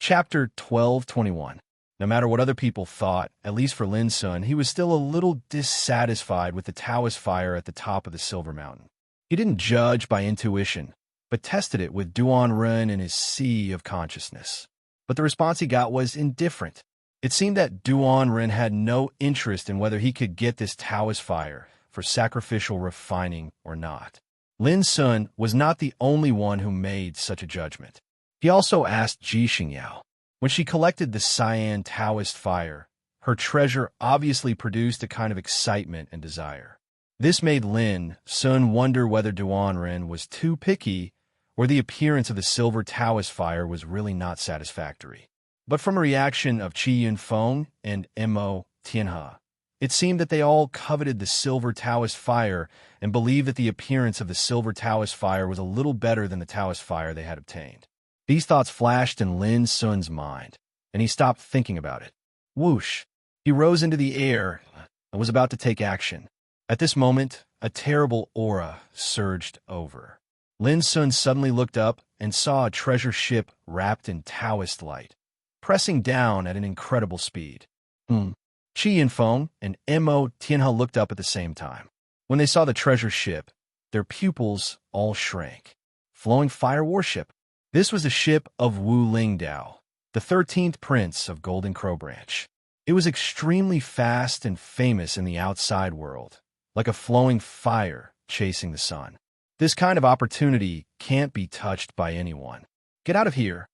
Chapter 12:21. No matter what other people thought, at least for Lin Sun, he was still a little dissatisfied with the Taoist fire at the top of the Silver Mountain. He didn't judge by intuition, but tested it with Duan Ren in his sea of consciousness. But the response he got was indifferent. It seemed that Duan Ren had no interest in whether he could get this Taoist fire for sacrificial refining or not. Lin Sun was not the only one who made such a judgment. He also asked Ji Xingyao. When she collected the cyan Taoist fire, her treasure obviously produced a kind of excitement and desire. This made Lin Sun wonder whether Duan Ren was too picky or the appearance of the silver Taoist fire was really not satisfactory. But from a reaction of Qi Yunfeng and Mo Tianhe, it seemed that they all coveted the silver Taoist fire and believed that the appearance of the silver Taoist fire was a little better than the Taoist fire they had obtained. These thoughts flashed in Lin Sun's mind, and he stopped thinking about it. Whoosh! He rose into the air and was about to take action. At this moment, a terrible aura surged over. Lin Sun suddenly looked up and saw a treasure ship wrapped in Taoist light, pressing down at an incredible speed. Qi Yunfeng and Mo Tianhe looked up at the same time. When they saw the treasure ship, their pupils all shrank. Flowing fire warship. This was the ship of Wu Lingdao, the 13th prince of Golden Crow Branch. It was extremely fast and famous in the outside world, like a flowing fire chasing the sun. This kind of opportunity can't be touched by anyone. Get out of here!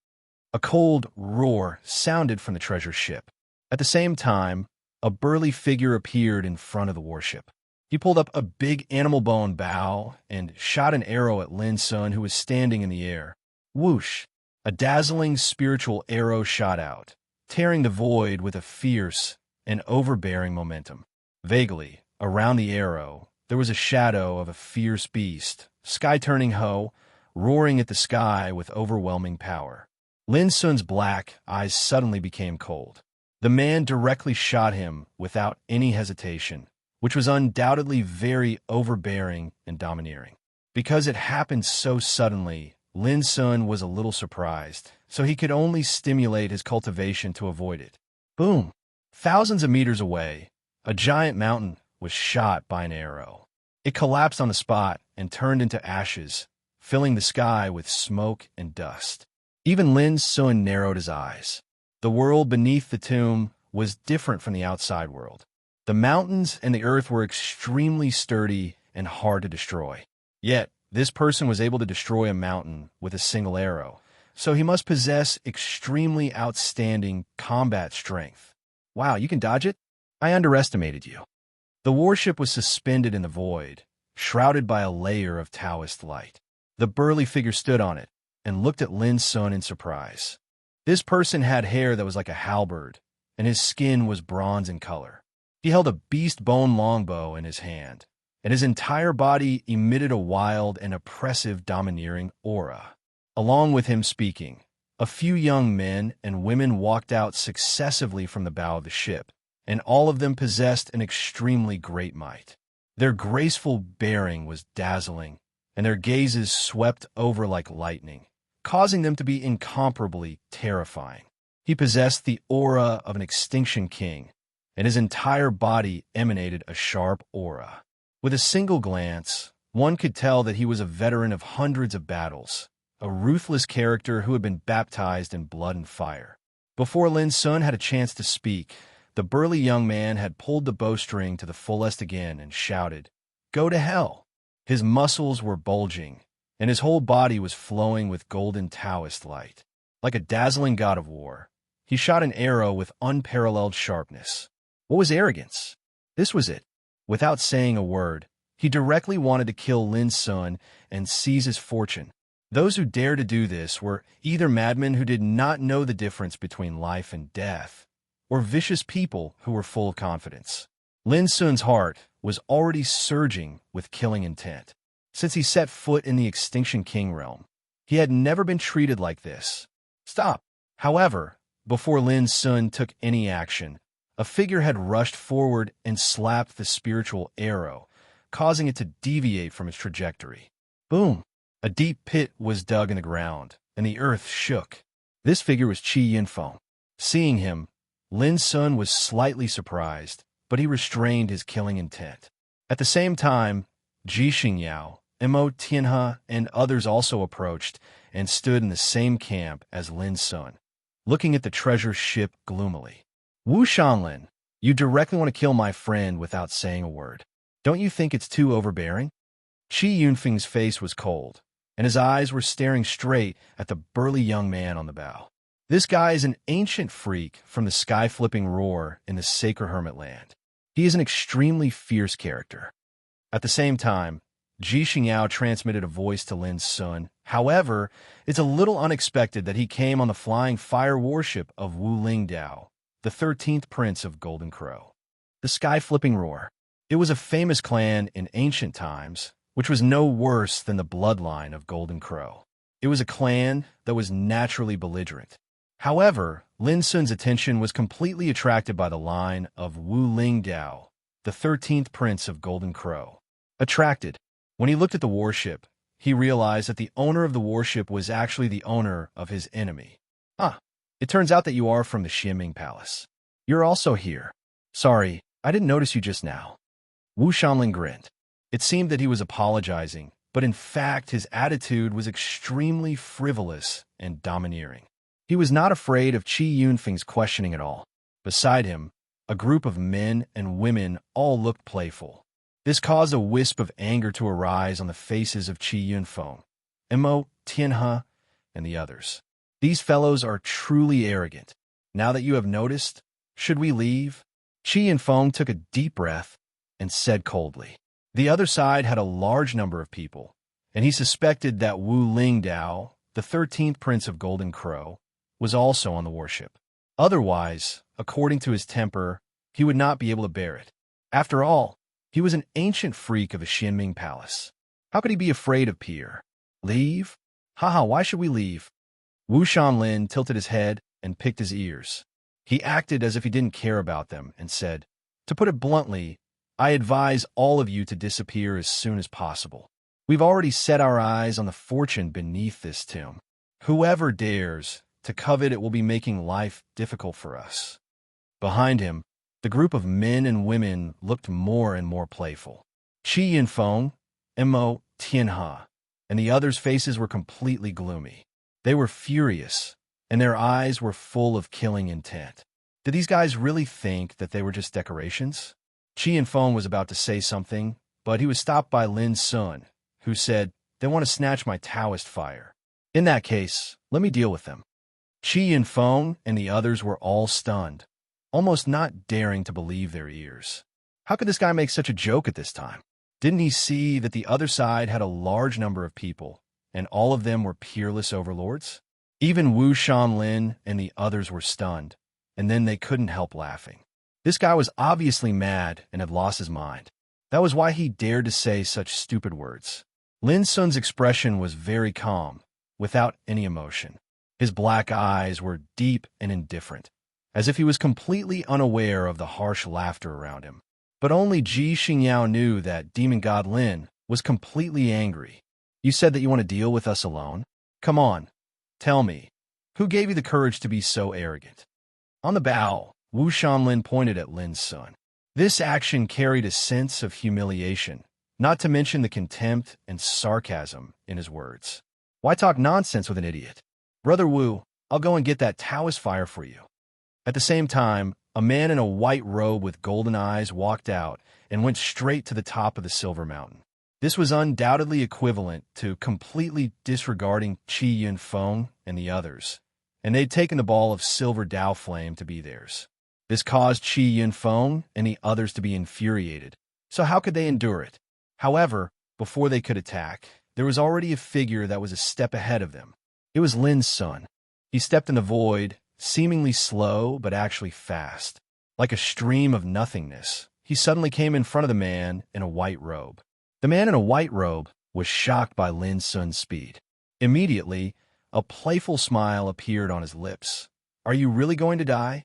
A cold roar sounded from the treasure ship. At the same time, a burly figure appeared in front of the warship. He pulled up a big animal bone bow and shot an arrow at Lin Sun, who was standing in the air. Whoosh! A dazzling spiritual arrow shot out, tearing the void with a fierce and overbearing momentum. Vaguely, around the arrow, there was a shadow of a fierce beast, sky-turning Ho, roaring at the sky with overwhelming power. Lin Sun's black eyes suddenly became cold. The man directly shot him without any hesitation, which was undoubtedly very overbearing and domineering. Because it happened so suddenly, Lin Sun was a little surprised, so he could only stimulate his cultivation to avoid it. Boom! Thousands of meters away, a giant mountain was shot by an arrow. It collapsed on the spot and turned into ashes, filling the sky with smoke and dust. Even Lin Sun narrowed his eyes. The world beneath the tomb was different from the outside world. The mountains and the earth were extremely sturdy and hard to destroy. Yet, this person was able to destroy a mountain with a single arrow, so he must possess extremely outstanding combat strength. Wow, you can dodge it? I underestimated you. The warship was suspended in the void, shrouded by a layer of Taoist light. The burly figure stood on it and looked at Lin Sun in surprise. This person had hair that was like a halberd, and his skin was bronze in color. He held a beast bone longbow in his hand, and his entire body emitted a wild and oppressive domineering aura. Along with him speaking, a few young men and women walked out successively from the bow of the ship, and all of them possessed an extremely great might. Their graceful bearing was dazzling, and their gazes swept over like lightning, causing them to be incomparably terrifying. He possessed the aura of an extinction king, and his entire body emanated a sharp aura. With a single glance, one could tell that he was a veteran of hundreds of battles, a ruthless character who had been baptized in blood and fire. Before Lin Sun had a chance to speak, the burly young man had pulled the bowstring to the fullest again and shouted, "Go to hell!" His muscles were bulging, and his whole body was flowing with golden Taoist light. Like a dazzling god of war, he shot an arrow with unparalleled sharpness. What was arrogance? This was it. Without saying a word, he directly wanted to kill Lin Sun and seize his fortune. Those who dared to do this were either madmen who did not know the difference between life and death, or vicious people who were full of confidence. Lin Sun's heart was already surging with killing intent. Since he set foot in the Extinction King realm, he had never been treated like this. Stop! However, before Lin Sun took any action, a figure had rushed forward and slapped the spiritual arrow, causing it to deviate from its trajectory. Boom! A deep pit was dug in the ground, and the earth shook. This figure was Qi Yunfeng. Seeing him, Lin Sun was slightly surprised, but he restrained his killing intent. At the same time, Ji Xingyao, Mo Tianhe, and others also approached and stood in the same camp as Lin Sun, looking at the treasure ship gloomily. Wu Shanlin, you directly want to kill my friend without saying a word. Don't you think it's too overbearing? Qi Yunfeng's face was cold, and his eyes were staring straight at the burly young man on the bow. This guy is an ancient freak from the sky-flipping roar in the sacred hermit land. He is an extremely fierce character. At the same time, Ji Xingyao transmitted a voice to Lin Sun. However, it's a little unexpected that he came on the flying fire warship of Wu Lingdao, the 13th prince of Golden Crow. The sky-flipping roar. It was a famous clan in ancient times, which was no worse than the bloodline of Golden Crow. It was a clan that was naturally belligerent. However, Lin Sun's attention was completely attracted by the line of Wu Lingdao, the 13th prince of Golden Crow. Attracted. When he looked at the warship, he realized that the owner of the warship was actually the owner of his enemy. It turns out that you are from the Xianming Palace. You're also here. Sorry, I didn't notice you just now. Wu Shanlin grinned. It seemed that he was apologizing, but in fact his attitude was extremely frivolous and domineering. He was not afraid of Qi Yunfeng's questioning at all. Beside him, a group of men and women all looked playful. This caused a wisp of anger to arise on the faces of Qi Yunfeng, Mo Tianhe, and the others. These fellows are truly arrogant. Now that you have noticed, should we leave? Qi Yunfeng took a deep breath and said coldly. The other side had a large number of people, and he suspected that Wu Lingdao, the 13th prince of Golden Crow, was also on the warship. Otherwise, according to his temper, he would not be able to bear it. After all, he was an ancient freak of the Xianming Palace. How could he be afraid of Pierre? Leave? Haha, why should we leave? Wu Shanlin tilted his head and picked his ears. He acted as if he didn't care about them and said, to put it bluntly, I advise all of you to disappear as soon as possible. We've already set our eyes on the fortune beneath this tomb. Whoever dares to covet it will be making life difficult for us. Behind him, the group of men and women looked more and more playful. Qi Yunfeng, Mo Tianhe, and the others' faces were completely gloomy. They were furious, and their eyes were full of killing intent. Did these guys really think that they were just decorations? Qi Yunfeng was about to say something, but he was stopped by Lin Sun, who said, they want to snatch my Taoist fire. In that case, let me deal with them. Qi Yunfeng and the others were all stunned, almost not daring to believe their ears. How could this guy make such a joke at this time? Didn't he see that the other side had a large number of people, and all of them were peerless overlords? Even Wu Shanlin and the others were stunned, and then they couldn't help laughing. This guy was obviously mad and had lost his mind. That was why he dared to say such stupid words. Lin Sun's expression was very calm, without any emotion. His black eyes were deep and indifferent, as if he was completely unaware of the harsh laughter around him. But only Ji Xingyao knew that demon god Lin was completely angry. You said that you want to deal with us alone? Come on, tell me, who gave you the courage to be so arrogant? On the bow, Wu Shanlin pointed at Lin Sun. This action carried a sense of humiliation, not to mention the contempt and sarcasm in his words. Why talk nonsense with an idiot? Brother Wu, I'll go and get that Taoist fire for you. At the same time, a man in a white robe with golden eyes walked out and went straight to the top of the Silver Mountain. This was undoubtedly equivalent to completely disregarding Qi Yunfeng and the others, and they'd taken the ball of silver Dao flame to be theirs. This caused Qi Yunfeng and the others to be infuriated, so how could they endure it? However, before they could attack, there was already a figure that was a step ahead of them. It was Lin Sun. He stepped in the void, seemingly slow but actually fast. Like a stream of nothingness, he suddenly came in front of the man in a white robe. The man in a white robe was shocked by Lin Sun's speed. Immediately, a playful smile appeared on his lips. Are you really going to die?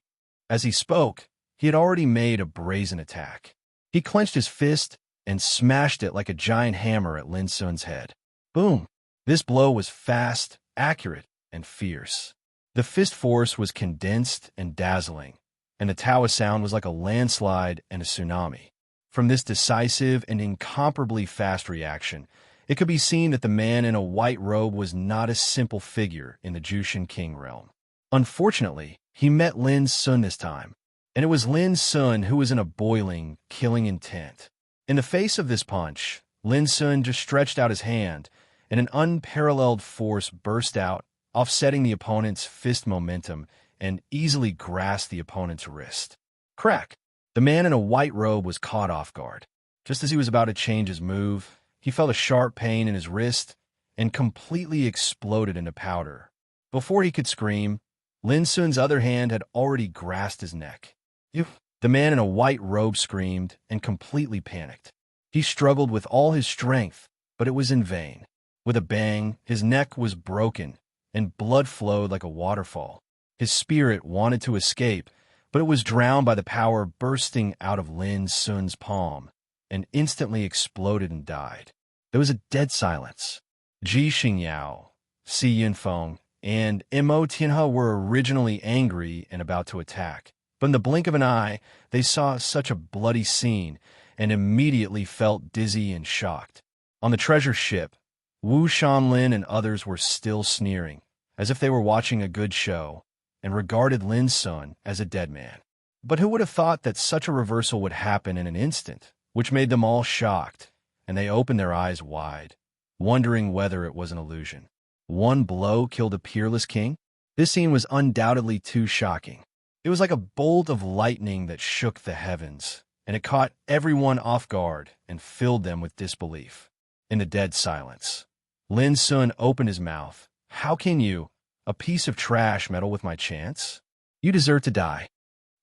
As he spoke, he had already made a brazen attack. He clenched his fist and smashed it like a giant hammer at Lin Sun's head. Boom! This blow was fast, accurate, and fierce. The fist force was condensed and dazzling, and the Taoist sound was like a landslide and a tsunami. From this decisive and incomparably fast reaction, it could be seen that the man in a white robe was not a simple figure in the Jushin King realm. Unfortunately, he met Lin Sun this time, and it was Lin Sun who was in a boiling, killing intent. In the face of this punch, Lin Sun just stretched out his hand, and an unparalleled force burst out, offsetting the opponent's fist momentum and easily grasped the opponent's wrist. Crack! The man in a white robe was caught off guard. Just as he was about to change his move, he felt a sharp pain in his wrist and completely exploded into powder. Before he could scream, Lin Sun's other hand had already grasped his neck. Ew. The man in a white robe screamed and completely panicked. He struggled with all his strength, but it was in vain. With a bang, his neck was broken, and blood flowed like a waterfall. His spirit wanted to escape, but it was drowned by the power bursting out of Lin Sun's palm, and instantly exploded and died. There was a dead silence. Ji Xingyao, Si Yinfeng, and Mo Tianhe were originally angry and about to attack, but in the blink of an eye, they saw such a bloody scene and immediately felt dizzy and shocked. On the treasure ship, Wu Shanlin and others were still sneering, as if they were watching a good show, and regarded Lin Sun as a dead man. But who would have thought that such a reversal would happen in an instant, which made them all shocked, and they opened their eyes wide, wondering whether it was an illusion. One blow killed a peerless king? This scene was undoubtedly too shocking. It was like a bolt of lightning that shook the heavens, and it caught everyone off guard and filled them with disbelief. In the dead silence, Lin Sun opened his mouth. How can you, a piece of trash, meddle with my chance? You deserve to die.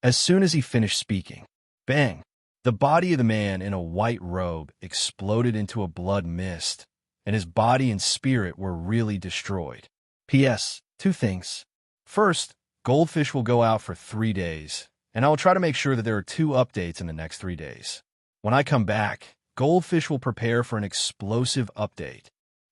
As soon as he finished speaking, bang! The body of the man in a white robe exploded into a blood mist, and his body and spirit were really destroyed. P.S. 2 things. First, Goldfish will go out for 3 days, and I will try to make sure that there are 2 updates in the next 3 days. When I come back, Goldfish will prepare for an explosive update.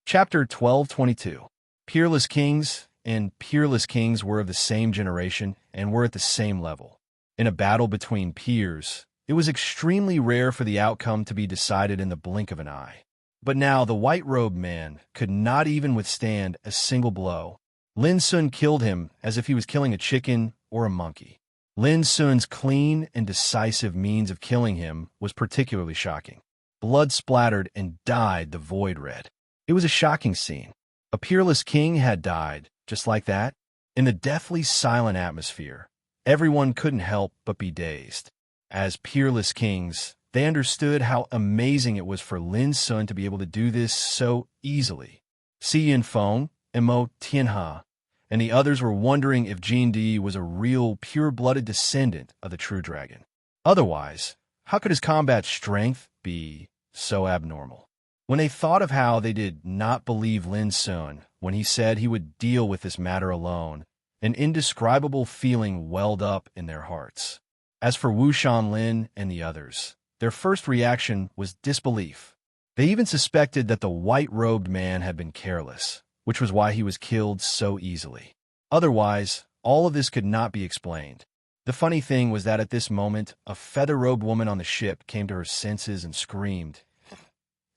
Chapter 1222. Peerless Kings and Peerless Kings were of the same generation and were at the same level. In a battle between peers, it was extremely rare for the outcome to be decided in the blink of an eye. But now the white-robed man could not even withstand a single blow. Lin Sun killed him as if he was killing a chicken or a monkey. Lin Sun's clean and decisive means of killing him was particularly shocking. Blood splattered and dyed the void red. It was a shocking scene. A peerless king had died, just like that. In the deathly silent atmosphere, everyone couldn't help but be dazed. As peerless kings, they understood how amazing it was for Lin Sun to be able to do this so easily. Si Yinfeng, Mo Tianhe, and the others were wondering if Jin Di was a real pure-blooded descendant of the true dragon. Otherwise, how could his combat strength be so abnormal? When they thought of how they did not believe Lin Sun when he said he would deal with this matter alone, an indescribable feeling welled up in their hearts. As for Wu Shanlin and the others, their first reaction was disbelief. They even suspected that the white-robed man had been careless, which was why he was killed so easily. Otherwise, all of this could not be explained. The funny thing was that at this moment, a feather-robed woman on the ship came to her senses and screamed,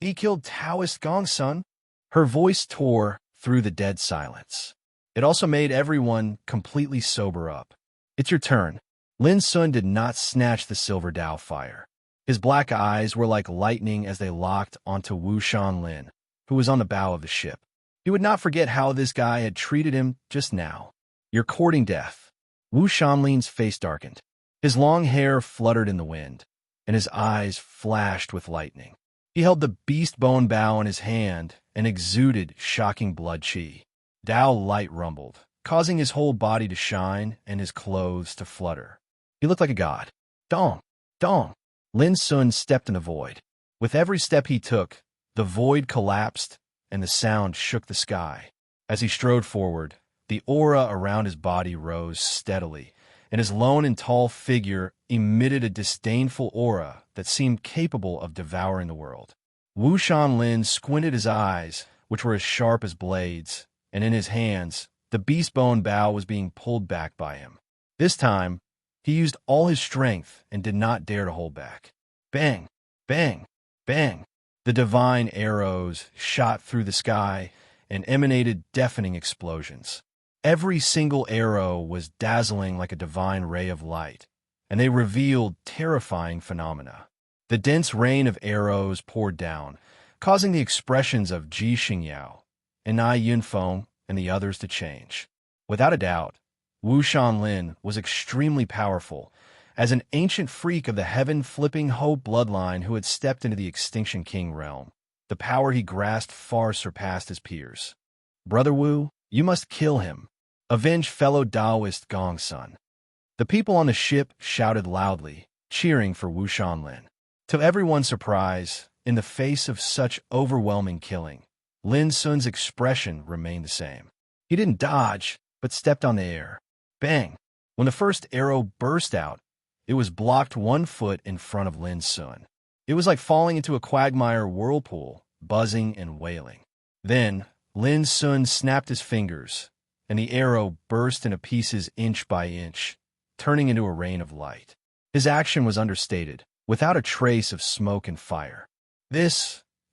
"He killed Taoist Gongsun!" Her voice tore through the dead silence. It also made everyone completely sober up. "It's your turn." Lin Sun did not snatch the silver Dao fire. His black eyes were like lightning as they locked onto Wu Shanlin, who was on the bow of the ship. He would not forget how this guy had treated him just now. "You're courting death." Wu Shanlin's face darkened. His long hair fluttered in the wind, and his eyes flashed with lightning. He held the beast bone bow in his hand and exuded shocking blood qi. Dao light rumbled, causing his whole body to shine and his clothes to flutter. He looked like a god. Dong! Dong! Lin Sun stepped in the void. With every step he took, the void collapsed and the sound shook the sky. As he strode forward, the aura around his body rose steadily, and his lone and tall figure emitted a disdainful aura that seemed capable of devouring the world. Wu Shanlin squinted his eyes, which were as sharp as blades, and in his hands, The beast bone bow was being pulled back by him. This time, he used all his strength and did not dare to hold back. Bang! Bang! Bang! The divine arrows shot through the sky and emanated deafening explosions. Every single arrow was dazzling like a divine ray of light, and they revealed terrifying phenomena. The dense rain of arrows poured down, causing the expressions of Ji Xingyao and Nai Yunfeng and the others to change. Without a doubt, Wu Shanlin was extremely powerful, as an ancient freak of the heaven-flipping Ho bloodline who had stepped into the Extinction King realm. The power he grasped far surpassed his peers. "Brother Wu, you must kill him. Avenge fellow Taoist Gongsun." The people on the ship shouted loudly, cheering for Wu Shanlin. To everyone's surprise, in the face of such overwhelming killing, Lin Sun's expression remained the same. He didn't dodge, but stepped on the air. Bang! When the first arrow burst out, it was blocked 1 foot in front of Lin Sun. It was like falling into a quagmire whirlpool, buzzing and wailing. Then, Lin Sun snapped his fingers, and the arrow burst into pieces inch by inch, turning into a rain of light. His action was understated, without a trace of smoke and fire.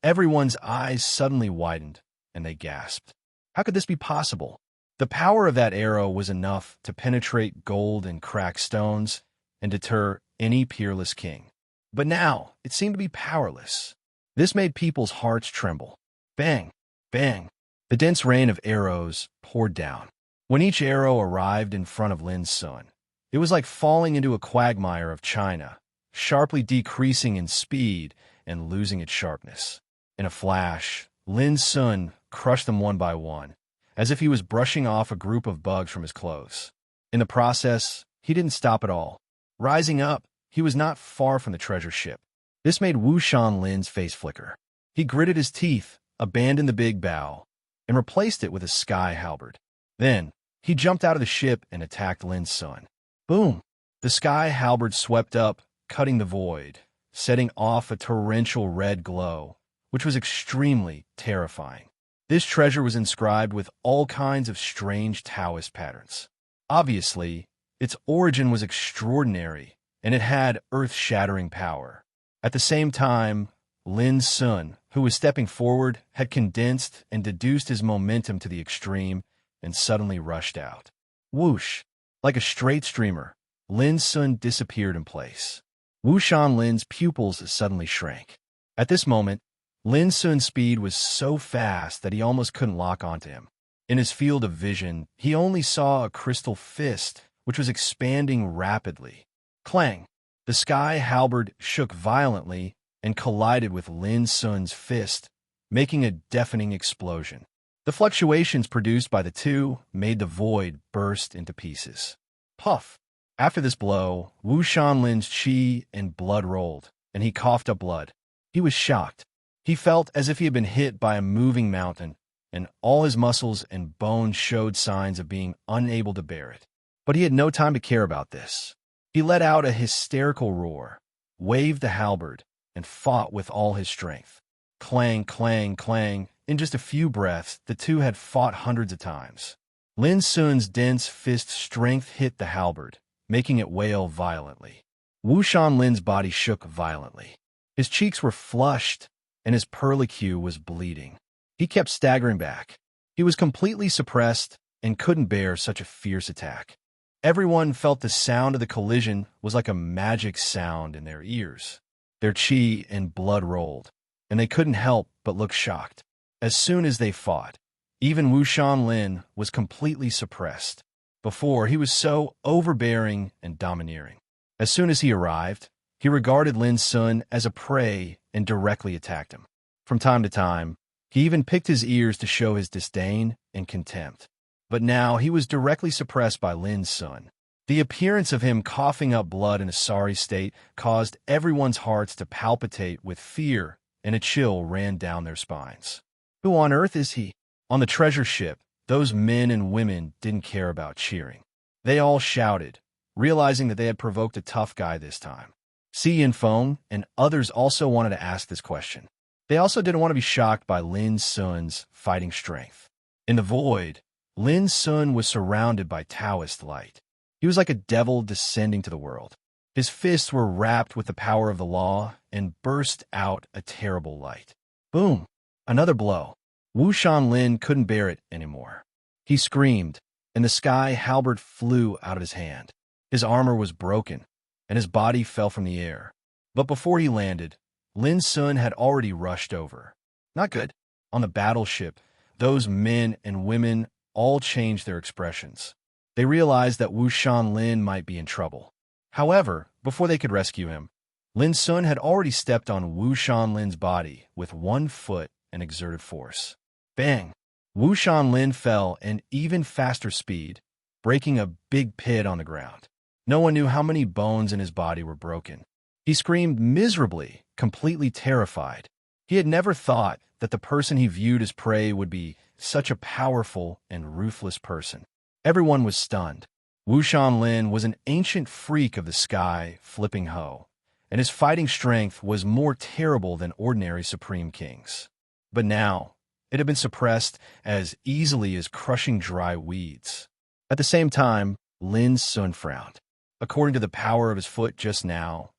Everyone's eyes suddenly widened, and they gasped. How could this be possible? The power of that arrow was enough to penetrate gold and crack stones and deter any peerless king. But now, it seemed to be powerless. This made people's hearts tremble. Bang! Bang! The dense rain of arrows poured down. When each arrow arrived in front of Lin Sun, it was like falling into a quagmire of china, sharply decreasing in speed and losing its sharpness. In a flash, Lin Sun crushed them one by one, as if he was brushing off a group of bugs from his clothes. In the process, he didn't stop at all. Rising up, he was not far from the treasure ship. This made Wu Shanlin's face flicker. He gritted his teeth, abandoned the big bow, and replaced it with a sky halberd. Then, he jumped out of the ship and attacked Lin Sun. Boom! The sky halberd swept up, cutting the void, setting off a torrential red glow, which was extremely terrifying. This treasure was inscribed with all kinds of strange Taoist patterns. Obviously, its origin was extraordinary, and it had earth-shattering power. At the same time, Lin Sun, who was stepping forward, had condensed and deduced his momentum to the extreme and suddenly rushed out. Whoosh! Like a straight streamer, Lin Sun disappeared in place. Wu Shanlin's pupils suddenly shrank. At this moment, Lin Sun's speed was so fast that he almost couldn't lock onto him. In his field of vision, he only saw a crystal fist, which was expanding rapidly. Clang! The sky halberd shook violently and collided with Lin Sun's fist, making a deafening explosion. The fluctuations produced by the two made the void burst into pieces. Puff! After this blow, Wu Shanlin's chi and blood rolled, and he coughed up blood. He was shocked. He felt as if he had been hit by a moving mountain, and all his muscles and bones showed signs of being unable to bear it. But he had no time to care about this. He let out a hysterical roar, waved the halberd, and fought with all his strength. Clang, clang, clang. In just a few breaths, the two had fought hundreds of times. Lin Sun's dense fist strength hit the halberd, making it wail violently. Wu Shanlin's body shook violently. His cheeks were flushed, and his perlicue was bleeding. He kept staggering back. He was completely suppressed and couldn't bear such a fierce attack. Everyone felt the sound of the collision was like a magic sound in their ears. Their chi and blood rolled, and they couldn't help but look shocked. As soon as they fought, even Wu Shanlin was completely suppressed. Before, he was so overbearing and domineering. As soon as he arrived, he regarded Lin Sun as a prey and directly attacked him. From time to time, he even picked his ears to show his disdain and contempt. But now he was directly suppressed by Lin Sun. The appearance of him coughing up blood in a sorry state caused everyone's hearts to palpitate with fear, and a chill ran down their spines. Who on earth is he? On the treasure ship, those men and women didn't care about cheering. They all shouted, realizing that they had provoked a tough guy this time. Si Yinfeng and others also wanted to ask this question. They also didn't want to be shocked by Lin Sun's fighting strength. In the void, Lin Sun was surrounded by Taoist light. He was like a devil descending to the world. His fists were wrapped with the power of the law and burst out a terrible light. Boom! Another blow. Wu Shanlin couldn't bear it anymore. He screamed, and the sky halberd flew out of his hand. His armor was broken, and his body fell from the air. But before he landed, Lin Sun had already rushed over. Not good. On the battleship, those men and women all changed their expressions. They realized that Wu Shanlin might be in trouble. However, before they could rescue him, Lin Sun had already stepped on Wu Shanlin's body with one foot and exerted force. Bang! Wu Shanlin fell in even faster speed, breaking a big pit on the ground. No one knew how many bones in his body were broken. He screamed miserably, completely terrified. He had never thought that the person he viewed as prey would be such a powerful and ruthless person. Everyone was stunned. Wu Shanlin was an ancient freak of the sky, flipping ho, and his fighting strength was more terrible than ordinary supreme kings. But now, it had been suppressed as easily as crushing dry weeds. At the same time, Lin Sun frowned. According to the power of his foot just now,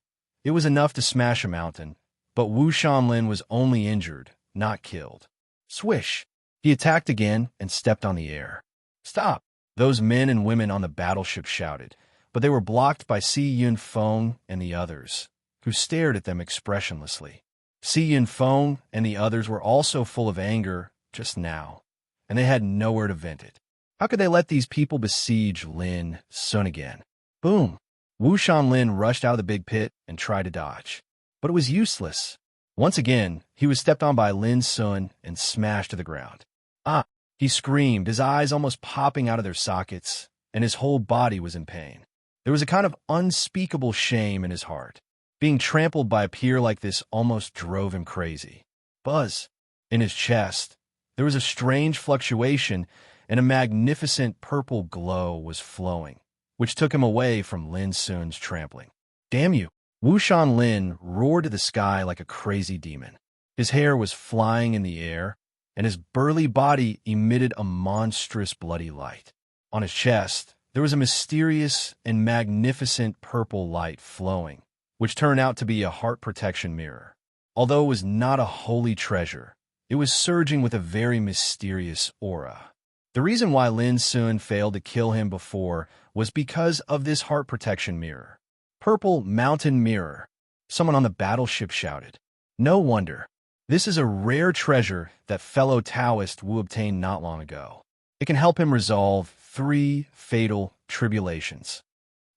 it was enough to smash a mountain, but Wu Shanlin was only injured, not killed. Swish! He attacked again and stepped on the air. Stop! Those men and women on the battleship shouted, but they were blocked by Si Yunfeng and the others, who stared at them expressionlessly. Si Yunfeng and the others were also full of anger just now, and they had nowhere to vent it. How could they let these people besiege Lin Sun again? Boom! Wu Shanlin rushed out of the big pit and tried to dodge, but it was useless. Once again, he was stepped on by Lin Sun and smashed to the ground. Ah! He screamed, his eyes almost popping out of their sockets, and his whole body was in pain. There was a kind of unspeakable shame in his heart. Being trampled by a peer like this almost drove him crazy. Buzz! In his chest, there was a strange fluctuation, and a magnificent purple glow was flowing, which took him away from Lin Sun's trampling. Damn you! Wu Shanlin roared to the sky like a crazy demon. His hair was flying in the air, and his burly body emitted a monstrous bloody light. On his chest, there was a mysterious and magnificent purple light flowing, which turned out to be a heart protection mirror. Although it was not a holy treasure, it was surging with a very mysterious aura. The reason why Lin Sun failed to kill him before was because of this heart protection mirror. Purple mountain mirror, someone on the battleship shouted. No wonder. This is a rare treasure that fellow Taoist Wu obtained not long ago. It can help him resolve 3 fatal tribulations.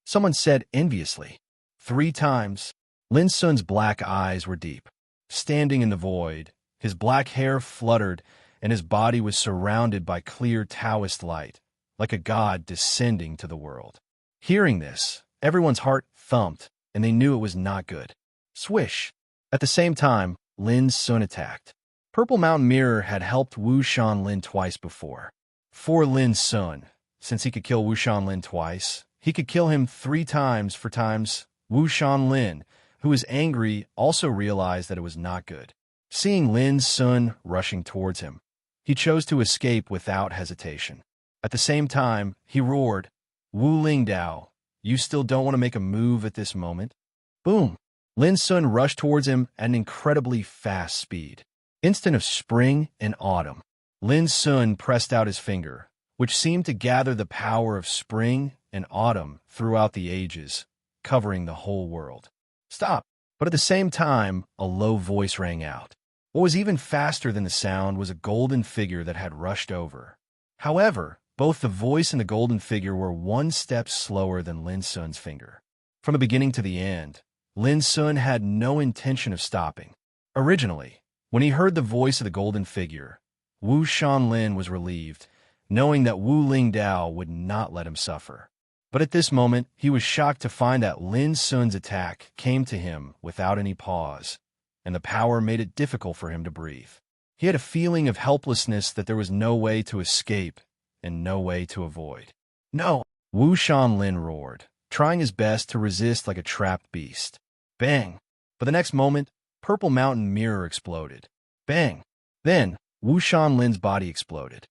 Someone said enviously. 3 times. Lin Sun's black eyes were deep. Standing in the void, his black hair fluttered, and his body was surrounded by clear Taoist light, like a god descending to the world. Hearing this, everyone's heart thumped, and they knew it was not good. Swish! At the same time, Lin Sun attacked. Purple Mountain Mirror had helped Wu Shanlin twice before. For Lin Sun, since he could kill Wu Shanlin twice, he could kill him 3 times for times. Wu Shanlin, who was angry, also realized that it was not good. Seeing Lin Sun rushing towards him, he chose to escape without hesitation. At the same time, he roared, Wu Lingdao, you still don't want to make a move at this moment? Boom! Lin Sun rushed towards him at an incredibly fast speed. Instant of spring and autumn. Lin Sun pressed out his finger, which seemed to gather the power of spring and autumn throughout the ages, covering the whole world. Stop! But at the same time, a low voice rang out. What was even faster than the sound was a golden figure that had rushed over. However, both the voice and the golden figure were 1 step slower than Lin Sun's finger. From the beginning to the end, Lin Sun had no intention of stopping. Originally, when he heard the voice of the golden figure, Wu Shanlin was relieved, knowing that Wu Lingdao would not let him suffer. But at this moment, he was shocked to find that Lin Sun's attack came to him without any pause, and the power made it difficult for him to breathe. He had a feeling of helplessness that there was no way to escape and no way to avoid. No! Wu Shanlin roared, trying his best to resist like a trapped beast. Bang! But the next moment, Purple Mountain Mirror exploded. Bang! Then, Wu Shanlin's body exploded.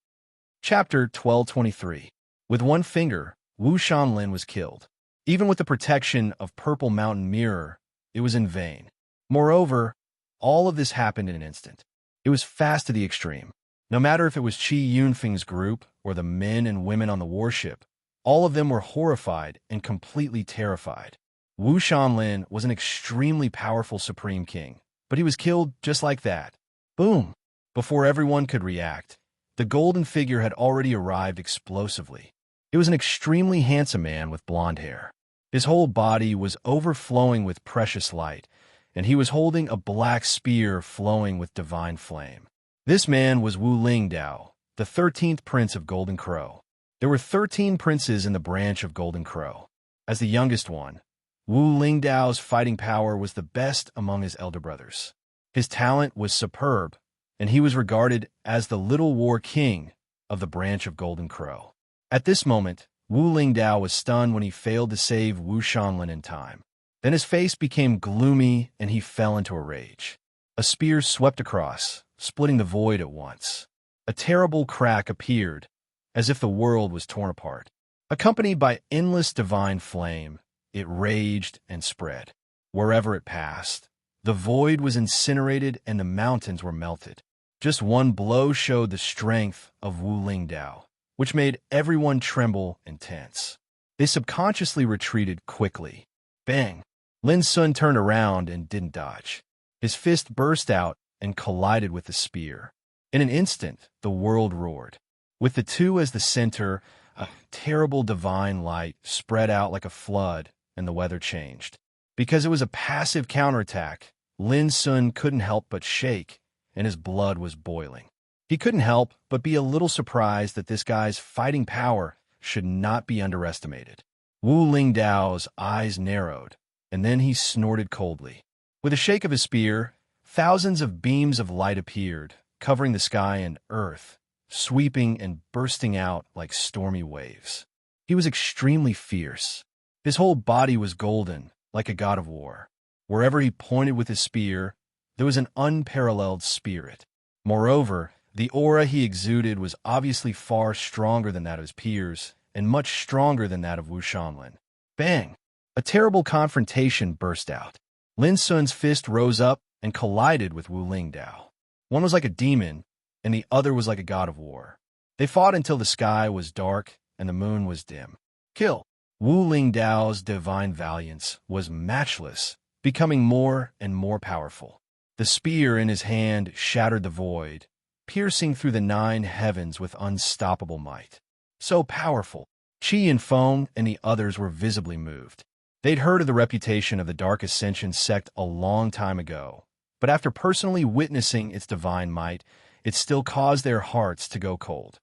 Chapter 1223. With one finger, Wu Shanlin was killed. Even with the protection of Purple Mountain Mirror, it was in vain. Moreover, all of this happened in an instant. It was fast to the extreme. No matter if it was Qi Yunfeng's group or the men and women on the warship, all of them were horrified and completely terrified. Wu Shanlin was an extremely powerful Supreme King, but he was killed just like that. Boom! Before everyone could react, the golden figure had already arrived explosively. It was an extremely handsome man with blonde hair. His whole body was overflowing with precious light, and he was holding a black spear flowing with divine flame. This man was Wu Lingdao, the 13th prince of Golden Crow. There were 13 princes in the branch of Golden Crow. As the youngest one, Wu Lingdao's fighting power was the best among his elder brothers. His talent was superb, and he was regarded as the Little War King of the branch of Golden Crow. At this moment, Wu Lingdao was stunned when he failed to save Wu Shanlin in time. Then his face became gloomy and he fell into a rage. A spear swept across, splitting the void at once. A terrible crack appeared, as if the world was torn apart. Accompanied by endless divine flame, it raged and spread. Wherever it passed, the void was incinerated and the mountains were melted. Just one blow showed the strength of Wu Lingdao, which made everyone tremble and tense. They subconsciously retreated quickly. Bang! Lin Sun turned around and didn't dodge. His fist burst out and collided with the spear. In an instant, the world roared. With the two as the center, a terrible divine light spread out like a flood, and the weather changed. Because it was a passive counterattack, Lin Sun couldn't help but shake, and his blood was boiling. He couldn't help but be a little surprised that this guy's fighting power should not be underestimated. Wu Lingdao's eyes narrowed, and then he snorted coldly. With a shake of his spear, thousands of beams of light appeared, covering the sky and earth, sweeping and bursting out like stormy waves. He was extremely fierce. His whole body was golden, like a god of war. Wherever he pointed with his spear, there was an unparalleled spirit. Moreover, the aura he exuded was obviously far stronger than that of his peers, and much stronger than that of Wu Shanlin. Bang! A terrible confrontation burst out. Lin Sun's fist rose up and collided with Wu Lingdao. One was like a demon, and the other was like a god of war. They fought until the sky was dark and the moon was dim. Kill! Wu Lingdao's divine valiance was matchless, becoming more and more powerful. The spear in his hand shattered the void, piercing through the 9 heavens with unstoppable might. So powerful, Qi and Feng and the others were visibly moved. They'd heard of the reputation of the Dark Ascension sect a long time ago, but after personally witnessing its divine might, it still caused their hearts to go cold.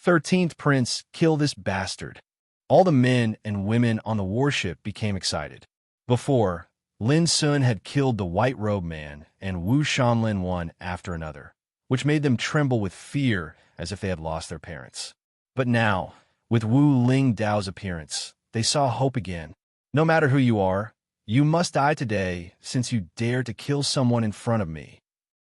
13th Prince, kill this bastard. All the men and women on the warship became excited. Before, Lin Sun had killed the White Robe Man and Wu Shanlin one after another, which made them tremble with fear as if they had lost their parents. But now, with Wu Lingdao's appearance, they saw hope again. No matter who you are, you must die today since you dared to kill someone in front of me.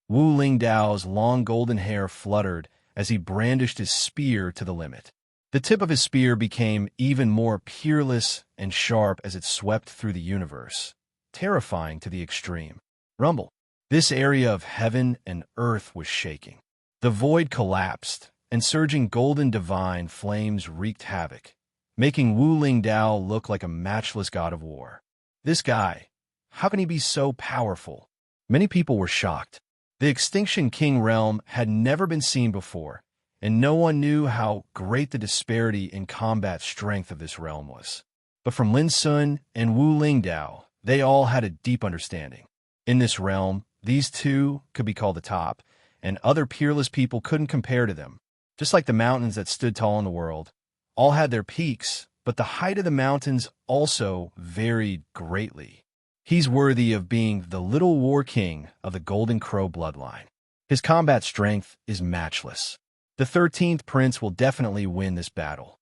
Wu Lingdao's long golden hair fluttered as he brandished his spear to the limit. The tip of his spear became even more peerless and sharp as it swept through the universe, terrifying to the extreme. Rumble. This area of heaven and earth was shaking. The void collapsed, and surging golden divine flames wreaked havoc, making Wu Lingdao look like a matchless god of war. This guy, how can he be so powerful? Many people were shocked. The Extinction King realm had never been seen before, and no one knew how great the disparity in combat strength of this realm was. But from Lin Sun and Wu Lingdao, they all had a deep understanding. In this realm, these two could be called the top, and other peerless people couldn't compare to them. Just like the mountains that stood tall in the world, all had their peaks, but the height of the mountains also varied greatly. He's worthy of being the Little War King of the Golden Crow bloodline. His combat strength is matchless. The 13th Prince will definitely win this battle.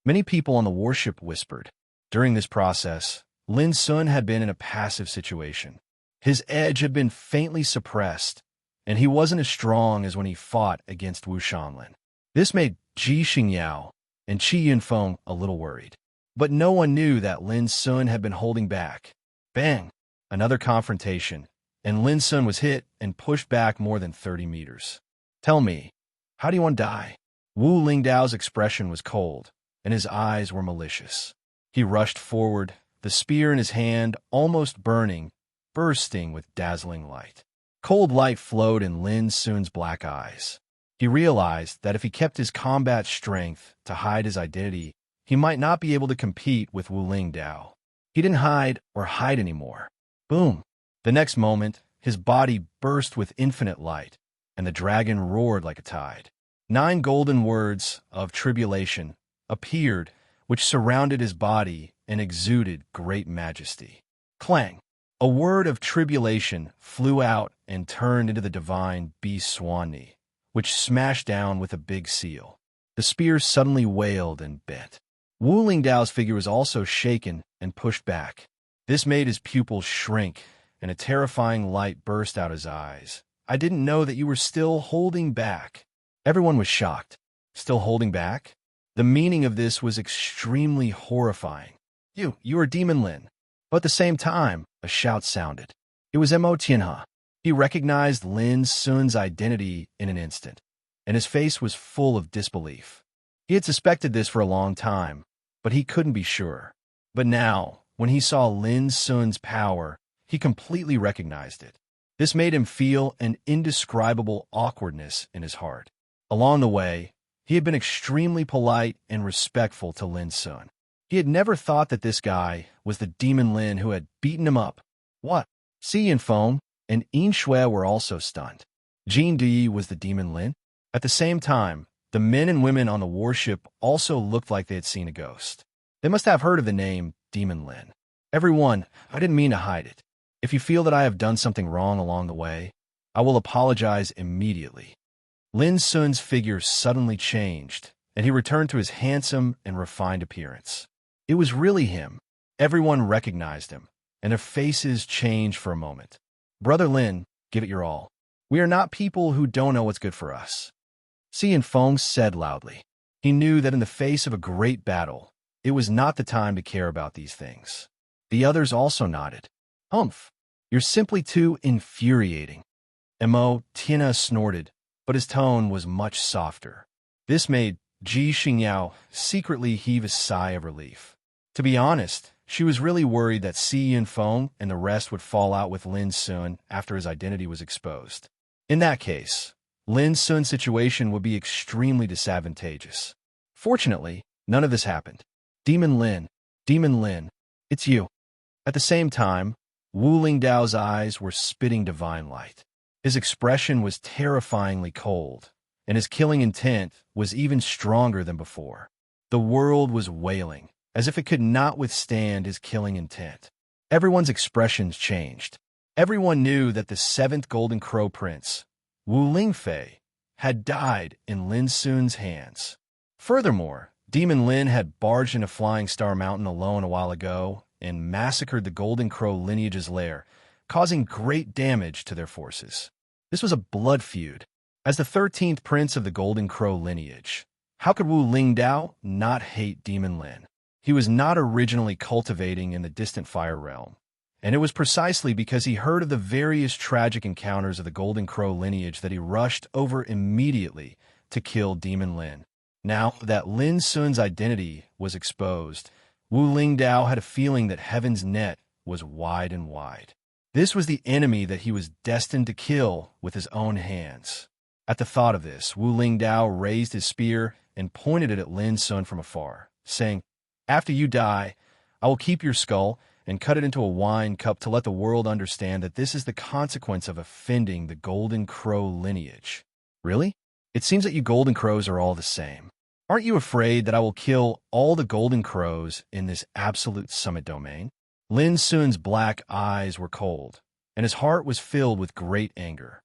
Many people on the warship whispered. During this process, Lin Sun had been in a passive situation. His edge had been faintly suppressed, and he wasn't as strong as when he fought against Wu Shanlin. This made Ji Xingyao and Qi Yunfeng a little worried. But no one knew that Lin Sun had been holding back. Bang! Another confrontation, and Lin Sun was hit and pushed back more than 30 meters. Tell me, how do you want to die? Wu Lingdao's expression was cold, and his eyes were malicious. He rushed forward, the spear in his hand almost burning, bursting with dazzling light. Cold light flowed in Lin Sun's black eyes. He realized that if he kept his combat strength to hide his identity, he might not be able to compete with Wu Lingdao. He didn't hide or hide anymore. Boom! The next moment, his body burst with infinite light, and the dragon roared like a tide. 9 golden words of tribulation appeared, which surrounded his body and exuded great majesty. Clang! A word of tribulation flew out and turned into the divine beast Swanni, which smashed down with a big seal. The spear suddenly wailed and bent. Wu Lingdao's figure was also shaken and pushed back. This made his pupils shrink, and a terrifying light burst out his eyes. I didn't know that you were still holding back. Everyone was shocked. Still holding back? The meaning of this was extremely horrifying. You are Demon Lin. But at the same time, a shout sounded. It was Mo Tianhe. He recognized Lin Sun's identity in an instant, and his face was full of disbelief. He had suspected this for a long time, but he couldn't be sure. But now, when he saw Lin Sun's power, he completely recognized it. This made him feel an indescribable awkwardness in his heart. Along the way, he had been extremely polite and respectful to Lin Sun. He had never thought that this guy was the Demon Lin who had beaten him up. What? Si Yunfeng and Yin Shui were also stunned. Jin Di was the Demon Lin. At the same time, the men and women on the warship also looked like they had seen a ghost. They must have heard of the name Demon Lin. Everyone, I didn't mean to hide it. If you feel that I have done something wrong along the way, I will apologize immediately. Lin Sun's figure suddenly changed, and he returned to his handsome and refined appearance. It was really him. Everyone recognized him, and their faces changed for a moment. Brother Lin, give it your all. We are not people who don't know what's good for us. Si Yunfeng said loudly. He knew that in the face of a great battle, it was not the time to care about these things. The others also nodded. Humph, you're simply too infuriating. Mo Tianhe snorted, but his tone was much softer. This made Ji Xingyao secretly heave a sigh of relief. To be honest, she was really worried that Si Yunfeng and the rest would fall out with Lin Sun after his identity was exposed. In that case, Lin Sun's situation would be extremely disadvantageous. Fortunately, none of this happened. Demon Lin, it's you. At the same time, Wu Lingdao's eyes were spitting divine light. His expression was terrifyingly cold, and his killing intent was even stronger than before. The world was wailing, as if it could not withstand his killing intent. Everyone's expressions changed. Everyone knew that the 7th Golden Crow Prince, Wu Lingfei, had died in Lin Sun's hands. Furthermore, Demon Lin had barged into Flying Star Mountain alone a while ago and massacred the Golden Crow lineage's lair, causing great damage to their forces. This was a blood feud. As the 13th prince of the Golden Crow lineage, how could Wu Lingdao not hate Demon Lin? He was not originally cultivating in the distant Fire Realm, and it was precisely because he heard of the various tragic encounters of the Golden Crow lineage that he rushed over immediately to kill Demon Lin. Now that Lin Sun's identity was exposed, Wu Lingdao had a feeling that heaven's net was wide and wide. This was the enemy that he was destined to kill with his own hands. At the thought of this, Wu Lingdao raised his spear and pointed it at Lin Sun from afar, saying, "After you die, I will keep your skull and cut it into a wine cup to let the world understand that this is the consequence of offending the Golden Crow lineage." Really? It seems that you Golden Crows are all the same. Aren't you afraid that I will kill all the Golden Crows in this absolute summit domain? Lin Sun's black eyes were cold, and his heart was filled with great anger.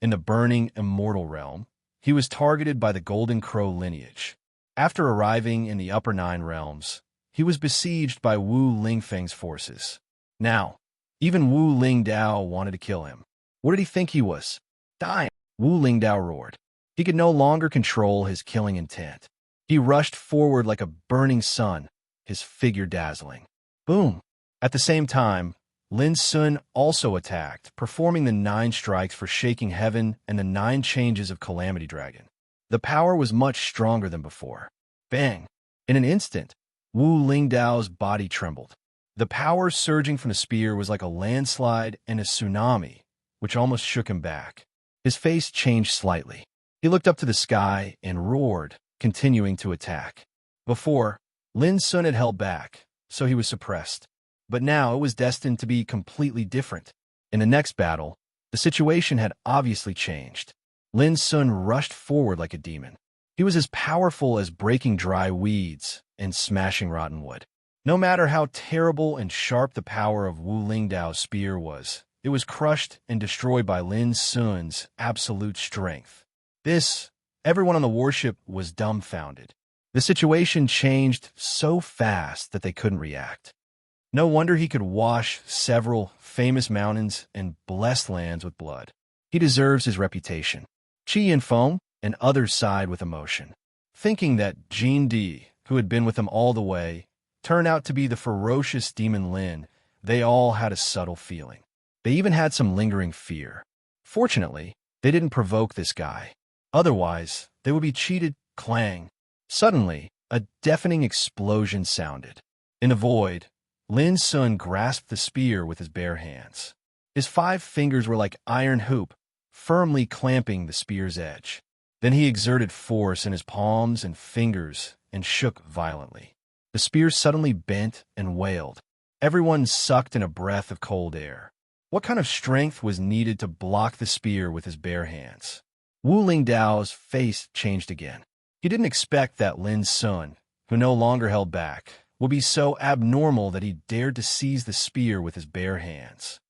In the burning immortal realm, he was targeted by the Golden Crow lineage. After arriving in the upper 9 realms, he was besieged by Wu Lingfeng's forces. Now, even Wu Lingdao wanted to kill him. What did he think he was? Dying! Wu Lingdao roared. He could no longer control his killing intent. He rushed forward like a burning sun, his figure dazzling. Boom! At the same time, Lin Sun also attacked, performing the 9 strikes for shaking heaven and the 9 changes of Calamity Dragon. The power was much stronger than before. Bang! In an instant, Wu Lingdao's body trembled. The power surging from the spear was like a landslide and a tsunami, which almost shook him back. His face changed slightly. He looked up to the sky and roared, continuing to attack. Before, Lin Sun had held back, so he was suppressed. But now it was destined to be completely different. In the next battle, the situation had obviously changed. Lin Sun rushed forward like a demon. He was as powerful as breaking dry weeds and smashing rotten wood. No matter how terrible and sharp the power of Wu Lingdao's spear was, it was crushed and destroyed by Lin Sun's absolute strength. Everyone on the warship was dumbfounded. The situation changed so fast that they couldn't react. No wonder he could wash several famous mountains and blessed lands with blood. He deserves his reputation. Qi and Feng and others sighed with emotion, thinking that Jin Di, who had been with them all the way, turned out to be the ferocious demon Lin. They all had a subtle feeling. They even had some lingering fear. Fortunately, they didn't provoke this guy. Otherwise, they would be cheated. Clang. Suddenly, a deafening explosion sounded. In the void, Lin Sun grasped the spear with his bare hands. His 5 fingers were like iron hoop, firmly clamping the spear's edge. Then he exerted force in his palms and fingers and shook violently. The spear suddenly bent and wailed. Everyone sucked in a breath of cold air. What kind of strength was needed to block the spear with his bare hands? Wu Lingdao's face changed again. He didn't expect that Lin Sun, who no longer held back, would be so abnormal that he dared to seize the spear with his bare hands.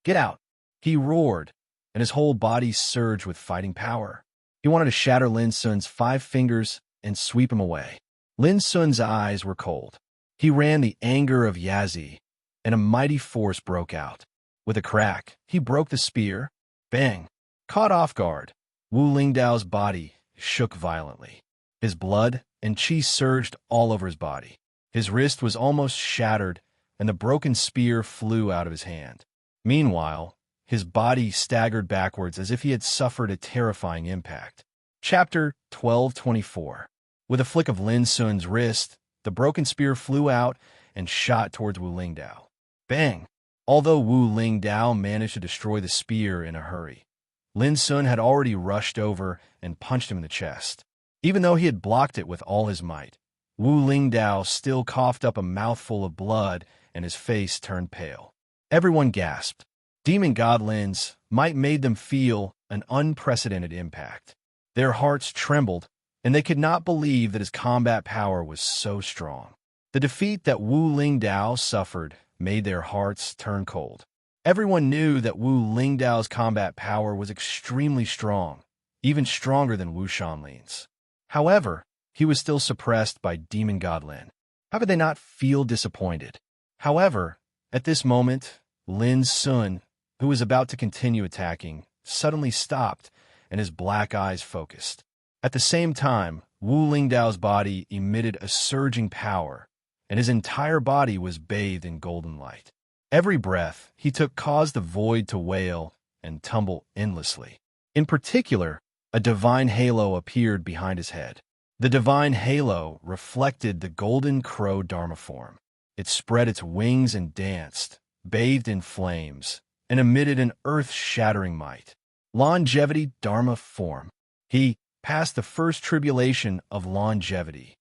"Get out!" He roared, and his whole body surged with fighting power. He wanted to shatter Lin Sun's 5 fingers and sweep him away. Lin Sun's eyes were cold. He ran the anger of Yazi, and a mighty force broke out. With a crack, he broke the spear. Bang! Caught off guard, Wu Lingdao's body shook violently. His blood and qi surged all over his body. His wrist was almost shattered, and the broken spear flew out of his hand. Meanwhile, his body staggered backwards as if he had suffered a terrifying impact. Chapter 1224. With a flick of Lin Sun's wrist, the broken spear flew out and shot towards Wu Lingdao. Bang! Although Wu Lingdao managed to destroy the spear in a hurry, Lin Sun had already rushed over and punched him in the chest. Even though he had blocked it with all his might, Wu Lingdao still coughed up a mouthful of blood and his face turned pale. Everyone gasped. Demon God Lin's might made them feel an unprecedented impact. Their hearts trembled, and they could not believe that his combat power was so strong. The defeat that Wu Lingdao suffered made their hearts turn cold. Everyone knew that Wu Lingdao's combat power was extremely strong, even stronger than Wu Shanlin's. However, he was still suppressed by Demon God Lin. How could they not feel disappointed? However, at this moment, Lin Sun, who was about to continue attacking, suddenly stopped, and his black eyes focused. At the same time, Wu Lingdao's body emitted a surging power, and his entire body was bathed in golden light. Every breath he took caused the void to wail and tumble endlessly. In particular, a divine halo appeared behind his head. The divine halo reflected the golden crow Dharma form. It spread its wings and danced, bathed in flames, and emitted an earth-shattering might. Longevity Dharma form. He passed the first tribulation of longevity.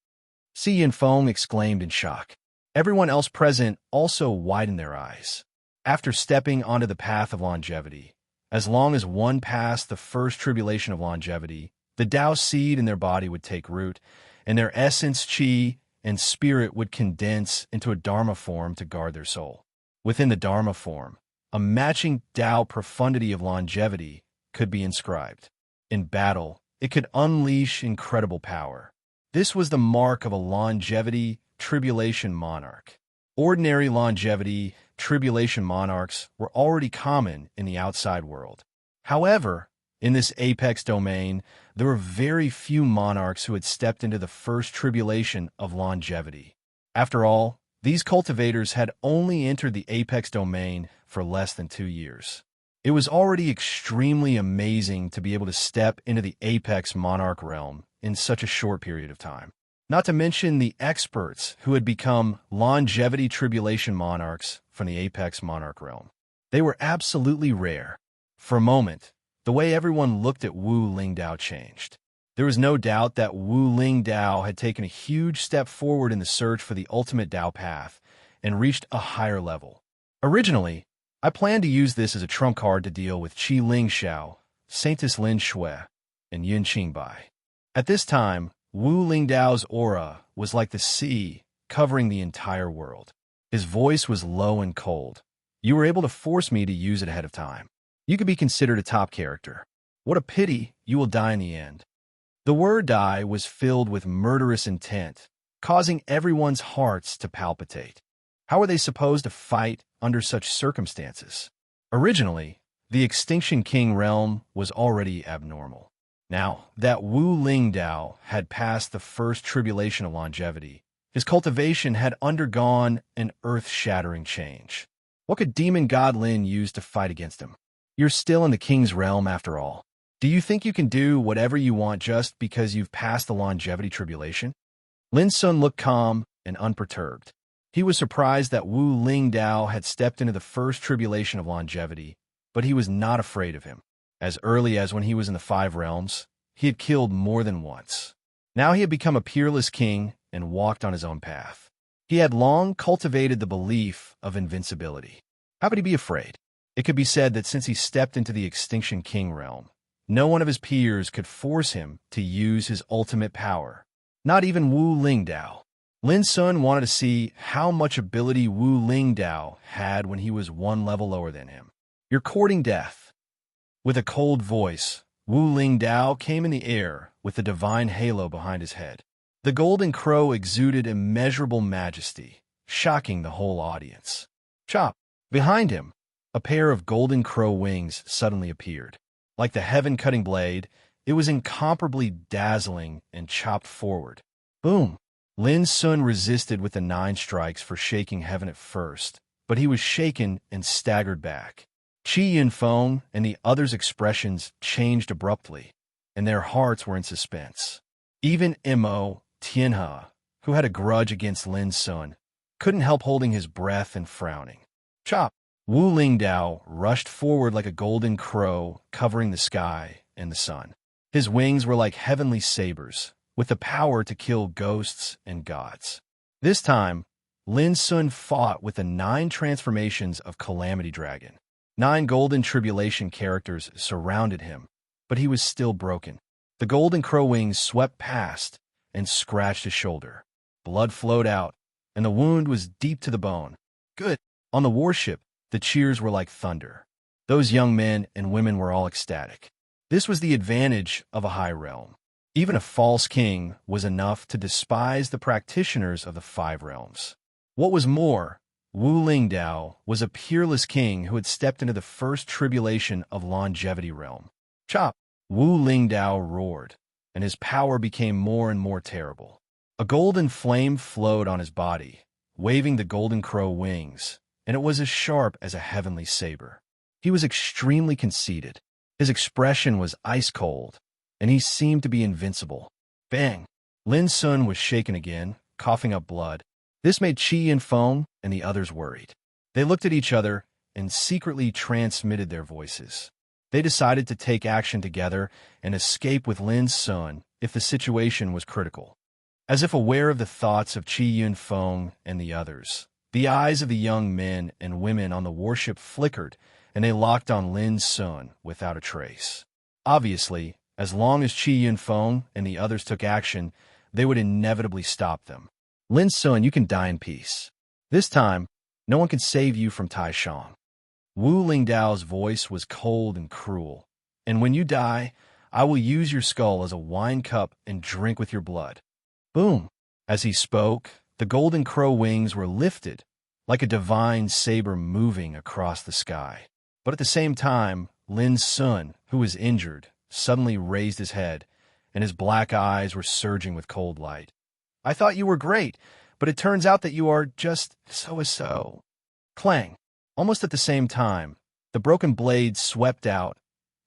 Si Yanfeng exclaimed in shock. Everyone else present also widened their eyes. After stepping onto the path of longevity, as long as one passed the first tribulation of longevity, the Tao seed in their body would take root, and their essence, qi, and spirit would condense into a Dharma form to guard their soul. Within the Dharma form, a matching Tao profundity of longevity could be inscribed. In battle, it could unleash incredible power. This was the mark of a longevity tribulation monarch. Ordinary longevity tribulation monarchs were already common in the outside world. However, In this apex domain, there were very few monarchs who had stepped into the first tribulation of longevity. After all, these cultivators had only entered the apex domain for less than 2 years. It was already extremely amazing to be able to step into the apex monarch realm in such a short period of time. Not to mention the experts who had become longevity tribulation monarchs from the apex monarch realm. They were absolutely rare. For a moment, the way everyone looked at Wu Lingdao changed. There was no doubt that Wu Lingdao had taken a huge step forward in the search for the ultimate Dao path and reached a higher level. Originally, I planned to use this as a trump card to deal with Qi Lingxiao, Saintus Lin Shui, and Yun Qingbai. At this time, Wu Lingdao's aura was like the sea covering the entire world. His voice was low and cold. You were able to force me to use it ahead of time. You could be considered a top character. What a pity you will die in the end. The word die was filled with murderous intent, causing everyone's hearts to palpitate. How were they supposed to fight under such circumstances? Originally, the Extinction King realm was already abnormal. Now that Wu Lingdao had passed the first tribulation of longevity, his cultivation had undergone an earth-shattering change. What could Demon God Lin use to fight against him? You're still in the king's realm after all. Do you think you can do whatever you want just because you've passed the longevity tribulation? Lin Sun looked calm and unperturbed. He was surprised that Wu Lingdao had stepped into the first tribulation of longevity, but he was not afraid of him. As early as when he was in the 5 realms, he had killed more than once. Now he had become a peerless king and walked on his own path. He had long cultivated the belief of invincibility. How could he be afraid? It could be said that since he stepped into the Extinction King realm, no one of his peers could force him to use his ultimate power. Not even Wu Lingdao. Lin Sun wanted to see how much ability Wu Lingdao had when he was 1 level lower than him. You're courting death. With a cold voice, Wu Lingdao came in the air with the divine halo behind his head. The golden crow exuded immeasurable majesty, shocking the whole audience. Chop! Behind him, a pair of golden crow wings suddenly appeared. Like the heaven-cutting blade, it was incomparably dazzling and chopped forward. Boom! Lin Sun resisted with the 9 strikes for shaking heaven at first, but he was shaken and staggered back. Qi Yunfeng and the others' expressions changed abruptly, and their hearts were in suspense. Even Mo Tianhe, who had a grudge against Lin Sun, couldn't help holding his breath and frowning. Chop! Wu Lingdao rushed forward like a golden crow covering the sky and the sun. His wings were like heavenly sabers, with the power to kill ghosts and gods. This time, Lin Sun fought with the 9 transformations of Calamity Dragon. 9 golden tribulation characters surrounded him, but he was still broken. The golden crow wings swept past and scratched his shoulder. Blood flowed out, and the wound was deep to the bone. Good. On the warship, the cheers were like thunder. Those young men and women were all ecstatic. This was the advantage of a high realm. Even a false king was enough to despise the practitioners of the 5 realms. What was more, Wu Lingdao was a peerless king who had stepped into the first tribulation of longevity realm. Chop! Wu Lingdao roared, and his power became more and more terrible. A golden flame flowed on his body, waving the golden crow wings, and it was as sharp as a heavenly saber. He was extremely conceited. His expression was ice-cold, and he seemed to be invincible. Bang! Lin Sun was shaken again, coughing up blood. This made Qi Yunfeng and the others worried. They looked at each other and secretly transmitted their voices. They decided to take action together and escape with Lin Sun if the situation was critical. As if aware of the thoughts of Qi Yunfeng and the others, the eyes of the young men and women on the warship flickered, and they locked on Lin Sun without a trace. Obviously, as long as Qi Yunfeng and the others took action, they would inevitably stop them. Lin Sun, you can die in peace. This time, no one can save you from Tai Shang. Wu Lingdao's voice was cold and cruel. And when you die, I will use your skull as a wine cup and drink with your blood. Boom! As he spoke, the golden crow wings were lifted, like a divine saber moving across the sky. But at the same time, Lin Sun, who was injured, suddenly raised his head, and his black eyes were surging with cold light. "I thought you were great, but it turns out that you are just so-so." Clang! Almost at the same time, the broken blade swept out,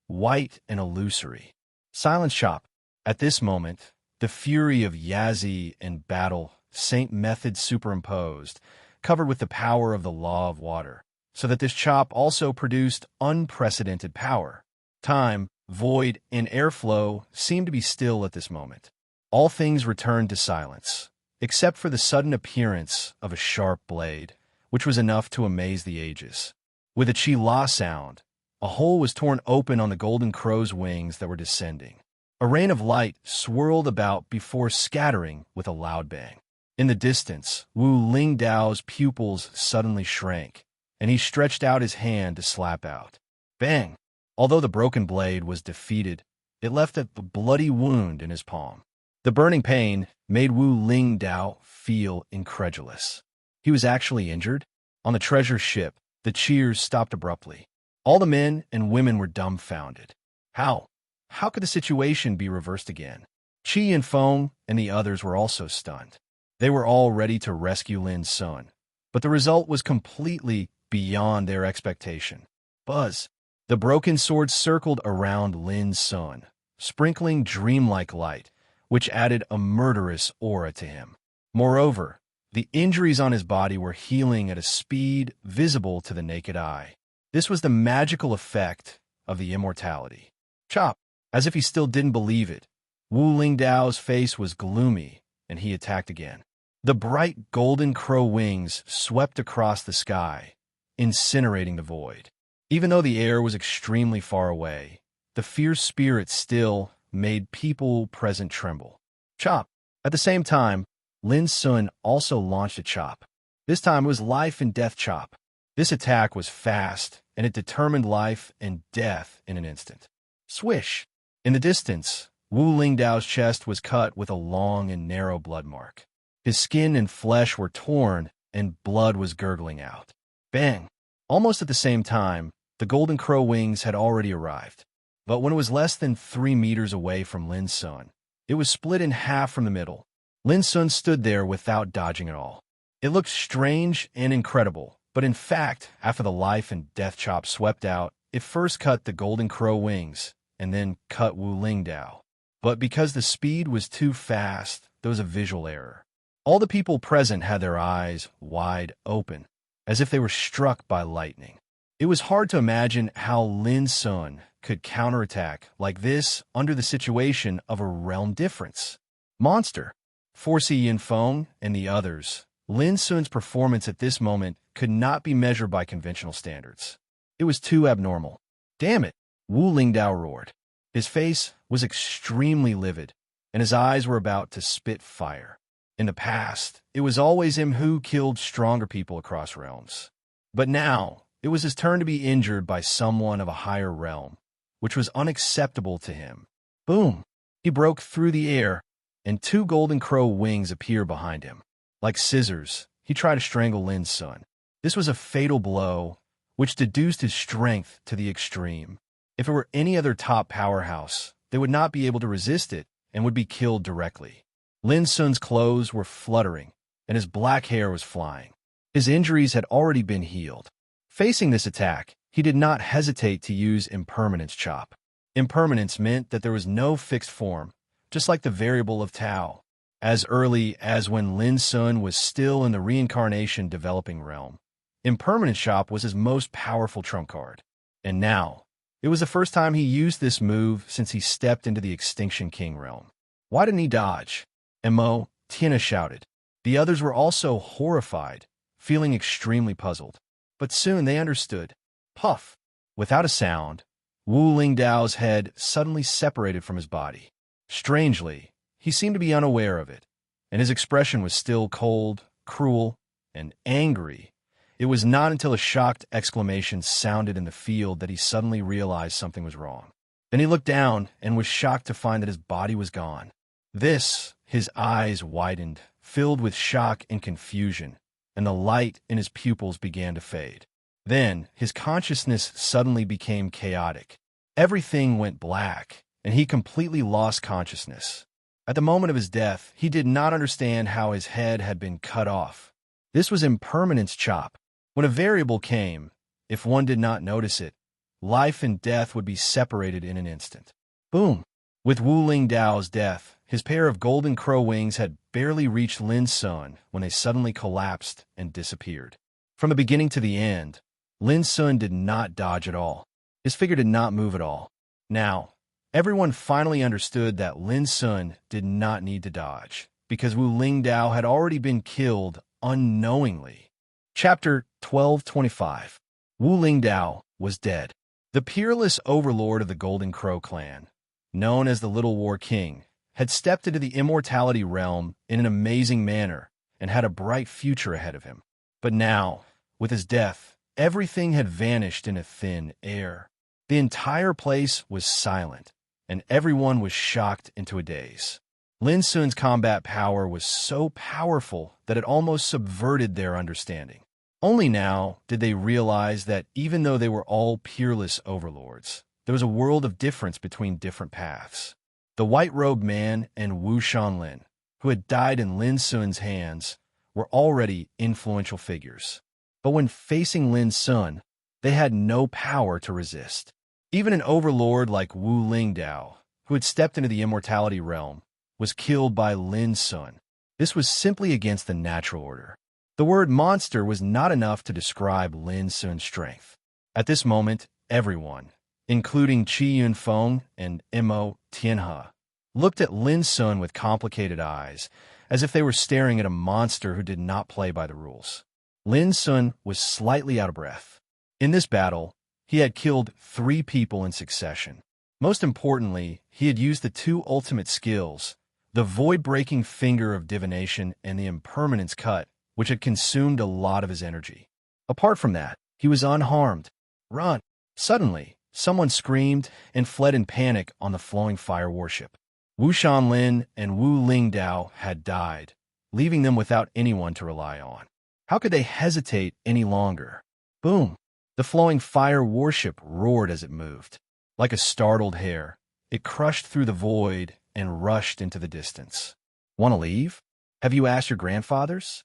white and illusory. Silence shop. At this moment, the fury of Yazzie and battle, Saint Method superimposed, covered with the power of the law of water, so that this chop also produced unprecedented power. Time, void, and airflow seemed to be still at this moment. All things returned to silence, except for the sudden appearance of a sharp blade, which was enough to amaze the ages. With a chi-la sound, a hole was torn open on the golden crow's wings that were descending. A rain of light swirled about before scattering with a loud bang. In the distance, Wu Lingdao's pupils suddenly shrank, and he stretched out his hand to slap out. Bang! Although the broken blade was defeated, it left a bloody wound in his palm. The burning pain made Wu Lingdao feel incredulous. He was actually injured? On the treasure ship, the cheers stopped abruptly. All the men and women were dumbfounded. How? How could the situation be reversed again? Qi and Feng and the others were also stunned. They were all ready to rescue Lin Sun, but the result was completely beyond their expectation. Buzz! The broken sword circled around Lin Sun, sprinkling dreamlike light, which added a murderous aura to him. Moreover, the injuries on his body were healing at a speed visible to the naked eye. This was the magical effect of the immortality. Chop! As if he still didn't believe it, Wu Lingdao's face was gloomy, and he attacked again. The bright golden crow wings swept across the sky, incinerating the void. Even though the air was extremely far away, the fierce spirit still made people present tremble. Chop! At the same time, Lin Sun also launched a chop. This time it was life and death chop. This attack was fast, and it determined life and death in an instant. Swish! In the distance, Wu Lingdao's chest was cut with a long and narrow blood mark. His skin and flesh were torn, and blood was gurgling out. Bang! Almost at the same time, the golden crow wings had already arrived. But when it was less than 3 meters away from Lin Sun, it was split in half from the middle. Lin Sun stood there without dodging at all. It looked strange and incredible, but in fact, after the life and death chop swept out, it first cut the golden crow wings, and then cut Wu Lingdao. But because the speed was too fast, there was a visual error. All the people present had their eyes wide open, as if they were struck by lightning. It was hard to imagine how Lin Sun could counterattack like this under the situation of a realm difference. Monster! For Yin Feng and the others, Lin Sun's performance at this moment could not be measured by conventional standards. It was too abnormal. Damn it! Wu Lingdao roared. His face was extremely livid, and his eyes were about to spit fire. In the past, it was always him who killed stronger people across realms. But now, it was his turn to be injured by someone of a higher realm, which was unacceptable to him. Boom! He broke through the air, and 2 golden crow wings appeared behind him. Like scissors, he tried to strangle Lin Sun. This was a fatal blow, which deduced his strength to the extreme. If it were any other top powerhouse, they would not be able to resist it and would be killed directly. Lin Sun's clothes were fluttering, and his black hair was flying. His injuries had already been healed. Facing this attack, he did not hesitate to use impermanence chop. Impermanence meant that there was no fixed form, just like the variable of Tao. As early as when Lin Sun was still in the reincarnation developing realm, impermanence chop was his most powerful trump card. And now, it was the first time he used this move since he stepped into the Extinction King realm. Why didn't he dodge? Mo, Tina shouted. The others were also horrified, feeling extremely puzzled. But soon they understood. Puff! Without a sound, Wu Lingdao's head suddenly separated from his body. Strangely, he seemed to be unaware of it, and his expression was still cold, cruel, and angry. It was not until a shocked exclamation sounded in the field that he suddenly realized something was wrong. Then he looked down and was shocked to find that his body was gone. His eyes widened, filled with shock and confusion, and the light in his pupils began to fade. Then his consciousness suddenly became chaotic. Everything went black, and he completely lost consciousness. At the moment of his death, he did not understand how his head had been cut off. This was impermanence chop. When a variable came, if one did not notice it, life and death would be separated in an instant. Boom! With Wu Lingdao's death, his pair of golden crow wings had barely reached Lin Sun when they suddenly collapsed and disappeared. From the beginning to the end, Lin Sun did not dodge at all. His figure did not move at all. Now, everyone finally understood that Lin Sun did not need to dodge, because Wu Lingdao had already been killed unknowingly. Chapter 1225. Wu Lingdao was dead. The peerless overlord of the Golden Crow clan, known as the Little War King, had stepped into the immortality realm in an amazing manner and had a bright future ahead of him. But now, with his death, everything had vanished in a thin air. The entire place was silent, and everyone was shocked into a daze. Lin Sun's combat power was so powerful that it almost subverted their understanding. Only now did they realize that even though they were all peerless overlords, there was a world of difference between different paths. The white-robed man and Wu Shanlin, who had died in Lin Sun's hands, were already influential figures. But when facing Lin Sun, they had no power to resist. Even an overlord like Wu Lingdao, who had stepped into the immortality realm, was killed by Lin Sun. This was simply against the natural order. The word monster was not enough to describe Lin Sun's strength. At this moment, everyone, including Qi Yunfeng and Mo Tianhe, looked at Lin Sun with complicated eyes, as if they were staring at a monster who did not play by the rules. Lin Sun was slightly out of breath. In this battle, he had killed 3 people in succession. Most importantly, he had used the 2 ultimate skills, the void-breaking finger of divination and the impermanence cut, which had consumed a lot of his energy. Apart from that, he was unharmed. Run! Suddenly, someone screamed and fled in panic on the flowing fire warship. Wu Shanlin and Wu Lingdao had died, leaving them without anyone to rely on. How could they hesitate any longer? Boom! The flowing fire warship roared as it moved. Like a startled hare, it crushed through the void and rushed into the distance. Want to leave? Have you asked your grandfathers?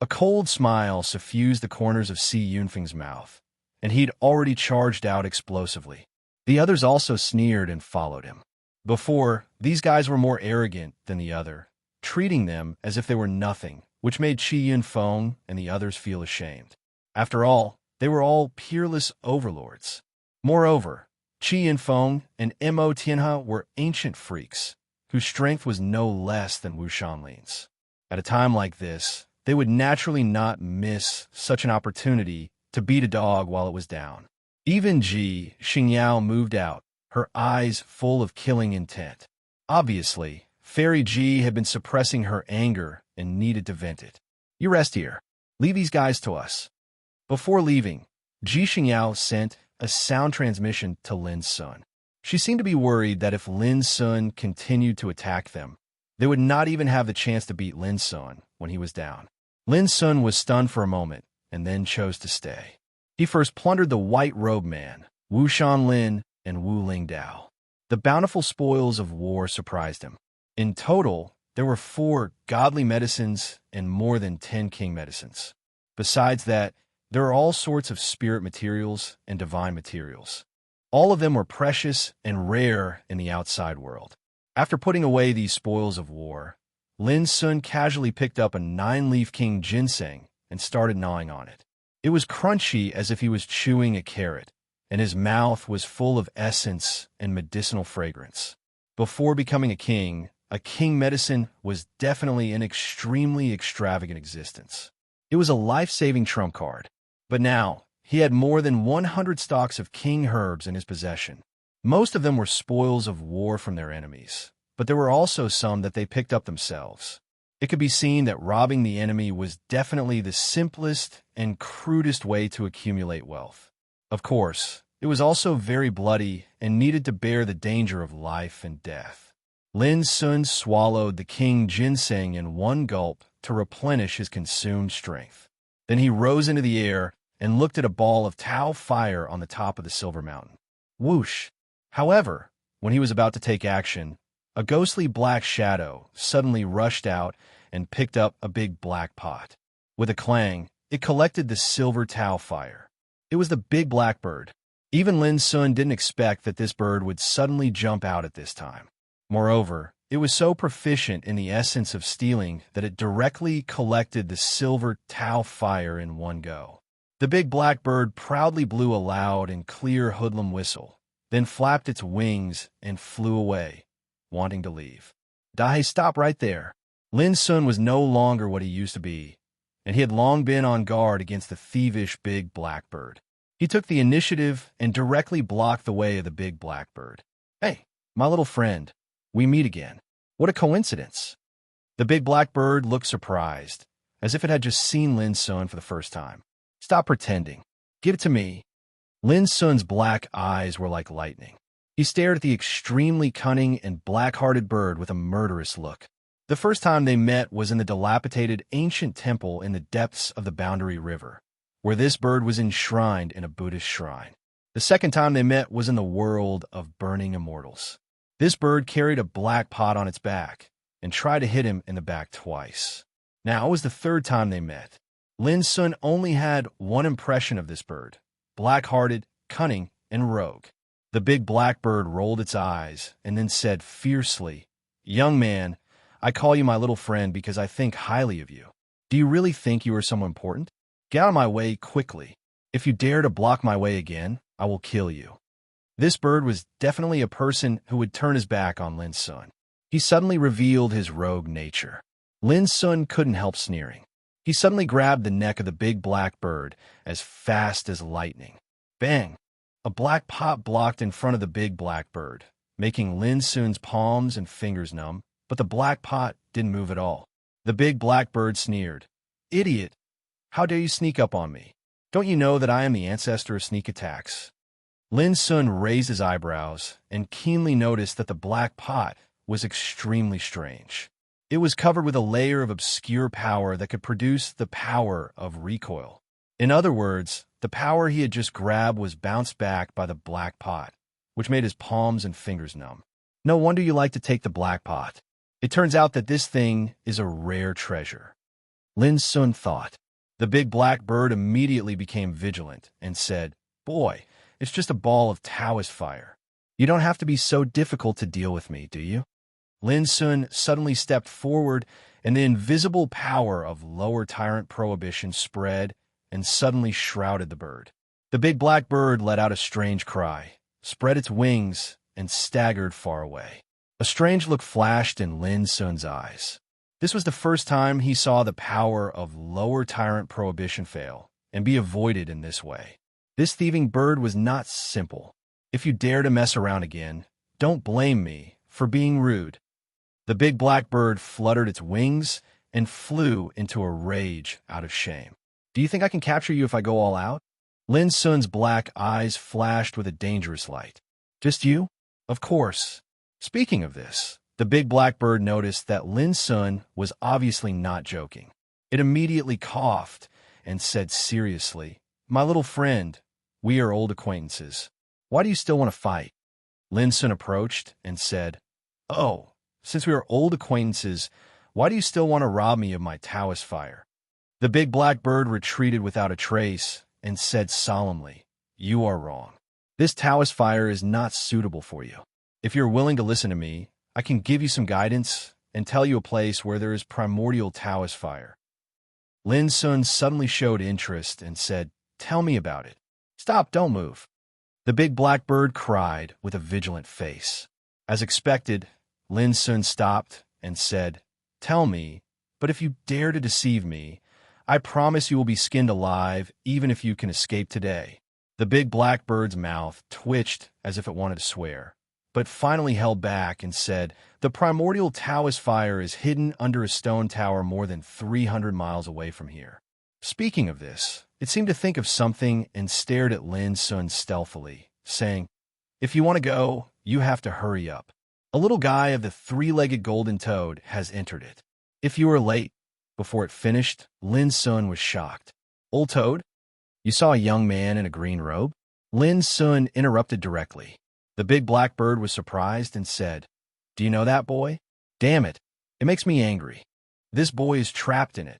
A cold smile suffused the corners of Si Yunfeng's mouth, and he'd already charged out explosively. The others also sneered and followed him. Before, these guys were more arrogant than the other, treating them as if they were nothing, which made Qi Yunfeng and the others feel ashamed. After all, they were all peerless overlords. Moreover, Qi Yunfeng and Mo Tianhe were ancient freaks, whose strength was no less than Wu Shanlin's. At a time like this, they would naturally not miss such an opportunity to beat a dog while it was down. Even Ji Xingyao moved out, her eyes full of killing intent. Obviously, Fairy Ji had been suppressing her anger and needed to vent it. You rest here. Leave these guys to us. Before leaving, Ji Xingyao sent a sound transmission to Lin Sun. She seemed to be worried that if Lin Sun continued to attack them, they would not even have the chance to beat Lin Sun when he was down. Lin Sun was stunned for a moment and then chose to stay. He first plundered the white-robed man, Wu Shanlin and Wu Lingdao. The bountiful spoils of war surprised him. In total, there were 4 godly medicines and more than 10 king medicines. Besides that, there are all sorts of spirit materials and divine materials. All of them were precious and rare in the outside world. After putting away these spoils of war, Lin Sun casually picked up a 9-leaf king ginseng and started gnawing on it. It was crunchy as if he was chewing a carrot, and his mouth was full of essence and medicinal fragrance. Before becoming a king medicine was definitely an extremely extravagant existence. It was a life-saving trump card. But now, he had more than 100 stalks of king herbs in his possession. Most of them were spoils of war from their enemies, but there were also some that they picked up themselves. It could be seen that robbing the enemy was definitely the simplest and crudest way to accumulate wealth. Of course, it was also very bloody and needed to bear the danger of life and death. Lin Sun swallowed the king ginseng in one gulp to replenish his consumed strength. Then he rose into the air and looked at a ball of Tao fire on the top of the silver mountain. Whoosh! However, When he was about to take action, a ghostly black shadow suddenly rushed out and picked up a big black pot. With a clang, it collected the silver Tao fire. It was the big black bird. Even Lin Sun didn't expect that this bird would suddenly jump out at this time. Moreover, it was so proficient in the essence of stealing that it directly collected the silver Tao fire in one go. The big black bird proudly blew a loud and clear hoodlum whistle, then flapped its wings and flew away, wanting to leave. Dai, stop right there. Lin Sun was no longer what he used to be, and he had long been on guard against the thievish big black bird. He took the initiative and directly blocked the way of the big black bird. Hey, my little friend, we meet again. What a coincidence. The big black bird looked surprised, as if it had just seen Lin Sun for the first time. Stop pretending. Give it to me. Lin Sun's black eyes were like lightning. He stared at the extremely cunning and black-hearted bird with a murderous look. The first time they met was in the dilapidated ancient temple in the depths of the Boundary River, where this bird was enshrined in a Buddhist shrine. The second time they met was in the world of burning immortals. This bird carried a black pot on its back and tried to hit him in the back twice. Now it was the third time they met. Lin Sun only had one impression of this bird: black-hearted, cunning, and rogue. The big black bird rolled its eyes and then said fiercely, "Young man, I call you my little friend because I think highly of you. Do you really think you are someone important? Get out of my way quickly. If you dare to block my way again, I will kill you." This bird was definitely a person who would turn his back on Lin Sun. He suddenly revealed his rogue nature. Lin Sun couldn't help sneering. He suddenly grabbed the neck of the big black bird as fast as lightning. Bang! A black pot blocked in front of the big black bird, making Lin Sun's palms and fingers numb, but the black pot didn't move at all. The big black bird sneered. "Idiot! How dare you sneak up on me? Don't you know that I am the ancestor of sneak attacks?" Lin Sun raised his eyebrows and keenly noticed that the black pot was extremely strange. It was covered with a layer of obscure power that could produce the power of recoil. In other words, the power he had just grabbed was bounced back by the black pot, which made his palms and fingers numb. No wonder you like to take the black pot. It turns out that this thing is a rare treasure. Lin Sun thought. The big black bird immediately became vigilant and said, "Boy, it's just a ball of Taoist fire. You don't have to be so difficult to deal with me, do you?" Lin Sun suddenly stepped forward, and the invisible power of lower tyrant prohibition spread and suddenly shrouded the bird. The big black bird let out a strange cry, spread its wings, and staggered far away. A strange look flashed in Lin Sun's eyes. This was the first time he saw the power of lower tyrant prohibition fail and be avoided in this way. This thieving bird was not simple. If you dare to mess around again, don't blame me for being rude. The big black bird fluttered its wings and flew into a rage out of shame. "Do you think I can capture you if I go all out?" Lin Sun's black eyes flashed with a dangerous light. "Just you? Of course." Speaking of this, the big black bird noticed that Lin Sun was obviously not joking. It immediately coughed and said seriously, "My little friend, we are old acquaintances. Why do you still want to fight?" Lin Sun approached and said, "Oh, since we are old acquaintances, why do you still want to rob me of my Taoist fire?" The big black bird retreated without a trace and said solemnly, "You are wrong. This Taoist fire is not suitable for you. If you're willing to listen to me, I can give you some guidance and tell you a place where there is primordial Taoist fire." Lin Sun suddenly showed interest and said, "Tell me about it." "Stop, don't move." The big black bird cried with a vigilant face. As expected, Lin Sun stopped and said, "Tell me, but if you dare to deceive me, I promise you will be skinned alive even if you can escape today." The big black bird's mouth twitched as if it wanted to swear, but finally held back and said, "The primordial Taoist fire is hidden under a stone tower more than 300 miles away from here." Speaking of this, it seemed to think of something and stared at Lin Sun stealthily, saying, "If you want to go, you have to hurry up. A little guy of the three-legged golden toad has entered it." "If you are late." Before it finished, Lin Sun was shocked. "Old Toad? You saw a young man in a green robe?" Lin Sun interrupted directly. The big black bird was surprised and said, "Do you know that boy? Damn it. It makes me angry. This boy is trapped in it,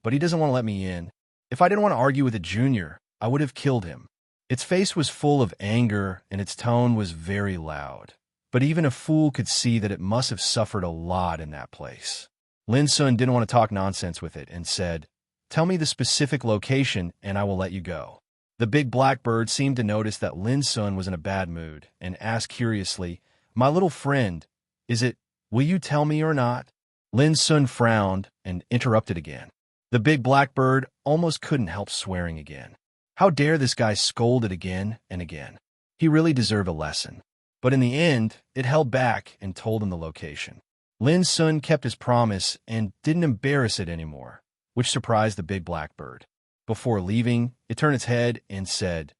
but he doesn't want to let me in. If I didn't want to argue with a junior, I would have killed him." Its face was full of anger, and its tone was very loud. But even a fool could see that it must have suffered a lot in that place. Lin Sun didn't want to talk nonsense with it and said, "Tell me the specific location and I will let you go." The big black bird seemed to notice that Lin Sun was in a bad mood and asked curiously, "My little friend, will you tell me or not?" Lin Sun frowned and interrupted again. The big black bird almost couldn't help swearing again. How dare this guy scold it again and again? He really deserved a lesson. But in the end, it held back and told him the location. Lin Sun kept his promise and didn't embarrass it anymore, which surprised the big black bird. Before leaving, it turned its head and said,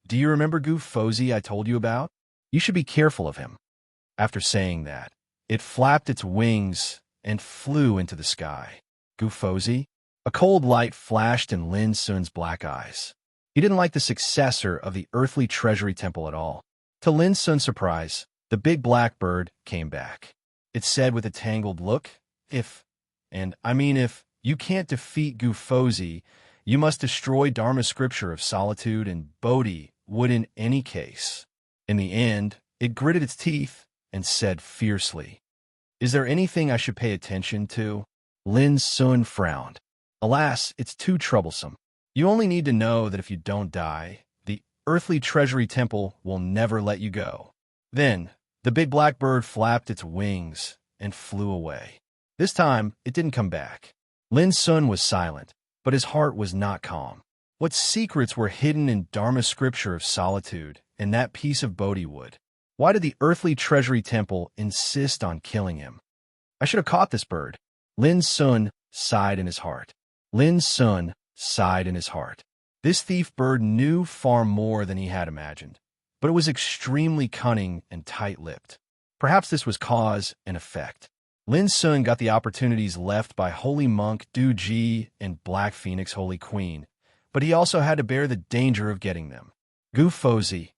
"Do you remember Goof Fozzie I told you about? You should be careful of him." After saying that, it flapped its wings and flew into the sky. Goof Fozzie? A cold light flashed in Lin Sun's black eyes. He didn't like the successor of the earthly treasury temple at all. To Lin Sun's surprise, the big black bird came back. It said with a tangled look, if you can't defeat Goof Fozzie, you must destroy Dharma scripture of solitude and Bodhi would in any case." In the end, it gritted its teeth and said fiercely, "Is there anything I should pay attention to?" Lin Sun frowned. "Alas, it's too troublesome. You only need to know that if you don't die, the earthly treasury temple will never let you go." Then, the big black bird flapped its wings and flew away. This time, it didn't come back. Lin Sun was silent, but his heart was not calm. What secrets were hidden in Dharma scripture of solitude and that piece of Bodhi wood? Why did the earthly treasury temple insist on killing him? "I should have caught this bird." Lin Sun sighed in his heart. Lin Sun sighed in his heart. This thief bird knew far more than he had imagined, but it was extremely cunning and tight-lipped. Perhaps this was cause and effect. Lin Sun got the opportunities left by Holy Monk Du Ji and Black Phoenix Holy Queen, but he also had to bear the danger of getting them. Goof Fozzie.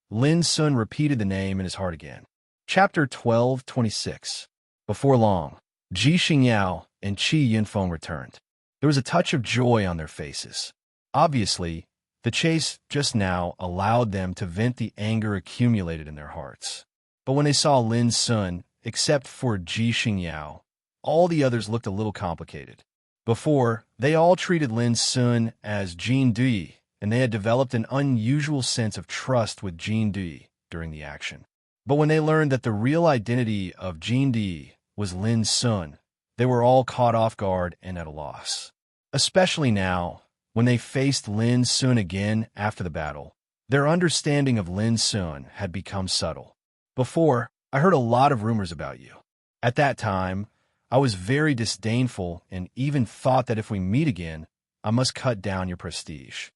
Lin Sun repeated the name in his heart again. Chapter 12:26. Before long, Ji Xingyao and Qi Yunfeng returned. There was a touch of joy on their faces. Obviously, the chase just now allowed them to vent the anger accumulated in their hearts. But when they saw Lin Sun, except for Ji Xingyao, all the others looked a little complicated. Before, they all treated Lin Sun as Jin Dui, and they had developed an unusual sense of trust with Jin Dui during the action. But when they learned that the real identity of Jin Dui was Lin Sun, they were all caught off guard and at a loss. Especially now, when they faced Lin Sun again after the battle, their understanding of Lin Sun had become subtle. "Before, I heard a lot of rumors about you. At that time, I was very disdainful and even thought that if we meet again, I must cut down your prestige."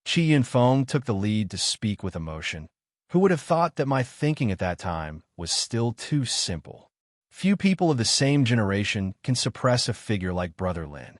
Qi Yunfeng took the lead to speak with emotion. Who would have thought that my thinking at that time was still too simple? Few people of the same generation can suppress a figure like Brother Lin.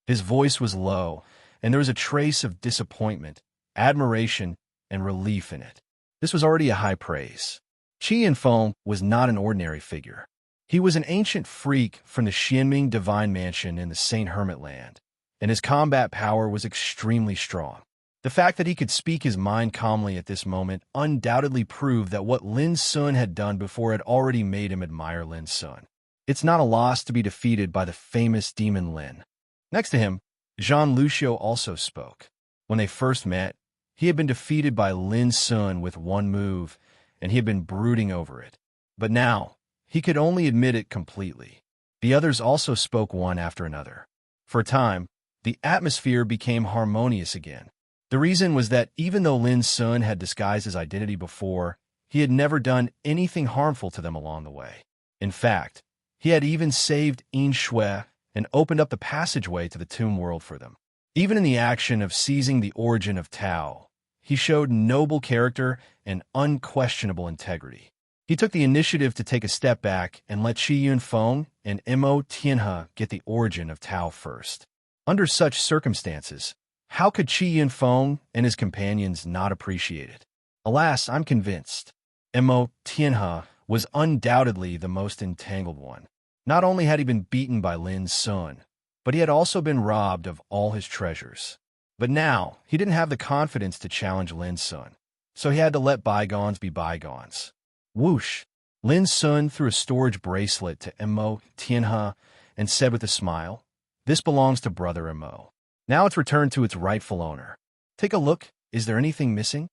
His voice was low, and there was a trace of disappointment, admiration, and relief in it. This was already a high praise. Qi Yunfeng was not an ordinary figure. He was an ancient freak from the Xianming Divine Mansion in the Saint Hermit Land, and his combat power was extremely strong. The fact that he could speak his mind calmly at this moment undoubtedly proved that what Lin Sun had done before had already made him admire Lin Sun. It's not a loss to be defeated by the famous demon Lin. Next to him, Jean Lucio also spoke. When they first met, he had been defeated by Lin Sun with one move, and he had been brooding over it. But now, he could only admit it completely. The others also spoke one after another. For a time, the atmosphere became harmonious again. The reason was that even though Lin Sun had disguised his identity before, he had never done anything harmful to them along the way. In fact, he had even saved Yin Shui and opened up the passageway to the tomb world for them. Even in the action of seizing the origin of Tao, he showed noble character and unquestionable integrity. He took the initiative to take a step back and let Qi Yunfeng and Mo Tianhe get the origin of Tao first. Under such circumstances, how could Qi Yunfeng and his companions not appreciate it? Alas, I'm convinced. Mo Tianhe was undoubtedly the most entangled one. Not only had he been beaten by Lin Sun, but he had also been robbed of all his treasures. But now, he didn't have the confidence to challenge Lin Sun, so he had to let bygones be bygones. Whoosh! Lin Sun threw a storage bracelet to Mo Tianhe and said with a smile, "This belongs to Brother Mo. Now it's returned to its rightful owner. Take a look. Is there anything missing?"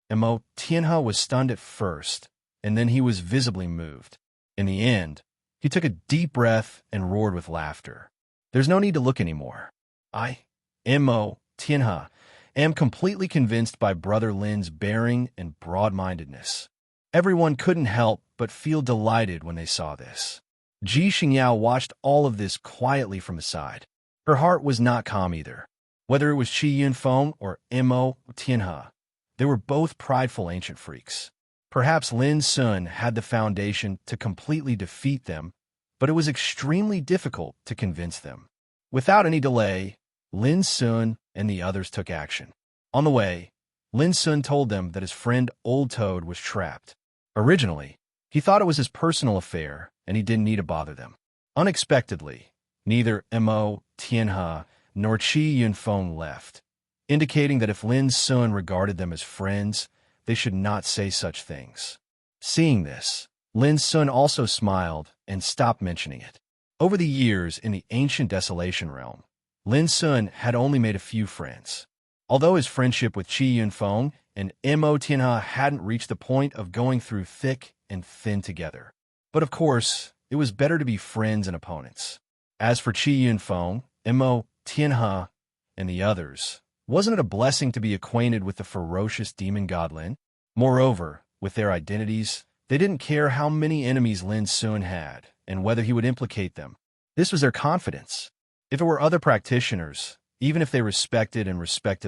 Mo Tianhe was stunned at first, and then he was visibly moved. In the end, he took a deep breath and roared with laughter. "There's no need to look anymore. Mo Tianhe, am completely convinced by Brother Lin's bearing and broad-mindedness." Everyone couldn't help but feel delighted when they saw this. Ji Xingyao watched all of this quietly from aside. Her heart was not calm either. Whether it was Qi Yunfeng or Mo Tianhe, they were both prideful ancient freaks. Perhaps Lin Sun had the foundation to completely defeat them, but it was extremely difficult to convince them. Without any delay, Lin Sun and the others took action. On the way, Lin Sun told them that his friend Old Toad was trapped. Originally, he thought it was his personal affair and he didn't need to bother them. Unexpectedly, neither Mo Tianhe nor Qi Yunfeng left, indicating that if Lin Sun regarded them as friends, they should not say such things. Seeing this, Lin Sun also smiled and stopped mentioning it. Over the years in the ancient Desolation Realm, Lin Sun had only made a few friends. Although his friendship with Qi Yunfeng and Mo Tianhe hadn't reached the point of going through thick and thin together. But of course, it was better to be friends and opponents. As for Qi Yunfeng, Mo Tianhe, and the others, wasn't it a blessing to be acquainted with the ferocious demon god Lin? Moreover, with their identities, they didn't care how many enemies Lin Sun had and whether he would implicate them. This was their confidence. If it were other practitioners, even if they respected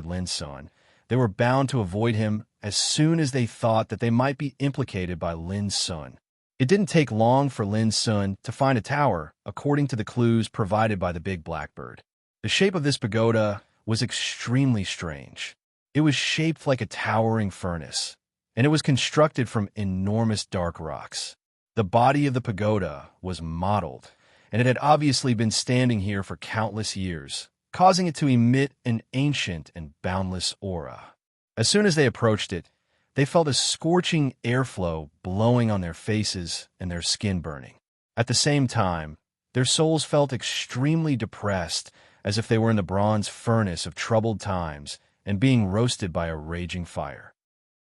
Lin Sun, they were bound to avoid him as soon as they thought that they might be implicated by Lin Sun. It didn't take long for Lin Sun to find a tower, according to the clues provided by the big blackbird. The shape of this pagoda was extremely strange. It was shaped like a towering furnace, and it was constructed from enormous dark rocks. The body of the pagoda was mottled, and it had obviously been standing here for countless years, causing it to emit an ancient and boundless aura. As soon as they approached it, they felt a scorching airflow blowing on their faces and their skin burning. At the same time, their souls felt extremely depressed, as if they were in the bronze furnace of troubled times and being roasted by a raging fire.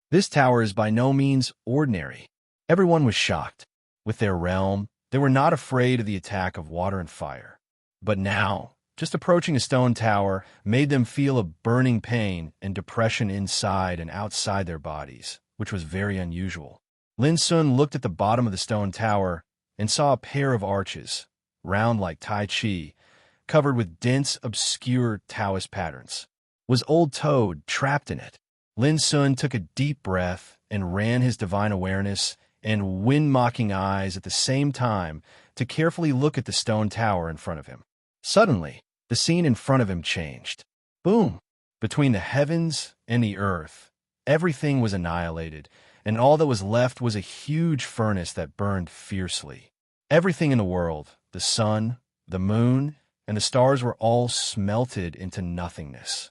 This tower is by no means ordinary. Everyone was shocked. With their realm, they were not afraid of the attack of water and fire. But now, just approaching a stone tower made them feel a burning pain and depression inside and outside their bodies, which was very unusual. Lin Sun looked at the bottom of the stone tower and saw a pair of arches, round like Tai Chi, covered with dense, obscure Taoist patterns. Was Old Toad trapped in it? Lin Sun took a deep breath and ran his divine awareness and wind-mocking eyes at the same time to carefully look at the stone tower in front of him. Suddenly, the scene in front of him changed. Boom! Between the heavens and the earth, everything was annihilated, and all that was left was a huge furnace that burned fiercely. Everything in the world, the sun, the moon, and the stars were all smelted into nothingness.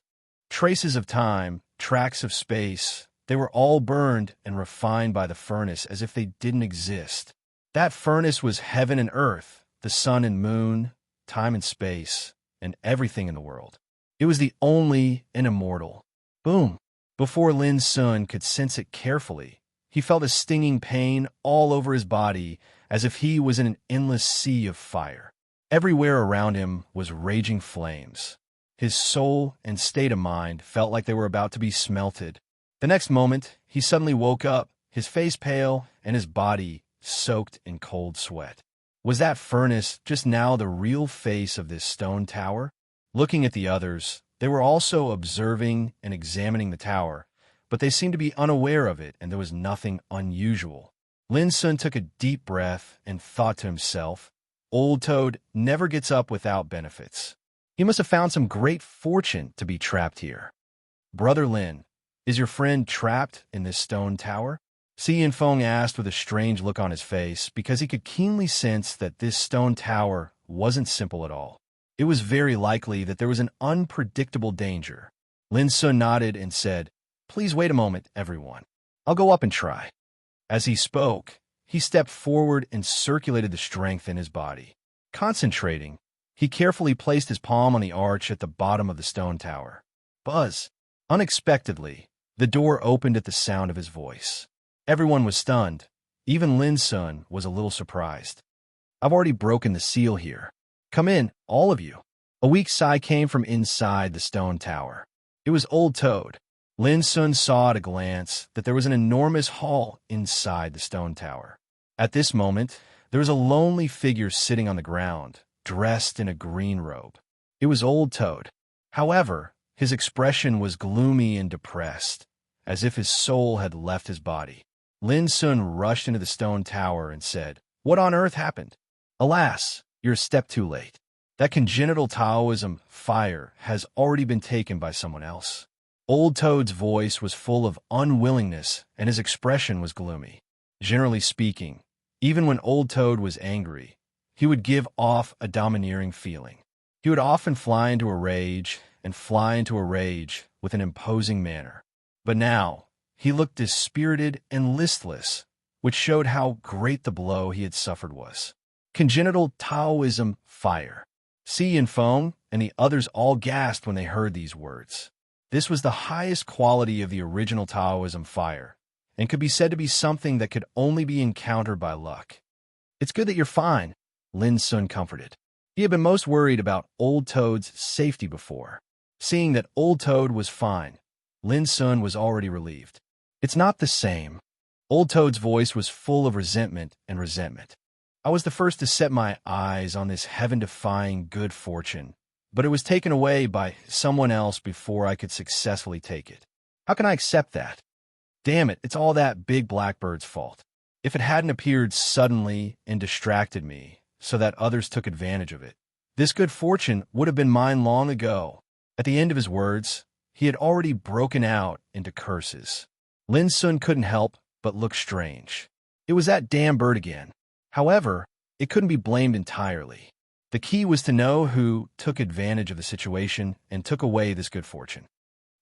Traces of time, tracks of space, they were all burned and refined by the furnace as if they didn't exist. That furnace was heaven and earth, the sun and moon, time and space, and everything in the world. It was the only and immortal. Boom! Before Lin Sun could sense it carefully, he felt a stinging pain all over his body as if he was in an endless sea of fire. Everywhere around him was raging flames. His soul and state of mind felt like they were about to be smelted. The next moment, he suddenly woke up, his face pale and his body soaked in cold sweat. Was that furnace just now the real face of this stone tower? Looking at the others, they were also observing and examining the tower, but they seemed to be unaware of it, and there was nothing unusual. Lin Sun took a deep breath and thought to himself, Old Toad never gets up without benefits. He must have found some great fortune to be trapped here. Brother Lin, is your friend trapped in this stone tower? Si Yanfeng asked with a strange look on his face, because he could keenly sense that this stone tower wasn't simple at all. It was very likely that there was an unpredictable danger. Lin Sun nodded and said, "Please wait a moment, everyone. I'll go up and try." As he spoke, he stepped forward and circulated the strength in his body. Concentrating, he carefully placed his palm on the arch at the bottom of the stone tower. Buzz! Unexpectedly, the door opened at the sound of his voice. Everyone was stunned. Even Lin Sun was a little surprised. "I've already broken the seal here. Come in, all of you." A weak sigh came from inside the stone tower. It was Old Toad. Lin Sun saw at a glance that there was an enormous hall inside the stone tower. At this moment, there was a lonely figure sitting on the ground, dressed in a green robe. It was Old Toad. However, his expression was gloomy and depressed, as if his soul had left his body. Lin Sun rushed into the stone tower and said, "What on earth happened?" "Alas, you're a step too late. That congenital Taoism fire has already been taken by someone else." Old Toad's voice was full of unwillingness, and his expression was gloomy. Generally speaking, even when Old Toad was angry, he would give off a domineering feeling. He would often fly into a rage and fly into a rage with an imposing manner. But now, he looked dispirited and listless, which showed how great the blow he had suffered was. Congenital Taoism fire. Si Yanfeng and the others all gasped when they heard these words. This was the highest quality of the original Taoism fire, and could be said to be something that could only be encountered by luck. "It's good that you're fine," Lin Sun comforted. He had been most worried about Old Toad's safety before. Seeing that Old Toad was fine, Lin Sun was already relieved. "It's not the same." Old Toad's voice was full of resentment and resentment. "I was the first to set my eyes on this heaven-defying good fortune, but it was taken away by someone else before I could successfully take it. How can I accept that? Damn it, it's all that big blackbird's fault. If it hadn't appeared suddenly and distracted me so that others took advantage of it, this good fortune would have been mine long ago." At the end of his words, he had already broken out into curses. Lin Sun couldn't help but look strange. It was that damn bird again. However, it couldn't be blamed entirely. The key was to know who took advantage of the situation and took away this good fortune.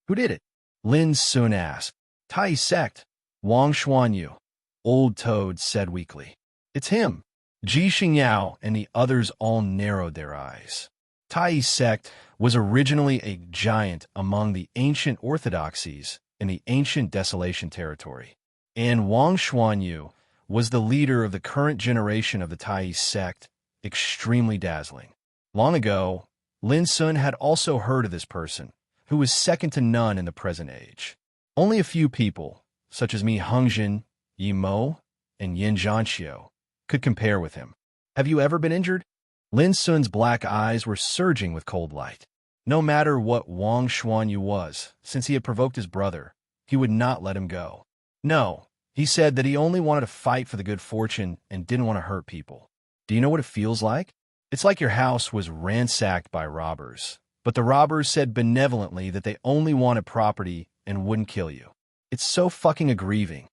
"Who did it?" Lin Sun asked. "Tai sect. Wang Xuanyu," Old Toad said weakly. "It's him." Ji Xingyao and the others all narrowed their eyes. Tai sect was originally a giant among the ancient orthodoxies in the ancient Desolation territory, and Wang Xuanyu was the leader of the current generation of the Tai sect, extremely dazzling. Long ago, Lin Sun had also heard of this person, who was second to none in the present age. Only a few people, such as Mi Hongjin, Yi Mo, and Yin Zhanxiu, could compare with him. "Have you ever been injured?" Lin Sun's black eyes were surging with cold light. No matter what Wang Xuanyu was, since he had provoked his brother, he would not let him go. "No," he said that he only wanted to fight for the good fortune and didn't want to hurt people. "Do you know what it feels like? It's like your house was ransacked by robbers, but the robbers said benevolently that they only wanted property and wouldn't kill you. It's so fucking aggrieving."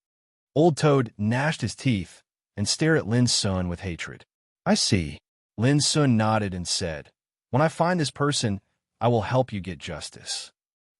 Old Toad gnashed his teeth and stared at Lin Sun with hatred. "I see." Lin Sun nodded and said, "When I find this person, I will help you get justice."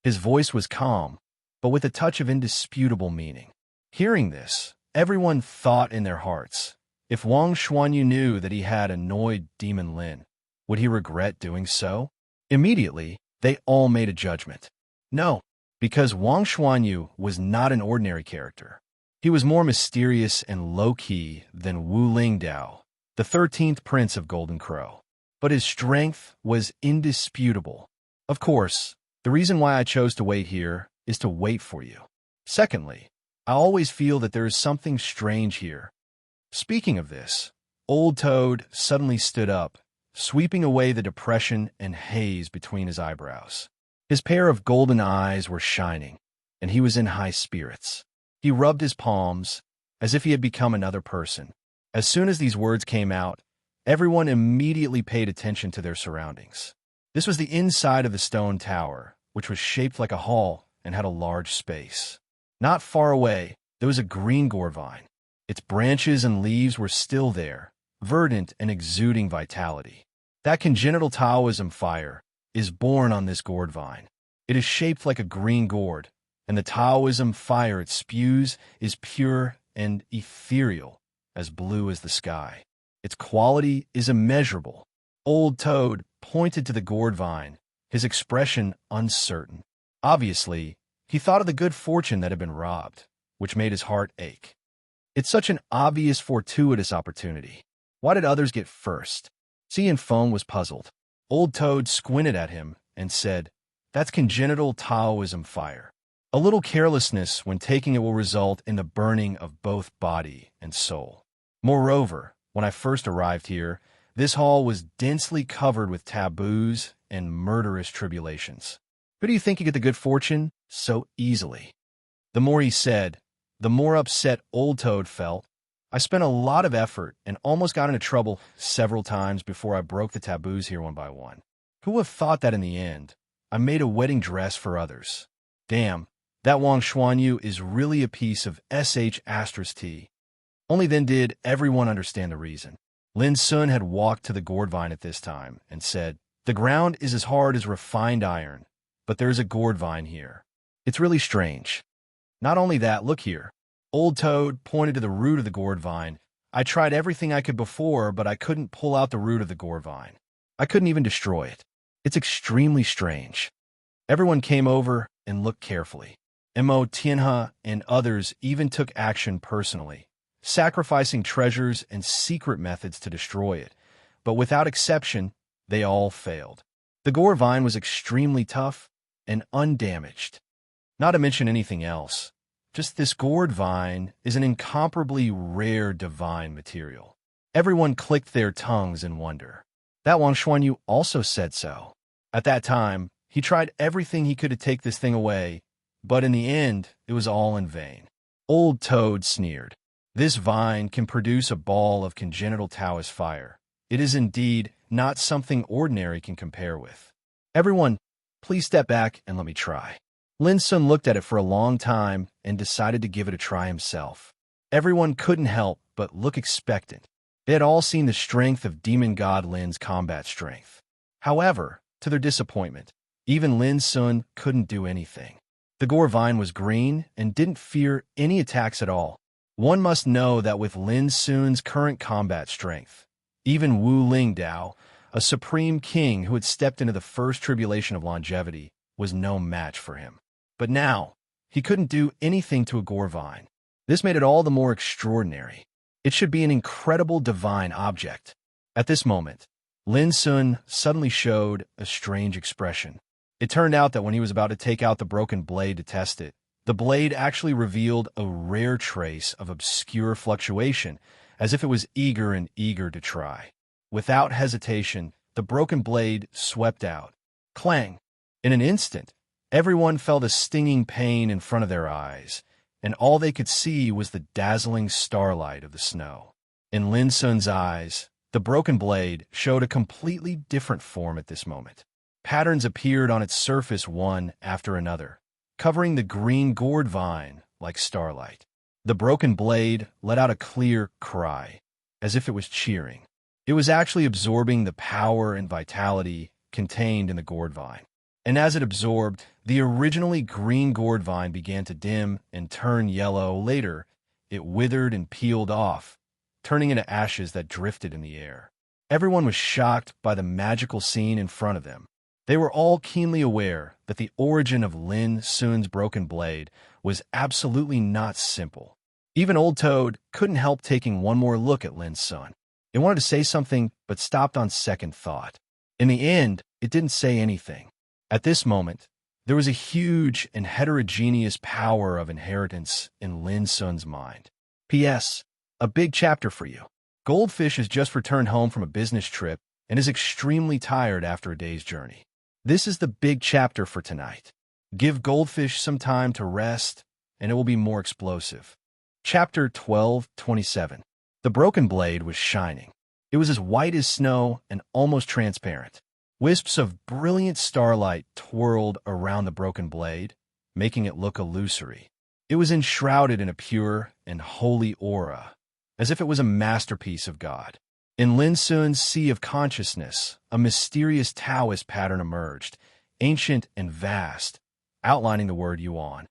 His voice was calm, but with a touch of indisputable meaning. Hearing this, everyone thought in their hearts, if Wang Xuanyu knew that he had annoyed Demon Lin, would he regret doing so? Immediately, they all made a judgment. No, because Wang Xuanyu was not an ordinary character. He was more mysterious and low-key than Wu Lingdao, the 13th Prince of Golden Crow. But his strength was indisputable. Of course, the reason why I chose to wait here is to wait for you. Secondly, I always feel that there is something strange here. Speaking of this, Old Toad suddenly stood up, sweeping away the depression and haze between his eyebrows. His pair of golden eyes were shining, and he was in high spirits. He rubbed his palms, as if he had become another person. As soon as these words came out, everyone immediately paid attention to their surroundings. This was the inside of the stone tower, which was shaped like a hall and had a large space. Not far away, There was a green gourd vine. Its branches and leaves were still there, verdant and exuding vitality. That congenital Taoism fire is born on this gourd vine. It is shaped like a green gourd, and the Taoism fire it spews is pure and ethereal, as blue as the sky. Its quality is immeasurable. Old Toad pointed to the gourd vine, his expression uncertain. Obviously, he thought of the good fortune that had been robbed, which made his heart ache. It's such an obvious, fortuitous opportunity. Why did others get first? Sea and Foam was puzzled. Old Toad squinted at him and said, "That's congenital Taoism fire. A little carelessness when taking it will result in the burning of both body and soul. Moreover, when I first arrived here, this hall was densely covered with taboos and murderous tribulations. Who do you think you get the good fortune so easily?" The more he said, the more upset Old Toad felt. I spent a lot of effort and almost got into trouble several times before I broke the taboos here one by one. Who would have thought that in the end, I made a wedding dress for others? Damn, that Wang Xuanyu is really a piece of sh*t. Only then did everyone understand the reason. Lin Sun had walked to the gourd vine at this time and said, "The ground is as hard as refined iron, but there's a gourd vine here. It's really strange. Not only that, look here." Old Toad pointed to the root of the gourd vine. "I tried everything I could before, but I couldn't pull out the root of the gourd vine. I couldn't even destroy it. It's extremely strange." Everyone came over and looked carefully. Mo Tianhe and others even took action personally, sacrificing treasures and secret methods to destroy it, but without exception, they all failed. The gourd vine was extremely tough and undamaged. Not to mention anything else, just this gourd vine is an incomparably rare divine material. Everyone clicked their tongues in wonder. That Wang Xuanyu also said so. At that time, he tried everything he could to take this thing away, but in the end, it was all in vain. Old Toad sneered. "This vine can produce a ball of congenital Taoist fire. It is indeed not something ordinary can compare with. Everyone, please step back and let me try." Lin Sun looked at it for a long time and decided to give it a try himself. Everyone couldn't help but look expectant. They had all seen the strength of demon god Lin's combat strength. However, to their disappointment, even Lin Sun couldn't do anything. The gourd vine was green and didn't fear any attacks at all. One must know that with Lin Sun's current combat strength, even Wu Lingdao, a supreme king who had stepped into the first tribulation of longevity, was no match for him. But now, he couldn't do anything to a gourd vine. This made it all the more extraordinary. It should be an incredible divine object. At this moment, Lin Sun suddenly showed a strange expression. It turned out that when he was about to take out the broken blade to test it, the blade actually revealed a rare trace of obscure fluctuation, as if it was eager to try. Without hesitation, the broken blade swept out. Clang! In an instant, everyone felt a stinging pain in front of their eyes, and all they could see was the dazzling starlight of the snow. In Lin Sun's eyes, the broken blade showed a completely different form at this moment. Patterns appeared on its surface one after another, covering the green gourd vine like starlight. The broken blade let out a clear cry, as if it was cheering. It was actually absorbing the power and vitality contained in the gourd vine. And as it absorbed, the originally green gourd vine began to dim and turn yellow. Later, it withered and peeled off, turning into ashes that drifted in the air. Everyone was shocked by the magical scene in front of them. They were all keenly aware that the origin of Lin Sun's broken blade was absolutely not simple. Even Old Toad couldn't help taking one more look at Lin Sun. It wanted to say something, but stopped on second thought. In the end, it didn't say anything. At this moment, there was a huge and heterogeneous power of inheritance in Lin Sun's mind. P.S. A big chapter for you. Goldfish has just returned home from a business trip and is extremely tired after a day's journey. This is the big chapter for tonight. Give Goldfish some time to rest, and it will be more explosive. Chapter 12:27. The broken blade was shining. It was as white as snow and almost transparent. Wisps of brilliant starlight twirled around the broken blade, making it look illusory. It was enshrouded in a pure and holy aura, as if it was a masterpiece of God. In Lin Sun's sea of consciousness, a mysterious Taoist pattern emerged, ancient and vast, outlining the word Yuan.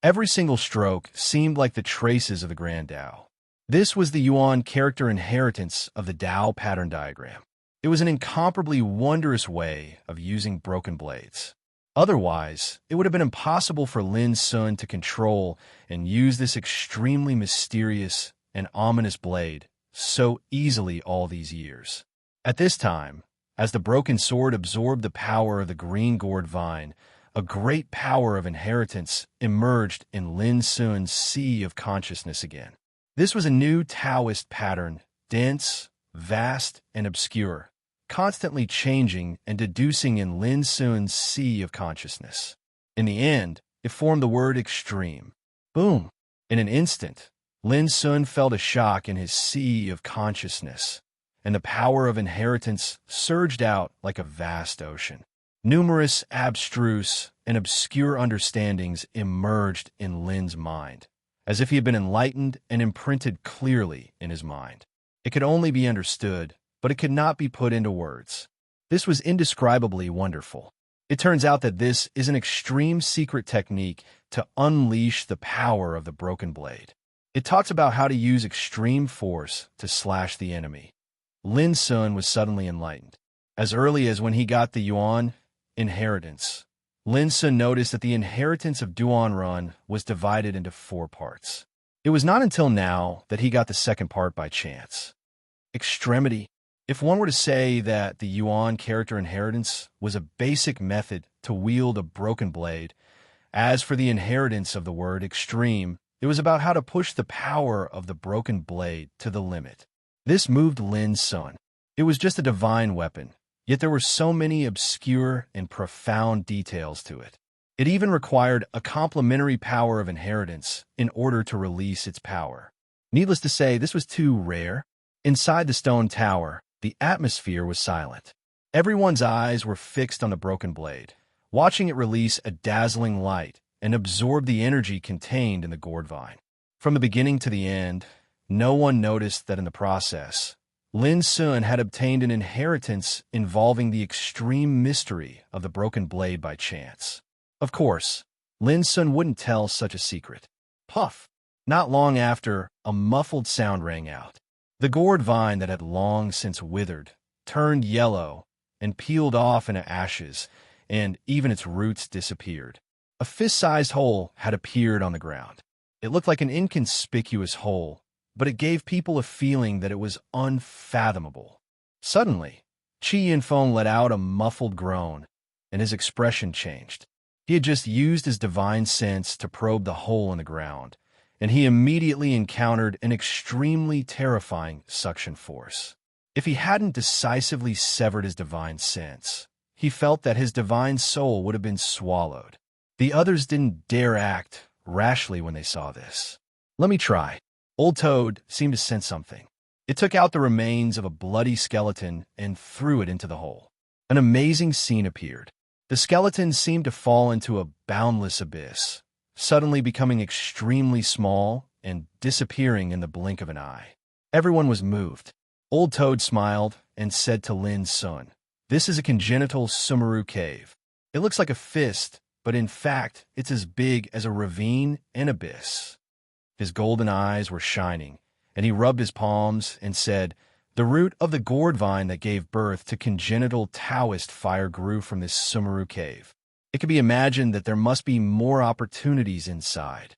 Every single stroke seemed like the traces of the Grand Tao. This was the Yuan character inheritance of the Tao pattern diagram. It was an incomparably wondrous way of using broken blades. Otherwise, it would have been impossible for Lin Sun to control and use this extremely mysterious and ominous blade so easily all these years. At this time, as the broken sword absorbed the power of the green gourd vine, a great power of inheritance emerged in Lin Sun's sea of consciousness again. This was a new Taoist pattern, dense, vast, and obscure, constantly changing and deducing in Lin Sun's sea of consciousness. In the end, it formed the word extreme. Boom! In an instant, Lin Sun felt a shock in his sea of consciousness, and the power of inheritance surged out like a vast ocean. Numerous abstruse and obscure understandings emerged in Lin's mind, as if he had been enlightened and imprinted clearly in his mind. It could only be understood, but it could not be put into words. This was indescribably wonderful. It turns out that this is an extreme secret technique to unleash the power of the broken blade. It talks about how to use extreme force to slash the enemy. Lin Sun was suddenly enlightened. As early as when he got the Yuan inheritance, Lin Sun noticed that the inheritance of Duanrun was divided into 4 parts. It was not until now that he got the second part by chance. Extremity. If one were to say that the Yuan character inheritance was a basic method to wield a broken blade, as for the inheritance of the word extreme, it was about how to push the power of the broken blade to the limit. This moved Lin Sun. It was just a divine weapon, yet there were so many obscure and profound details to it. It even required a complementary power of inheritance in order to release its power. Needless to say, this was too rare. Inside the stone tower, the atmosphere was silent. Everyone's eyes were fixed on the broken blade, watching it release a dazzling light and absorb the energy contained in the gourd vine. From the beginning to the end, no one noticed that in the process, Lin Sun had obtained an inheritance involving the extreme mystery of the broken blade by chance. Of course, Lin Sun wouldn't tell such a secret. Puff! Not long after, a muffled sound rang out. The gourd vine that had long since withered turned yellow and peeled off into ashes, and even its roots disappeared. A fist-sized hole had appeared on the ground. It looked like an inconspicuous hole, but it gave people a feeling that it was unfathomable. Suddenly, Qi Yinfeng let out a muffled groan, and his expression changed. He had just used his divine sense to probe the hole in the ground, and he immediately encountered an extremely terrifying suction force. If he hadn't decisively severed his divine sense, he felt that his divine soul would have been swallowed. The others didn't dare act rashly when they saw this. Let me try. Old Toad seemed to sense something. It took out the remains of a bloody skeleton and threw it into the hole. An amazing scene appeared. The skeleton seemed to fall into a boundless abyss, suddenly becoming extremely small and disappearing in the blink of an eye. Everyone was moved. Old Toad smiled and said to Lin Sun, "This is a congenital Sumeru cave. It looks like a fist, but in fact, it's as big as a ravine and abyss." His golden eyes were shining, and he rubbed his palms and said, "The root of the gourd vine that gave birth to congenital Taoist fire grew from this Sumeru cave. It can be imagined that there must be more opportunities inside."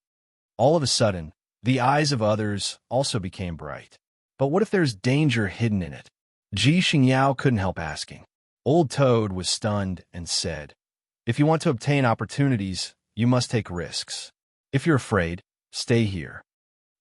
All of a sudden, the eyes of others also became bright. But what if there's danger hidden in it? Ji Xingyao couldn't help asking. Old Toad was stunned and said, "If you want to obtain opportunities, you must take risks. If you're afraid, stay here."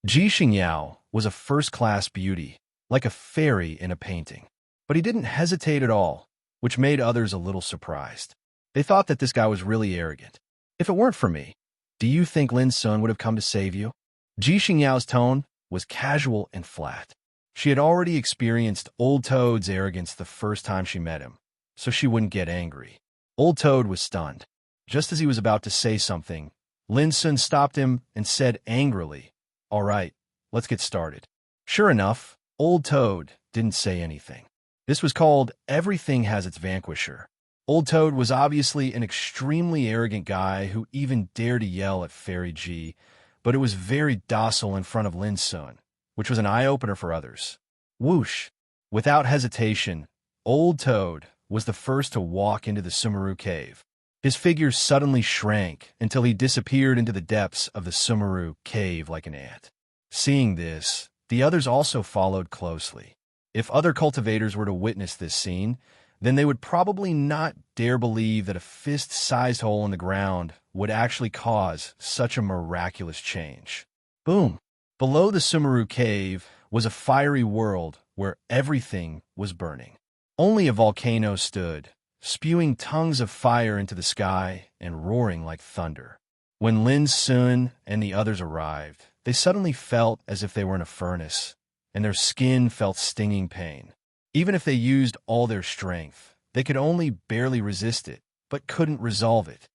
Ji Xingyao was a first-class beauty, like a fairy in a painting. But he didn't hesitate at all, which made others a little surprised. They thought that this guy was really arrogant. "If it weren't for me, do you think Lin Sun would have come to save you?" Ji Xingyao's tone was casual and flat. She had already experienced Old Toad's arrogance the first time she met him, so she wouldn't get angry. Old Toad was stunned. Just as he was about to say something, Lin Sun stopped him and said angrily, "All right, let's get started." Sure enough, Old Toad didn't say anything. This was called Everything Has Its Vanquisher. Old Toad was obviously an extremely arrogant guy who even dared to yell at Fairy G, but it was very docile in front of Lin Sun, which was an eye-opener for others. Whoosh! Without hesitation, Old Toad was the first to walk into the Sumeru cave. His figure suddenly shrank until he disappeared into the depths of the Sumeru cave like an ant. Seeing this, the others also followed closely. If other cultivators were to witness this scene, then they would probably not dare believe that a fist-sized hole in the ground would actually cause such a miraculous change. Boom! Below the Sumeru cave was a fiery world where everything was burning. Only a volcano stood, spewing tongues of fire into the sky and roaring like thunder. When Lin Sun and the others arrived, they suddenly felt as if they were in a furnace, and their skin felt stinging pain. Even if they used all their strength, they could only barely resist it, but couldn't resolve it.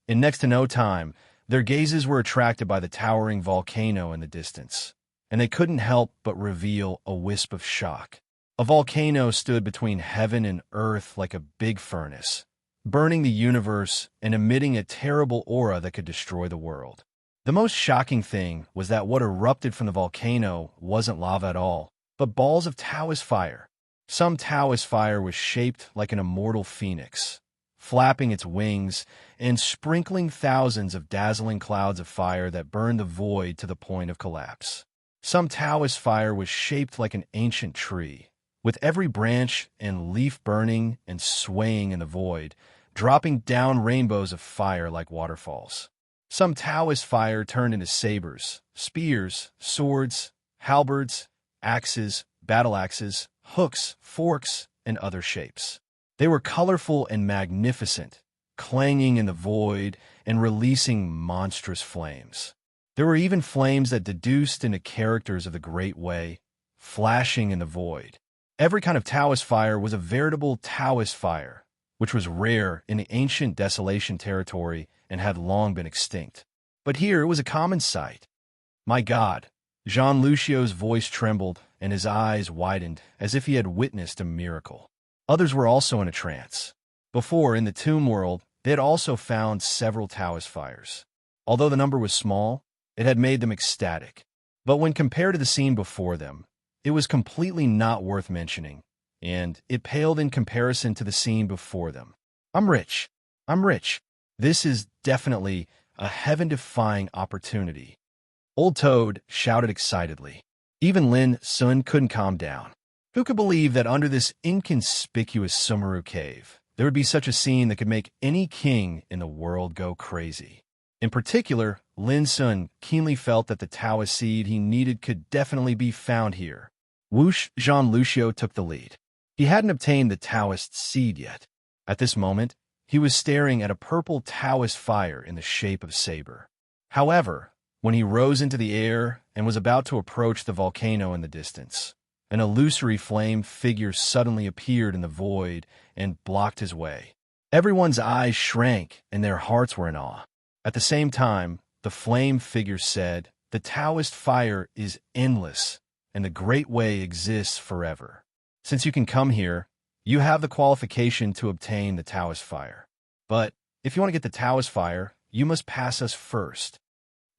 In next to no time, their gazes were attracted by the towering volcano in the distance, and they couldn't help but reveal a wisp of shock. A volcano stood between heaven and earth like a big furnace, burning the universe and emitting a terrible aura that could destroy the world. The most shocking thing was that what erupted from the volcano wasn't lava at all, but balls of Taoist fire. Some Taoist fire was shaped like an immortal phoenix, flapping its wings and sprinkling thousands of dazzling clouds of fire that burned the void to the point of collapse. Some Taoist fire was shaped like an ancient tree, with every branch and leaf burning and swaying in the void, dropping down rainbows of fire like waterfalls. Some Taoist fire turned into sabers, spears, swords, halberds, axes, battle axes, hooks, forks, and other shapes. They were colorful and magnificent, clanging in the void and releasing monstrous flames. There were even flames that deduced into characters of the Great Way, flashing in the void. Every kind of Taoist fire was a veritable Taoist fire, which was rare in the ancient Desolation territory and had long been extinct. But here it was a common sight. My God! Jean Lucio's voice trembled and his eyes widened as if he had witnessed a miracle. Others were also in a trance. Before, in the tomb world, they had also found several Taoist fires. Although the number was small, it had made them ecstatic. But when compared to the scene before them, it was completely not worth mentioning, and it paled in comparison to the scene before them. I'm rich. I'm rich. This is definitely a heaven-defying opportunity. Old Toad shouted excitedly. Even Lin Sun couldn't calm down. Who could believe that under this inconspicuous Sumeru cave, there would be such a scene that could make any king in the world go crazy? In particular, Lin Sun keenly felt that the Taoist seed he needed could definitely be found here. Whoosh! Jean Lucio took the lead. He hadn't obtained the Taoist seed yet. At this moment, he was staring at a purple Taoist fire in the shape of saber. However, when he rose into the air and was about to approach the volcano in the distance, an illusory flame figure suddenly appeared in the void and blocked his way. Everyone's eyes shrank and their hearts were in awe. At the same time, the flame figure said, "The Taoist fire is endless, and the Great Way exists forever. Since you can come here, you have the qualification to obtain the Taoist fire. But if you want to get the Taoist fire, you must pass us first."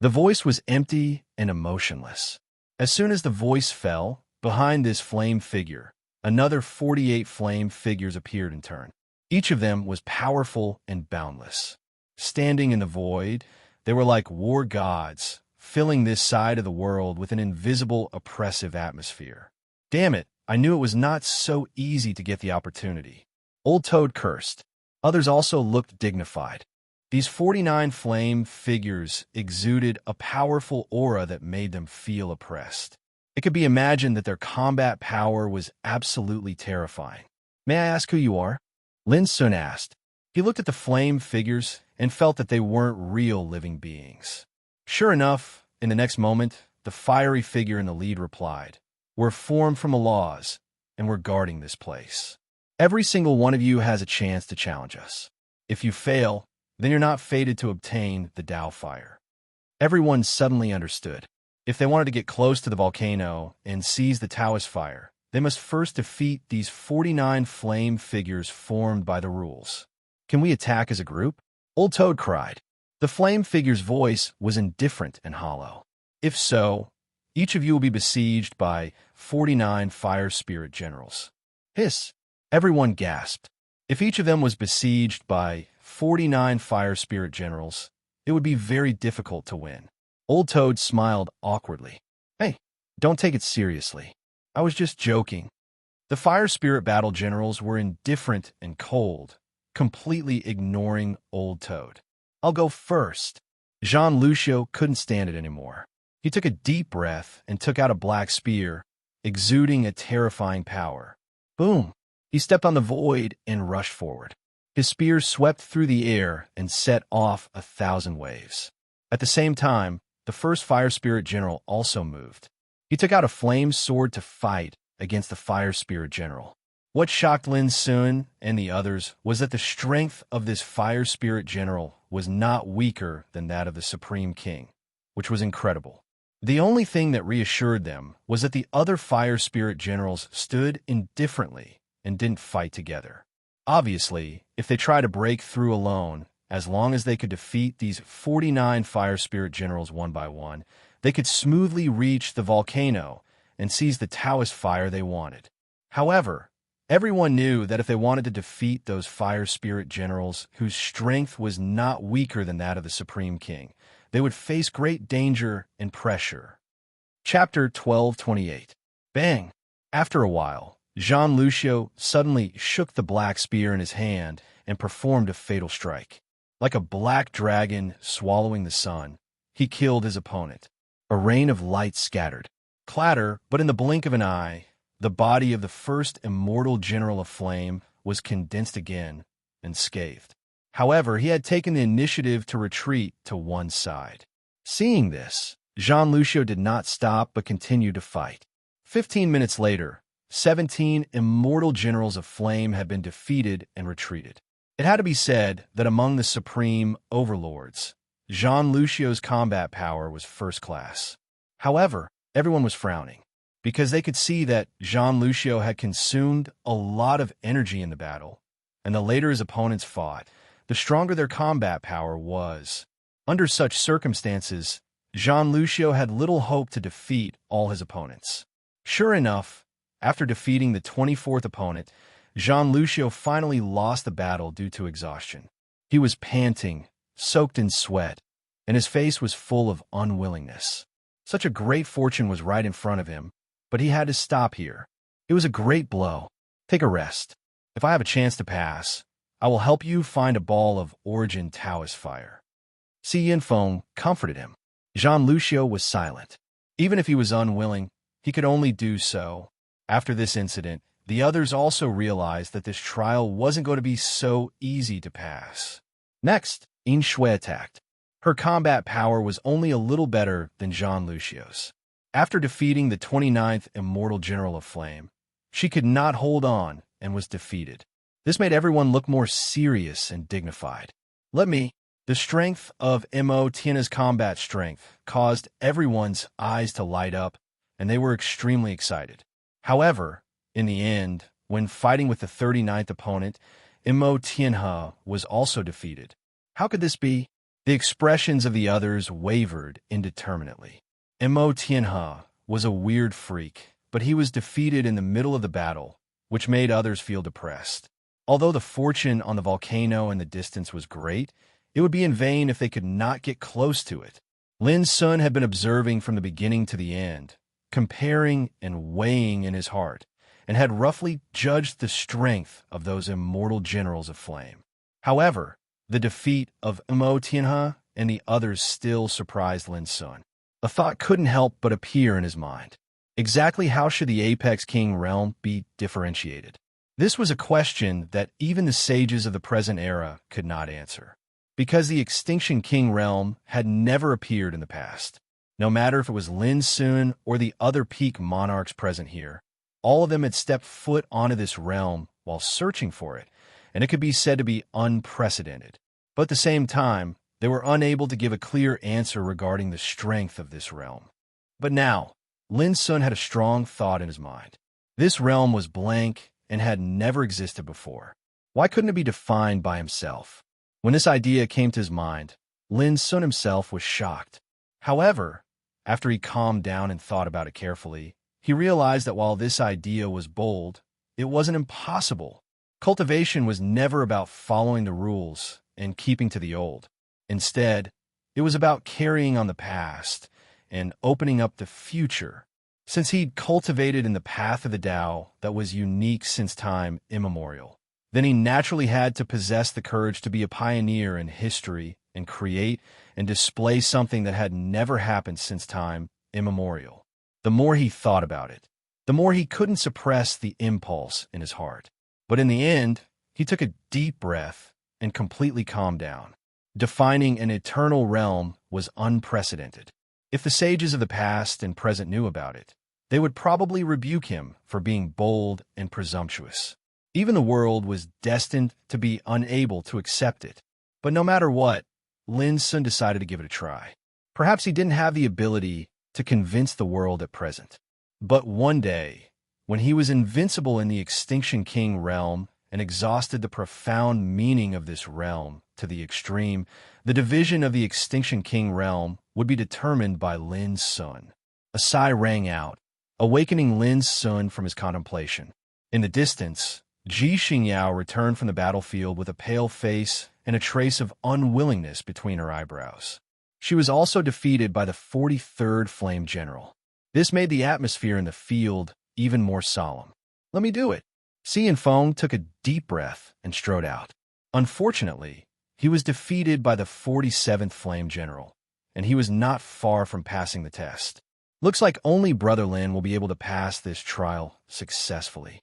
The voice was empty and emotionless. As soon as the voice fell, behind this flame figure, another 48 flame figures appeared in turn. Each of them was powerful and boundless. Standing in the void, they were like war gods, filling this side of the world with an invisible, oppressive atmosphere. Damn it, I knew it was not so easy to get the opportunity. Old Toad cursed. Others also looked dignified. These 49 flame figures exuded a powerful aura that made them feel oppressed. It could be imagined that their combat power was absolutely terrifying. "May I ask who you are?" Lin Sun asked. He looked at the flame figures and felt that they weren't real living beings. Sure enough, in the next moment, the fiery figure in the lead replied, "We're formed from the laws, and we're guarding this place. Every single one of you has a chance to challenge us. If you fail, then you're not fated to obtain the Tao fire. Everyone suddenly understood. If they wanted to get close to the volcano and seize the Taoist fire, they must first defeat these 49 flame figures formed by the rules. Can we attack as a group? Old Toad cried. The flame figure's voice was indifferent and hollow. If so, each of you will be besieged by 49 fire spirit generals. Hiss! Everyone gasped. If each of them was besieged by 49 fire spirit generals, it would be very difficult to win. Old Toad smiled awkwardly. Hey, don't take it seriously. I was just joking. The fire spirit battle generals were indifferent and cold, completely ignoring Old Toad. I'll go first. Jean Lucio couldn't stand it anymore. He took a deep breath and took out a black spear, exuding a terrifying power. Boom! He stepped on the void and rushed forward. His spear swept through the air and set off 1,000 waves. At the same time, the first fire spirit general also moved. He took out a flame sword to fight against the fire spirit general. What shocked Lin Sun and the others was that the strength of this fire spirit general was not weaker than that of the Supreme King, which was incredible. The only thing that reassured them was that the other fire spirit generals stood indifferently and didn't fight together. Obviously, if they tried to break through alone, as long as they could defeat these 49 fire spirit generals one by one, they could smoothly reach the volcano and seize the Taoist fire they wanted. However, everyone knew that if they wanted to defeat those fire spirit generals whose strength was not weaker than that of the Supreme King, they would face great danger and pressure. Chapter 1228. Bang! After a while, Jean Lucio suddenly shook the black spear in his hand and performed a fatal strike. Like a black dragon swallowing the sun, he killed his opponent. A rain of light scattered. Clatter, but in the blink of an eye, the body of the first immortal general of flame was condensed again and scathed. However, he had taken the initiative to retreat to one side. Seeing this, Jean Lucio did not stop but continued to fight. 15 minutes later, 17 immortal generals of flame had been defeated and retreated. It had to be said that among the supreme overlords, Jean Lucio's combat power was first class. However, everyone was frowning, because they could see that Jean Lucio had consumed a lot of energy in the battle, and the later his opponents fought, the stronger their combat power was. Under such circumstances, Jean Lucio had little hope to defeat all his opponents. Sure enough, after defeating the 24th opponent, Jean Lucio finally lost the battle due to exhaustion. He was panting, soaked in sweat, and his face was full of unwillingness. Such a great fortune was right in front of him, but he had to stop here. It was a great blow. Take a rest. If I have a chance to pass, I will help you find a ball of origin Taoist fire. Si Yinfeng comforted him. Jean Lucio was silent. Even if he was unwilling, he could only do so. After this incident, the others also realized that this trial wasn't going to be so easy to pass. Next, Yin Shui attacked. Her combat power was only a little better than Jean Lucio's. After defeating the 29th Immortal General of Flame, she could not hold on and was defeated. This made everyone look more serious and dignified. The strength of Mo Tiana's combat strength caused everyone's eyes to light up, and they were extremely excited. However, in the end, when fighting with the 39th opponent, Mo Tianhe was also defeated. How could this be? The expressions of the others wavered indeterminately. Mo Tianhe was a weird freak, but he was defeated in the middle of the battle, which made others feel depressed. Although the fortune on the volcano in the distance was great, it would be in vain if they could not get close to it. Lin Sun had been observing from the beginning to the end, comparing and weighing in his heart, and had roughly judged the strength of those immortal generals of flame. However, the defeat of Mo Tianhe and the others still surprised Lin Sun. A thought couldn't help but appear in his mind. Exactly how should the Apex King realm be differentiated? This was a question that even the sages of the present era could not answer, because the Extinction King realm had never appeared in the past. No matter if it was Lin Sun or the other peak monarchs present here, all of them had stepped foot onto this realm while searching for it, and it could be said to be unprecedented. But at the same time, they were unable to give a clear answer regarding the strength of this realm. But now, Lin Sun had a strong thought in his mind. This realm was blank and had never existed before. Why couldn't it be defined by himself? When this idea came to his mind, Lin Sun himself was shocked. However, after he calmed down and thought about it carefully, he realized that while this idea was bold, it wasn't impossible. Cultivation was never about following the rules and keeping to the old. Instead, it was about carrying on the past and opening up the future. Since he'd cultivated in the path of the Tao that was unique since time immemorial, then he naturally had to possess the courage to be a pioneer in history and create and display something that had never happened since time immemorial. The more he thought about it, the more he couldn't suppress the impulse in his heart. But in the end, he took a deep breath and completely calmed down. Defining an eternal realm was unprecedented. If the sages of the past and present knew about it, they would probably rebuke him for being bold and presumptuous. Even the world was destined to be unable to accept it. But no matter what, Lin Sun decided to give it a try. Perhaps he didn't have the ability to convince the world at present. But one day, when he was invincible in the Extinction King realm and exhausted the profound meaning of this realm to the extreme, the division of the Extinction King realm would be determined by Lin Sun. A sigh rang out, awakening Lin Sun from his contemplation. In the distance, Ji Xingyao returned from the battlefield with a pale face and a trace of unwillingness between her eyebrows. She was also defeated by the 43rd Flame General. This made the atmosphere in the field even more solemn. "Let me do it." Si Yanfeng took a deep breath and strode out. Unfortunately, he was defeated by the 47th Flame General, and he was not far from passing the test. Looks like only Brother Lin will be able to pass this trial successfully.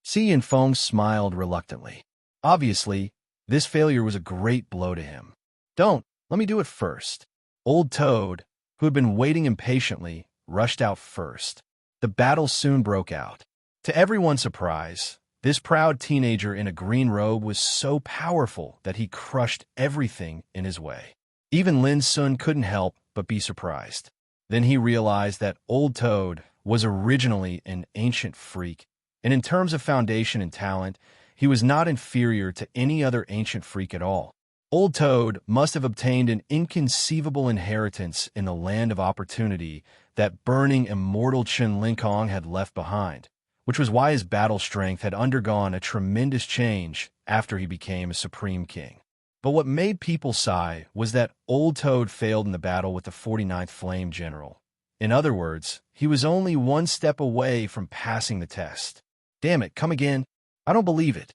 Si Yanfeng smiled reluctantly. Obviously, this failure was a great blow to him. "Don't, let me do it first." Old Toad, who had been waiting impatiently, rushed out first. The battle soon broke out. To everyone's surprise, this proud teenager in a green robe was so powerful that he crushed everything in his way. Even Lin Sun couldn't help but be surprised. Then he realized that Old Toad was originally an ancient freak, and in terms of foundation and talent, he was not inferior to any other ancient freak at all. Old Toad must have obtained an inconceivable inheritance in the land of opportunity that burning immortal Chen Linkong had left behind, which was why his battle strength had undergone a tremendous change after he became a Supreme King. But what made people sigh was that Old Toad failed in the battle with the 49th Flame General. In other words, he was only one step away from passing the test. "Damn it, come again? I don't believe it."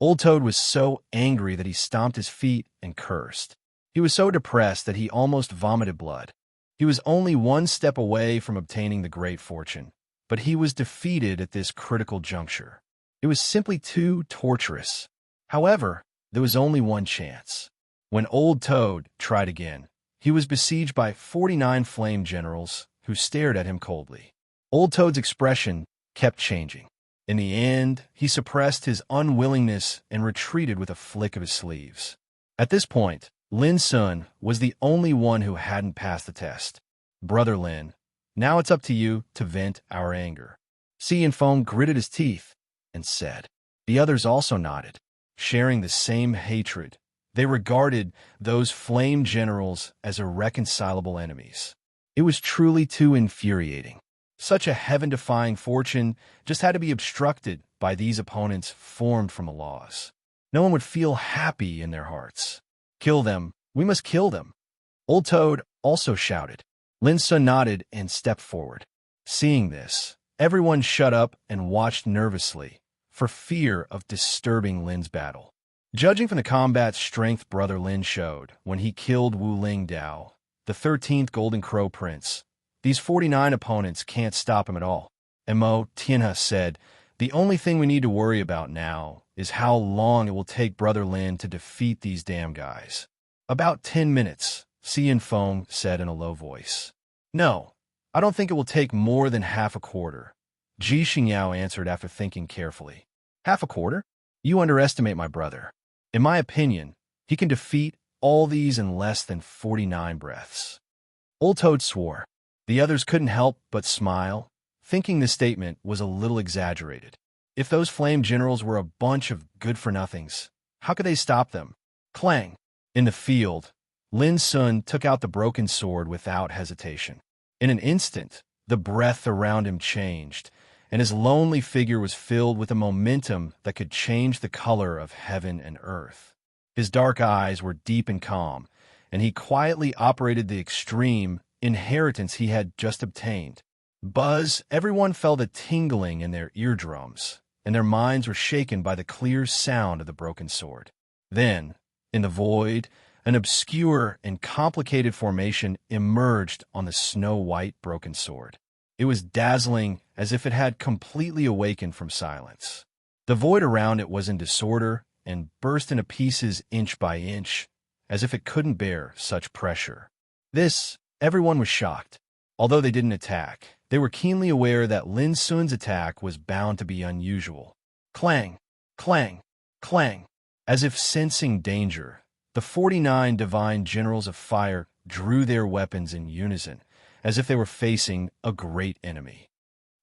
Old Toad was so angry that he stomped his feet and cursed. He was so depressed that he almost vomited blood. He was only one step away from obtaining the great fortune, but he was defeated at this critical juncture. It was simply too torturous. However, there was only one chance. When Old Toad tried again, he was besieged by 49 Flame Generals who stared at him coldly. Old Toad's expression kept changing. In the end, he suppressed his unwillingness and retreated with a flick of his sleeves. At this point, Lin Sun was the only one who hadn't passed the test. "Brother Lin, now it's up to you to vent our anger." Si Yanfeng gritted his teeth and said. The others also nodded, sharing the same hatred. They regarded those flame generals as irreconcilable enemies. It was truly too infuriating. Such a heaven-defying fortune just had to be obstructed by these opponents formed from the laws. No one would feel happy in their hearts. "Kill them. We must kill them." Old Toad also shouted. Lin Sun nodded and stepped forward. Seeing this, everyone shut up and watched nervously, for fear of disturbing Lin's battle. Judging from the combat strength Brother Lin showed when he killed Wu Ling Dao, the 13th Golden Crow Prince, these 49 opponents can't stop him at all. Mo Tianhe said, "The only thing we need to worry about now is how long it will take Brother Lin to defeat these damn guys." "About 10 minutes, Si Yanfeng said in a low voice. "No, I don't think it will take more than half a quarter," Ji Xingyao answered after thinking carefully. "Half a quarter? You underestimate my brother. In my opinion, He can defeat all these in less than 49 breaths. Old Toad swore. The others couldn't help but smile, thinking the statement was a little exaggerated. If those flame generals were a bunch of good-for-nothings, how could they stop them? Clang! In the field, Lin Sun took out the broken sword without hesitation. In an instant, the breath around him changed, and his lonely figure was filled with a momentum that could change the color of heaven and earth. His dark eyes were deep and calm, and he quietly operated the extreme inheritance he had just obtained. Buzz, everyone felt a tingling in their eardrums, and their minds were shaken by the clear sound of the broken sword. Then, in the void, an obscure and complicated formation emerged on the snow-white broken sword. It was dazzling, as if it had completely awakened from silence. The void around it was in disorder and burst into pieces inch by inch, as if it couldn't bear such pressure. Everyone was shocked. Although they didn't attack, they were keenly aware that Lin Sun's attack was bound to be unusual. Clang! Clang! Clang! As if sensing danger, the 49 divine generals of fire drew their weapons in unison, as if they were facing a great enemy.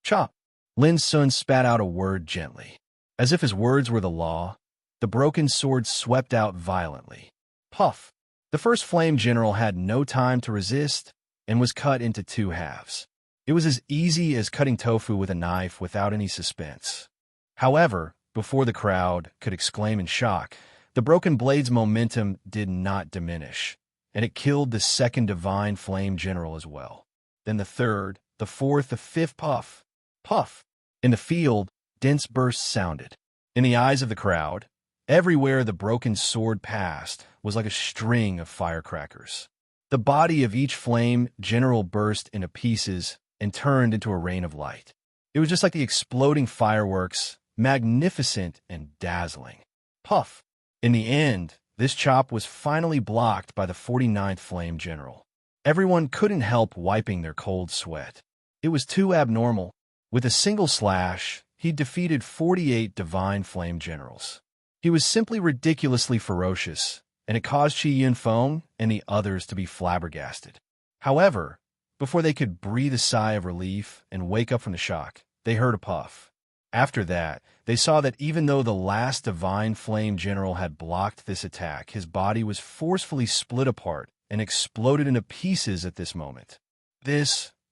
Chop! Lin Sun spat out a word gently. As if his words were the law, the broken sword swept out violently. Puff! The first flame general had no time to resist and was cut into 2 halves. It was as easy as cutting tofu with a knife without any suspense. However, before the crowd could exclaim in shock, the broken blade's momentum did not diminish, and it killed the second divine flame general as well. Then the third, the fourth, the fifth. Puff! Puff! In the field, dense bursts sounded. In the eyes of the crowd, everywhere the broken sword passed was like a string of firecrackers. The body of each flame general burst into pieces and turned into a rain of light. It was just like the exploding fireworks, magnificent and dazzling. Puff! In the end, this chop was finally blocked by the 49th flame general. Everyone couldn't help wiping their cold sweat. It was too abnormal. With a single slash, he defeated 48 divine flame generals. He was simply ridiculously ferocious, and it caused Qi Yunfeng and the others to be flabbergasted. However, before they could breathe a sigh of relief and wake up from the shock, they heard a puff. After that, they saw that even though the last divine flame general had blocked this attack, his body was forcefully split apart and exploded into pieces at this moment.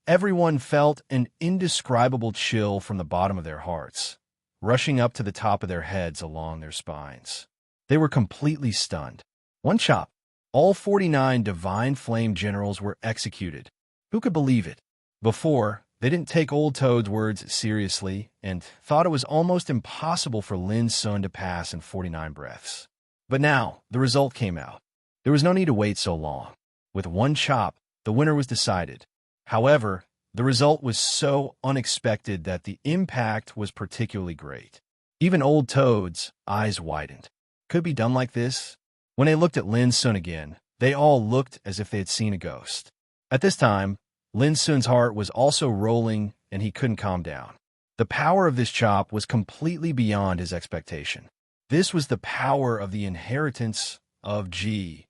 Everyone felt an indescribable chill from the bottom of their hearts, rushing up to the top of their heads along their spines. They were completely stunned. One chop. All 49 divine flame generals were executed. Who could believe it? Before, they didn't take Old Toad's words seriously and thought it was almost impossible for Lin Sun to pass in 49 breaths. But now, the result came out. There was no need to wait so long. With one chop, the winner was decided. However, the result was so unexpected that the impact was particularly great. Even Old Toad's eyes widened. Could it be done like this? When they looked at Lin Sun again, they all looked as if they had seen a ghost. At this time, Lin Sun's heart was also rolling and he couldn't calm down. The power of this chop was completely beyond his expectation. This was the power of the inheritance of Ji.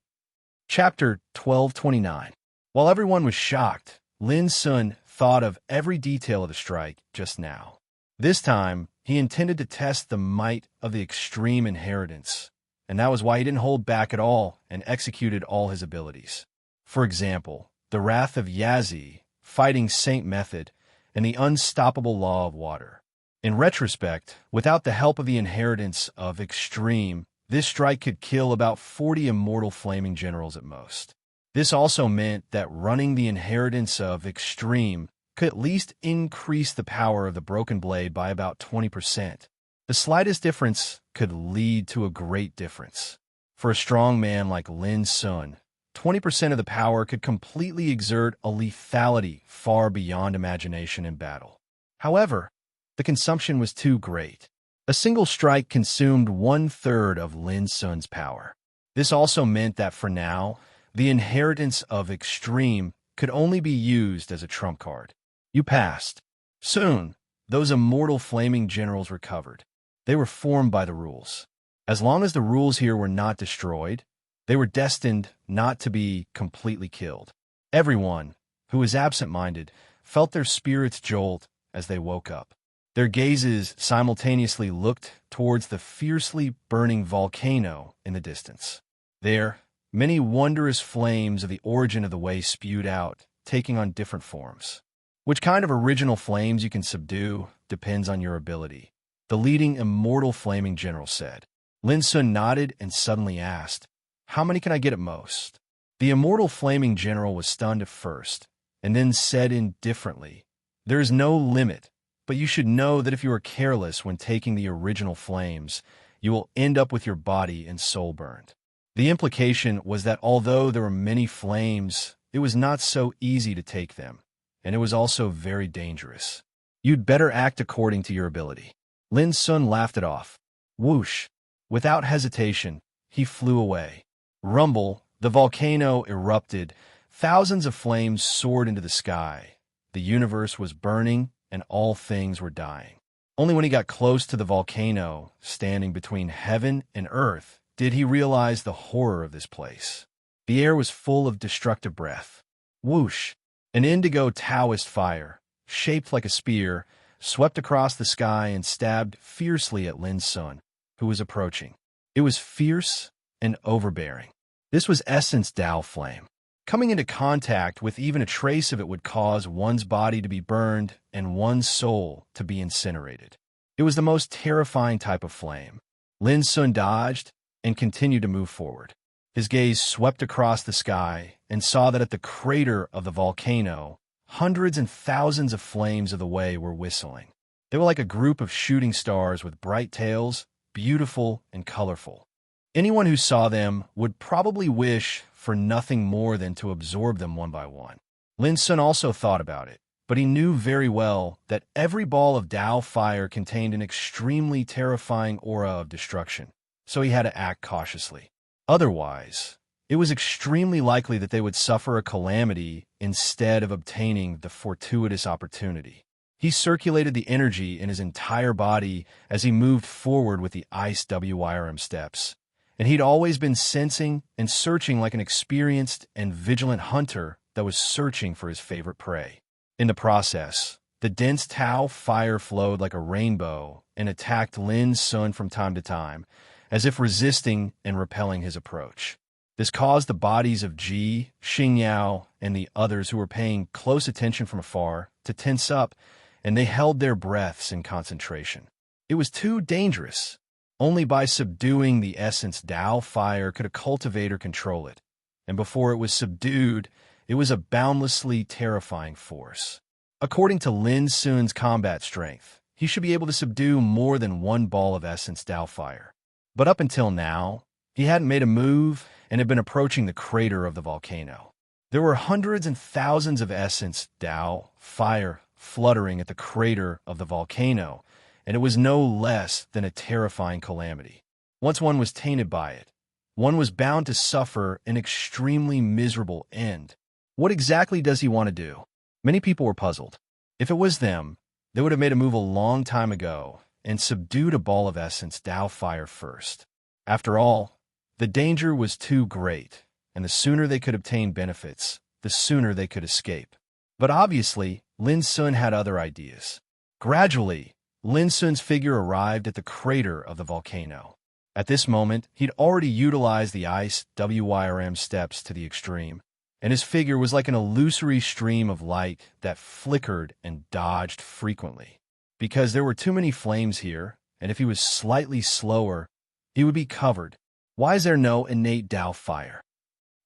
Chapter 1229. While everyone was shocked, Lin Sun thought of every detail of the strike just now. This time, he intended to test the might of the extreme inheritance, and that was why he didn't hold back at all and executed all his abilities. For example, the Wrath of Yazi, Fighting Saint Method, and the Unstoppable Law of Water. In retrospect, without the help of the inheritance of Extreme, this strike could kill about 40 immortal flaming generals at most. This also meant that running the inheritance of Extreme could at least increase the power of the broken blade by about 20%. The slightest difference could lead to a great difference. For a strong man like Lin Sun, 20% of the power could completely exert a lethality far beyond imagination in battle. However, the consumption was too great. A single strike consumed 1/3 of Lin Sun's power. This also meant that for now, the inheritance of Extreme could only be used as a trump card. You passed. Soon, those immortal flaming generals recovered. They were formed by the rules. As long as the rules here were not destroyed, They were destined not to be completely killed. Everyone who was absent-minded felt their spirits jolt as they woke up. Their gazes simultaneously looked towards the fiercely burning volcano in the distance. There, many wondrous flames of the origin of the way spewed out, taking on different forms. Which kind of original flames you can subdue depends on your ability, the leading immortal flaming general said. Lin Sun nodded and suddenly asked, "How many can I get at most?" The immortal flaming general was stunned at first, and then said indifferently, "There is no limit, but you should know that if you are careless when taking the original flames, you will end up with your body and soul burned." The implication was that although there were many flames, it was not so easy to take them, and it was also very dangerous. You'd better act according to your ability. Lin Sun laughed it off. Whoosh! Without hesitation, he flew away. Rumble, the volcano erupted. Thousands of flames soared into the sky. The universe was burning, and all things were dying. Only when he got close to the volcano, standing between heaven and earth, did he realize the horror of this place. The air was full of destructive breath. Whoosh! An indigo Taoist fire, shaped like a spear, swept across the sky and stabbed fiercely at Lin Sun, who was approaching. It was fierce and overbearing. This was Essence Tao flame. Coming into contact with even a trace of it would cause one's body to be burned and one's soul to be incinerated. It was the most terrifying type of flame. Lin Sun dodged and continued to move forward. His gaze swept across the sky and saw that at the crater of the volcano, hundreds and thousands of flames of the way were whistling. They were like a group of shooting stars with bright tails, beautiful and colorful. Anyone who saw them would probably wish for nothing more than to absorb them one by one. Lin Sun also thought about it, but he knew very well that every ball of Tao fire contained an extremely terrifying aura of destruction, so he had to act cautiously. Otherwise, it was extremely likely that they would suffer a calamity instead of obtaining the fortuitous opportunity. He circulated the energy in his entire body as he moved forward with the ice WYRM steps, and he'd always been sensing and searching like an experienced and vigilant hunter that was searching for his favorite prey. In the process, the dense Tao fire flowed like a rainbow and attacked Lin Sun from time to time, as if resisting and repelling his approach. This caused the bodies of Ji, Xingyao, and the others who were paying close attention from afar to tense up, and they held their breaths in concentration. It was too dangerous. Only by subduing the essence Tao fire could a cultivator control it, and before it was subdued, it was a boundlessly terrifying force. According to Lin Sun's combat strength, he should be able to subdue more than one ball of essence Tao fire. But up until now, he hadn't made a move and had been approaching the crater of the volcano. There were hundreds and thousands of essence Tao fire fluttering at the crater of the volcano, and it was no less than a terrifying calamity. Once one was tainted by it, one was bound to suffer an extremely miserable end. What exactly does he want to do? Many people were puzzled. If it was them, they would have made a move a long time ago and subdued a ball of essence Tao fire first. After all, the danger was too great, and the sooner they could obtain benefits, the sooner they could escape. But obviously, Lin Sun had other ideas. Gradually, Lin Sun's figure arrived at the crater of the volcano. At this moment, he'd already utilized the ice WYRM steps to the extreme, and his figure was like an illusory stream of light that flickered and dodged frequently. Because there were too many flames here, and if he was slightly slower, he would be covered. Why is there no innate Tao fire?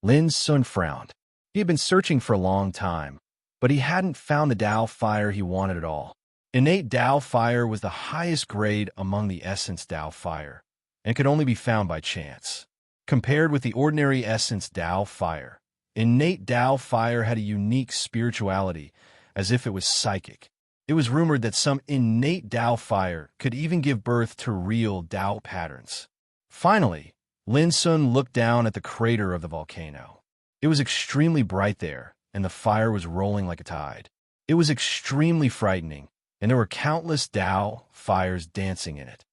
Lin Sun frowned. He had been searching for a long time, but he hadn't found the Tao fire he wanted at all. Innate Tao fire was the highest grade among the essence Tao fire, and could only be found by chance. Compared with the ordinary essence Tao fire, innate Tao fire had a unique spirituality, as if it was psychic. It was rumored that some innate Tao fire could even give birth to real Tao patterns. Finally, Lin Sun looked down at the crater of the volcano. It was extremely bright there, and the fire was rolling like a tide. It was extremely frightening, and there were countless Tao fires dancing in it.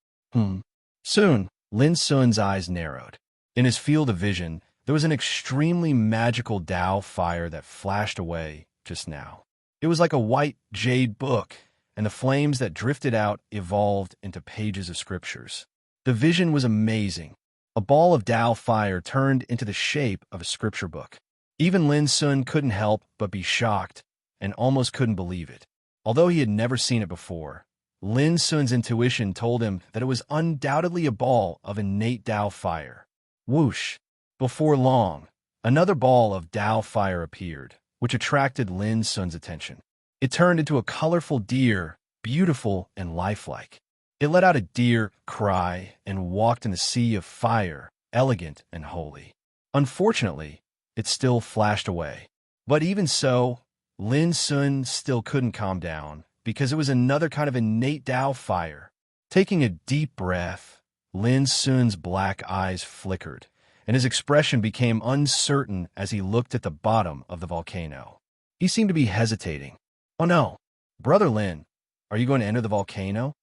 Soon, Lin Sun's eyes narrowed. In his field of vision, There was an extremely magical Tao fire that flashed away just now. It was like a white jade book, and the flames that drifted out evolved into pages of scriptures. The vision was amazing. A ball of Tao fire turned into the shape of a scripture book. Even Lin Sun couldn't help but be shocked and almost couldn't believe it. Although he had never seen it before, Lin Sun's intuition told him that it was undoubtedly a ball of innate Tao fire. Whoosh! Before long, another ball of Tao fire appeared, which attracted Lin Sun's attention. It turned into a colorful deer, beautiful and lifelike. It let out a deer cry and walked in a sea of fire, elegant and holy. Unfortunately, it still flashed away. But even so, Lin Sun still couldn't calm down, because it was another kind of innate Tao fire. Taking a deep breath, Lin Sun's black eyes flickered, and his expression became uncertain as he looked at the bottom of the volcano. He seemed to be hesitating. "Oh no, Brother Lin, are you going to enter the volcano?"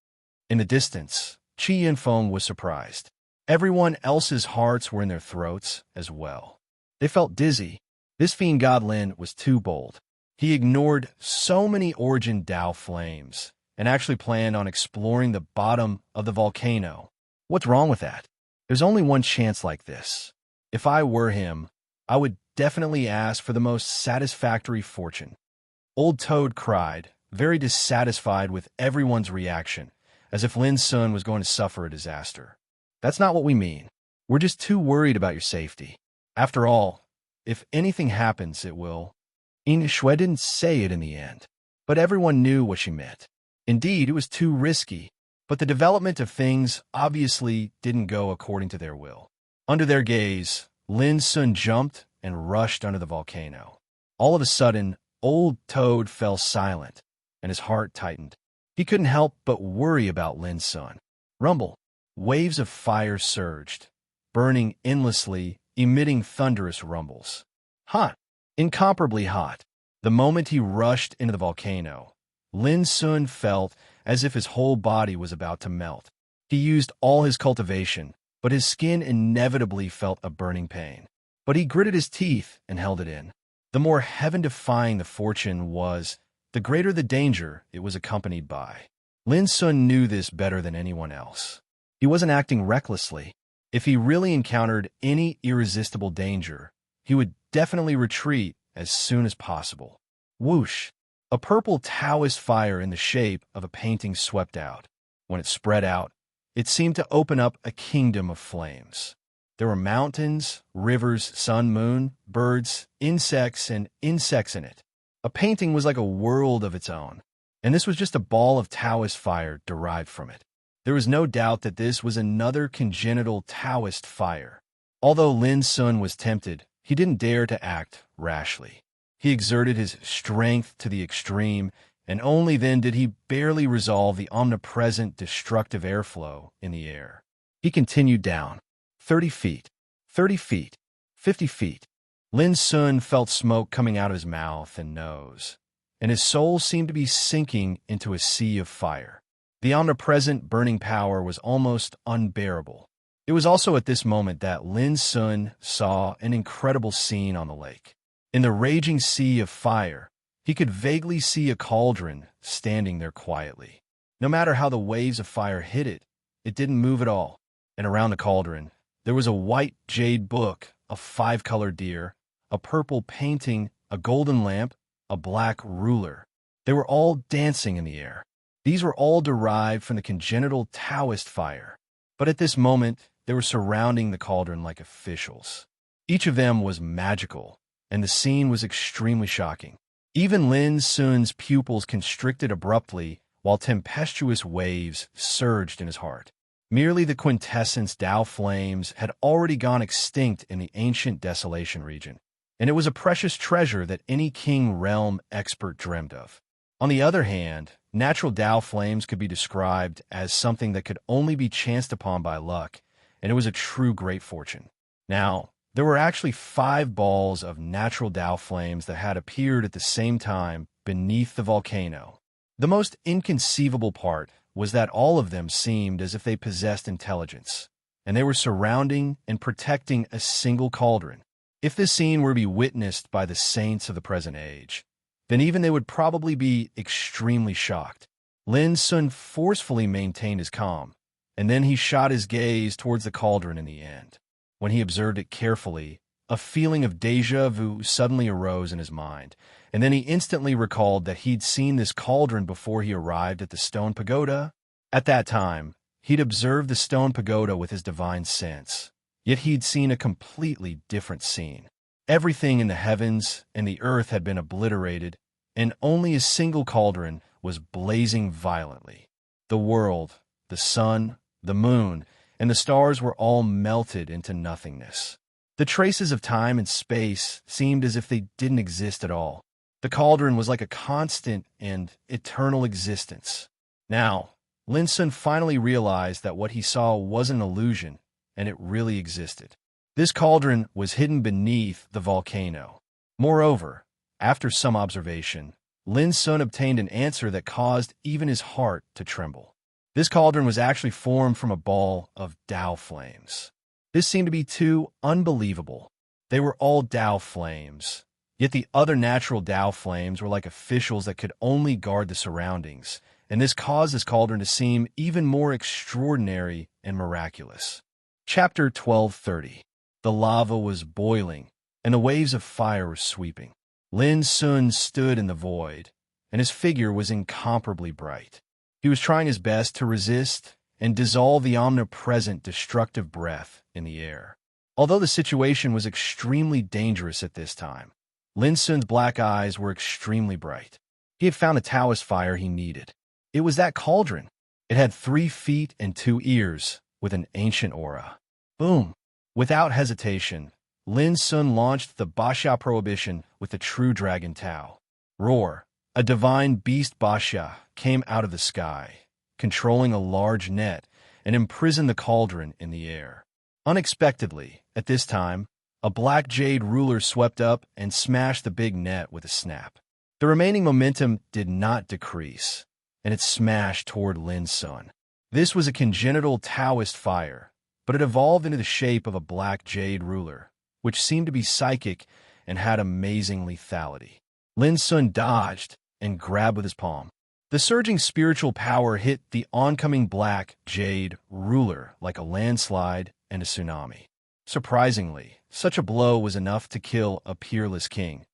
In the distance, Chi Yinfeng was surprised. Everyone else's hearts were in their throats as well. They felt dizzy. This fiend god Lin was too bold. He ignored so many origin Tao flames and actually planned on exploring the bottom of the volcano. What's wrong with that? There's only one chance like this. If I were him, I would definitely ask for the most satisfactory fortune. Old Toad cried, very dissatisfied with everyone's reaction, as if Lin Sun was going to suffer a disaster. "That's not what we mean. We're just too worried about your safety. After all, if anything happens, it will." Yin Shui didn't say it in the end, but everyone knew what she meant. Indeed, it was too risky, but the development of things obviously didn't go according to their will. Under their gaze, Lin Sun jumped and rushed under the volcano. All of a sudden, Old Toad fell silent, and his heart tightened. He couldn't help but worry about Lin Sun. Rumble. Waves of fire surged, burning endlessly, emitting thunderous rumbles. Hot. Incomparably hot. The moment he rushed into the volcano, Lin Sun felt as if his whole body was about to melt. He used all his cultivation, but his skin inevitably felt a burning pain. But he gritted his teeth and held it in. The more heaven-defying the fortune was, the greater the danger it was accompanied by. Lin Sun knew this better than anyone else. He wasn't acting recklessly. If he really encountered any irresistible danger, he would definitely retreat as soon as possible. Whoosh! A purple Taoist fire in the shape of a painting swept out. When it spread out, it seemed to open up a kingdom of flames. There were mountains, rivers, sun, moon, birds, insects, and insects in it. A painting was like a world of its own, and this was just a ball of Taoist fire derived from it. There was no doubt that this was another congenital Taoist fire. Although Lin Sun was tempted, he didn't dare to act rashly. He exerted his strength to the extreme, and only then did he barely resolve the omnipresent destructive airflow in the air. He continued down. 30 feet, 30 feet, 50 feet. Lin Sun felt smoke coming out of his mouth and nose, and his soul seemed to be sinking into a sea of fire. The omnipresent burning power was almost unbearable. It was also at this moment that Lin Sun saw an incredible scene on the lake. In the raging sea of fire, he could vaguely see a cauldron standing there quietly. No matter how the waves of fire hit it, it didn't move at all. And around the cauldron, there was a white jade book, a 5-colored deer, a purple painting, a golden lamp, a black ruler. They were all dancing in the air. These were all derived from the congenital Taoist fire. But at this moment, they were surrounding the cauldron like officials. Each of them was magical, and the scene was extremely shocking. Even Lin Sun's pupils constricted abruptly while tempestuous waves surged in his heart. Merely the quintessence Tao flames had already gone extinct in the ancient Desolation region, and it was a precious treasure that any king realm expert dreamed of. On the other hand, natural Tao flames could be described as something that could only be chanced upon by luck, and it was a true great fortune. Now, there were actually 5 balls of natural Tao flames that had appeared at the same time beneath the volcano. The most inconceivable part was that all of them seemed as if they possessed intelligence, and they were surrounding and protecting a single cauldron. If this scene were to be witnessed by the saints of the present age, then even they would probably be extremely shocked. Lin Sun forcefully maintained his calm, and then he shot his gaze towards the cauldron in the end. When he observed it carefully, a feeling of déjà vu suddenly arose in his mind, and then he instantly recalled that he'd seen this cauldron before he arrived at the stone pagoda. At that time, he'd observed the stone pagoda with his divine sense, yet he'd seen a completely different scene. Everything in the heavens and the earth had been obliterated, and only a single cauldron was blazing violently. The world, the sun, the moon, and the stars were all melted into nothingness. The traces of time and space seemed as if they didn't exist at all. The cauldron was like a constant and eternal existence. Now, Lin Sun finally realized that what he saw wasn't an illusion, and it really existed. This cauldron was hidden beneath the volcano. Moreover, after some observation, Lin Sun obtained an answer that caused even his heart to tremble. This cauldron was actually formed from a ball of Tao flames. This seemed to be too unbelievable. They were all Tao flames, yet the other natural Tao flames were like officials that could only guard the surroundings, and this caused this cauldron to seem even more extraordinary and miraculous. Chapter 12:30. The lava was boiling, and the waves of fire were sweeping. Lin Sun stood in the void, and his figure was incomparably bright. He was trying his best to resist and dissolve the omnipresent destructive breath in the air. Although the situation was extremely dangerous at this time, Lin Sun's black eyes were extremely bright. He had found the Taoist fire he needed. It was that cauldron. It had 3 feet and 2 ears, with an ancient aura. Boom! Without hesitation, Lin Sun launched the Basha prohibition with the true dragon Tao. Roar! A divine beast Basha came out of the sky, controlling a large net, and imprisoned the cauldron in the air. Unexpectedly, at this time, a black jade ruler swept up and smashed the big net with a snap. The remaining momentum did not decrease, and it smashed toward Lin Sun. This was a congenital Taoist fire, but it evolved into the shape of a black jade ruler, which seemed to be psychic and had amazing lethality. Lin Sun dodged and grabbed with his palm. The surging spiritual power hit the oncoming black jade ruler like a landslide and a tsunami. Surprisingly, such a blow was enough to kill a peerless king,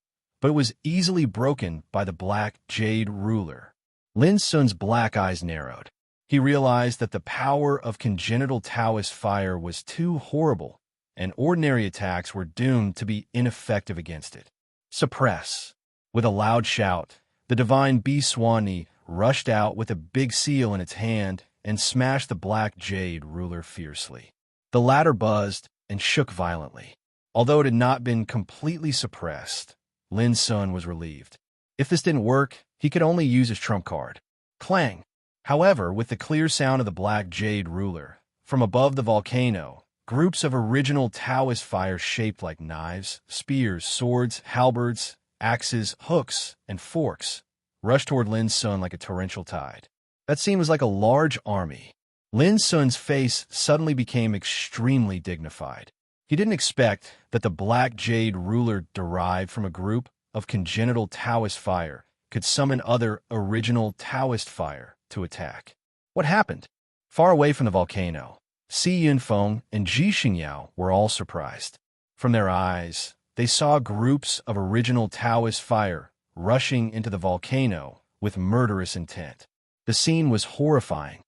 but it was easily broken by the black jade ruler. Lin Sun's black eyes narrowed. He realized that the power of congenital Taoist fire was too horrible, and ordinary attacks were doomed to be ineffective against it. Suppress! With a loud shout, the divine Biswani rushed out with a big seal in its hand and smashed the black jade ruler fiercely. The latter buzzed and shook violently. Although it had not been completely suppressed, Lin Sun was relieved. If this didn't work, he could only use his trump card. Clang! However, with the clear sound of the black jade ruler, from above the volcano, groups of original Taoist fire shaped like knives, spears, swords, halberds, axes, hooks, and forks rushed toward Lin Sun like a torrential tide. That scene was like a large army. Lin Sun's face suddenly became extremely dignified. He didn't expect that the black jade ruler derived from a group of congenital Taoist fire could summon other original Taoist fire to attack. What happened? Far away from the volcano, Si Yunfeng and Ji Xingyao were all surprised. From their eyes, they saw groups of original Taoist fire rushing into the volcano with murderous intent. The scene was horrifying.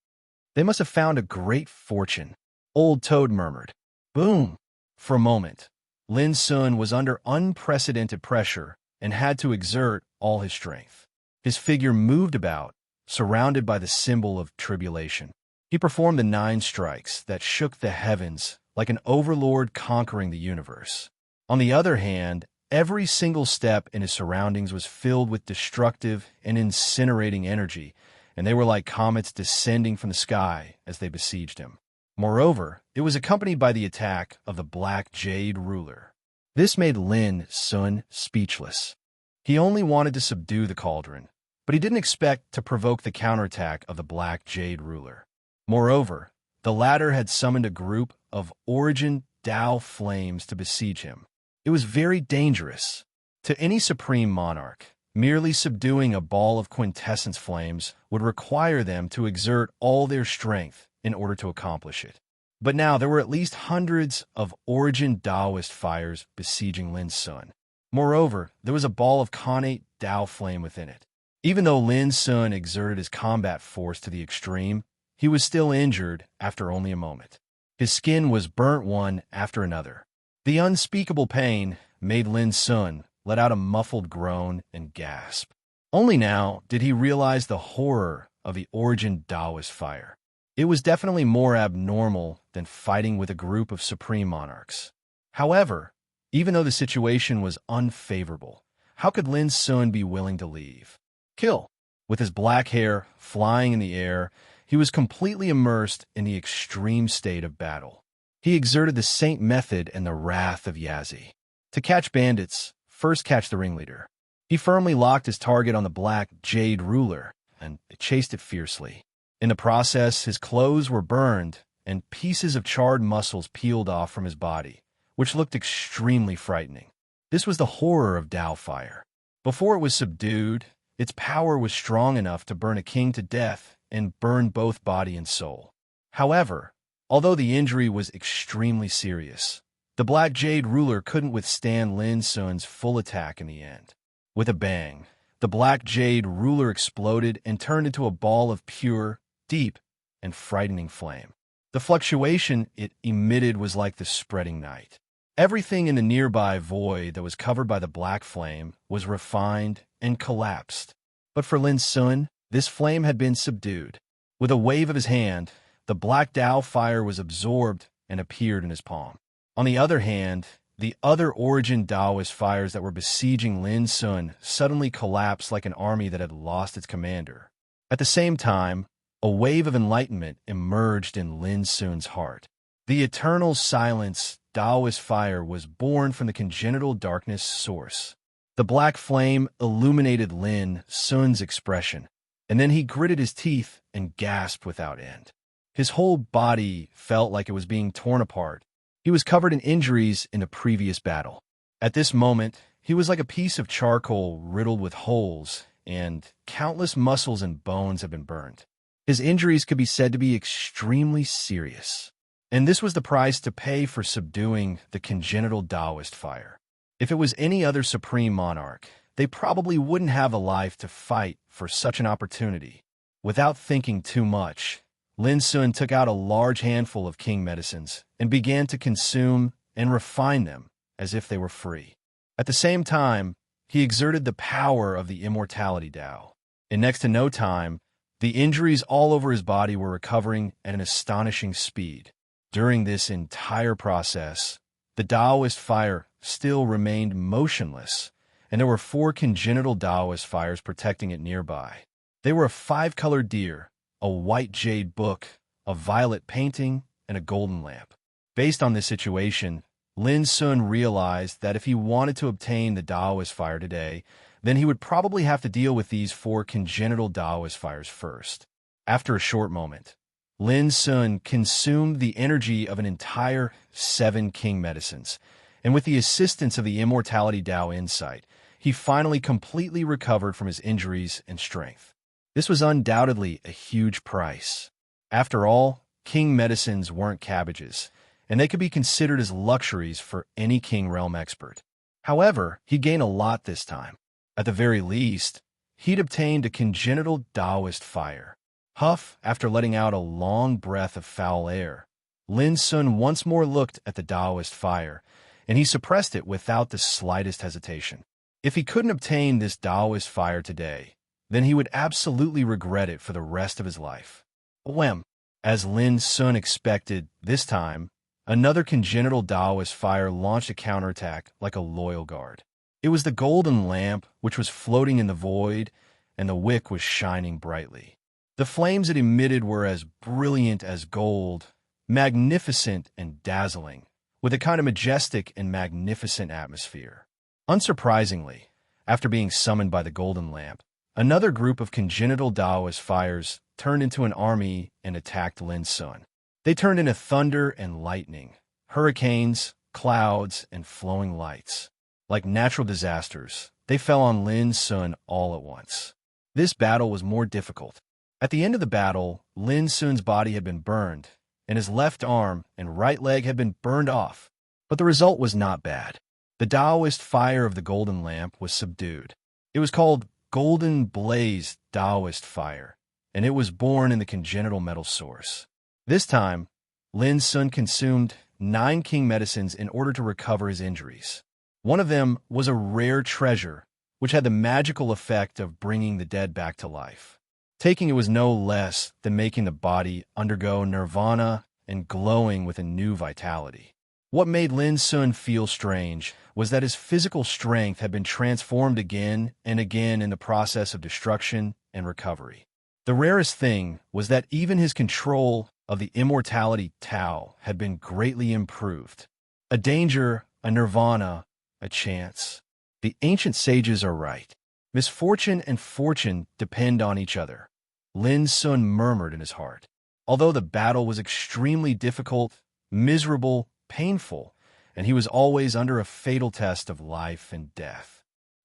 They must have found a great fortune, Old Toad murmured. Boom! For a moment, Lin Sun was under unprecedented pressure and had to exert all his strength. His figure moved about, surrounded by the symbol of tribulation. He performed the 9 strikes that shook the heavens like an overlord conquering the universe. On the other hand, every single step in his surroundings was filled with destructive and incinerating energy, and they were like comets descending from the sky as they besieged him. Moreover, it was accompanied by the attack of the black jade ruler. This made Lin Sun speechless. He only wanted to subdue the cauldron, but he didn't expect to provoke the counterattack of the black jade ruler. Moreover, the latter had summoned a group of origin Tao flames to besiege him. It was very dangerous. To any supreme monarch, merely subduing a ball of quintessence flames would require them to exert all their strength in order to accomplish it. But now there were at least hundreds of origin Taoist fires besieging Lin's sun. Moreover, there was a ball of connate Tao flame within it. Even though Lin's sun exerted his combat force to the extreme, he was still injured after only a moment. His skin was burnt one after another. The unspeakable pain made Lin's sun let out a muffled groan and gasp. Only now did he realize the horror of the origin Taoist fire. It was definitely more abnormal than fighting with a group of supreme monarchs. However, even though the situation was unfavorable, how could Lin's sun be willing to leave? Kill. With his black hair flying in the air, he was completely immersed in the extreme state of battle. He exerted the saint method and the wrath of Yazi. To catch bandits, first catch the ringleader. He firmly locked his target on the black jade ruler and chased it fiercely. In the process, his clothes were burned and pieces of charred muscles peeled off from his body, which looked extremely frightening. This was the horror of Tao fire. Before it was subdued, its power was strong enough to burn a king to death and burn both body and soul. However, although the injury was extremely serious, the black jade ruler couldn't withstand Lin Sun's full attack in the end. With a bang, the black jade ruler exploded and turned into a ball of pure, deep, and frightening flame. The fluctuation it emitted was like the spreading night. Everything in the nearby void that was covered by the black flame was refined and collapsed. But for Lin Sun, this flame had been subdued. With a wave of his hand, the black Tao fire was absorbed and appeared in his palm. On the other hand, the other origin Taoist fires that were besieging Lin Sun suddenly collapsed like an army that had lost its commander. At the same time, a wave of enlightenment emerged in Lin Sun's heart. The eternal silence Taoist fire was born from the congenital darkness source. The black flame illuminated Lin Sun's expression, and then he gritted his teeth and gasped without end. His whole body felt like it was being torn apart. He was covered in injuries in a previous battle. At this moment, he was like a piece of charcoal riddled with holes, and countless muscles and bones had been burned. His injuries could be said to be extremely serious. And this was the price to pay for subduing the congenital Taoist fire. If it was any other supreme monarch, they probably wouldn't have a life to fight for such an opportunity. Without thinking too much, Lin Sun took out a large handful of king medicines and began to consume and refine them as if they were free. At the same time, he exerted the power of the immortality Tao. In next to no time, the injuries all over his body were recovering at an astonishing speed. During this entire process, the Taoist fire still remained motionless, and there were 4 congenital Taoist fires protecting it nearby. They were a 5-colored deer, a white jade book, a violet painting, and a golden lamp. Based on this situation, Lin Sun realized that if he wanted to obtain the Taoist fire today, then he would probably have to deal with these 4 congenital Taoist fires first. After a short moment, Lin Sun consumed the energy of an entire 7 king medicines, and with the assistance of the immortality Tao insight, he finally completely recovered from his injuries and strength. This was undoubtedly a huge price. After all, king medicines weren't cabbages, and they could be considered as luxuries for any king realm expert. However, he gained a lot this time. At the very least, he'd obtained a congenital Taoist fire. Huff, after letting out a long breath of foul air, Lin Sun once more looked at the Taoist fire, and he suppressed it without the slightest hesitation. If he couldn't obtain this Taoist fire today, then he would absolutely regret it for the rest of his life. Whem! As Lin Sun expected, this time, another congenital Taoist fire launched a counterattack like a loyal guard. It was the golden lamp, which was floating in the void, and the wick was shining brightly. The flames it emitted were as brilliant as gold, magnificent and dazzling, with a kind of majestic and magnificent atmosphere. Unsurprisingly, after being summoned by the golden lamp, another group of congenital Taoist fires turned into an army and attacked Lin Sun. They turned into thunder and lightning, hurricanes, clouds, and flowing lights. Like natural disasters, they fell on Lin Sun all at once. This battle was more difficult. At the end of the battle, Lin Sun's body had been burned, and his left arm and right leg had been burned off. But the result was not bad. The Taoist fire of the golden lamp was subdued. It was called Golden Blaze Taoist Fire, and it was born in the congenital metal source. This time, Lin Sun consumed 9 king medicines in order to recover his injuries. One of them was a rare treasure, which had the magical effect of bringing the dead back to life. Taking it was no less than making the body undergo nirvana and glowing with a new vitality. What made Lin Sun feel strange was that his physical strength had been transformed again and again in the process of destruction and recovery. The rarest thing was that even his control of the immortality Tao had been greatly improved. A danger, a nirvana, a chance. The ancient sages are right. Misfortune and fortune depend on each other. Lin Sun murmured in his heart. Although the battle was extremely difficult, miserable, painful, and he was always under a fatal test of life and death.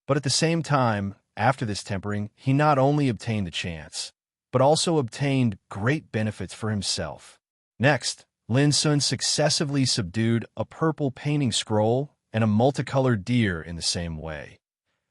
But at the same time, after this tempering, he not only obtained the chance, but also obtained great benefits for himself. Next, Lin Sun successively subdued a purple painting scroll and a multicolored deer in the same way.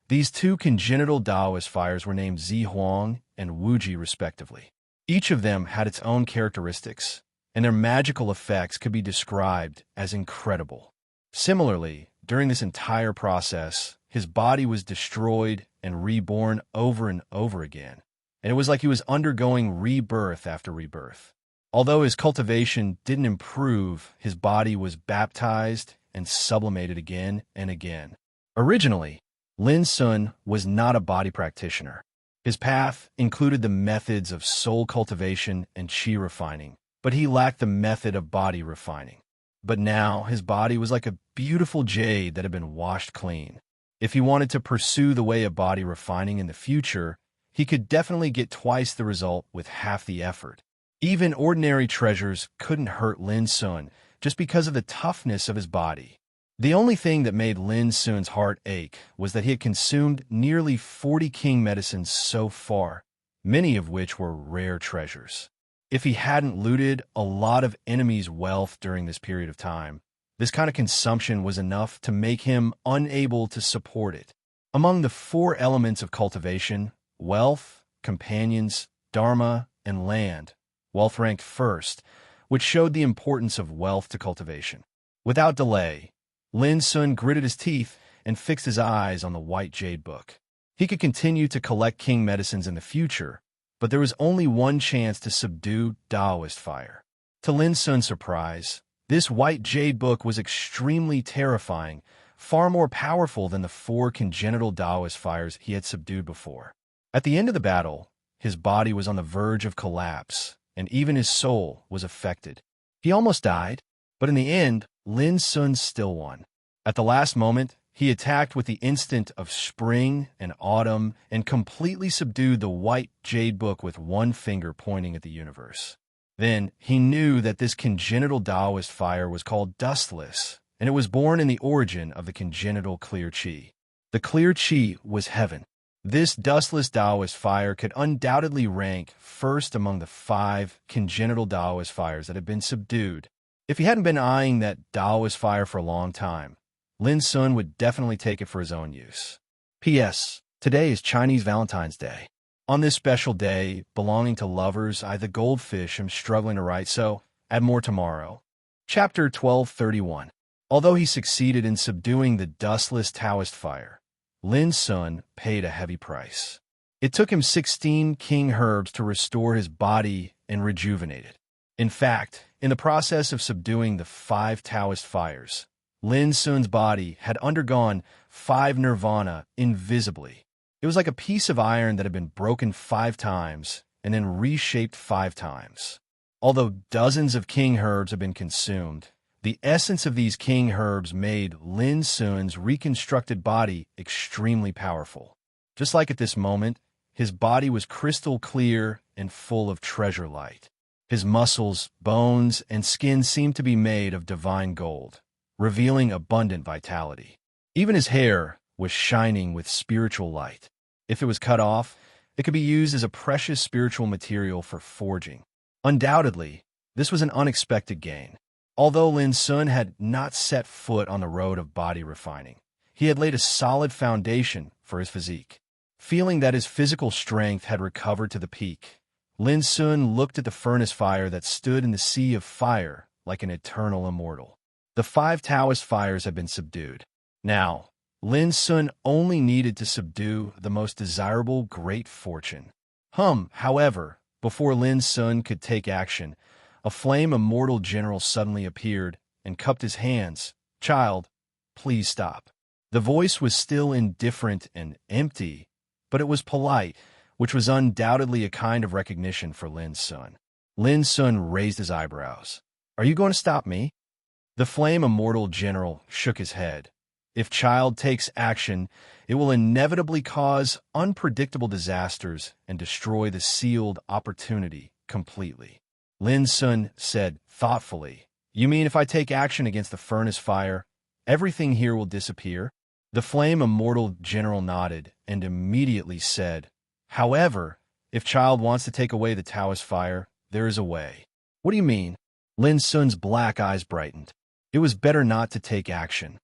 These 2 congenital Taoist fires were named Zihuang and Wuji respectively. Each of them had its own characteristics, and their magical effects could be described as incredible. Similarly, during this entire process, his body was destroyed and reborn over and over again, and it was like he was undergoing rebirth after rebirth. Although his cultivation didn't improve, his body was baptized and sublimated again and again. Originally, Lin Sun was not a body practitioner. His path included the methods of soul cultivation and qi refining, but he lacked the method of body refining. But now his body was like a beautiful jade that had been washed clean. If he wanted to pursue the way of body refining in the future, he could definitely get twice the result with half the effort. Even ordinary treasures couldn't hurt Lin Sun just because of the toughness of his body. The only thing that made Lin Sun's heart ache was that he had consumed nearly 40 king medicines so far, many of which were rare treasures. If he hadn't looted a lot of enemies' wealth during this period of time, this kind of consumption was enough to make him unable to support it. Among the 4 elements of cultivation, wealth, companions, dharma, and land, wealth ranked first, which showed the importance of wealth to cultivation. Without delay, Lin Sun gritted his teeth and fixed his eyes on the white jade book. He could continue to collect king medicines in the future, but there was only one chance to subdue Taoist fire. To Lin Sun's surprise, this white jade book was extremely terrifying, far more powerful than the 4 congenital Taoist fires he had subdued before. At the end of the battle, his body was on the verge of collapse, and even his soul was affected. He almost died, but in the end, Lin Sun still won. At the last moment, he attacked with the instinct of spring and autumn and completely subdued the white jade book with one finger pointing at the universe. Then he knew that this congenital Taoist fire was called dustless, and it was born in the origin of the congenital clear qi. The clear qi was heaven. This dustless Taoist fire could undoubtedly rank first among the 5 congenital Taoist fires that had been subdued. If he hadn't been eyeing that Taoist fire for a long time, Lin Sun would definitely take it for his own use. P.S. Today is Chinese Valentine's Day. On this special day, belonging to lovers, I, the goldfish, am struggling to write, so add more tomorrow. Chapter 1231. Although he succeeded in subduing the dustless Taoist fire, Lin Sun paid a heavy price. It took him 16 king herbs to restore his body and rejuvenate it. In fact, in the process of subduing the 5 Taoist fires, Lin Sun's body had undergone 5 nirvana invisibly. It was like a piece of iron that had been broken 5 times and then reshaped 5 times. Although dozens of king herbs had been consumed, the essence of these king herbs made Lin Sun's reconstructed body extremely powerful. Just like at this moment, his body was crystal clear and full of treasure light. His muscles, bones, and skin seemed to be made of divine gold, revealing abundant vitality. Even his hair was shining with spiritual light. If it was cut off, it could be used as a precious spiritual material for forging. Undoubtedly, this was an unexpected gain. Although Lin Sun had not set foot on the road of body refining, he had laid a solid foundation for his physique. Feeling that his physical strength had recovered to the peak, Lin Sun looked at the furnace fire that stood in the sea of fire like an eternal immortal. The 5 Taoist fires had been subdued. Now, Lin Sun only needed to subdue the most desirable great fortune. However, before Lin Sun could take action, a flame immortal general suddenly appeared and cupped his hands. "Child, please stop." The voice was still indifferent and empty, but it was polite, which was undoubtedly a kind of recognition for Lin Sun. Lin Sun raised his eyebrows. "Are you going to stop me?" The flame immortal general shook his head. "If child takes action, it will inevitably cause unpredictable disasters and destroy the sealed opportunity completely." Lin Sun said thoughtfully, "You mean if I take action against the furnace fire, everything here will disappear?" The flame immortal general nodded and immediately said, "However, if child wants to take away the Taoist fire, there is a way." "What do you mean?" Lin Sun's black eyes brightened. "It was better not to take action.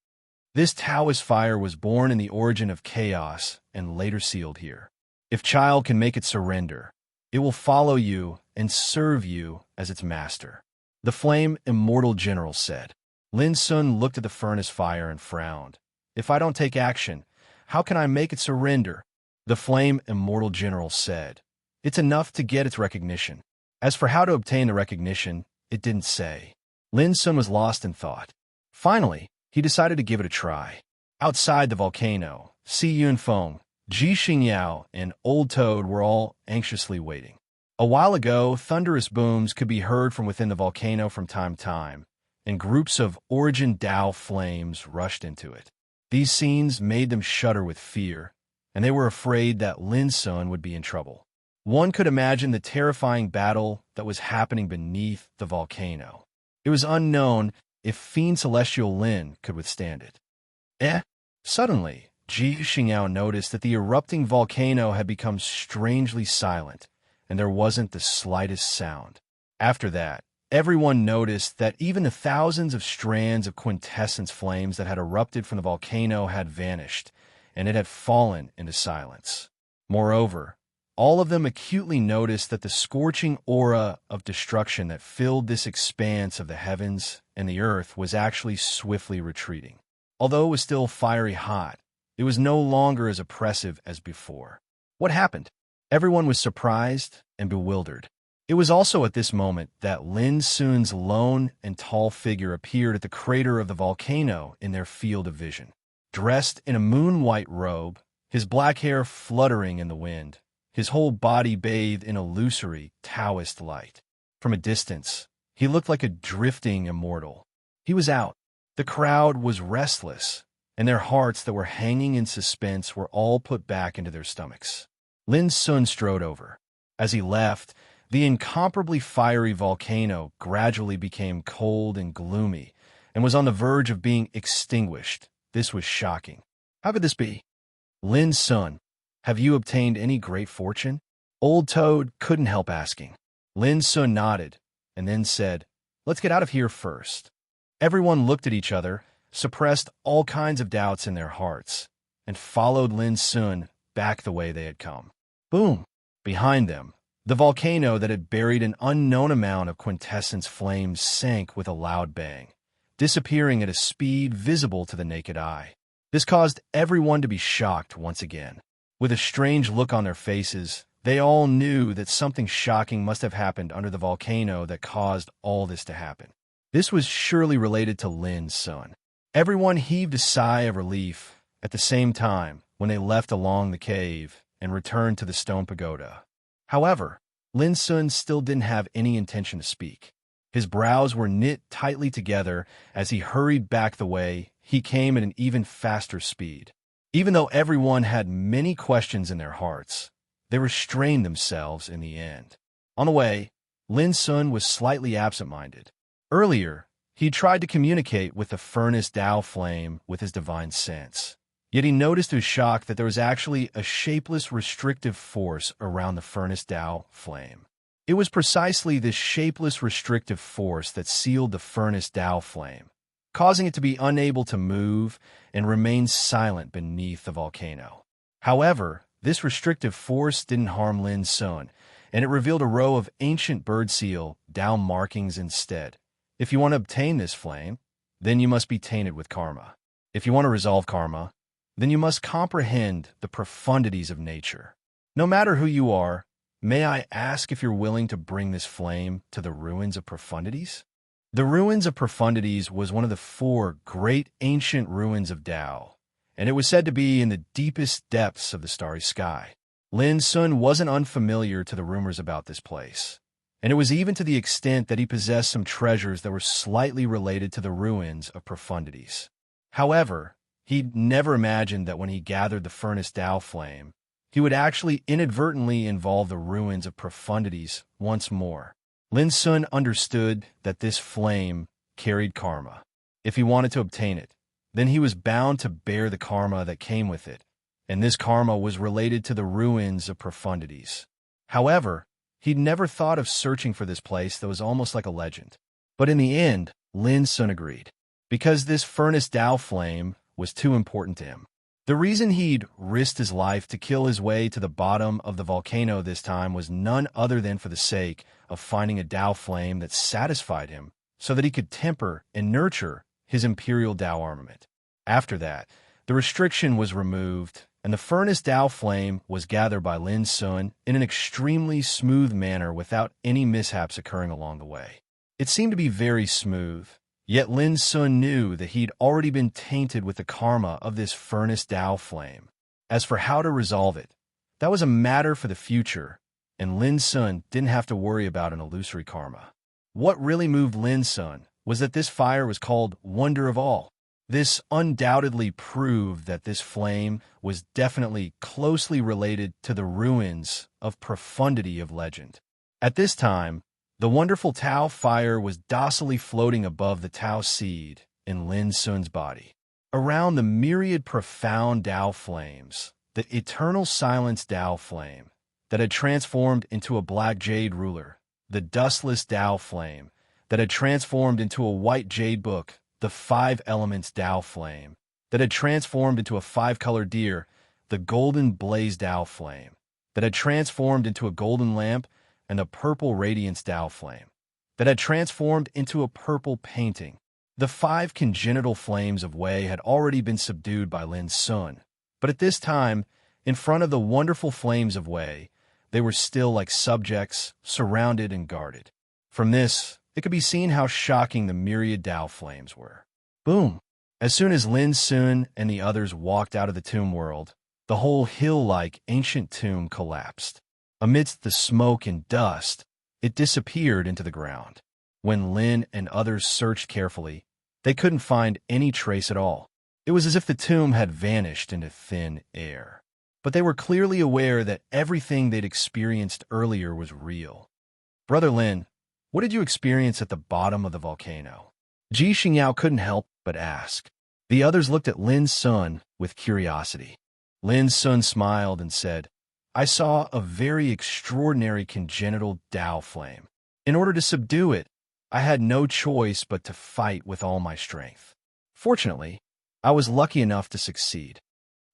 This Taoist fire was born in the origin of chaos and later sealed here. If child can make it surrender, it will follow you and serve you as its master." The flame immortal general said. Lin Sun looked at the furnace fire and frowned. "If I don't take action, how can I make it surrender?" The flame immortal general said. "It's enough to get its recognition. As for how to obtain the recognition, it didn't say." Lin Sun was lost in thought. Finally, he decided to give it a try. Outside the volcano, Si Yunfeng, Ji Xingyao, and Old Toad were all anxiously waiting. A while ago, thunderous booms could be heard from within the volcano from time to time, and groups of origin Dao flames rushed into it. These scenes made them shudder with fear, and they were afraid that Lin Sun would be in trouble. One could imagine the terrifying battle that was happening beneath the volcano. It was unknown if Fiend Celestial Lin could withstand it. Suddenly, Ji Xingyao noticed that the erupting volcano had become strangely silent, and there wasn't the slightest sound. After that, everyone noticed that even the thousands of strands of quintessence flames that had erupted from the volcano had vanished, and it had fallen into silence. Moreover, all of them acutely noticed that the scorching aura of destruction that filled this expanse of the heavens and the earth was actually swiftly retreating. Although it was still fiery hot, it was no longer as oppressive as before. What happened? Everyone was surprised and bewildered. It was also at this moment that Lin Sun's lone and tall figure appeared at the crater of the volcano in their field of vision. Dressed in a moon-white robe, his black hair fluttering in the wind, his whole body bathed in illusory Taoist light. From a distance, he looked like a drifting immortal. He was out. The crowd was restless, and their hearts that were hanging in suspense were all put back into their stomachs. Lin Sun strode over. As he left, the incomparably fiery volcano gradually became cold and gloomy, and was on the verge of being extinguished. This was shocking. How could this be? "Lin Sun, have you obtained any great fortune?" Old Toad couldn't help asking. Lin Sun nodded, and then said, "Let's get out of here first." Everyone looked at each other, suppressed all kinds of doubts in their hearts, and followed Lin Sun back the way they had come. Boom! Behind them, the volcano that had buried an unknown amount of quintessence flames sank with a loud bang, disappearing at a speed visible to the naked eye. This caused everyone to be shocked once again. With a strange look on their faces, they all knew that something shocking must have happened under the volcano that caused all this to happen. This was surely related to Lin Sun. Everyone heaved a sigh of relief at the same time when they left along the cave and returned to the stone pagoda. However, Lin Sun still didn't have any intention to speak. His brows were knit tightly together as he hurried back the way he came at an even faster speed. Even though everyone had many questions in their hearts, they restrained themselves in the end. On the way, Lin Sun was slightly absent-minded. Earlier, He tried to communicate with the furnace Tao flame with his divine sense. Yet he noticed to his shock that there was actually a shapeless restrictive force around the furnace Tao flame. It was precisely this shapeless restrictive force that sealed the furnace Tao flame, causing it to be unable to move and remain silent beneath the volcano. However, this restrictive force didn't harm Lin Sun, and it revealed a row of ancient birdseal Tao markings instead. If you want to obtain this flame, then you must be tainted with karma. If you want to resolve karma, then you must comprehend the profundities of nature. No matter who you are, may I ask if you're willing to bring this flame to the ruins of profundities? The ruins of profundities was one of the 4 great ancient ruins of Tao, and it was said to be in the deepest depths of the starry sky. Lin Sun wasn't unfamiliar to the rumors about this place, and it was even to the extent that he possessed some treasures that were slightly related to the ruins of profundities. However, he'd never imagined that when he gathered the furnace Tao flame, he would actually inadvertently involve the ruins of profundities once more. Lin Sun understood that this flame carried karma. If he wanted to obtain it, then he was bound to bear the karma that came with it, and this karma was related to the ruins of profundities. However, he'd never thought of searching for this place that was almost like a legend. But in the end, Lin Sun agreed, because this furnace Tao flame was too important to him. The reason he'd risked his life to kill his way to the bottom of the volcano this time was none other than for the sake of finding a Tao flame that satisfied him so that he could temper and nurture his imperial Tao armament. After that, the restriction was removed, and the furnace Tao flame was gathered by Lin Sun in an extremely smooth manner without any mishaps occurring along the way. It seemed to be very smooth, yet Lin Sun knew that he'd already been tainted with the karma of this furnace Tao flame. As for how to resolve it, that was a matter for the future, and Lin Sun didn't have to worry about an illusory karma. What really moved Lin Sun was that this fire was called Wonder of All. This undoubtedly proved that this flame was definitely closely related to the ruins of profundity of legend. At this time, the wonderful Tao fire was docilely floating above the Tao seed in Lin Sun's body. Around the myriad profound Tao flames, the eternal silence Tao flame that had transformed into a black jade ruler, the dustless Tao flame that had transformed into a white jade book, the 5 elements Tao flame that had transformed into a 5-color deer, the golden blaze Tao flame that had transformed into a golden lamp, and the purple radiance Tao flame that had transformed into a purple painting. The 5 congenital flames of Wei had already been subdued by Lin Sun, but at this time, in front of the wonderful flames of Wei, they were still like subjects, surrounded and guarded. From this, it could be seen how shocking the myriad Tao flames were. Boom! As soon as Lin Sun and the others walked out of the tomb world, the whole hill-like ancient tomb collapsed. Amidst the smoke and dust, it disappeared into the ground. When Lin and others searched carefully, they couldn't find any trace at all. It was as if the tomb had vanished into thin air. But they were clearly aware that everything they'd experienced earlier was real. Brother Lin, what did you experience at the bottom of the volcano? Ji Xingyao couldn't help but ask. The others looked at Lin Sun with curiosity. Lin Sun smiled and said, I saw a very extraordinary congenital Tao flame. In order to subdue it, I had no choice but to fight with all my strength. Fortunately, I was lucky enough to succeed.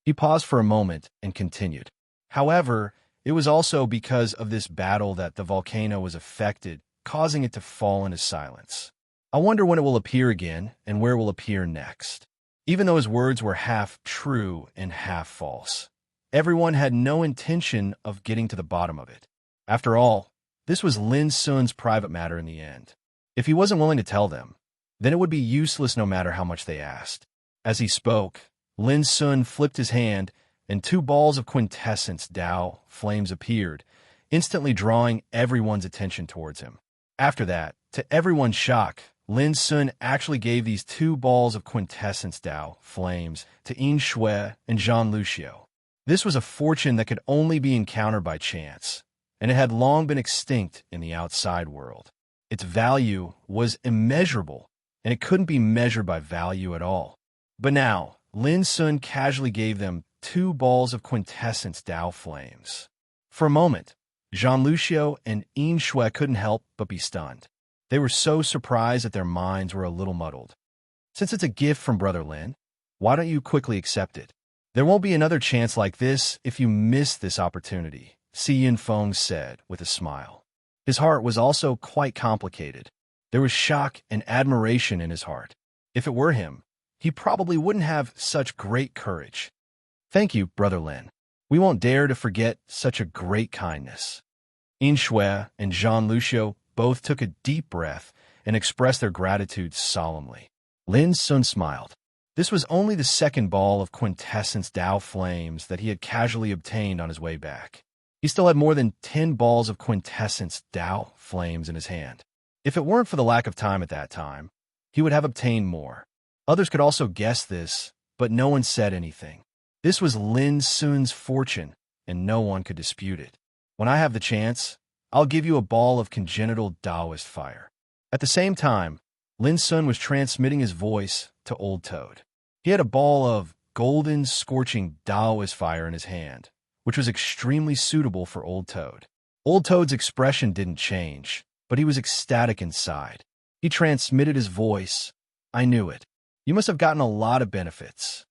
He paused for a moment and continued. However, it was also because of this battle that the volcano was affected, causing it to fall into silence. I wonder when it will appear again and where it will appear next. Even though his words were half true and half false, everyone had no intention of getting to the bottom of it. After all, this was Lin Sun's private matter in the end. If he wasn't willing to tell them, then it would be useless no matter how much they asked. As he spoke, Lin Sun flipped his hand, and 2 balls of quintessence Tao flames appeared, instantly drawing everyone's attention towards him. After that, to everyone's shock, Lin Sun actually gave these 2 balls of quintessence Tao flames to Yin Shui and Jean Lucio. This was a fortune that could only be encountered by chance, and it had long been extinct in the outside world. Its value was immeasurable, and it couldn't be measured by value at all. But now, Lin Sun casually gave them 2 balls of quintessence Tao flames. For a moment, Jean Lucio and Yin Shui couldn't help but be stunned. They were so surprised that their minds were a little muddled. Since it's a gift from Brother Lin, why don't you quickly accept it? There won't be another chance like this if you miss this opportunity, Si Yin Feng said with a smile. His heart was also quite complicated. There was shock and admiration in his heart. If it were him, he probably wouldn't have such great courage. Thank you, Brother Lin. We won't dare to forget such a great kindness. Yin Shui and Jean Lucio both took a deep breath and expressed their gratitude solemnly. Lin Sun smiled. This was only the 2nd ball of quintessence Tao flames that he had casually obtained on his way back. He still had more than 10 balls of quintessence Tao flames in his hand. If it weren't for the lack of time at that time, he would have obtained more. Others could also guess this, but no one said anything. This was Lin Sun's fortune, and no one could dispute it. When I have the chance, I'll give you a ball of congenital Taoist fire. At the same time, Lin Sun was transmitting his voice to Old Toad. He had a ball of golden, scorching Taoist fire in his hand, which was extremely suitable for Old Toad. Old Toad's expression didn't change, but he was ecstatic inside. He transmitted his voice. I knew it. You must have gotten a lot of benefits.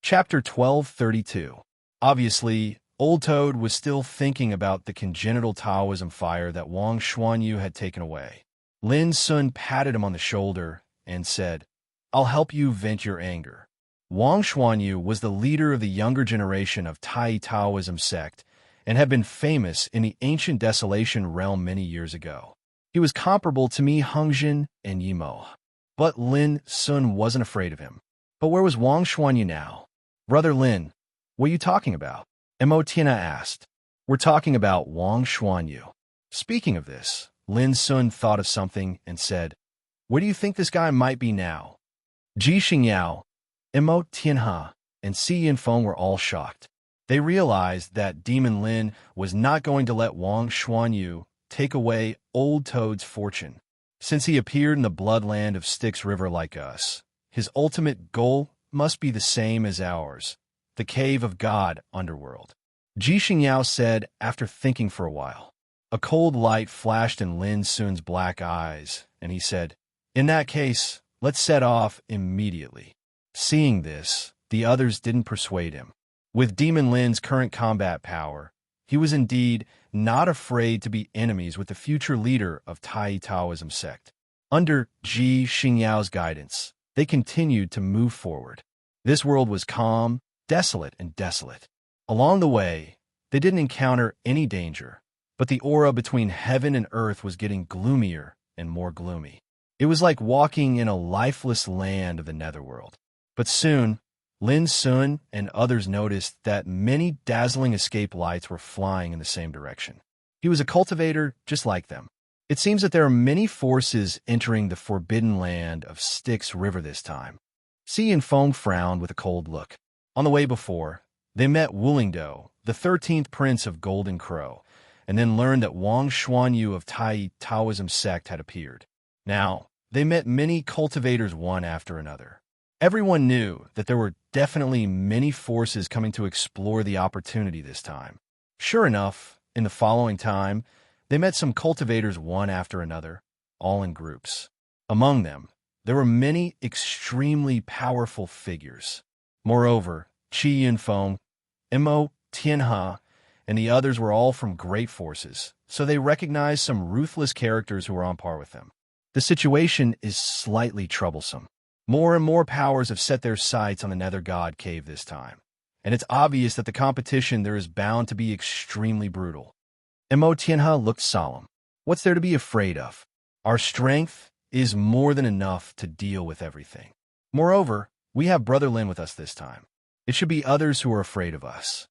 Chapter 1232. Obviously, Old Toad was still thinking about the congenital Taoism fire that Wang Xuanyu had taken away. Lin Sun patted him on the shoulder and said, I'll help you vent your anger. Wang Xuanyu was the leader of the younger generation of Tai Taoism sect and had been famous in the ancient desolation realm many years ago. He was comparable to Mi Hongjin and Yimo. But Lin Sun wasn't afraid of him. But where was Wang Xuanyu now? Brother Lin, what are you talking about? Mo Tiana asked. We're talking about Wang Xuanyu. Speaking of this, Lin Sun thought of something and said, where do you think this guy might be now? Ji Xingyao, Mo Tianha, and Si Yin Feng were all shocked. They realized that Demon Lin was not going to let Wang Xuanyu take away Old Toad's fortune. Since he appeared in the bloodland of Styx River like us, his ultimate goal must be the same as ours, the Cave of God underworld. Ji Xingyao said after thinking for a while. A cold light flashed in Lin Sun's black eyes, and he said, in that case, let's set off immediately. Seeing this, the others didn't persuade him. With Demon Lin's current combat power, he was indeed not afraid to be enemies with the future leader of Tai Taoism sect. Under Ji Xingyao's guidance, they continued to move forward. This world was calm, desolate, and desolate. Along the way, they didn't encounter any danger, but the aura between heaven and earth was getting gloomier and more gloomy. It was like walking in a lifeless land of the netherworld. But soon, Lin Sun and others noticed that many dazzling escape lights were flying in the same direction. He was a cultivator just like them. It seems that there are many forces entering the forbidden land of Styx River this time. Si Yin Feng frowned with a cold look. On the way before, they met Wulingdo, the 13th prince of Golden Crow, and then learned that Wang Xuanyu of Tai Taoism sect had appeared. Now, they met many cultivators one after another. Everyone knew that there were definitely many forces coming to explore the opportunity this time. Sure enough, in the following time, they met some cultivators one after another, all in groups. Among them, there were many extremely powerful figures. Moreover, Qi Yunfeng, Mo Tianha, and the others were all from great forces, so they recognized some ruthless characters who were on par with them. The situation is slightly troublesome. More and more powers have set their sights on the Nether God Cave this time, and it's obvious that the competition there is bound to be extremely brutal. Mo Tianha looked solemn. What's there to be afraid of? Our strength is more than enough to deal with everything. Moreover, we have Brother Lin with us this time. It should be others who are afraid of us.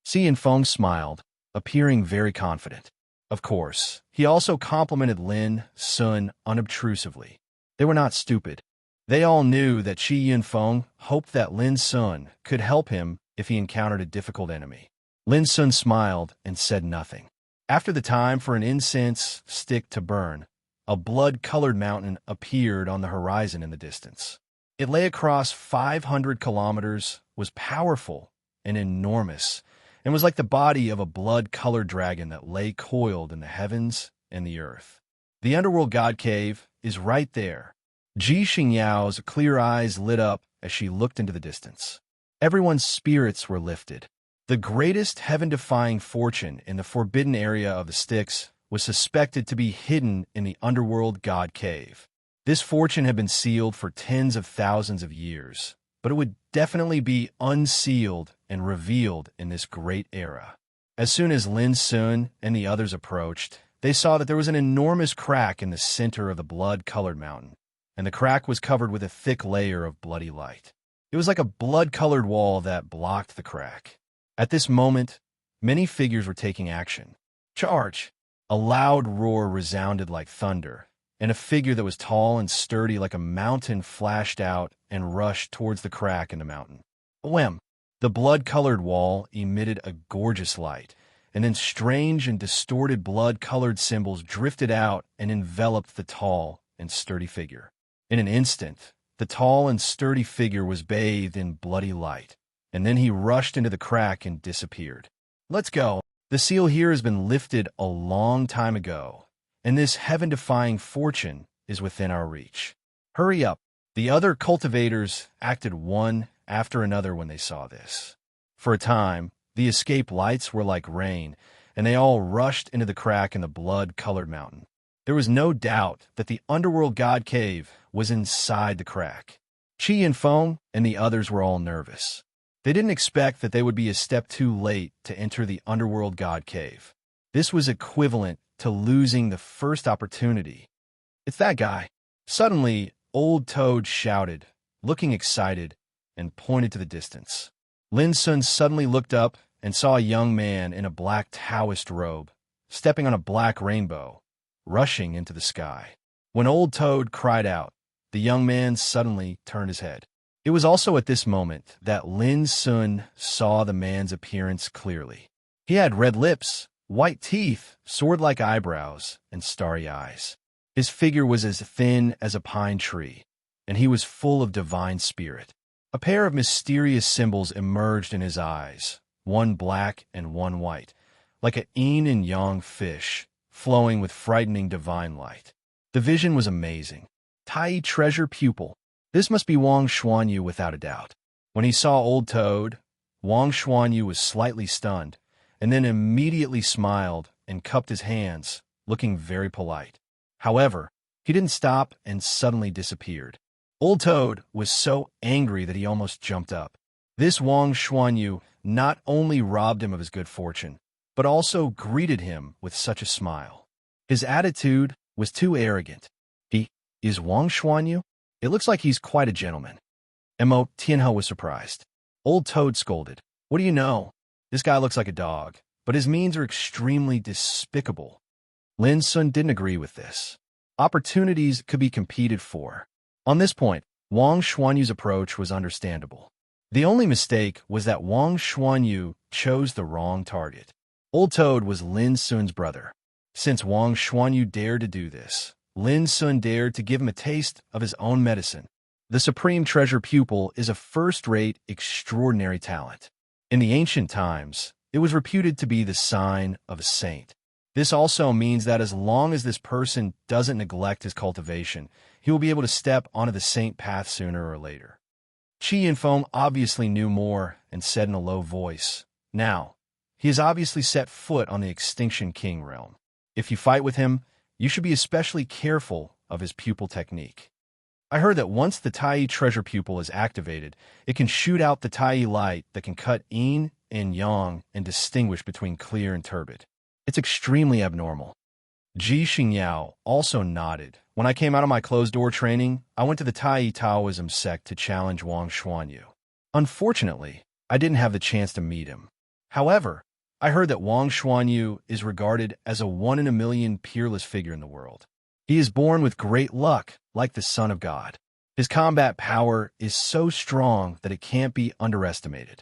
Si Yin Feng smiled, appearing very confident. Of course, he also complimented Lin Sun unobtrusively. They were not stupid. They all knew that Qi Yunfeng hoped that Lin Sun could help him if he encountered a difficult enemy. Lin Sun smiled and said nothing. After the time for an incense stick to burn, a blood-colored mountain appeared on the horizon in the distance. It lay across 500 kilometers, was powerful and enormous, and was like the body of a blood-colored dragon that lay coiled in the heavens and the earth. The underworld god cave is right there. Ji Xingyao's clear eyes lit up as she looked into the distance. Everyone's spirits were lifted. The greatest heaven-defying fortune in the forbidden area of the Styx was suspected to be hidden in the underworld god cave. This fortune had been sealed for tens of thousands of years, but it would definitely be unsealed and revealed in this great era. As soon as Lin Sun and the others approached, they saw that there was an enormous crack in the center of the blood-colored mountain, and the crack was covered with a thick layer of bloody light. It was like a blood-colored wall that blocked the crack. At this moment, many figures were taking action. Charge! A loud roar resounded like thunder, and a figure that was tall and sturdy like a mountain flashed out and rushed towards the crack in the mountain. Wham! The blood-colored wall emitted a gorgeous light, and then strange and distorted blood-colored symbols drifted out and enveloped the tall and sturdy figure. In an instant, the tall and sturdy figure was bathed in bloody light, and then he rushed into the crack and disappeared. Let's go. The seal here has been lifted a long time ago, and this heaven-defying fortune is within our reach. Hurry up. The other cultivators acted one after another when they saw this. For a time, the escape lights were like rain, and they all rushed into the crack in the blood-colored mountain. There was no doubt that the underworld god cave was inside the crack. Qi and Feng and the others were all nervous. They didn't expect that they would be a step too late to enter the underworld god cave. This was equivalent to losing the first opportunity. It's that guy. Suddenly, Old Toad shouted, looking excited, and pointed to the distance. Lin Sun suddenly looked up and saw a young man in a black Taoist robe, stepping on a black rainbow, rushing into the sky. When Old Toad cried out, the young man suddenly turned his head. It was also at this moment that Lin Sun saw the man's appearance clearly. He had red lips, white teeth, sword-like eyebrows, and starry eyes. His figure was as thin as a pine tree, and he was full of divine spirit. A pair of mysterious symbols emerged in his eyes, one black and one white, like a yin and yang fish, flowing with frightening divine light. The vision was amazing. Tai treasure pupil. This must be Wang Xuanyu without a doubt. When he saw Old Toad, Wang Xuanyu was slightly stunned, and then immediately smiled and cupped his hands, looking very polite. However, he didn't stop and suddenly disappeared. Old Toad was so angry that he almost jumped up. This Wang Xuanyu not only robbed him of his good fortune, but also greeted him with such a smile. His attitude was too arrogant. He is Wang Xuanyu? It looks like he's quite a gentleman. Mo Tianhe was surprised. Old Toad scolded. What do you know? This guy looks like a dog, but his means are extremely despicable. Lin Sun didn't agree with this. Opportunities could be competed for. On this point, Wang Xuanyu's approach was understandable. The only mistake was that Wang Xuanyu chose the wrong target. Old Toad was Lin Sun's brother. Since Wang Xuanyu dared to do this, Lin Sun dared to give him a taste of his own medicine. The Supreme Treasure Pupil is a first-rate, extraordinary talent. In the ancient times, it was reputed to be the sign of a saint. This also means that as long as this person doesn't neglect his cultivation, he will be able to step onto the saint path sooner or later. Qi and Feng obviously knew more and said in a low voice, Now, he has obviously set foot on the Extinction King realm. If you fight with him, you should be especially careful of his pupil technique. I heard that once the Tai treasure pupil is activated, it can shoot out the Tai light that can cut yin and yang and distinguish between clear and turbid. It's extremely abnormal. Ji Xingyao also nodded. When I came out of my closed-door training, I went to the Tai Taoism sect to challenge Wang Xuanyu. Unfortunately, I didn't have the chance to meet him. However, I heard that Wang Xuanyu is regarded as a one-in-a-million peerless figure in the world. He is born with great luck, like the Son of God. His combat power is so strong that it can't be underestimated.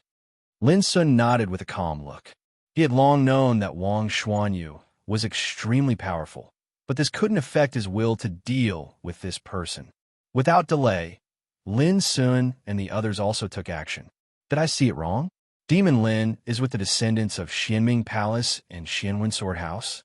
Lin Sun nodded with a calm look. He had long known that Wang Xuanyu was extremely powerful, but this couldn't affect his will to deal with this person. Without delay, Lin Sun and the others also took action. Did I see it wrong? Demon Lin is with the descendants of Xianming Palace and Xianwen Sword House.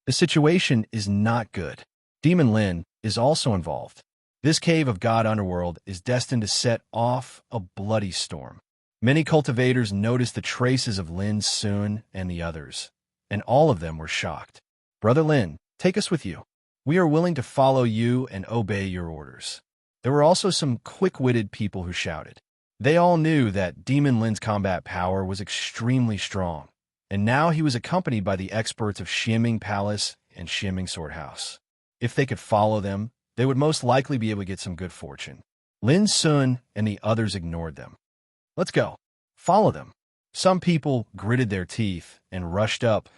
The situation is not good. Demon Lin is also involved. This cave of God Underworld is destined to set off a bloody storm. Many cultivators noticed the traces of Lin Sun and the others, and all of them were shocked. Brother Lin, take us with you. We are willing to follow you and obey your orders. There were also some quick-witted people who shouted. They all knew that Demon Lin's combat power was extremely strong, and now he was accompanied by the experts of Xianming Palace and Xianming Sword House. If they could follow them, they would most likely be able to get some good fortune. Lin Sun and the others ignored them. Let's go. Follow them. Some people gritted their teeth and rushed up,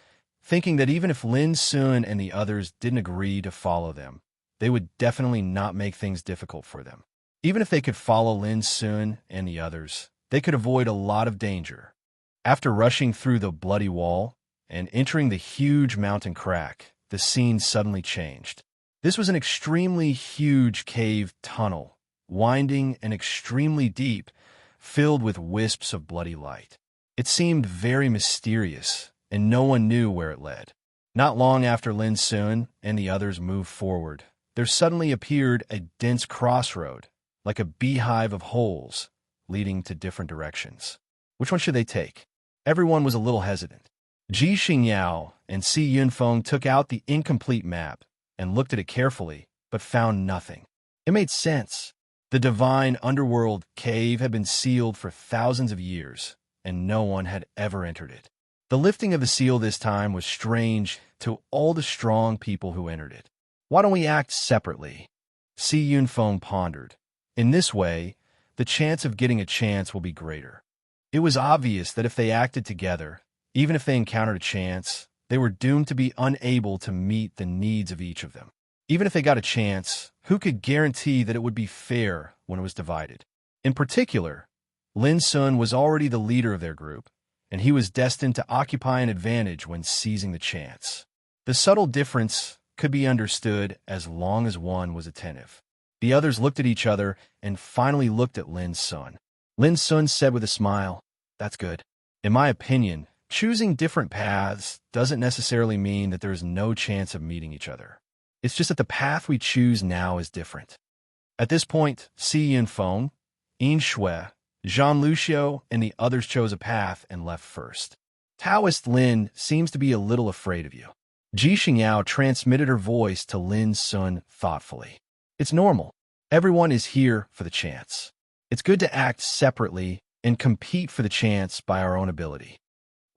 thinking that even if Lin Sun and the others didn't agree to follow them, they would definitely not make things difficult for them. Even if they could follow Lin Sun and the others, they could avoid a lot of danger. After rushing through the bloody wall and entering the huge mountain crack, the scene suddenly changed. This was an extremely huge cave tunnel, winding and extremely deep, filled with wisps of bloody light. It seemed very mysterious, and no one knew where it led. Not long after Lin Sun and the others moved forward, there suddenly appeared a dense crossroad, like a beehive of holes, leading to different directions. Which one should they take? Everyone was a little hesitant. Ji Xingyao and Si Yunfeng took out the incomplete map and looked at it carefully, but found nothing. It made sense. The divine underworld cave had been sealed for thousands of years, and no one had ever entered it. The lifting of the seal this time was strange to all the strong people who entered it. Why don't we act separately? Si Yunfeng pondered. In this way, the chance of getting a chance will be greater. It was obvious that if they acted together, even if they encountered a chance, they were doomed to be unable to meet the needs of each of them. Even if they got a chance, who could guarantee that it would be fair when it was divided? In particular, Lin Sun was already the leader of their group, and he was destined to occupy an advantage when seizing the chance. The subtle difference could be understood as long as one was attentive. The others looked at each other and finally looked at Lin Sun. Lin Sun said with a smile, "That's good. In my opinion, choosing different paths doesn't necessarily mean that there is no chance of meeting each other. It's just that the path we choose now is different." At this point, Si Yunfeng, Yin Shui, Jean Lucio, and the others chose a path and left first. Taoist Lin seems to be a little afraid of you. Ji Xingyao transmitted her voice to Lin Sun thoughtfully. It's normal. Everyone is here for the chance. It's good to act separately and compete for the chance by our own ability.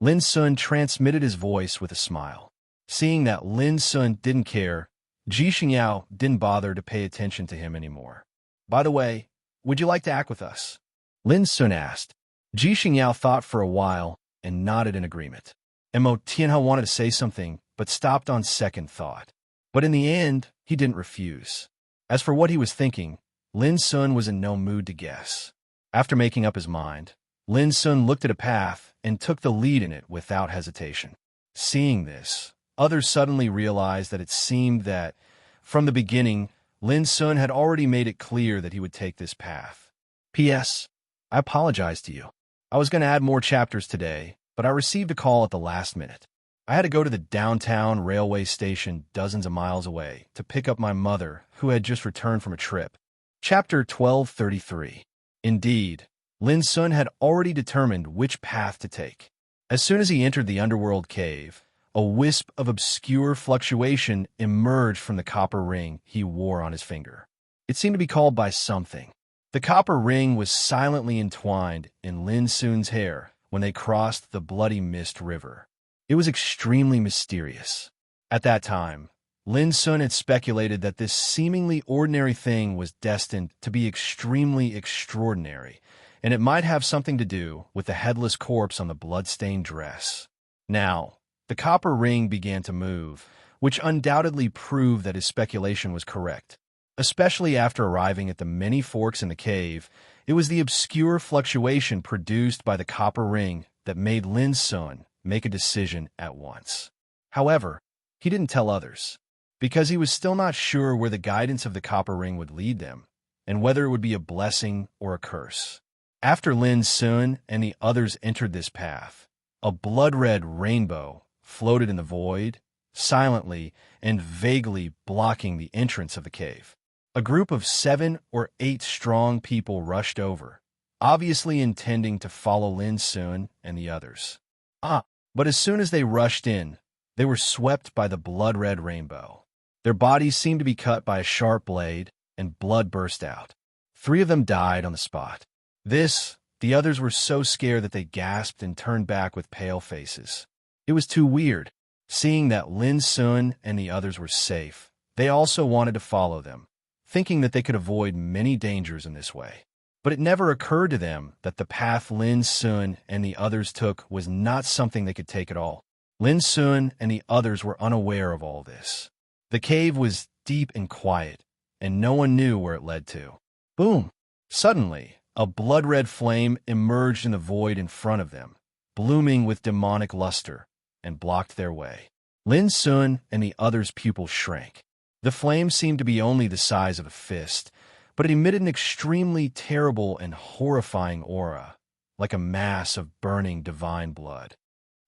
Lin Sun transmitted his voice with a smile. Seeing that Lin Sun didn't care, Ji Xingyao didn't bother to pay attention to him anymore. By the way, would you like to act with us? Lin Sun asked. Ji Xingyao thought for a while and nodded in agreement. Mo Tianhao wanted to say something, but stopped on second thought. But in the end, he didn't refuse. As for what he was thinking, Lin Sun was in no mood to guess. After making up his mind, Lin Sun looked at a path and took the lead in it without hesitation. Seeing this, others suddenly realized that it seemed that, from the beginning, Lin Sun had already made it clear that he would take this path. P.S. I apologize to you. I was going to add more chapters today, but I received a call at the last minute. I had to go to the downtown railway station dozens of miles away to pick up my mother, who had just returned from a trip. Chapter 1233. Indeed, Lin Sun had already determined which path to take. As soon as he entered the underworld cave, a wisp of obscure fluctuation emerged from the copper ring he wore on his finger. It seemed to be called by something. The copper ring was silently entwined in Lin Sun's hair when they crossed the Bloody Mist River. It was extremely mysterious. At that time, Lin Sun had speculated that this seemingly ordinary thing was destined to be extremely extraordinary, and it might have something to do with the headless corpse on the blood-stained dress. Now, the copper ring began to move, which undoubtedly proved that his speculation was correct. Especially after arriving at the many forks in the cave, it was the obscure fluctuation produced by the copper ring that made Lin Sun make a decision at once. However, he didn't tell others. because he was still not sure where the guidance of the copper ring would lead them, and whether it would be a blessing or a curse. After Lin Sun and the others entered this path, a blood-red rainbow floated in the void, silently and vaguely blocking the entrance of the cave. A group of 7 or 8 strong people rushed over, obviously intending to follow Lin Sun and the others. But as soon as they rushed in, they were swept by the blood-red rainbow. Their bodies seemed to be cut by a sharp blade, and blood burst out. 3 of them died on the spot. The others were so scared that they gasped and turned back with pale faces. It was too weird. Seeing that Lin Sun and the others were safe, they also wanted to follow them, thinking that they could avoid many dangers in this way. But it never occurred to them that the path Lin Sun and the others took was not something they could take at all. Lin Sun and the others were unaware of all this. The cave was deep and quiet, and no one knew where it led to. Boom! Suddenly, a blood-red flame emerged in the void in front of them, blooming with demonic luster, and blocked their way. Lin Sun and the others' pupils shrank. The flame seemed to be only the size of a fist, but it emitted an extremely terrible and horrifying aura, like a mass of burning divine blood.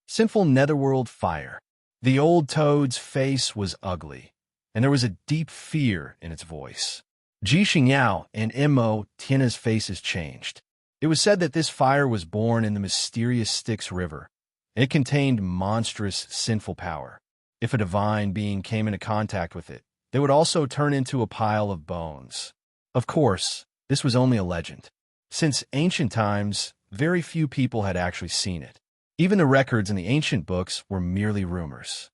Sinful netherworld fire. The old toad's face was ugly, and there was a deep fear in its voice. Ji Xingyao and Mo Tina's faces changed. It was said that this fire was born in the mysterious Styx River, and it contained monstrous, sinful power. If a divine being came into contact with it, they would also turn into a pile of bones. Of course, this was only a legend. Since ancient times, very few people had actually seen it. Even the records in the ancient books were merely rumors.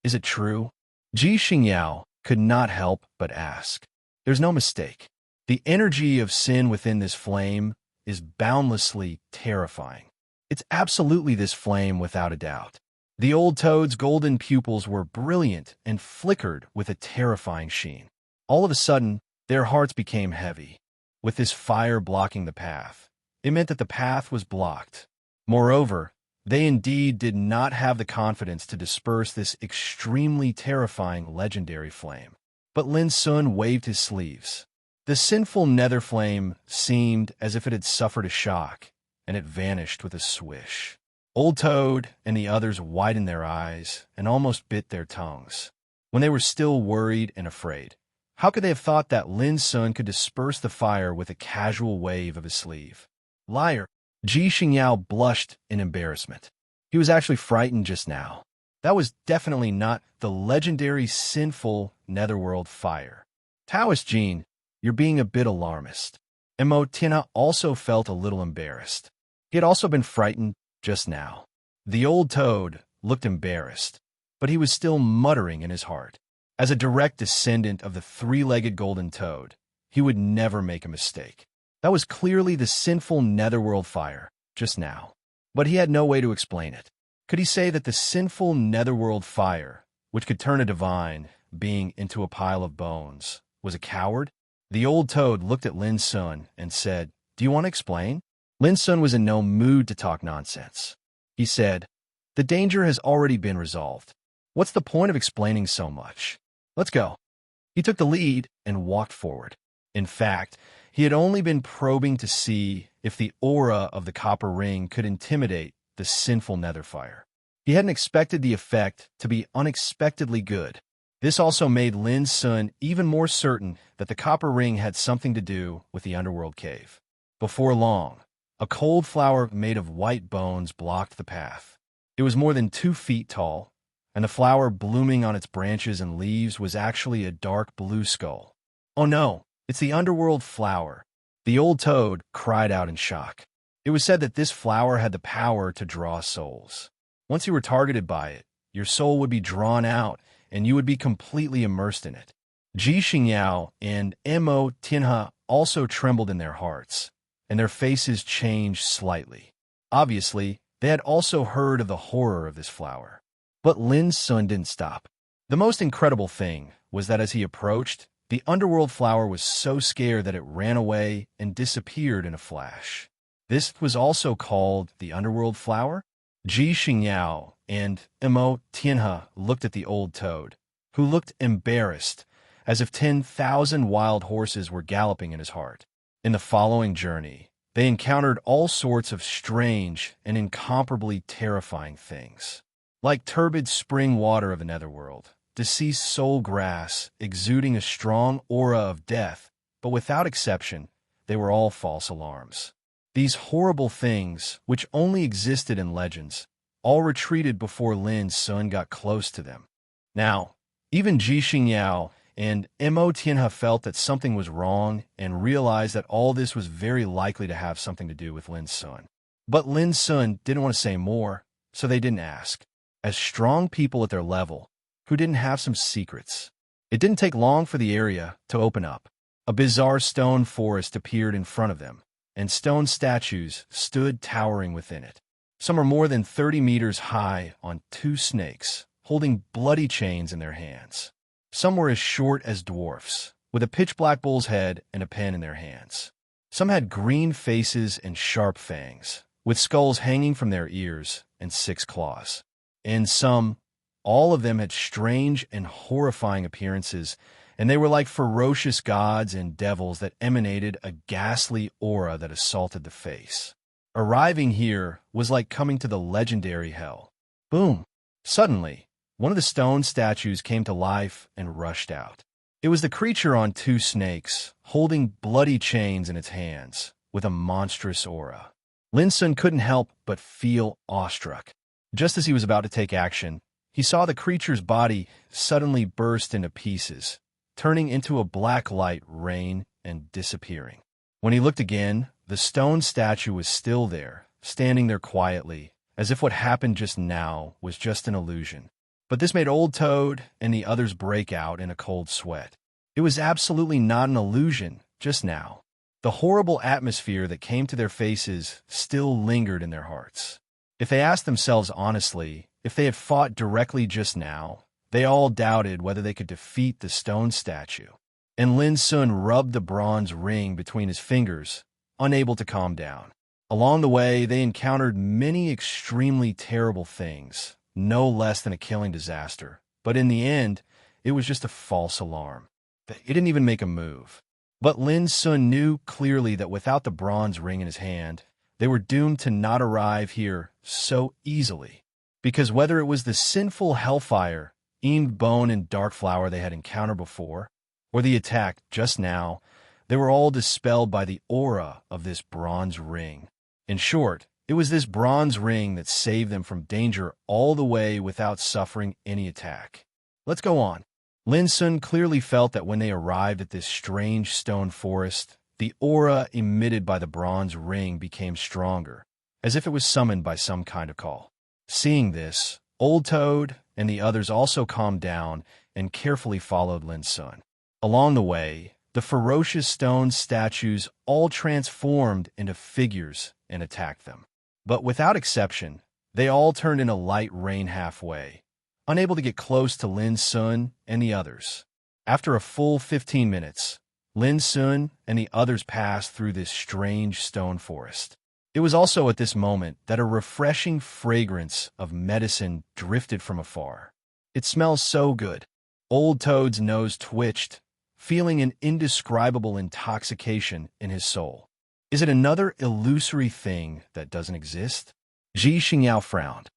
Is it true? Ji Xingyao could not help but ask. There's no mistake. The energy of sin within this flame is boundlessly terrifying. It's absolutely this flame without a doubt. The old toad's golden pupils were brilliant and flickered with a terrifying sheen. All of a sudden, their hearts became heavy. With this fire blocking the path, it meant that the path was blocked. Moreover, they indeed did not have the confidence to disperse this extremely terrifying legendary flame. But Lin Sun waved his sleeves. The sinful nether flame seemed as if it had suffered a shock, and it vanished with a swish. Old Toad and the others widened their eyes and almost bit their tongues. When they were still worried and afraid, how could they have thought that Lin Sun could disperse the fire with a casual wave of his sleeve? Liar! Ji Xingyao blushed in embarrassment. He was actually frightened just now. That was definitely not the legendary sinful netherworld fire. Taoist Jean, you're being a bit alarmist. Mo Tina also felt a little embarrassed. He had also been frightened just now. The old toad looked embarrassed, but he was still muttering in his heart. As a direct descendant of the 3-legged golden toad, he would never make a mistake. That was clearly the sinful netherworld fire, just now. But he had no way to explain it. Could he say that the sinful netherworld fire, which could turn a divine being into a pile of bones, was a coward? The old toad looked at Lin Sun and said, "Do you want to explain?" Lin Sun was in no mood to talk nonsense. He said, "The danger has already been resolved. What's the point of explaining so much? Let's go." He took the lead and walked forward. In fact, he had only been probing to see if the aura of the copper ring could intimidate the sinful nether fire. He hadn't expected the effect to be unexpectedly good. This also made Lin Sun even more certain that the copper ring had something to do with the underworld cave. Before long, a cold flower made of white bones blocked the path. It was more than 2 feet tall, and the flower blooming on its branches and leaves was actually a dark blue skull. "Oh no, it's the underworld flower!" The old toad cried out in shock. It was said that this flower had the power to draw souls. Once you were targeted by it, your soul would be drawn out, and you would be completely immersed in it. Ji Xingyao and Mo Tinha also trembled in their hearts, and their faces changed slightly. Obviously, they had also heard of the horror of this flower. But Lin Sun didn't stop. The most incredible thing was that as he approached, the underworld flower was so scared that it ran away and disappeared in a flash. This was also called the underworld flower? Ji Xingyao and Mo Tianhe looked at the old toad, who looked embarrassed, as if 10,000 wild horses were galloping in his heart. In the following journey, they encountered all sorts of strange and incomparably terrifying things. Like turbid spring water of the netherworld, deceased soul grass exuding a strong aura of death, but without exception, they were all false alarms. These horrible things, which only existed in legends, all retreated before Lin Sun got close to them. Now, even Ji Xingyao and Mo Tianhe felt that something was wrong and realized that all this was very likely to have something to do with Lin Sun. But Lin Sun didn't want to say more, so they didn't ask. As strong people at their level, who didn't have some secrets. It didn't take long for the area to open up. A bizarre stone forest appeared in front of them, and stone statues stood towering within it. Some are more than 30 meters high on 2 snakes, holding bloody chains in their hands. Some were as short as dwarfs, with a pitch-black bull's head and a pen in their hands. Some had green faces and sharp fangs, with skulls hanging from their ears and 6 claws. And some, all of them had strange and horrifying appearances, and they were like ferocious gods and devils that emanated a ghastly aura that assaulted the face. Arriving here was like coming to the legendary hell. Boom! Suddenly, one of the stone statues came to life and rushed out. It was the creature on 2 snakes, holding bloody chains in its hands, with a monstrous aura. Lin Sun couldn't help but feel awestruck. Just as he was about to take action, he saw the creature's body suddenly burst into pieces, turning into a black light rain and disappearing. When he looked again, the stone statue was still there, standing there quietly, as if what happened just now was just an illusion. But this made Old Toad and the others break out in a cold sweat. It was absolutely not an illusion just now. The horrible atmosphere that came to their faces still lingered in their hearts. If they asked themselves honestly, if they had fought directly just now, they all doubted whether they could defeat the stone statue. And Lin Sun rubbed the bronze ring between his fingers, unable to calm down. Along the way, they encountered many extremely terrible things, no less than a killing disaster. But in the end, it was just a false alarm. It didn't even make a move. But Lin Sun knew clearly that without the bronze ring in his hand, they were doomed to not arrive here so easily. Because whether it was the sinful hellfire, Eamed Bone and Dark Flower they had encountered before, or the attack just now, they were all dispelled by the aura of this bronze ring. In short, it was this bronze ring that saved them from danger all the way without suffering any attack. Let's go on. Lin Sun clearly felt that when they arrived at this strange stone forest, the aura emitted by the bronze ring became stronger, as if it was summoned by some kind of call. Seeing this, Old Toad and the others also calmed down and carefully followed Lin Sun. Along the way, the ferocious stone statues all transformed into figures and attacked them. But without exception, they all turned into light rain halfway, unable to get close to Lin Sun and the others. After a full 15 minutes, Lin Sun and the others passed through this strange stone forest. It was also at this moment that a refreshing fragrance of medicine drifted from afar. It smells so good. Old Toad's nose twitched, feeling an indescribable intoxication in his soul. Is it another illusory thing that doesn't exist? Ji Xingyao frowned.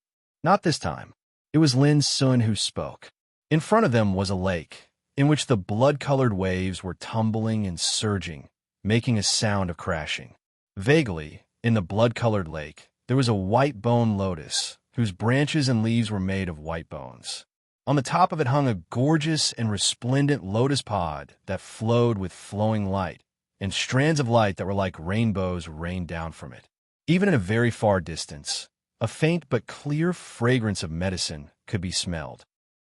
Not this time. It was Lin Sun who spoke. In front of them was a lake, in which the blood-colored waves were tumbling and surging, making a sound of crashing. Vaguely, in the blood-colored lake, there was a white bone lotus, whose branches and leaves were made of white bones. On the top of it hung a gorgeous and resplendent lotus pod that flowed with flowing light, and strands of light that were like rainbows rained down from it. Even in a very far distance, a faint but clear fragrance of medicine could be smelled.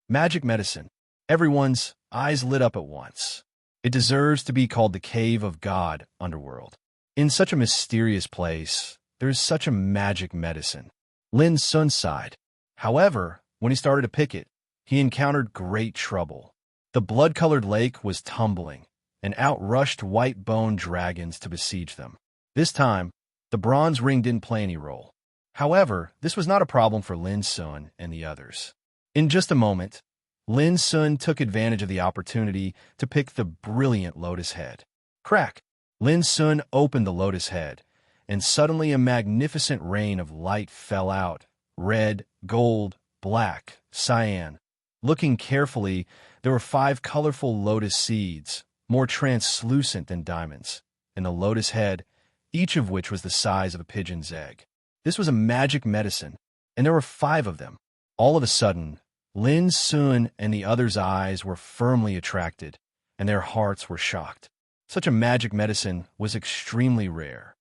Magic medicine. Everyone's eyes lit up at once. It deserves to be called the Cave of God Underworld. In such a mysterious place, there is such a magic medicine. Lin Sun sighed. However, when he started to pick it, he encountered great trouble. The blood-colored lake was tumbling, and out rushed white bone dragons to besiege them. This time, the bronze ring didn't play any role. However, this was not a problem for Lin Sun and the others. In just a moment, Lin Sun took advantage of the opportunity to pick the brilliant lotus head. Crack! Lin Sun opened the lotus head, and suddenly a magnificent rain of light fell out. Red, gold, black, cyan. Looking carefully, there were 5 colorful lotus seeds, more translucent than diamonds, in the lotus head, each of which was the size of a pigeon's egg. This was a magic medicine, and there were 5 of them. All of a sudden, Lin Sun and the others' eyes were firmly attracted, and their hearts were shocked. Such a magic medicine was extremely rare.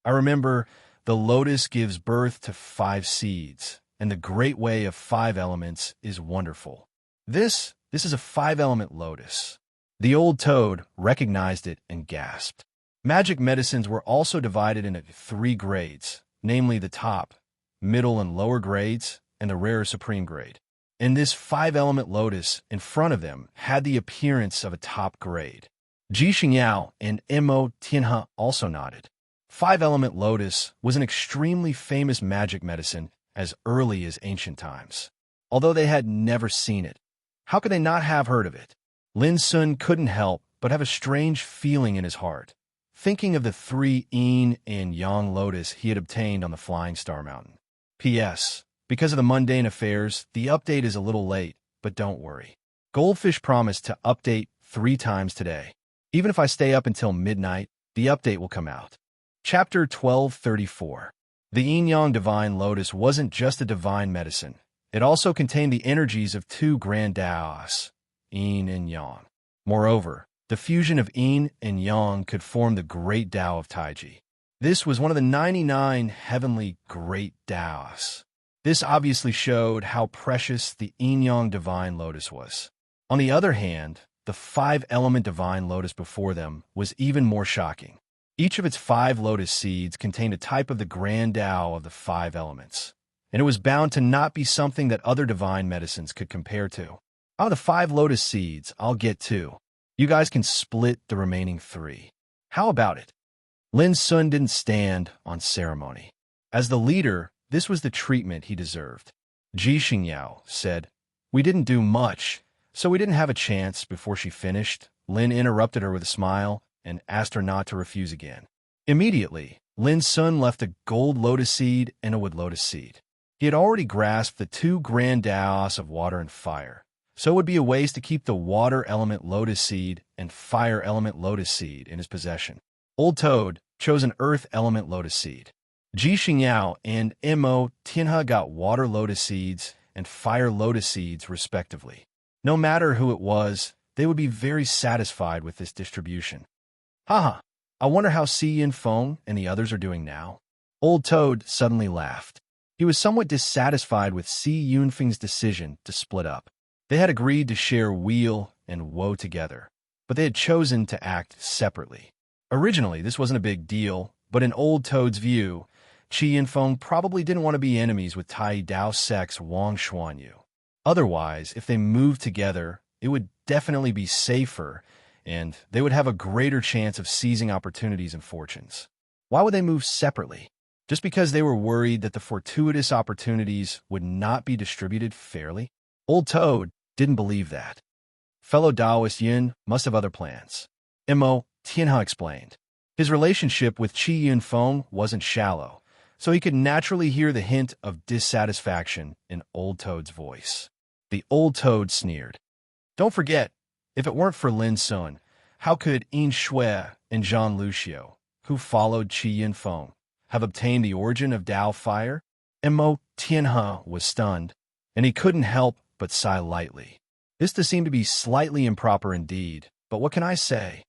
I remember the lotus gives birth to 5 seeds, and the great way of 5 elements is wonderful. This is a 5-element lotus. The old toad recognized it and gasped. Magic medicines were also divided into 3 grades, namely the top, middle, and lower grades, and the rare supreme grade. And this 5-element lotus in front of them had the appearance of a top grade. Ji Xingyao and Mo Tianhe also nodded. 5-element lotus was an extremely famous magic medicine as early as ancient times. Although they had never seen it, how could they not have heard of it? Lin Sun couldn't help but have a strange feeling in his heart, thinking of the 3 yin and yang lotus he had obtained on the Flying Star Mountain. P.S. Because of the mundane affairs, the update is a little late, but don't worry. Goldfish promised to update 3 times today. Even if I stay up until midnight, the update will come out. Chapter 1234. The Yin-Yang Divine Lotus wasn't just a divine medicine. It also contained the energies of 2 grand Daos, Yin and Yang. Moreover, the fusion of Yin and Yang could form the Great Tao of Taiji. This was one of the 99 heavenly Great Daos. This obviously showed how precious the Yin-Yang Divine Lotus was. On the other hand, the 5-element Divine Lotus before them was even more shocking. Each of its 5 lotus seeds contained a type of the Grand Tao of the 5 elements, and it was bound to not be something that other divine medicines could compare to. Out of the 5 lotus seeds, I'll get 2. You guys can split the remaining 3. How about it? Lin Sun didn't stand on ceremony. As the leader, this was the treatment he deserved. Ji Xingyao said, "We didn't do much, so we didn't have a chance." Before she finished, Lin interrupted her with a smile and asked her not to refuse again. Immediately, Lin Sun left a gold lotus seed and a wood lotus seed. He had already grasped the 2 grand Daos of water and fire, so it would be a waste to keep the water element lotus seed and fire element lotus seed in his possession. Old Toad chose an earth element lotus seed. Ji Xingyao and Mo Tianhe got water lotus seeds and fire lotus seeds, respectively. No matter who it was, they would be very satisfied with this distribution. Haha, I wonder how Si Yinfeng and the others are doing now. Old Toad suddenly laughed. He was somewhat dissatisfied with Si Yunfeng's decision to split up. They had agreed to share weal and woe together, but they had chosen to act separately. Originally, this wasn't a big deal, but in Old Toad's view, Qi Yinfeng probably didn't want to be enemies with Tai Dao Sec's Wang Xuanyu. Otherwise, if they moved together, it would definitely be safer, and they would have a greater chance of seizing opportunities and fortunes. Why would they move separately? Just because they were worried that the fortuitous opportunities would not be distributed fairly? Old Toad didn't believe that. Fellow Taoist Yin must have other plans. Mo Tianhe explained. His relationship with Qi Yinfeng wasn't shallow, so he could naturally hear the hint of dissatisfaction in Old Toad's voice. The Old Toad sneered. Don't forget, if it weren't for Lin Sun, how could Yin Shui and Zhang Luxiu, who followed Qi Yinfeng, have obtained the origin of Tao fire? Mo Tianhe was stunned, and he couldn't help but sigh lightly. This does seem to be slightly improper indeed, but what can I say?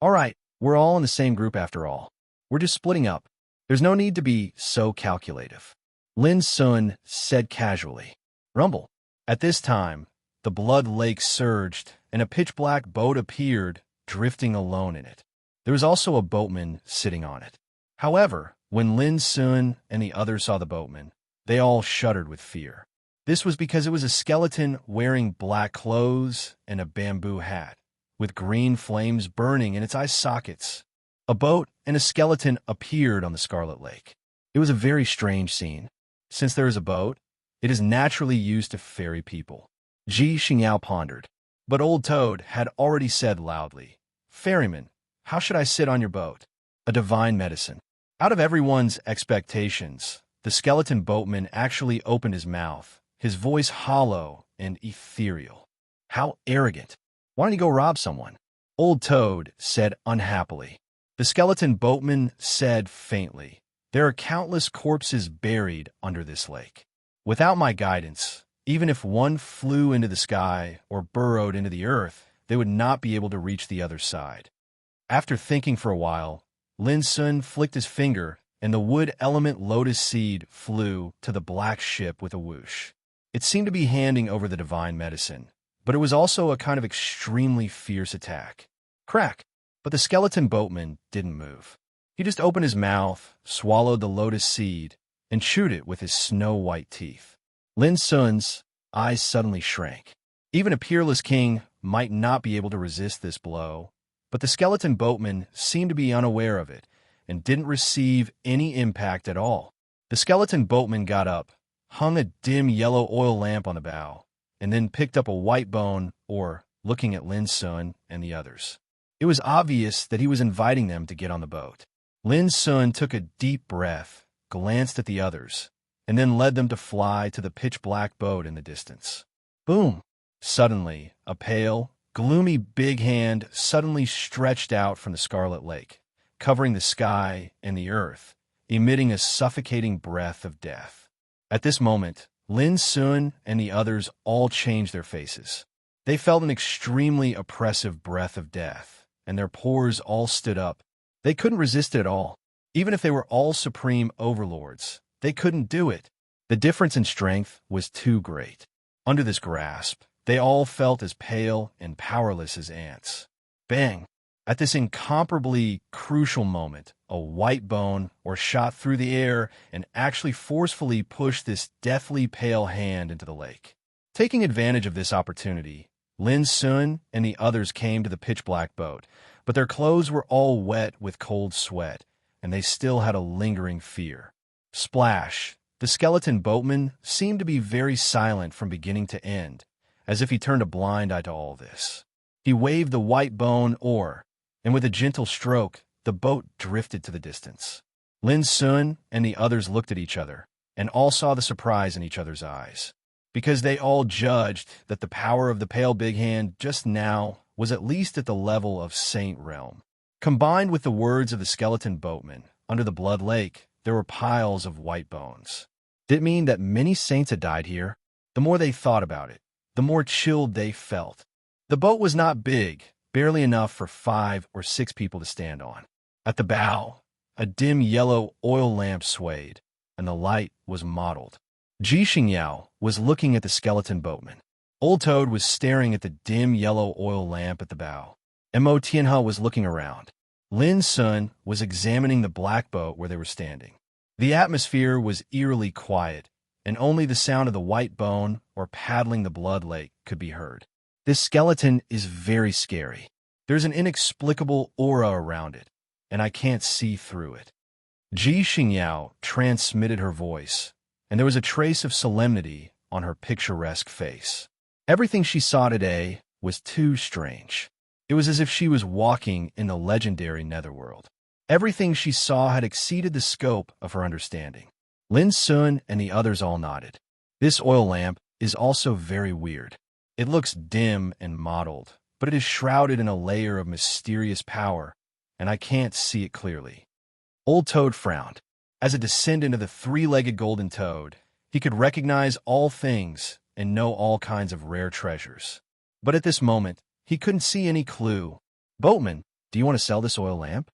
All right, we're all in the same group after all. We're just splitting up. There's no need to be so calculative. Lin Sun said casually. Rumble. At this time, the blood lake surged, and a pitch-black boat appeared, drifting alone in it. There was also a boatman sitting on it. However, when Lin Sun and the others saw the boatman, they all shuddered with fear. This was because it was a skeleton wearing black clothes and a bamboo hat, with green flames burning in its eye sockets. A boat and a skeleton appeared on the Scarlet Lake. It was a very strange scene. Since there is a boat, it is naturally used to ferry people. Ji Xingyao pondered. But Old Toad had already said loudly, "Ferryman, how should I sit on your boat?" A divine medicine. Out of everyone's expectations, the skeleton boatman actually opened his mouth, his voice hollow and ethereal. How arrogant. Why don't you go rob someone? Old Toad said unhappily. The skeleton boatman said faintly, "There are countless corpses buried under this lake. Without my guidance, even if one flew into the sky or burrowed into the earth, they would not be able to reach the other side." After thinking for a while, Lin Sun flicked his finger, and the wood element lotus seed flew to the black ship with a whoosh. It seemed to be handing over the divine medicine, but it was also a kind of extremely fierce attack. Crack! But the skeleton boatman didn't move. He just opened his mouth, swallowed the lotus seed, and chewed it with his snow-white teeth. Lin Sun's eyes suddenly shrank. Even a peerless king might not be able to resist this blow, but the skeleton boatman seemed to be unaware of it and didn't receive any impact at all. The skeleton boatman got up, hung a dim yellow oil lamp on the bow, and then picked up a white bone, looking at Lin Sun and the others. It was obvious that he was inviting them to get on the boat. Lin Sun took a deep breath, glanced at the others, and then led them to fly to the pitch-black boat in the distance. Boom! Suddenly, a pale, gloomy big hand suddenly stretched out from the scarlet lake, covering the sky and the earth, emitting a suffocating breath of death. At this moment, Lin Sun and the others all changed their faces. They felt an extremely oppressive breath of death, and their pores all stood up. They couldn't resist it at all. Even if they were all supreme overlords, they couldn't do it. The difference in strength was too great. Under this grasp, they all felt as pale and powerless as ants. Bang! At this incomparably crucial moment, a white bone shot through the air and actually forcefully pushed this deathly pale hand into the lake. Taking advantage of this opportunity, Lin Sun and the others came to the pitch-black boat, but their clothes were all wet with cold sweat, and they still had a lingering fear. Splash! The skeleton boatman seemed to be very silent from beginning to end, as if he turned a blind eye to all this. He waved the white bone oar, and with a gentle stroke, the boat drifted to the distance. Lin Sun and the others looked at each other, and all saw the surprise in each other's eyes, because they all judged that the power of the pale big hand just now was at least at the level of saint realm. Combined with the words of the skeleton boatman, under the blood lake, there were piles of white bones. Did it mean that many saints had died here? The more they thought about it, the more chilled they felt. The boat was not big, barely enough for 5 or 6 people to stand on. At the bow, a dim yellow oil lamp swayed, and the light was mottled. Ji Xingyao was looking at the skeleton boatman. Old Toad was staring at the dim yellow oil lamp at the bow. Mo Tianhe was looking around. Lin Sun was examining the black boat where they were standing. The atmosphere was eerily quiet, and only the sound of the white bone paddling the blood lake could be heard. This skeleton is very scary. There's an inexplicable aura around it, and I can't see through it. Ji Xingyao transmitted her voice, and there was a trace of solemnity on her picturesque face. Everything she saw today was too strange. It was as if she was walking in the legendary netherworld. Everything she saw had exceeded the scope of her understanding. Lin Sun and the others all nodded. This oil lamp is also very weird. It looks dim and mottled, but it is shrouded in a layer of mysterious power, and I can't see it clearly. Old Toad frowned. As a descendant of the 3-legged golden toad, he could recognize all things and know all kinds of rare treasures. But at this moment, he couldn't see any clue. "Boatman, do you want to sell this oil lamp?"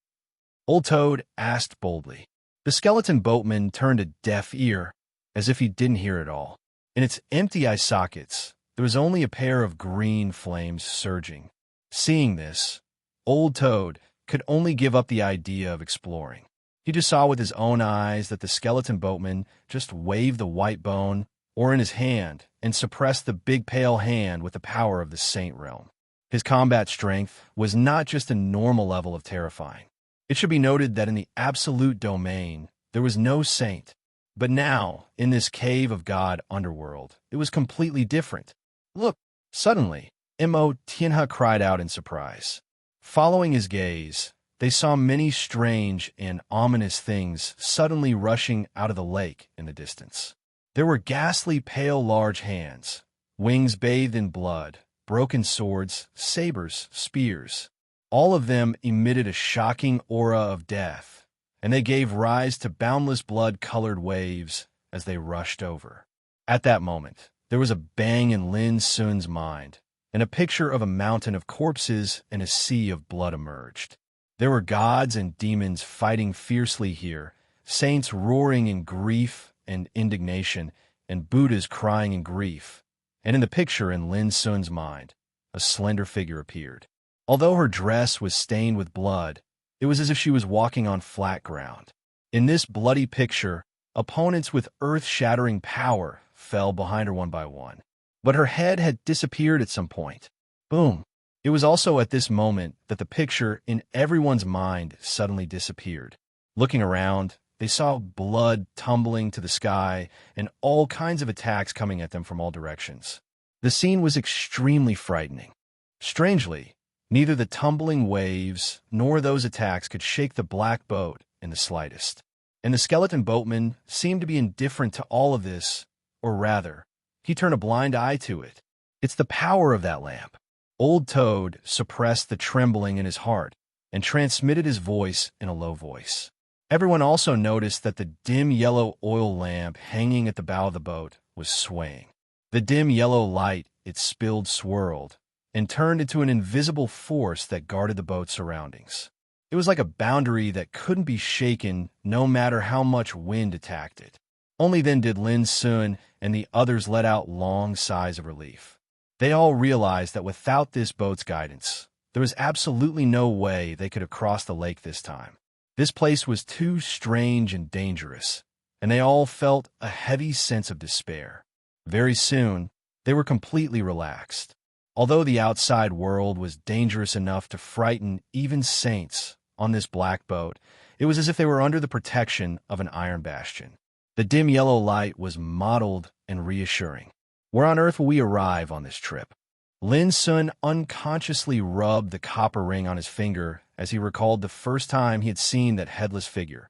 Old Toad asked boldly. The skeleton boatman turned a deaf ear, as if he didn't hear it all. In its empty eye sockets, there was only a pair of green flames surging. Seeing this, Old Toad could only give up the idea of exploring. He just saw with his own eyes that the skeleton boatman just waved the white bone in his hand and suppressed the big pale hand with the power of the saint realm. His combat strength was not just a normal level of terrifying. It should be noted that in the absolute domain, there was no saint. But now, in this cave of God underworld, it was completely different. Look! Suddenly, Mo Tianhe cried out in surprise. Following his gaze, they saw many strange and ominous things suddenly rushing out of the lake in the distance. There were ghastly pale large hands, wings bathed in blood, broken swords, sabers, spears. All of them emitted a shocking aura of death, and they gave rise to boundless blood-colored waves as they rushed over. At that moment, there was a bang in Lin Sun's mind, and a picture of a mountain of corpses and a sea of blood emerged. There were gods and demons fighting fiercely here, saints roaring in grief and indignation, and Buddhas crying in grief. And in the picture in Lin Sun's mind, a slender figure appeared. Although her dress was stained with blood, it was as if she was walking on flat ground. In this bloody picture, opponents with earth-shattering power fell behind her one by one. But her head had disappeared at some point. Boom! It was also at this moment that the picture in everyone's mind suddenly disappeared. Looking around, they saw blood tumbling to the sky and all kinds of attacks coming at them from all directions. The scene was extremely frightening. Strangely, neither the tumbling waves nor those attacks could shake the black boat in the slightest. And the skeleton boatman seemed to be indifferent to all of this, or rather, he turned a blind eye to it. It's the power of that lamp. Old Toad suppressed the trembling in his heart and transmitted his voice in a low voice. Everyone also noticed that the dim yellow oil lamp hanging at the bow of the boat was swaying. The dim yellow light it spilled swirled and turned into an invisible force that guarded the boat's surroundings. It was like a boundary that couldn't be shaken no matter how much wind attacked it. Only then did Lin Sun and the others let out long sighs of relief. They all realized that without this boat's guidance, there was absolutely no way they could have crossed the lake this time. This place was too strange and dangerous, and they all felt a heavy sense of despair. Very soon, they were completely relaxed. Although the outside world was dangerous enough to frighten even saints on this black boat, it was as if they were under the protection of an iron bastion. The dim yellow light was mottled and reassuring. Where on earth will we arrive on this trip? Lin Sun unconsciously rubbed the copper ring on his finger as he recalled the first time he had seen that headless figure,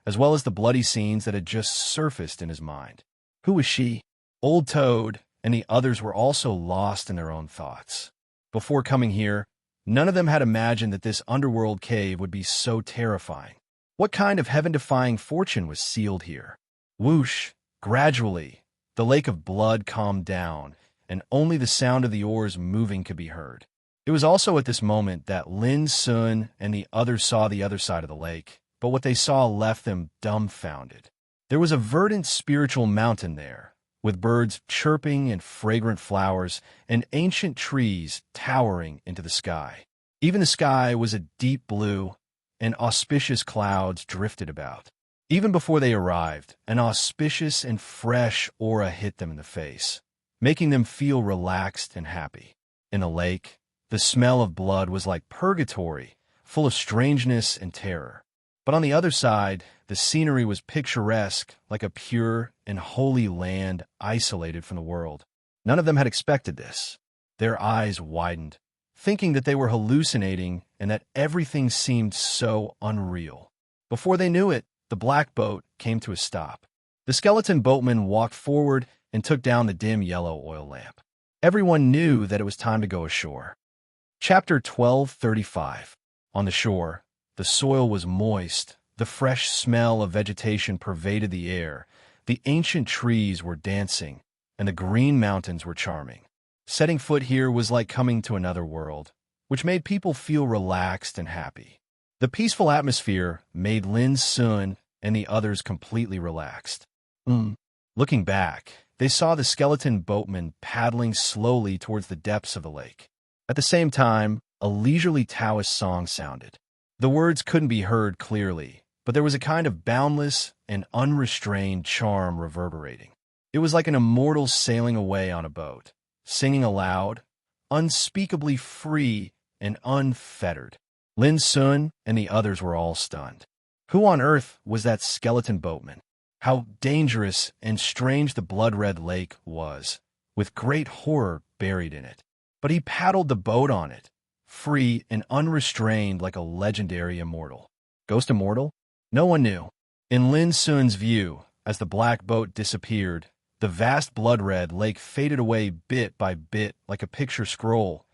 as well as the bloody scenes that had just surfaced in his mind. Who was she? Old Toad and the others were also lost in their own thoughts. Before coming here, none of them had imagined that this underworld cave would be so terrifying. What kind of heaven-defying fortune was sealed here? Whoosh! Gradually, the lake of blood calmed down, and only the sound of the oars moving could be heard. It was also at this moment that Lin Sun and the others saw the other side of the lake, but what they saw left them dumbfounded. There was a verdant spiritual mountain there, with birds chirping and fragrant flowers and ancient trees towering into the sky. Even the sky was a deep blue, and auspicious clouds drifted about. Even before they arrived, an auspicious and fresh aura hit them in the face, making them feel relaxed and happy. In the lake, the smell of blood was like purgatory, full of strangeness and terror. But on the other side, the scenery was picturesque, like a pure and holy land isolated from the world. None of them had expected this. Their eyes widened, thinking that they were hallucinating and that everything seemed so unreal. Before they knew it, the black boat came to a stop. The skeleton boatman walked forward and took down the dim yellow oil lamp. Everyone knew that it was time to go ashore. Chapter 1235. On the shore, the soil was moist, the fresh smell of vegetation pervaded the air, the ancient trees were dancing, and the green mountains were charming. Setting foot here was like coming to another world, which made people feel relaxed and happy. The peaceful atmosphere made Lin Sun and the others completely relaxed. Looking back, they saw the skeleton boatman paddling slowly towards the depths of the lake. At the same time, a leisurely Taoist song sounded. The words couldn't be heard clearly, but there was a kind of boundless and unrestrained charm reverberating. It was like an immortal sailing away on a boat, singing aloud, unspeakably free and unfettered. Lin Sun and the others were all stunned. Who on earth was that skeleton boatman? How dangerous and strange the blood-red lake was, with great horror buried in it. But he paddled the boat on it, free and unrestrained like a legendary immortal. Ghost immortal? No one knew. In Lin Sun's view, as the black boat disappeared, the vast blood-red lake faded away bit by bit like a picture scroll.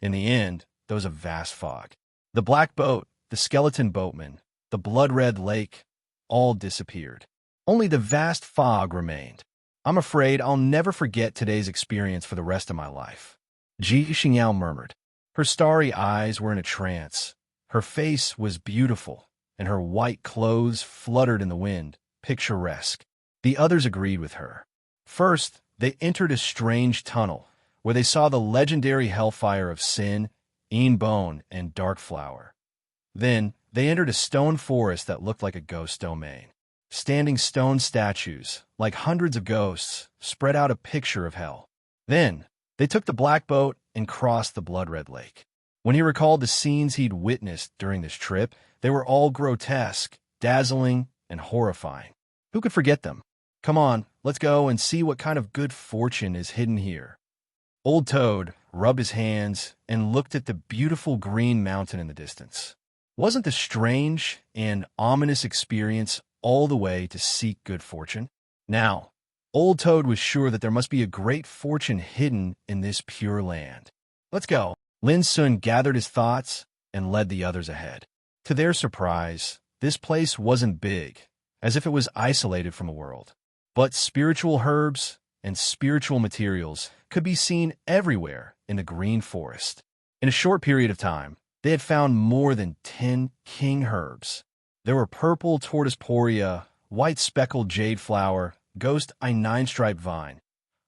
In the end, there was a vast fog. The black boat, the skeleton boatman, the blood-red lake, all disappeared. Only the vast fog remained. I'm afraid I'll never forget today's experience for the rest of my life. Ji Xingyao murmured. Her starry eyes were in a trance. Her face was beautiful, and her white clothes fluttered in the wind, picturesque. The others agreed with her. First, they entered a strange tunnel, where they saw the legendary hellfire of Sin, Bone, and Darkflower. Then, they entered a stone forest that looked like a ghost domain. Standing stone statues, like hundreds of ghosts, spread out a picture of hell. Then, they took the black boat and crossed the blood-red lake. When he recalled the scenes he'd witnessed during this trip, they were all grotesque, dazzling, and horrifying. Who could forget them? Come on, let's go and see what kind of good fortune is hidden here. Old Toad rubbed his hands and looked at the beautiful green mountain in the distance. Wasn't this strange and ominous experience all the way to seek good fortune? Now, Old Toad was sure that there must be a great fortune hidden in this pure land. Let's go. Lin Sun gathered his thoughts and led the others ahead. To their surprise, this place wasn't big, as if it was isolated from the world. But spiritual herbs and spiritual materials could be seen everywhere in the green forest. In a short period of time, they had found more than 10 king herbs. There were purple tortoiseporia, white speckled jade flower, ghost I9-striped vine.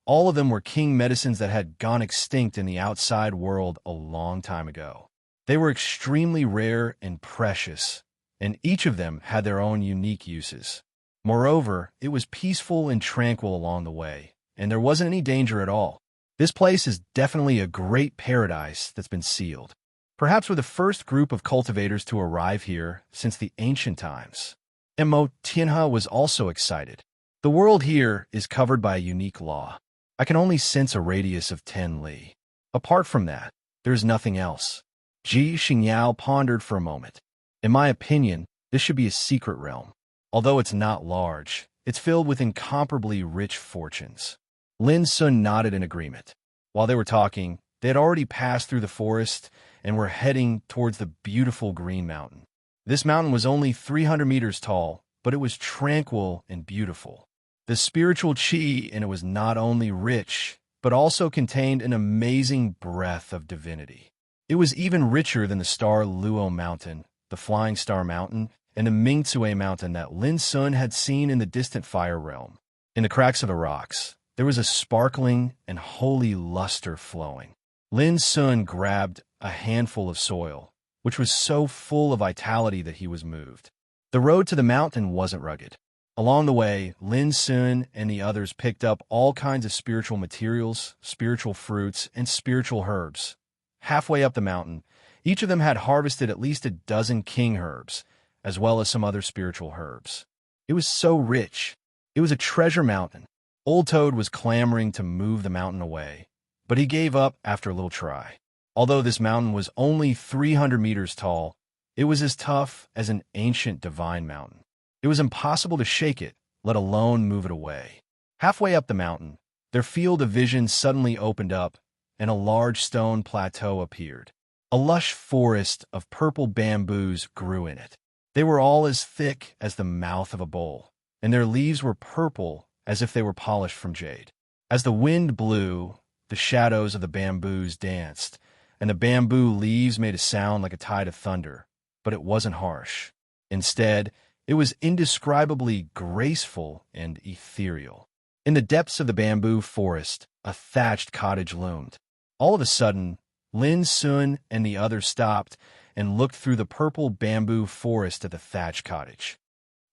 All of them were king medicines that had gone extinct in the outside world a long time ago. They were extremely rare and precious, and each of them had their own unique uses. Moreover, it was peaceful and tranquil along the way, and there wasn't any danger at all. This place is definitely a great paradise that's been sealed. Perhaps we're the first group of cultivators to arrive here since the ancient times. And Mo Tianhe was also excited. The world here is covered by a unique law. I can only sense a radius of 10 li. Apart from that, there's nothing else. Ji Xingyao pondered for a moment. In my opinion, this should be a secret realm. Although it's not large, it's filled with incomparably rich fortunes. Lin Sun nodded in agreement. While they were talking, they had already passed through the forest and were heading towards the beautiful green mountain. This mountain was only 300 meters tall, but it was tranquil and beautiful. The spiritual qi in it was not only rich, but also contained an amazing breath of divinity. It was even richer than the Star Luo Mountain, the Flying Star Mountain, and the Mingcue Mountain that Lin Sun had seen in the distant Fire Realm. In the cracks of the rocks, there was a sparkling and holy luster flowing. Lin Sun grabbed a handful of soil, which was so full of vitality that he was moved. The road to the mountain wasn't rugged. Along the way, Lin Sun and the others picked up all kinds of spiritual materials, spiritual fruits, and spiritual herbs. Halfway up the mountain, each of them had harvested at least a dozen king herbs, as well as some other spiritual herbs. It was so rich. It was a treasure mountain. Old Toad was clamoring to move the mountain away, but he gave up after a little try. Although this mountain was only 300 meters tall, it was as tough as an ancient divine mountain. It was impossible to shake it, let alone move it away. Halfway up the mountain, their field of vision suddenly opened up, and a large stone plateau appeared. A lush forest of purple bamboos grew in it. They were all as thick as the mouth of a bowl, and their leaves were purple as if they were polished from jade. As the wind blew, the shadows of the bamboos danced, and the bamboo leaves made a sound like a tide of thunder, but it wasn't harsh. Instead, it was indescribably graceful and ethereal. In the depths of the bamboo forest, a thatched cottage loomed. All of a sudden, Lin Sun and the others stopped and looked through the purple bamboo forest at the thatched cottage.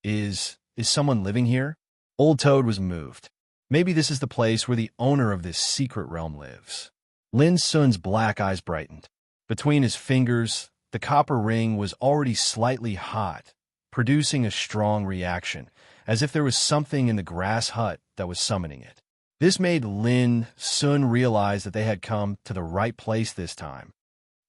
Is someone living here? Old Toad was moved. Maybe this is the place where the owner of this secret realm lives. Lin Sun's black eyes brightened. Between his fingers, the copper ring was already slightly hot, producing a strong reaction, as if there was something in the grass hut that was summoning it. This made Lin Sun realize that they had come to the right place this time.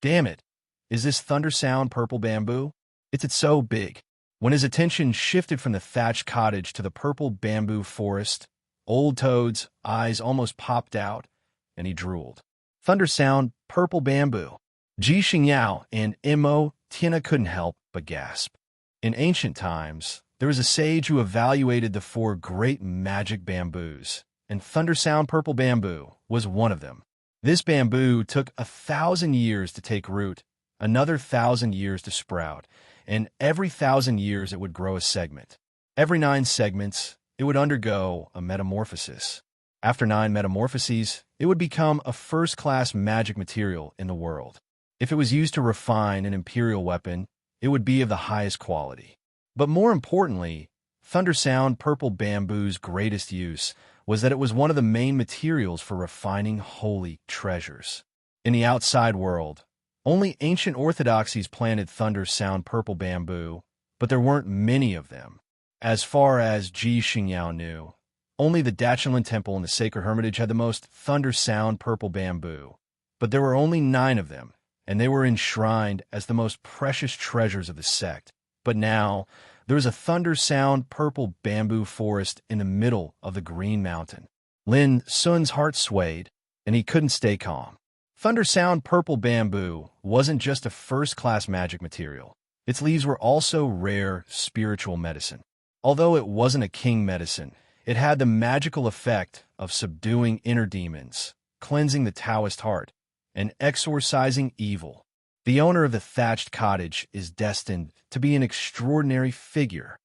Damn it! Is this thunder sound purple bamboo? It's so big. When his attention shifted from the thatched cottage to the purple bamboo forest, Old Toad's eyes almost popped out, and he drooled. Thunder sound purple bamboo. Ji Xingyao and Mo Tina couldn't help but gasp. In ancient times, there was a sage who evaluated the 4 great magic bamboos, and thunder sound purple bamboo was one of them. This bamboo took 1,000 years to take root, another 1,000 years to sprout, and every 1,000 years it would grow a segment. Every 9 segments, it would undergo a metamorphosis. After 9 metamorphoses, it would become a first-class magic material in the world. If it was used to refine an imperial weapon, it would be of the highest quality. But more importantly, thunder sound purple bamboo's greatest use was that it was one of the main materials for refining holy treasures. In the outside world, only ancient orthodoxies planted thunder sound purple bamboo, but there weren't many of them. As far as Ji Xingyao knew, only the Dachinlin Temple and the Sacred Hermitage had the most thunder sound purple bamboo, but there were only 9 of them, and they were enshrined as the most precious treasures of the sect. But now, there was a thunder sound purple bamboo forest in the middle of the Green Mountain. Lin Sun's heart swayed, and he couldn't stay calm. Thunder sound purple bamboo wasn't just a first-class magic material. Its leaves were also rare spiritual medicine. Although it wasn't a king medicine, it had the magical effect of subduing inner demons, cleansing the Taoist heart, and exorcising evil. The owner of the thatched cottage is destined to be an extraordinary figure.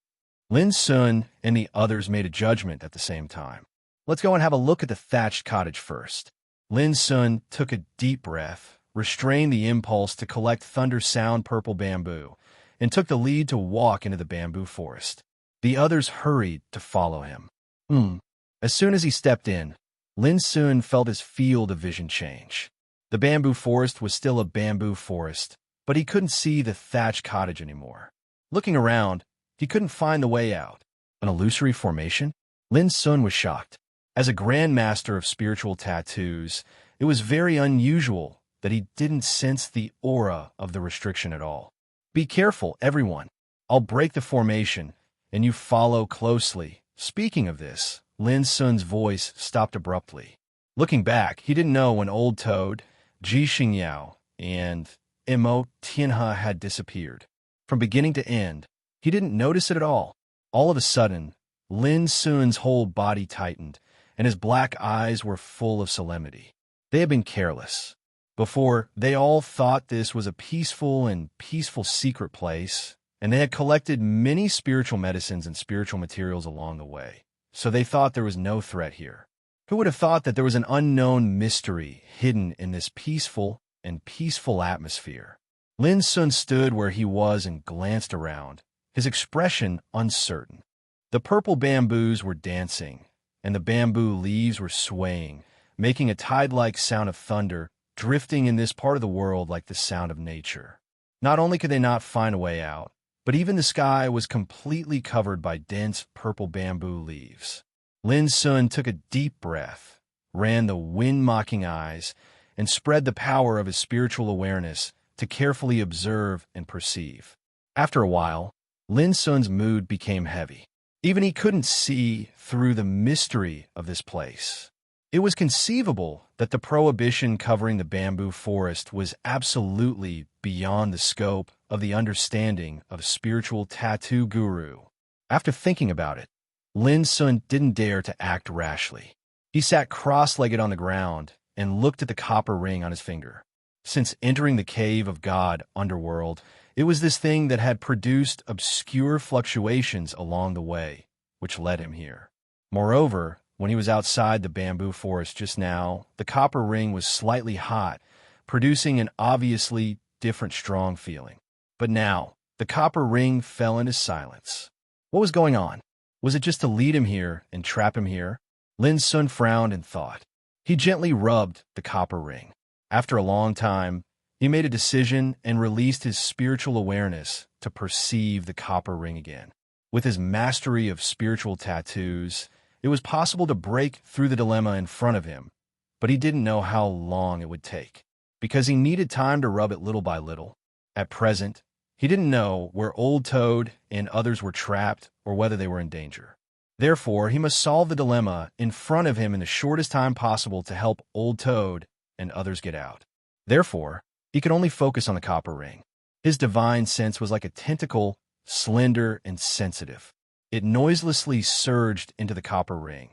Lin Sun and the others made a judgment at the same time. Let's go and have a look at the thatched cottage first. Lin Sun took a deep breath, restrained the impulse to collect thunder sound purple bamboo, and took the lead to walk into the bamboo forest. The others hurried to follow him. As soon as he stepped in, Lin Sun felt his field of vision change. The bamboo forest was still a bamboo forest, but he couldn't see the thatched cottage anymore. Looking around, he couldn't find the way out. An illusory formation? Lin Sun was shocked. As a grandmaster of spiritual tattoos, it was very unusual that he didn't sense the aura of the restriction at all. Be careful, everyone. I'll break the formation, and you follow closely. Speaking of this, Lin Sun's voice stopped abruptly. Looking back, he didn't know when Old Toad, Ji Xingyao, and Mo Tianhe had disappeared. From beginning to end, he didn't notice it at all. All of a sudden, Lin Sun's whole body tightened, and his black eyes were full of solemnity. They had been careless. Before, they all thought this was a peaceful secret place, and they had collected many spiritual medicines and spiritual materials along the way, so they thought there was no threat here. Who would have thought that there was an unknown mystery hidden in this peaceful atmosphere? Lin Sun stood where he was and glanced around, his expression uncertain. The purple bamboos were dancing, and the bamboo leaves were swaying, making a tide-like sound of thunder, drifting in this part of the world like the sound of nature. Not only could they not find a way out, but even the sky was completely covered by dense purple bamboo leaves. Lin Sun took a deep breath, ran the wind-mocking eyes, and spread the power of his spiritual awareness to carefully observe and perceive. After a while, Lin Sun's mood became heavy. Even he couldn't see through the mystery of this place. It was conceivable that the prohibition covering the bamboo forest was absolutely beyond the scope of the understanding of a spiritual tattoo guru. After thinking about it, Lin Sun didn't dare to act rashly. He sat cross-legged on the ground and looked at the copper ring on his finger. Since entering the cave of God underworld, it was this thing that had produced obscure fluctuations along the way, which led him here. Moreover, when he was outside the bamboo forest just now, the copper ring was slightly hot, producing an obviously different strong feeling. But now, the copper ring fell into silence. What was going on? Was it just to lead him here and trap him here? Lin Sun frowned and thought. He gently rubbed the copper ring. After a long time, he made a decision and released his spiritual awareness to perceive the copper ring again. With his mastery of spiritual tattoos, It was possible to break through the dilemma in front of him, but he didn't know how long it would take, because he needed time to rub it little by little. At present, he didn't know where Old Toad and others were trapped or whether they were in danger. Therefore, he must solve the dilemma in front of him in the shortest time possible to help Old Toad and others get out. Therefore, he could only focus on the copper ring. His divine sense was like a tentacle, slender and sensitive. It noiselessly surged into the copper ring,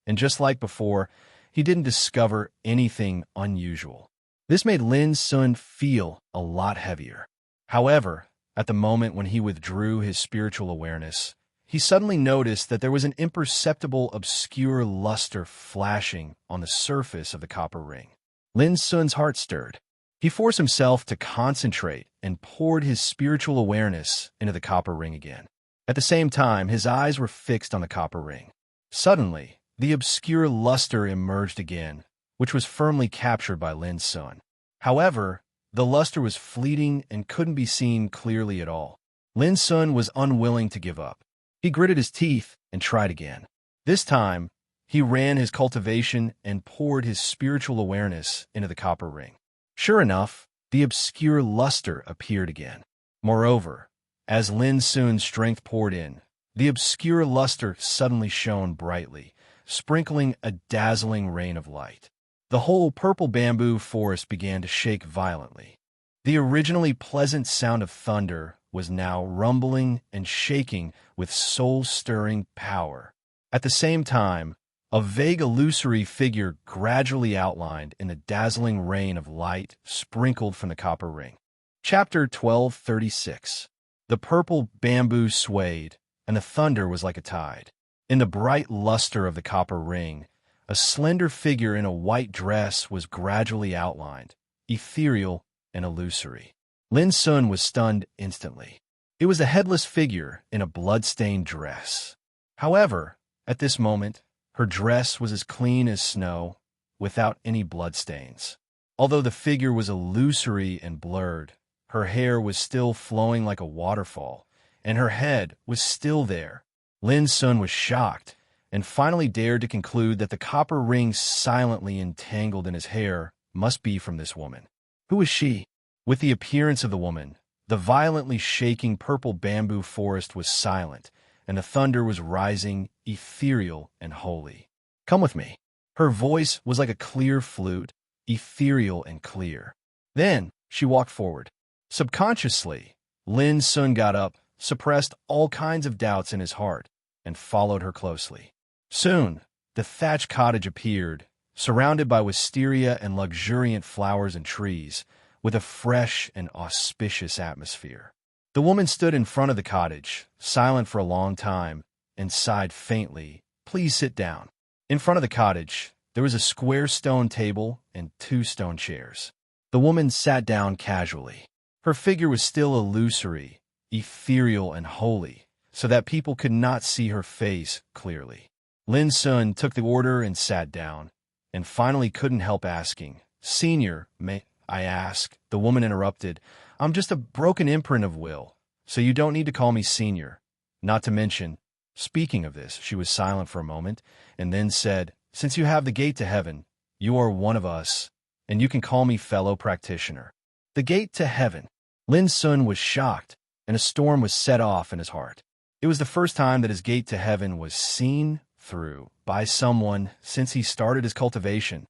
and just like before, he didn't discover anything unusual. This made Lin Sun feel a lot heavier. However, at the moment when he withdrew his spiritual awareness, he suddenly noticed that there was an imperceptible, obscure luster flashing on the surface of the copper ring. Lin Sun's heart stirred. He forced himself to concentrate and poured his spiritual awareness into the copper ring again. At the same time, his eyes were fixed on the copper ring. Suddenly, the obscure luster emerged again, which was firmly captured by Lin Sun. However, the luster was fleeting and couldn't be seen clearly at all. Lin Sun was unwilling to give up. He gritted his teeth and tried again. This time, he ran his cultivation and poured his spiritual awareness into the copper ring. Sure enough, the obscure luster appeared again. Moreover, as Lin Sun's strength poured in, the obscure luster suddenly shone brightly, sprinkling a dazzling rain of light. The whole purple bamboo forest began to shake violently. The originally pleasant sound of thunder was now rumbling and shaking with soul-stirring power. At the same time, a vague illusory figure gradually outlined in the dazzling rain of light sprinkled from the copper ring. Chapter 1236. The purple bamboo swayed, and the thunder was like a tide. In the bright luster of the copper ring, a slender figure in a white dress was gradually outlined, ethereal and illusory. Lin Sun was stunned instantly. It was a headless figure in a blood-stained dress. However, at this moment, her dress was as clean as snow, without any bloodstains. Although the figure was illusory and blurred, her hair was still flowing like a waterfall, and her head was still there. Lin Sun was shocked, and finally dared to conclude that the copper ring silently entangled in his hair must be from this woman. Who was she? With the appearance of the woman, the violently shaking purple bamboo forest was silent, and the thunder was rising, ethereal and holy. Come with me. Her voice was like a clear flute, ethereal and clear. Then she walked forward. Subconsciously, Lin Sun got up, suppressed all kinds of doubts in his heart, and followed her closely. Soon, the thatched cottage appeared, surrounded by wisteria and luxuriant flowers and trees, with a fresh and auspicious atmosphere. The woman stood in front of the cottage, silent for a long time, and sighed faintly, "Please sit down." In front of the cottage, there was a square stone table and 2 stone chairs. The woman sat down casually. Her figure was still illusory, ethereal and holy, so that people could not see her face clearly. Lin Sun took the order and sat down, and finally couldn't help asking, "Senior, may I ask?" The woman interrupted, "I'm just a broken imprint of will, so you don't need to call me senior. Not to mention," speaking of this, she was silent for a moment, and then said, "Since you have the gate to heaven, you are one of us, and you can call me fellow practitioner." The gate to heaven. Lin Sun was shocked, and a storm was set off in his heart. It was the first time that his gate to heaven was seen through by someone since he started his cultivation.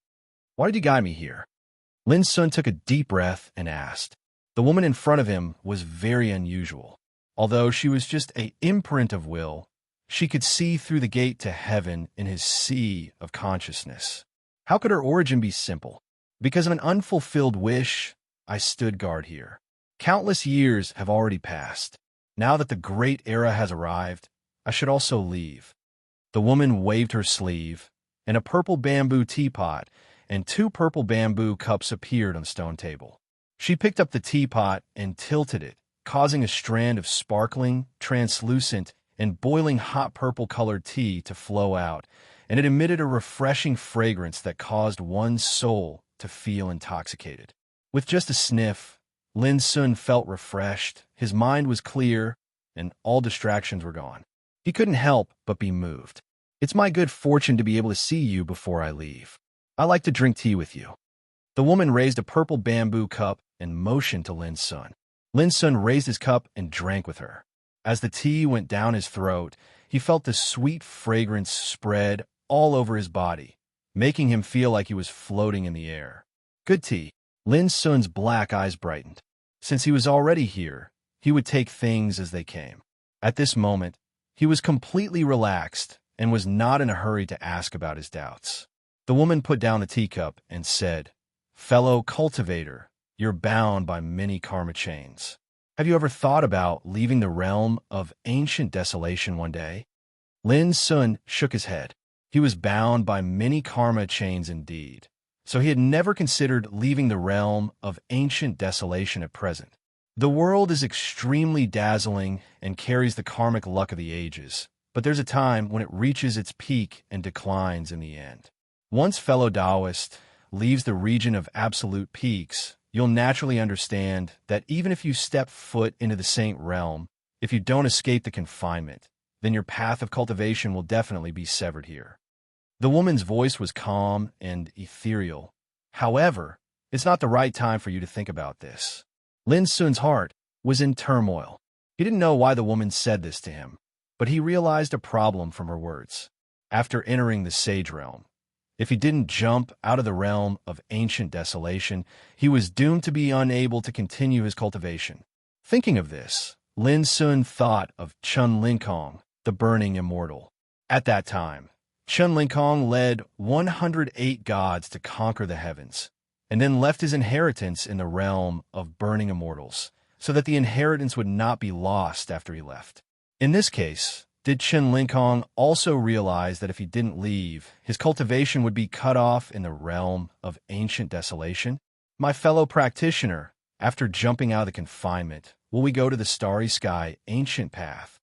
"Why did you guide me here?" Lin Sun took a deep breath and asked. The woman in front of him was very unusual. Although she was just an imprint of will, she could see through the gate to heaven in his sea of consciousness. How could her origin be simple? Because of an unfulfilled wish, I stood guard here. Countless years have already passed. Now that the great era has arrived, I should also leave. The woman waved her sleeve, and a purple bamboo teapot and 2 purple bamboo cups appeared on the stone table. She picked up the teapot and tilted it, causing a strand of sparkling, translucent, and boiling hot purple-colored tea to flow out, and it emitted a refreshing fragrance that caused one's soul to feel intoxicated. With just a sniff, Lin Sun felt refreshed, his mind was clear, and all distractions were gone. He couldn't help but be moved. It's my good fortune to be able to see you before I leave. I like to drink tea with you." The woman raised a purple bamboo cup and motioned to Lin Sun. Lin Sun raised his cup and drank with her. As the tea went down his throat, he felt the sweet fragrance spread all over his body, making him feel like he was floating in the air. Good tea. Lin Sun's black eyes brightened. Since he was already here, he would take things as they came. At this moment, he was completely relaxed and was not in a hurry to ask about his doubts. The woman put down the teacup and said, "Fellow cultivator, you're bound by many karma chains. Have you ever thought about leaving the realm of ancient desolation one day?" Lin Sun shook his head. He was bound by many karma chains indeed, so he had never considered leaving the realm of ancient desolation at present. The world is extremely dazzling and carries the karmic luck of the ages, but there's a time when it reaches its peak and declines in the end. Once fellow Taoist leaves the region of absolute peaks, you'll naturally understand that even if you step foot into the saint realm, if you don't escape the confinement, then your path of cultivation will definitely be severed here. The woman's voice was calm and ethereal. However, it's not the right time for you to think about this. Lin Sun's heart was in turmoil. He didn't know why the woman said this to him, but he realized a problem from her words. After entering the sage realm, if he didn't jump out of the realm of ancient desolation, he was doomed to be unable to continue his cultivation. Thinking of this, Lin Sun thought of Chun Linkong, the burning immortal. At that time, Chun Linkong led 108 gods to conquer the heavens, and then left his inheritance in the realm of burning immortals, so that the inheritance would not be lost after he left. In this case, did Chun Linkong also realize that if he didn't leave, his cultivation would be cut off in the realm of ancient desolation? My fellow practitioner, after jumping out of the confinement, will we go to the starry sky ancient path?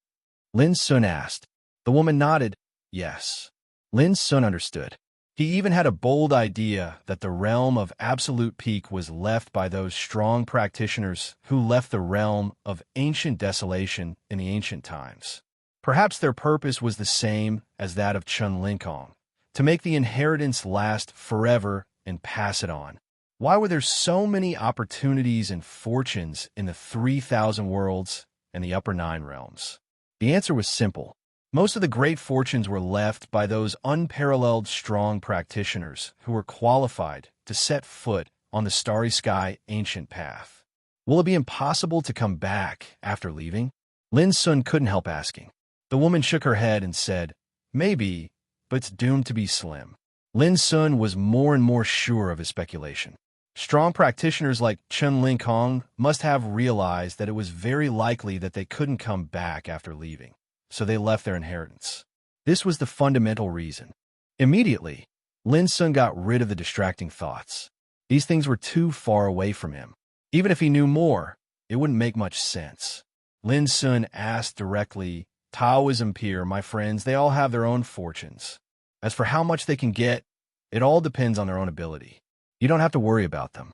Lin Sun asked. The woman nodded, yes. Lin Sun understood. He even had a bold idea that the realm of absolute peak was left by those strong practitioners who left the realm of ancient desolation in the ancient times. Perhaps their purpose was the same as that of Chun Linkong, to make the inheritance last forever and pass it on. Why were there so many opportunities and fortunes in the 3,000 worlds and the upper 9 realms? The answer was simple. Most of the great fortunes were left by those unparalleled strong practitioners who were qualified to set foot on the starry sky ancient path. Will it be impossible to come back after leaving? Lin Sun couldn't help asking. The woman shook her head and said, maybe, but it's doomed to be slim. Lin Sun was more and more sure of his speculation. Strong practitioners like Chun Linkong must have realized that it was very likely that they couldn't come back after leaving, so they left their inheritance. This was the fundamental reason. Immediately, Lin Sun got rid of the distracting thoughts. These things were too far away from him. Even if he knew more, it wouldn't make much sense. Lin Sun asked directly, Taoism peer, my friends, they all have their own fortunes. As for how much they can get, it all depends on their own ability. You don't have to worry about them.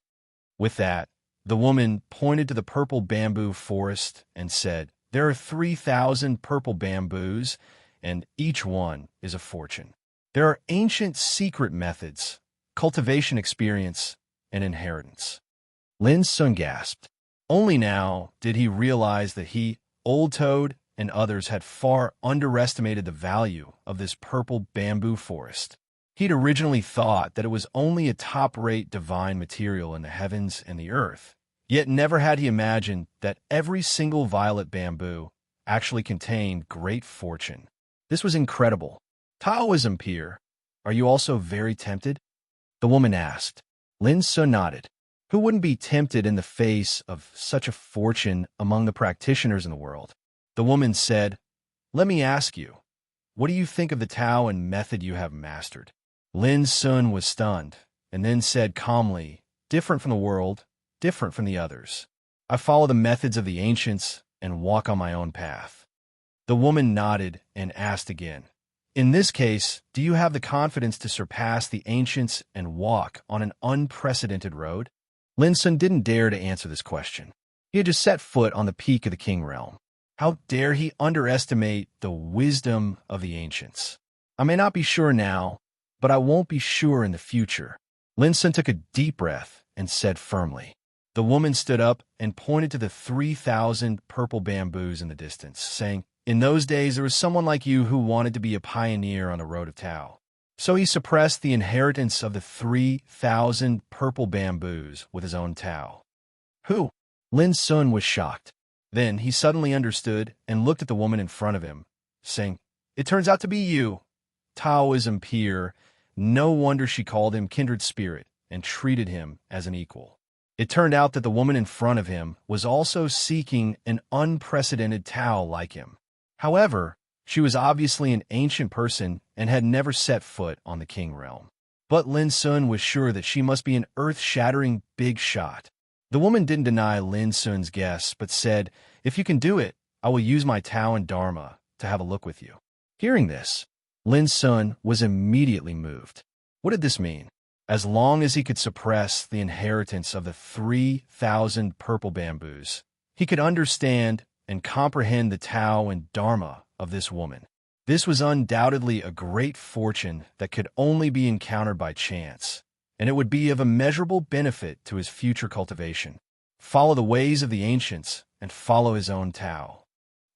With that, the woman pointed to the purple bamboo forest and said, there are 3,000 purple bamboos, and each one is a fortune. There are ancient secret methods, cultivation experience, and inheritance. Lin Sun gasped. Only now did he realize that he, Old Toad, and others had far underestimated the value of this purple bamboo forest. He'd originally thought that it was only a top-rate divine material in the heavens and the earth, yet never had he imagined that every single violet bamboo actually contained great fortune. This was incredible. Taoism peer, are you also very tempted? The woman asked. Lin Sun nodded. Who wouldn't be tempted in the face of such a fortune among the practitioners in the world? The woman said, let me ask you, what do you think of the Tao and method you have mastered? Lin Sun was stunned, and then said calmly, different from the world, different from the others. I follow the methods of the ancients and walk on my own path. The woman nodded and asked again, in this case, do you have the confidence to surpass the ancients and walk on an unprecedented road? Lin Sun didn't dare to answer this question. He had just set foot on the peak of the King realm. How dare he underestimate the wisdom of the ancients? I may not be sure now, but I won't be sure in the future. Lin Sun took a deep breath and said firmly. The woman stood up and pointed to the 3,000 purple bamboos in the distance, saying, "In those days there was someone like you who wanted to be a pioneer on the road of Tao. So he suppressed the inheritance of the 3,000 purple bamboos with his own Tao." Who? Lin Sun was shocked. Then he suddenly understood and looked at the woman in front of him, saying, "It turns out to be you. Taoism pure. No wonder she called him kindred spirit and treated him as an equal." It turned out that the woman in front of him was also seeking an unprecedented Tao like him. However, she was obviously an ancient person and had never set foot on the King realm. But Lin Sun was sure that she must be an earth-shattering big shot. The woman didn't deny Lin Sun's guess, but said, "If you can do it, I will use my Tao and Dharma to have a look with you." Hearing this, Lin Sun was immediately moved. What did this mean? As long as he could suppress the inheritance of the 3,000 purple bamboos, he could understand and comprehend the Tao and Dharma of this woman. This was undoubtedly a great fortune that could only be encountered by chance, and it would be of immeasurable benefit to his future cultivation. Follow the ways of the ancients and follow his own Tao.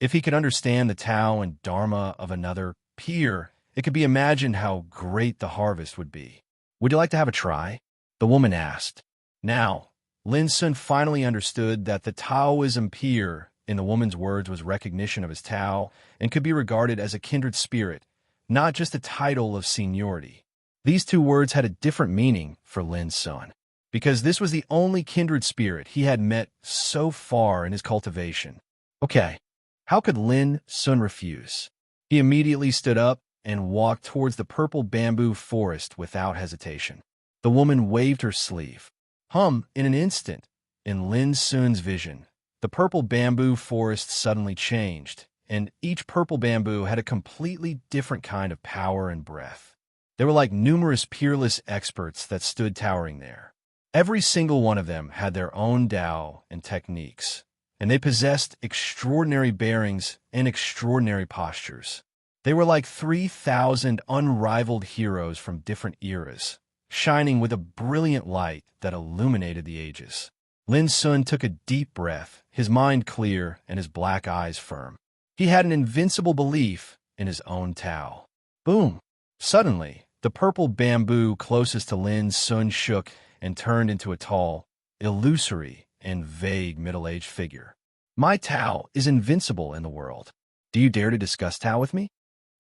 If he could understand the Tao and Dharma of another peer, it could be imagined how great the harvest would be. "Would you like to have a try?" the woman asked. Now, Lin Sun finally understood that the Taoism peer in the woman's words was recognition of his Tao and could be regarded as a kindred spirit, not just a title of seniority. These two words had a different meaning for Lin Sun, because this was the only kindred spirit he had met so far in his cultivation. Okay, how could Lin Sun refuse? He immediately stood up and walked towards the purple bamboo forest without hesitation. The woman waved her sleeve. In an instant, in Lin Sun's vision, the purple bamboo forest suddenly changed, and each purple bamboo had a completely different kind of power and breath. They were like numerous peerless experts that stood towering there. Every single one of them had their own Tao and techniques, and they possessed extraordinary bearings and extraordinary postures. They were like 3,000 unrivaled heroes from different eras, shining with a brilliant light that illuminated the ages. Lin Sun took a deep breath, his mind clear and his black eyes firm. He had an invincible belief in his own Tao. Boom! Suddenly, the purple bamboo closest to Lin Sun shook and turned into a tall, illusory, and vague middle-aged figure. "My Tao is invincible in the world. Do you dare to discuss Tao with me?"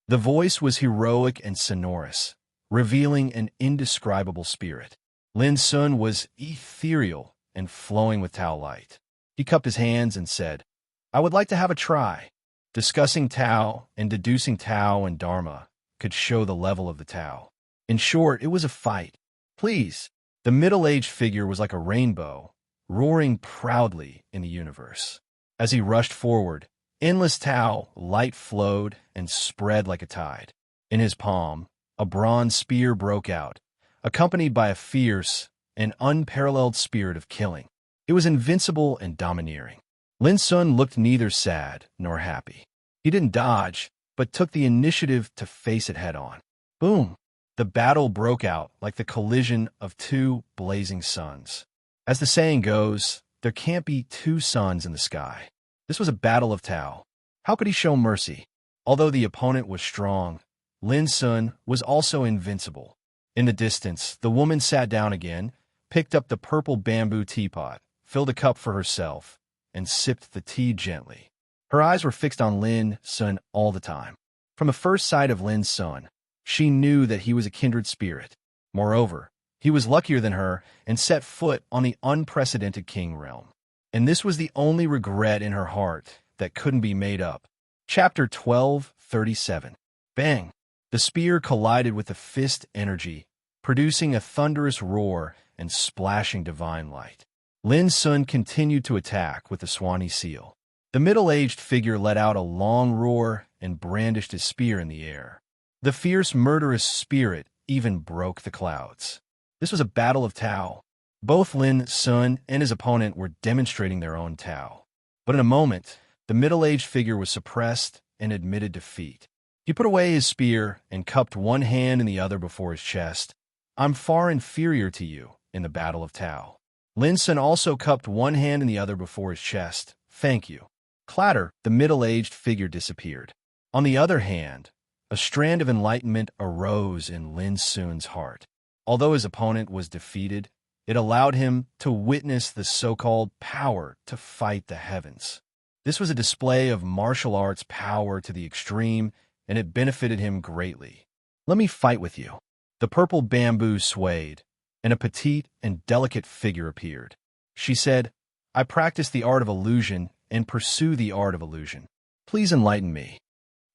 The voice was heroic and sonorous, revealing an indescribable spirit. Lin Sun was ethereal and flowing with Tao light. He cupped his hands and said, "I would like to have a try." Discussing Tao and deducing Tao and Dharma could show the level of the Tao. In short, it was a fight. "Please." The middle-aged figure was like a rainbow, roaring proudly in the universe. As he rushed forward, endless Tao light flowed and spread like a tide. In his palm, a bronze spear broke out, accompanied by a fierce and unparalleled spirit of killing. It was invincible and domineering. Lin Sun looked neither sad nor happy. He didn't dodge, but took the initiative to face it head-on. Boom! The battle broke out like the collision of two blazing suns. As the saying goes, there can't be two suns in the sky. This was a battle of Tao. How could he show mercy? Although the opponent was strong, Lin Sun was also invincible. In the distance, the woman sat down again, picked up the purple bamboo teapot, filled a cup for herself, and sipped the tea gently. Her eyes were fixed on Lin Sun all the time. From the first sight of Lin Sun, she knew that he was a kindred spirit. Moreover, he was luckier than her and set foot on the unprecedented King realm. And this was the only regret in her heart that couldn't be made up. Chapter 12:37. Bang! The spear collided with the fist energy, producing a thunderous roar and splashing divine light. Lin Sun continued to attack with the Swanee seal. The middle-aged figure let out a long roar and brandished his spear in the air. The fierce, murderous spirit even broke the clouds. This was a battle of Tao. Both Lin Sun and his opponent were demonstrating their own Tao. But in a moment, the middle-aged figure was suppressed and admitted defeat. He put away his spear and cupped one hand in the other before his chest. I'm far inferior to you in the Battle of Tao. Lin Sun also cupped one hand in the other before his chest. Thank you. Clatter, the middle-aged figure disappeared. On the other hand, a strand of enlightenment arose in Lin Sun's heart. Although his opponent was defeated, it allowed him to witness the so-called power to fight the heavens. This was a display of martial arts power to the extreme, and it benefited him greatly. Let me fight with you. The purple bamboo swayed, and a petite and delicate figure appeared. She said, I practice the art of illusion and pursue the art of illusion. Please enlighten me.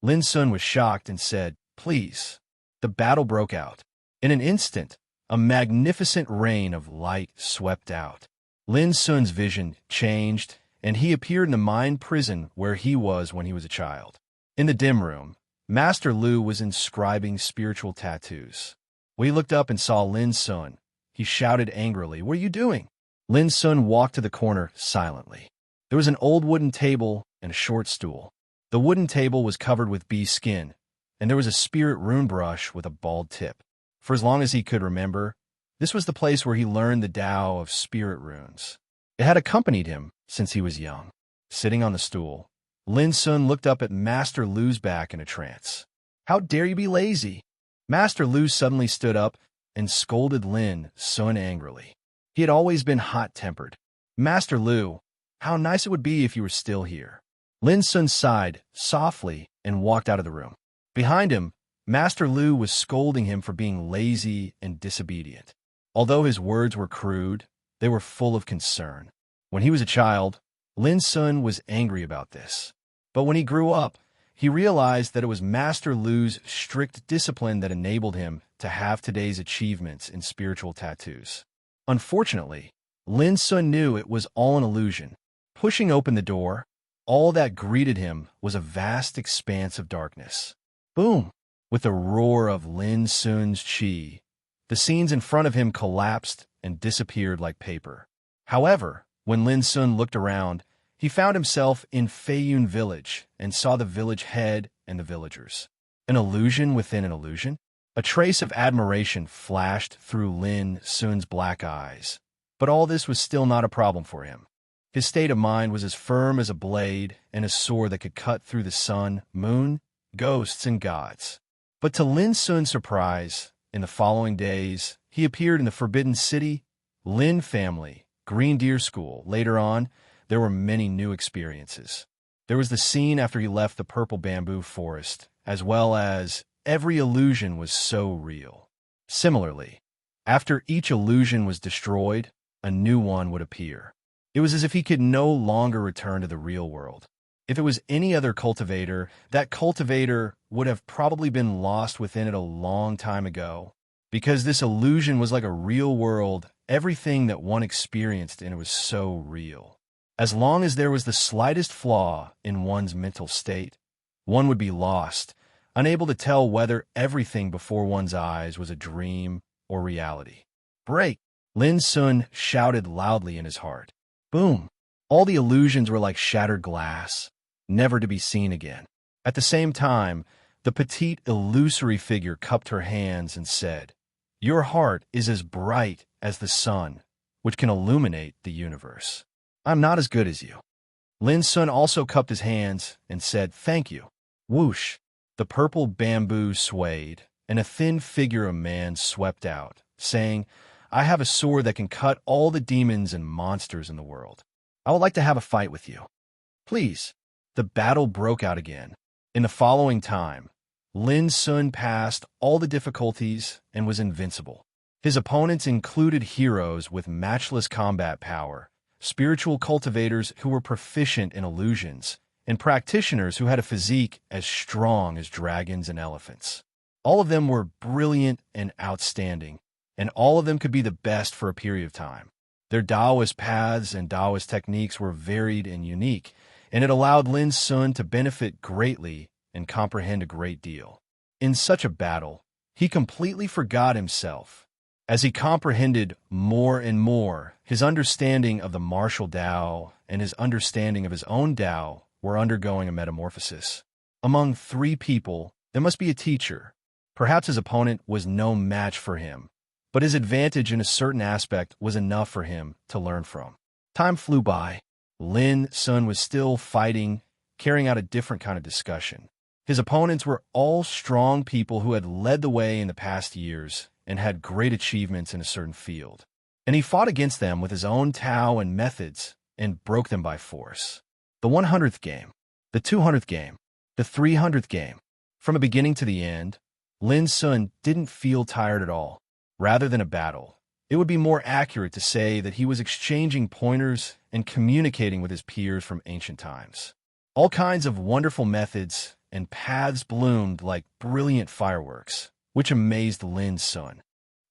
Lin Sun was shocked and said, Please. The battle broke out. In an instant, a magnificent rain of light swept out. Lin Sun's vision changed, and he appeared in the mind prison where he was when he was a child. In the dim room, Master Lu was inscribing spiritual tattoos. When he looked up and saw Lin Sun, he shouted angrily, What are you doing? Lin Sun walked to the corner silently. There was an old wooden table and a short stool. The wooden table was covered with bee skin, and there was a spirit rune brush with a bald tip. For as long as he could remember, this was the place where he learned the Tao of spirit runes. It had accompanied him since he was young. Sitting on the stool, Lin Sun looked up at Master Lu's back in a trance. How dare you be lazy? Master Lu suddenly stood up and scolded Lin Sun angrily. He had always been hot-tempered. Master Lu, how nice it would be if you were still here. Lin Sun sighed softly and walked out of the room. Behind him, Master Lu was scolding him for being lazy and disobedient. Although his words were crude, they were full of concern. When he was a child, Lin Sun was angry about this. But when he grew up, he realized that it was Master Lu's strict discipline that enabled him to have today's achievements in spiritual tattoos. Unfortunately, Lin Sun knew it was all an illusion. Pushing open the door, all that greeted him was a vast expanse of darkness. Boom! With the roar of Lin Sun's chi, the scenes in front of him collapsed and disappeared like paper. However, when Lin Sun looked around, he found himself in Feiyun village and saw the village head and the villagers. An illusion within an illusion? A trace of admiration flashed through Lin Sun's black eyes. But all this was still not a problem for him. His state of mind was as firm as a blade and a sword that could cut through the sun, moon, ghosts, and gods. But to Lin Sun's surprise, in the following days, he appeared in the Forbidden City, Lin family, Green Deer School. Later on, there were many new experiences. There was the scene after he left the purple bamboo forest, as well as every illusion was so real. Similarly, after each illusion was destroyed, a new one would appear. It was as if he could no longer return to the real world. If it was any other cultivator, that cultivator would have probably been lost within it a long time ago. Because this illusion was like a real world, everything that one experienced and it was so real. As long as there was the slightest flaw in one's mental state, one would be lost, unable to tell whether everything before one's eyes was a dream or reality. Break! Lin Sun shouted loudly in his heart. Boom! All the illusions were like shattered glass, never to be seen again. At the same time, the petite, illusory figure cupped her hands and said, Your heart is as bright as the sun, which can illuminate the universe. I'm not as good as you. Lin Sun also cupped his hands and said, Thank you. Whoosh! The purple bamboo swayed, and a thin figure of man swept out, saying, I have a sword that can cut all the demons and monsters in the world. I would like to have a fight with you. Please. The battle broke out again. In the following time, Lin Sun passed all the difficulties and was invincible. His opponents included heroes with matchless combat power, spiritual cultivators who were proficient in illusions, and practitioners who had a physique as strong as dragons and elephants. All of them were brilliant and outstanding, and all of them could be the best for a period of time. Their Taoist paths and Taoist techniques were varied and unique, and it allowed Lin Sun to benefit greatly and comprehend a great deal. In such a battle, he completely forgot himself. As he comprehended more and more, his understanding of the martial Tao and his understanding of his own Tao were undergoing a metamorphosis. Among three people, It must be a teacher. Perhaps his opponent was no match for him, but his advantage in a certain aspect was enough for him to learn from. Time flew by. Lin Sun was still fighting, carrying out a different kind of discussion. His opponents were all strong people who had led the way in the past years and had great achievements in a certain field. And he fought against them with his own Tao and methods and broke them by force. The 100th game, the 200th game, the 300th game. From the beginning to the end, Lin Sun didn't feel tired at all. Rather than a battle, it would be more accurate to say that he was exchanging pointers and communicating with his peers from ancient times. All kinds of wonderful methods and paths bloomed like brilliant fireworks, which amazed Lin Sun.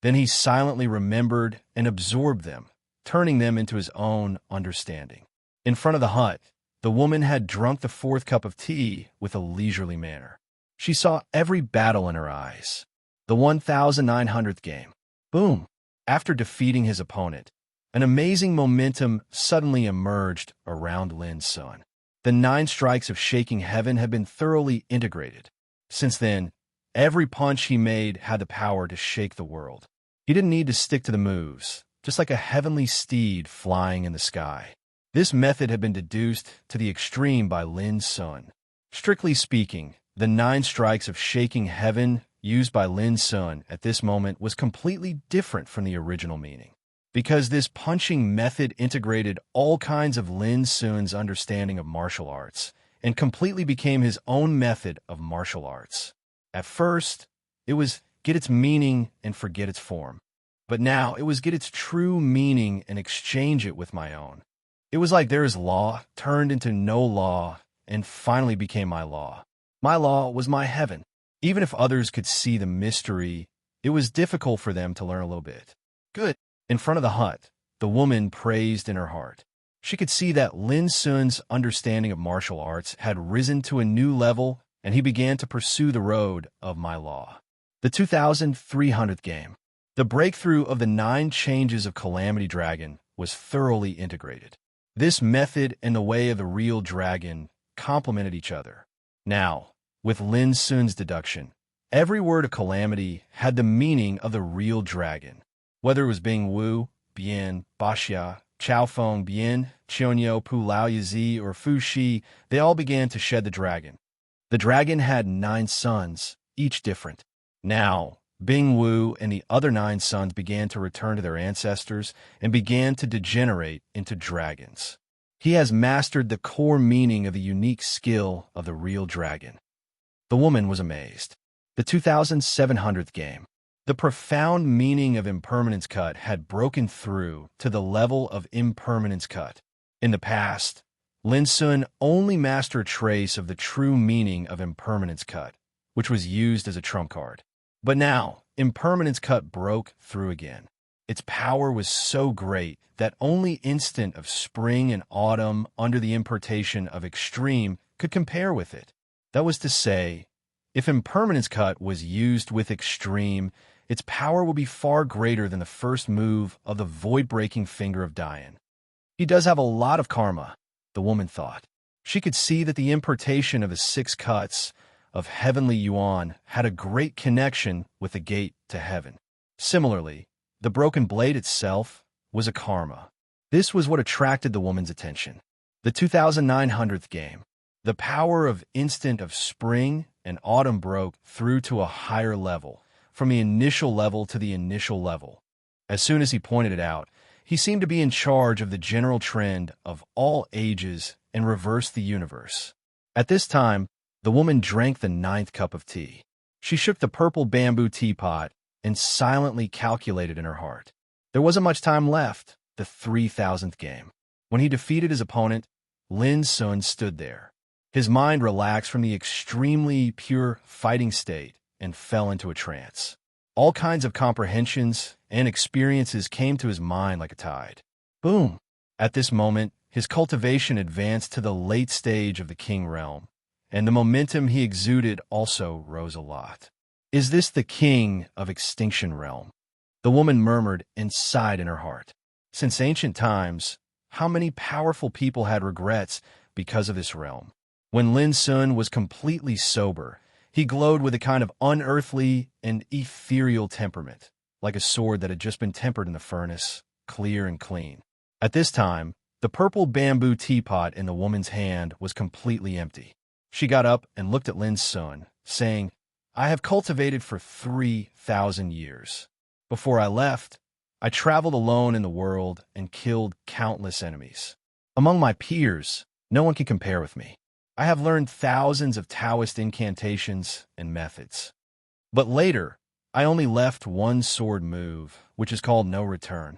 Then he silently remembered and absorbed them, turning them into his own understanding. In front of the hut, the woman had drunk the 4th cup of tea with a leisurely manner. She saw every battle in her eyes. The 1900th game. Boom! After defeating his opponent, an amazing momentum suddenly emerged around Lin Sun. The 9 strikes of shaking heaven had been thoroughly integrated. Since then, every punch he made had the power to shake the world. He didn't need to stick to the moves, just like a heavenly steed flying in the sky. This method had been deduced to the extreme by Lin Sun. Strictly speaking, the 9 strikes of shaking heaven used by Lin Sun at this moment was completely different from the original meaning, because this punching method integrated all kinds of Lin Sun's understanding of martial arts and completely became his own method of martial arts. At first, it was get its meaning and forget its form. But now it was get its true meaning and exchange it with my own. It was like there is law turned into no law and finally became my law. My law was my heaven. Even if others could see the mystery, it was difficult for them to learn a little bit. Good. In front of the hut, the woman praised in her heart. She could see that Lin Sun's understanding of martial arts had risen to a new level, and he began to pursue the road of my law. The 2300th game. The breakthrough of the 9 changes of Calamity Dragon was thoroughly integrated. This method and the way of the real dragon complemented each other. Now, with Lin Sun's deduction, every word of Calamity had the meaning of the real dragon. Whether it was Bing Wu, Bien, Baxia, Chao Feng, Bien, Chionyo, Pu Lao Yazi, or Fu Shi, they all began to shed the dragon. The dragon had 9 sons, each different. Now, Bing Wu and the other 9 sons began to return to their ancestors and began to degenerate into dragons. He has mastered the core meaning of the unique skill of the real dragon. The woman was amazed. The 2700th game. The profound meaning of impermanence cut had broken through to the level of impermanence cut. In the past, Lin Sun only mastered a trace of the true meaning of impermanence cut, which was used as a trump card. But now, impermanence cut broke through again. Its power was so great that only instant of spring and autumn under the importation of extreme could compare with it. That was to say, if impermanence cut was used with extreme, its power will be far greater than the first move of the void-breaking finger of Dian. He does have a lot of karma, the woman thought. She could see that the importation of his 6 cuts of heavenly yuan had a great connection with the gate to heaven. Similarly, the broken blade itself was a karma. This was what attracted the woman's attention. The 2900th game. The power of instant of spring and autumn broke through to a higher level, from the initial level to the initial level. As soon as he pointed it out, he seemed to be in charge of the general trend of all ages and reversed the universe. At this time, the woman drank the 9th cup of tea. She shook the purple bamboo teapot and silently calculated in her heart. There wasn't much time left, the 3000th game. When he defeated his opponent, Lin Sun stood there. His mind relaxed from the extremely pure fighting state and fell into a trance. All kinds of comprehensions and experiences came to his mind like a tide. Boom! At this moment, his cultivation advanced to the late stage of the king realm, and the momentum he exuded also rose a lot. Is this the king of extinction realm? The woman murmured and sighed in her heart. Since ancient times, how many powerful people had regrets because of this realm? When Lin Sun was completely sober, He glowed with a kind of unearthly and ethereal temperament, like a sword that had just been tempered in the furnace, clear and clean. At this time, the purple bamboo teapot in the woman's hand was completely empty. She got up and looked at Lin Sun, saying, "I have cultivated for 3,000 years. Before I left, I traveled alone in the world and killed countless enemies. Among my peers, no one can compare with me. I have learned thousands of Taoist incantations and methods. But later, I only left one sword move, which is called no return."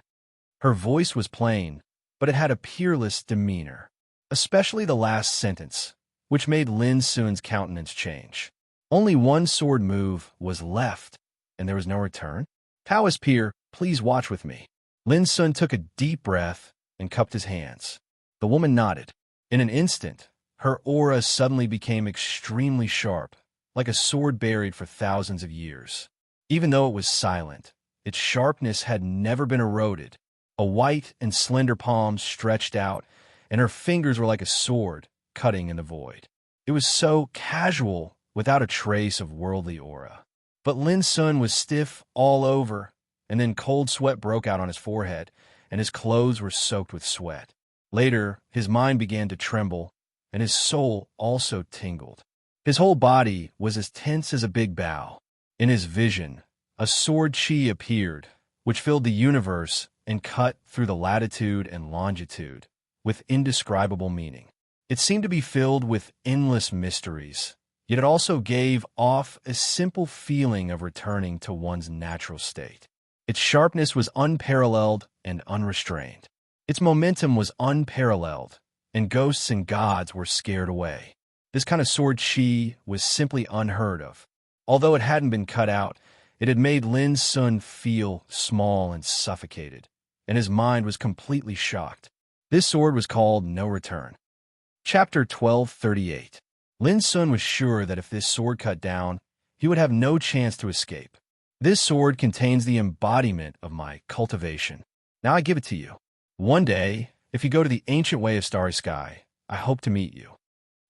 Her voice was plain, but it had a peerless demeanor, especially the last sentence, which made Lin Sun's countenance change. Only one sword move was left, and there was no return? Taoist peer, please watch with me. Lin Sun took a deep breath and cupped his hands. The woman nodded. In an instant, her aura suddenly became extremely sharp, like a sword buried for thousands of years. Even though it was silent, its sharpness had never been eroded. A white and slender palm stretched out, and her fingers were like a sword, cutting in the void. It was so casual, without a trace of worldly aura. But Lin Sun was stiff all over, and then cold sweat broke out on his forehead, and his clothes were soaked with sweat. Later, his mind began to tremble, and his soul also tingled. His whole body was as tense as a big bow. In his vision, a sword chi appeared, which filled the universe and cut through the latitude and longitude with indescribable meaning. It seemed to be filled with endless mysteries, yet it also gave off a simple feeling of returning to one's natural state. Its sharpness was unparalleled and unrestrained. Its momentum was unparalleled, and ghosts and gods were scared away. This kind of sword chi was simply unheard of. Although it hadn't been cut out, it had made Lin Sun feel small and suffocated, and his mind was completely shocked. This sword was called No Return. Chapter 1238. Lin Sun was sure that if this sword cut down, he would have no chance to escape. This sword contains the embodiment of my cultivation. Now I give it to you. One day, if you go to the ancient way of starry sky, I hope to meet you.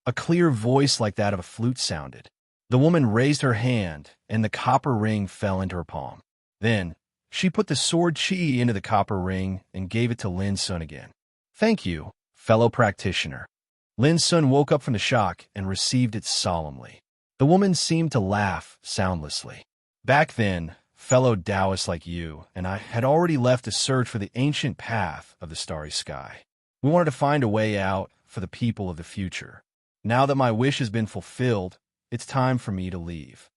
A clear voice like that of a flute sounded. The woman raised her hand, and the copper ring fell into her palm. Then, she put the sword chi into the copper ring and gave it to Lin Sun again. "Thank you, fellow practitioner." Lin Sun woke up from the shock and received it solemnly. The woman seemed to laugh soundlessly. "Back then, fellow Taoists like you and I had already left to search for the ancient path of the starry sky. We wanted to find a way out for the people of the future. Now that my wish has been fulfilled, it's time for me to leave."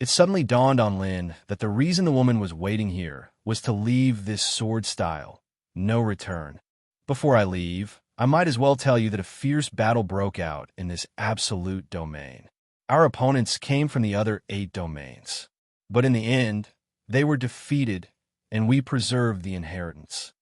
It suddenly dawned on Lin that the reason the woman was waiting here was to leave this sword style, no return. "Before I leave, I might as well tell you that a fierce battle broke out in this absolute domain. Our opponents came from the other 8 domains. But in the end, they were defeated, and we preserved the inheritance."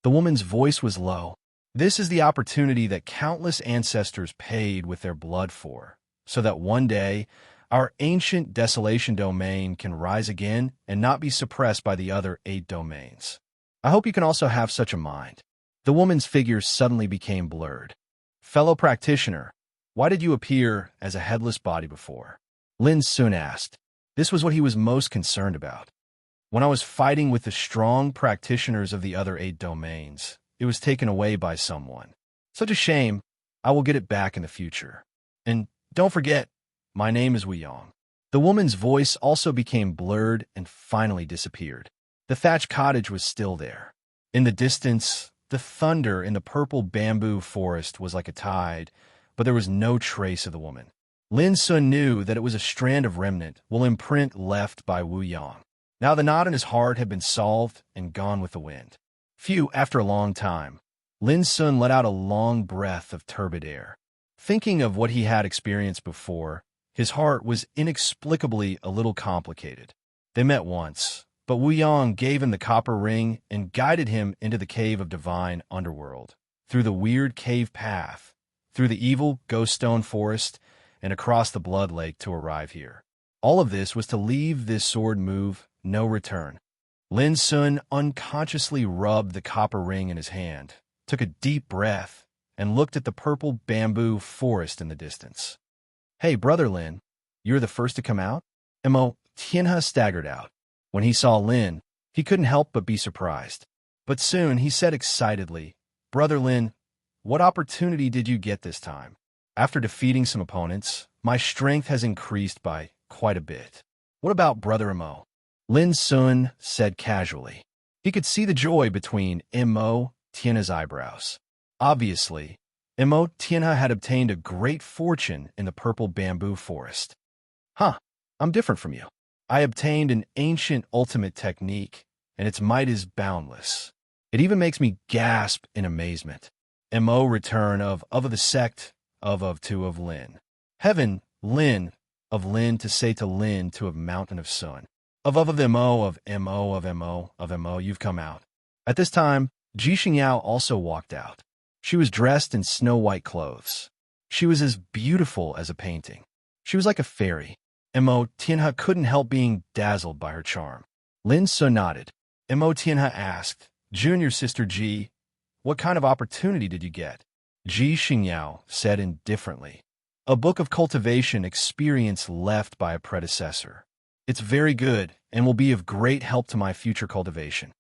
The woman's voice was low. "This is the opportunity that countless ancestors paid with their blood for, so that one day our ancient desolation domain can rise again and not be suppressed by the other 8 domains. I hope you can also have such a mind." The woman's figure suddenly became blurred. "Fellow practitioner, why did you appear as a headless body before?" Lin Sun asked. This was what he was most concerned about. "When I was fighting with the strong practitioners of the other 8 domains, it was taken away by someone. Such a shame. I will get it back in the future. And don't forget, my name is Wuyong." The woman's voice also became blurred and finally disappeared. The thatched cottage was still there. In the distance, the thunder in the purple bamboo forest was like a tide, but there was no trace of the woman. Lin Sun knew that it was a strand of remnant, imprint left by Wuyong. Now the knot in his heart had been solved and gone with the wind. Phew, after a long time, Lin Sun let out a long breath of turbid air. Thinking of what he had experienced before, his heart was inexplicably a little complicated. They met once, but Wuyong gave him the copper ring and guided him into the cave of divine underworld, through the weird cave path, through the evil ghost stone forest, and across the blood lake to arrive here. All of this was to leave this sword move no return. Lin Sun unconsciously rubbed the copper ring in his hand, took a deep breath, and looked at the purple bamboo forest in the distance. "Hey, brother Lin, You're the first to come out? Mo Tianhe staggered out. When he saw Lin, he couldn't help but be surprised. But soon he said excitedly, Brother Lin, what opportunity did you get this time? After defeating some opponents, my strength has increased by quite a bit. What about Brother Mo? Lin Sun said casually. He could see the joy between Mo Tianhe's eyebrows. Obviously, Mo Tianhe had obtained a great fortune in the purple bamboo forest. Huh, I'm different from you. I obtained an ancient ultimate technique, and its might is boundless. It even makes me gasp in amazement. Mo return of the sect of two of Lin. Heaven, Lin, of Lin to say to Lin to of mountain of sun. Of the Mo, of Mo, of Mo, of Mo, you've come out. At this time, Ji Xingyao also walked out. She was dressed in snow-white clothes. She was as beautiful as a painting. She was like a fairy. Mo Tianhe couldn't help being dazzled by her charm. Lin Sun nodded. Mo Tianhe asked, Junior sister Ji, what kind of opportunity did you get? Ji Xingyao said indifferently, a book of cultivation experience left by a predecessor. It's very good and will be of great help to my future cultivation.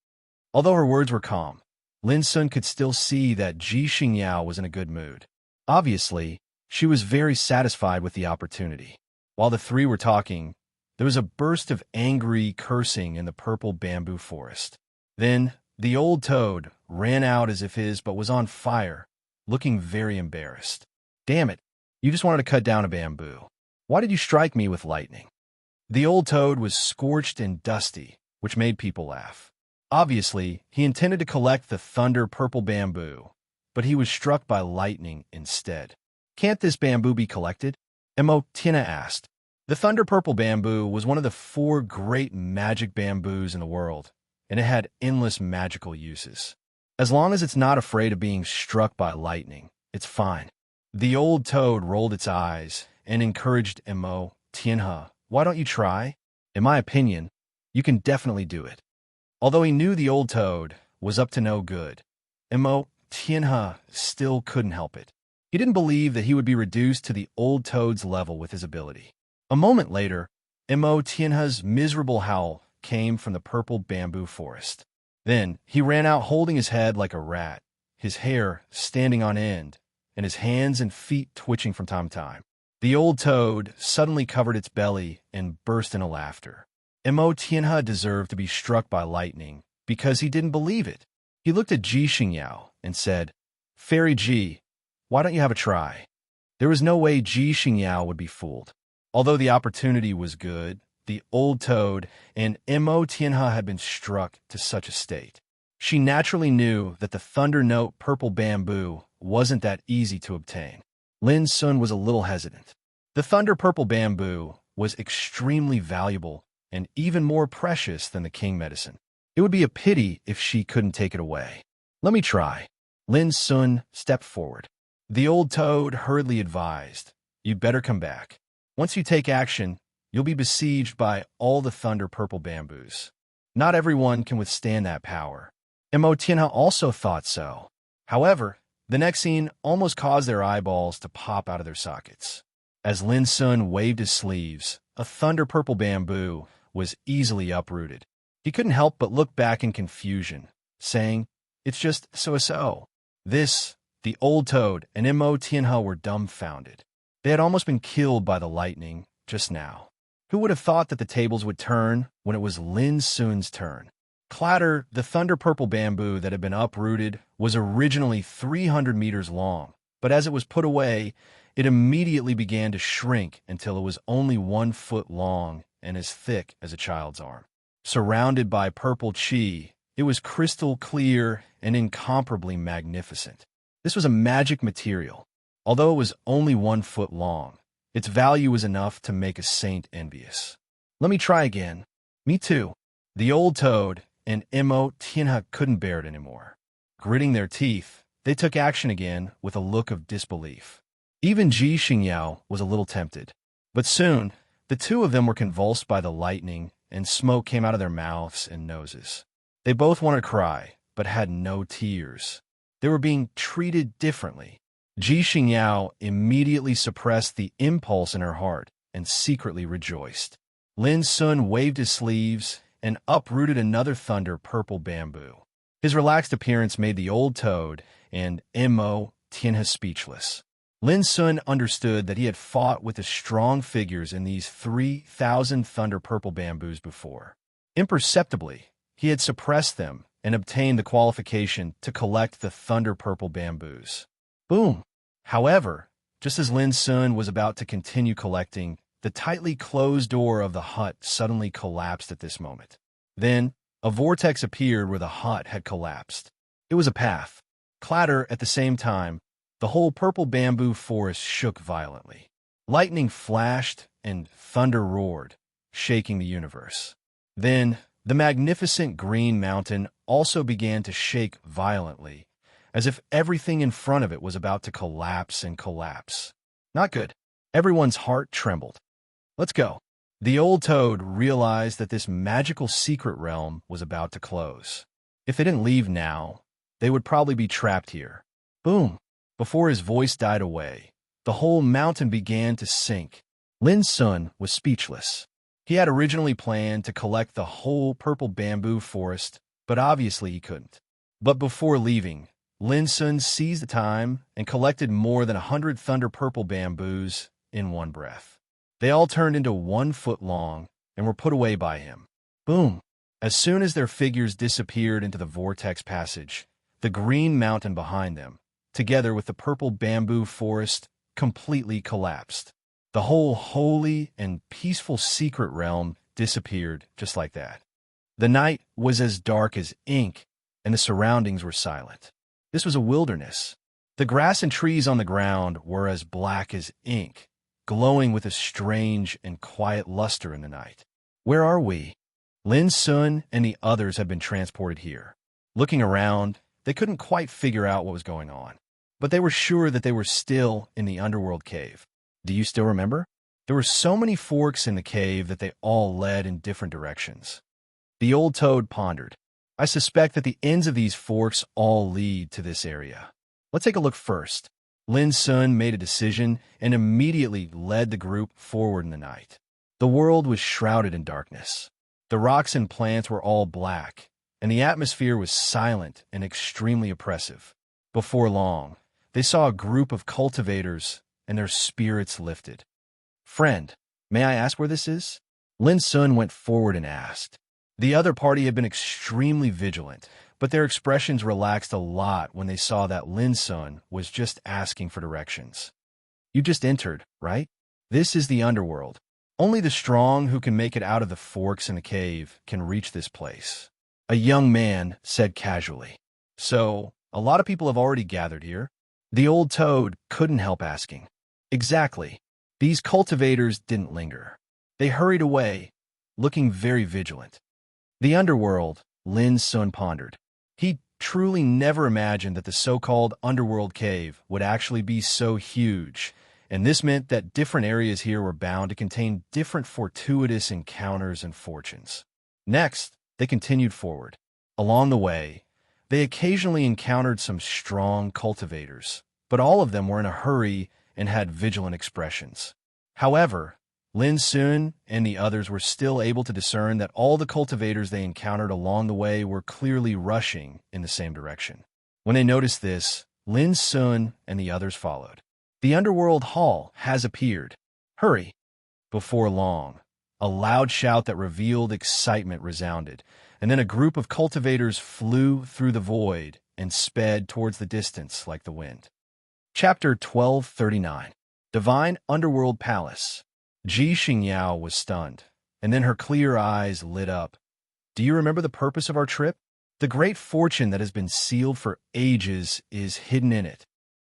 Although her words were calm, Lin Sun could still see that Ji Xingyao was in a good mood. Obviously, she was very satisfied with the opportunity. While the three were talking, there was a burst of angry cursing in the purple bamboo forest. Then, the old toad ran out as if his but was on fire, looking very embarrassed. Damn it, you just wanted to cut down a bamboo. Why did you strike me with lightning? The old toad was scorched and dusty, which made people laugh. Obviously, he intended to collect the thunder purple bamboo, but he was struck by lightning instead. Can't this bamboo be collected? Mo Tianhe asked. The thunder purple bamboo was one of the 4 great magic bamboos in the world, and it had endless magical uses. As long as it's not afraid of being struck by lightning, it's fine. The old toad rolled its eyes and encouraged Mo Tianhe, why don't you try? In my opinion, you can definitely do it. Although he knew the old toad was up to no good, Mo Tianhe still couldn't help it. He didn't believe that he would be reduced to the old toad's level with his ability. A moment later, Mo Tianhe's miserable howl came from the purple bamboo forest. Then he ran out holding his head like a rat, his hair standing on end, and his hands and feet twitching from time to time. The old toad suddenly covered its belly and burst into laughter. Mo Tianhe deserved to be struck by lightning because he didn't believe it. He looked at Ji Xingyao and said, Fairy Ji, why don't you have a try? There was no way Ji Xingyao would be fooled. Although the opportunity was good, the old toad and Mo Tianhe had been struck to such a state. She naturally knew that the thunder note purple bamboo wasn't that easy to obtain. Lin Sun was a little hesitant. The thunder purple bamboo was extremely valuable and even more precious than the king medicine. It would be a pity if she couldn't take it away. Let me try. Lin Sun stepped forward. The old toad hurriedly advised, You'd better come back. Once you take action, you'll be besieged by all the thunder purple bamboos. Not everyone can withstand that power. Mo Tianhe also thought so. However, the next scene almost caused their eyeballs to pop out of their sockets. As Lin Sun waved his sleeves, a thunder purple bamboo was easily uprooted. He couldn't help but look back in confusion, saying, It's just so-so. This, the old toad, and Mo Tianhe were dumbfounded. They had almost been killed by the lightning just now. Who would have thought that the tables would turn when it was Lin Sun's turn? Clatter, the thunder purple bamboo that had been uprooted was originally 300 meters long, but as it was put away, it immediately began to shrink until it was only 1 foot long and as thick as a child's arm. Surrounded by purple chi, it was crystal clear and incomparably magnificent. This was a magic material. Although it was only 1 foot long, its value was enough to make a saint envious. Let me try again. Me too. The old toad and Mo Tianhe couldn't bear it anymore. Gritting their teeth, they took action again with a look of disbelief. Even Ji Xingyao was a little tempted. But soon, the two of them were convulsed by the lightning, and smoke came out of their mouths and noses. They both wanted to cry, but had no tears. They were being treated differently. Ji Xingyao immediately suppressed the impulse in her heart and secretly rejoiced. Lin Sun waved his sleeves and uprooted another thunder purple bamboo. His relaxed appearance made the old toad and Mo Tianhe speechless. Lin Sun understood that he had fought with the strong figures in these 3,000 thunder purple bamboos before. Imperceptibly, he had suppressed them and obtained the qualification to collect the thunder purple bamboos. Boom! However, just as Lin Sun was about to continue collecting, the tightly closed door of the hut suddenly collapsed at this moment. Then, a vortex appeared where the hut had collapsed. It was a path. Clatter at the same time, the whole purple bamboo forest shook violently. Lightning flashed and thunder roared, shaking the universe. Then, the magnificent green mountain also began to shake violently, as if everything in front of it was about to collapse and collapse. Not good. Everyone's heart trembled. Let's go. The old toad realized that this magical secret realm was about to close. If they didn't leave now, they would probably be trapped here. Boom! Before his voice died away, the whole mountain began to sink. Lin Sun was speechless. He had originally planned to collect the whole purple bamboo forest, but obviously he couldn't. But before leaving, Lin Sun seized the time and collected more than 100 thunder purple bamboos in one breath. They all turned into 1 foot long and were put away by him. Boom! As soon as their figures disappeared into the vortex passage, the green mountain behind them, together with the purple bamboo forest, completely collapsed. The whole holy and peaceful secret realm disappeared just like that. The night was as dark as ink, and the surroundings were silent. This was a wilderness. The grass and trees on the ground were as black as ink, glowing with a strange and quiet luster in the night. Where are we? Lin Sun and the others had been transported here. Looking around, they couldn't quite figure out what was going on, but they were sure that they were still in the underworld cave. Do you still remember? There were so many forks in the cave that they all led in different directions. The old toad pondered. I suspect that the ends of these forks all lead to this area. Let's take a look first. Lin Sun made a decision and immediately led the group forward in the night. The world was shrouded in darkness. The rocks and plants were all black, and the atmosphere was silent and extremely oppressive. Before long, they saw a group of cultivators, and their spirits lifted. Friend, may I ask where this is? Lin Sun went forward and asked. The other party had been extremely vigilant, but their expressions relaxed a lot when they saw that Lin Sun was just asking for directions. You just entered, right? This is the underworld. Only the strong who can make it out of the forks in the cave can reach this place. A young man said casually. So, a lot of people have already gathered here. The old toad couldn't help asking. Exactly. These cultivators didn't linger. They hurried away, looking very vigilant. The underworld, Lin Sun pondered. He truly never imagined that the so-called underworld cave would actually be so huge, and this meant that different areas here were bound to contain different fortuitous encounters and fortunes. Next, they continued forward. Along the way, they occasionally encountered some strong cultivators, but all of them were in a hurry and had vigilant expressions. However, Lin Sun and the others were still able to discern that all the cultivators they encountered along the way were clearly rushing in the same direction. When they noticed this, Lin Sun and the others followed. The underworld hall has appeared. Hurry! Before long, a loud shout that revealed excitement resounded, and then a group of cultivators flew through the void and sped towards the distance like the wind. Chapter 1239. Divine Underworld Palace. Ji Xingyao was stunned, and then her clear eyes lit up. Do you remember the purpose of our trip? The great fortune that has been sealed for ages is hidden in it.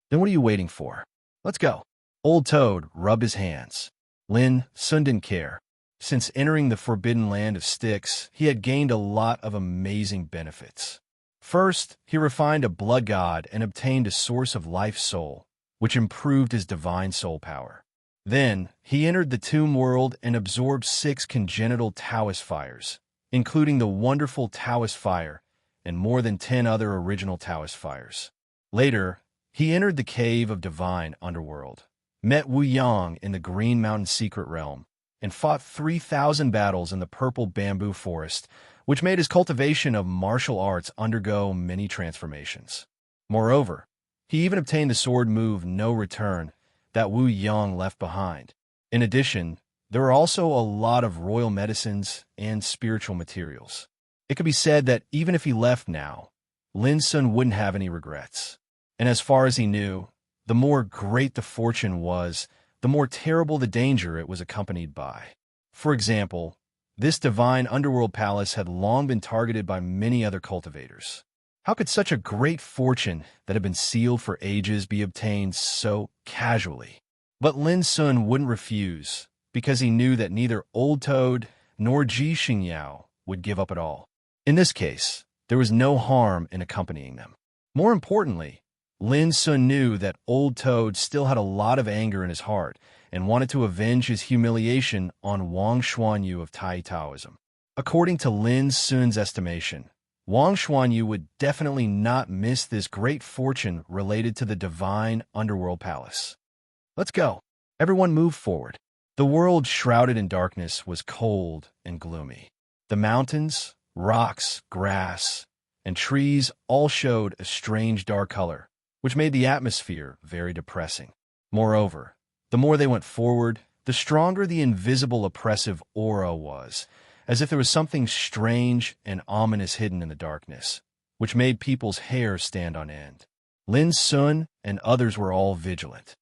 Then what are you waiting for? Let's go. Old Toad rubbed his hands. Lin Sun didn't care. Since entering the forbidden land of sticks, he had gained a lot of amazing benefits. First, he refined a blood god and obtained a source of life soul, which improved his divine soul power. Then, he entered the tomb world and absorbed 6 congenital Taoist fires, including the wonderful Taoist fire and more than 10 other original Taoist fires. Later, he entered the cave of divine underworld, met Wu Yang in the Green Mountain Secret Realm, and fought 3,000 battles in the Purple Bamboo Forest, which made his cultivation of martial arts undergo many transformations. Moreover, he even obtained the sword move No Return that Wu Yang left behind. In addition, there were also a lot of royal medicines and spiritual materials. It could be said that even if he left now, Lin Sun wouldn't have any regrets. And as far as he knew, the more great the fortune was, the more terrible the danger it was accompanied by. For example, this divine underworld palace had long been targeted by many other cultivators. How could such a great fortune that had been sealed for ages be obtained so casually? But Lin Sun wouldn't refuse, because he knew that neither Old Toad nor Ji Xingyao would give up at all. In this case, there was no harm in accompanying them. More importantly, Lin Sun knew that Old Toad still had a lot of anger in his heart and wanted to avenge his humiliation on Wang Xuanyu of Tai Taoism. According to Lin Sun's estimation, Wang Xuanyu would definitely not miss this great fortune related to the divine underworld palace. Let's go. Everyone move forward. The world shrouded in darkness was cold and gloomy. The mountains, rocks, grass, and trees all showed a strange dark color, which made the atmosphere very depressing. Moreover, the more they went forward, the stronger the invisible oppressive aura was, as if there was something strange and ominous hidden in the darkness, which made people's hair stand on end. Lin Sun and others were all vigilant.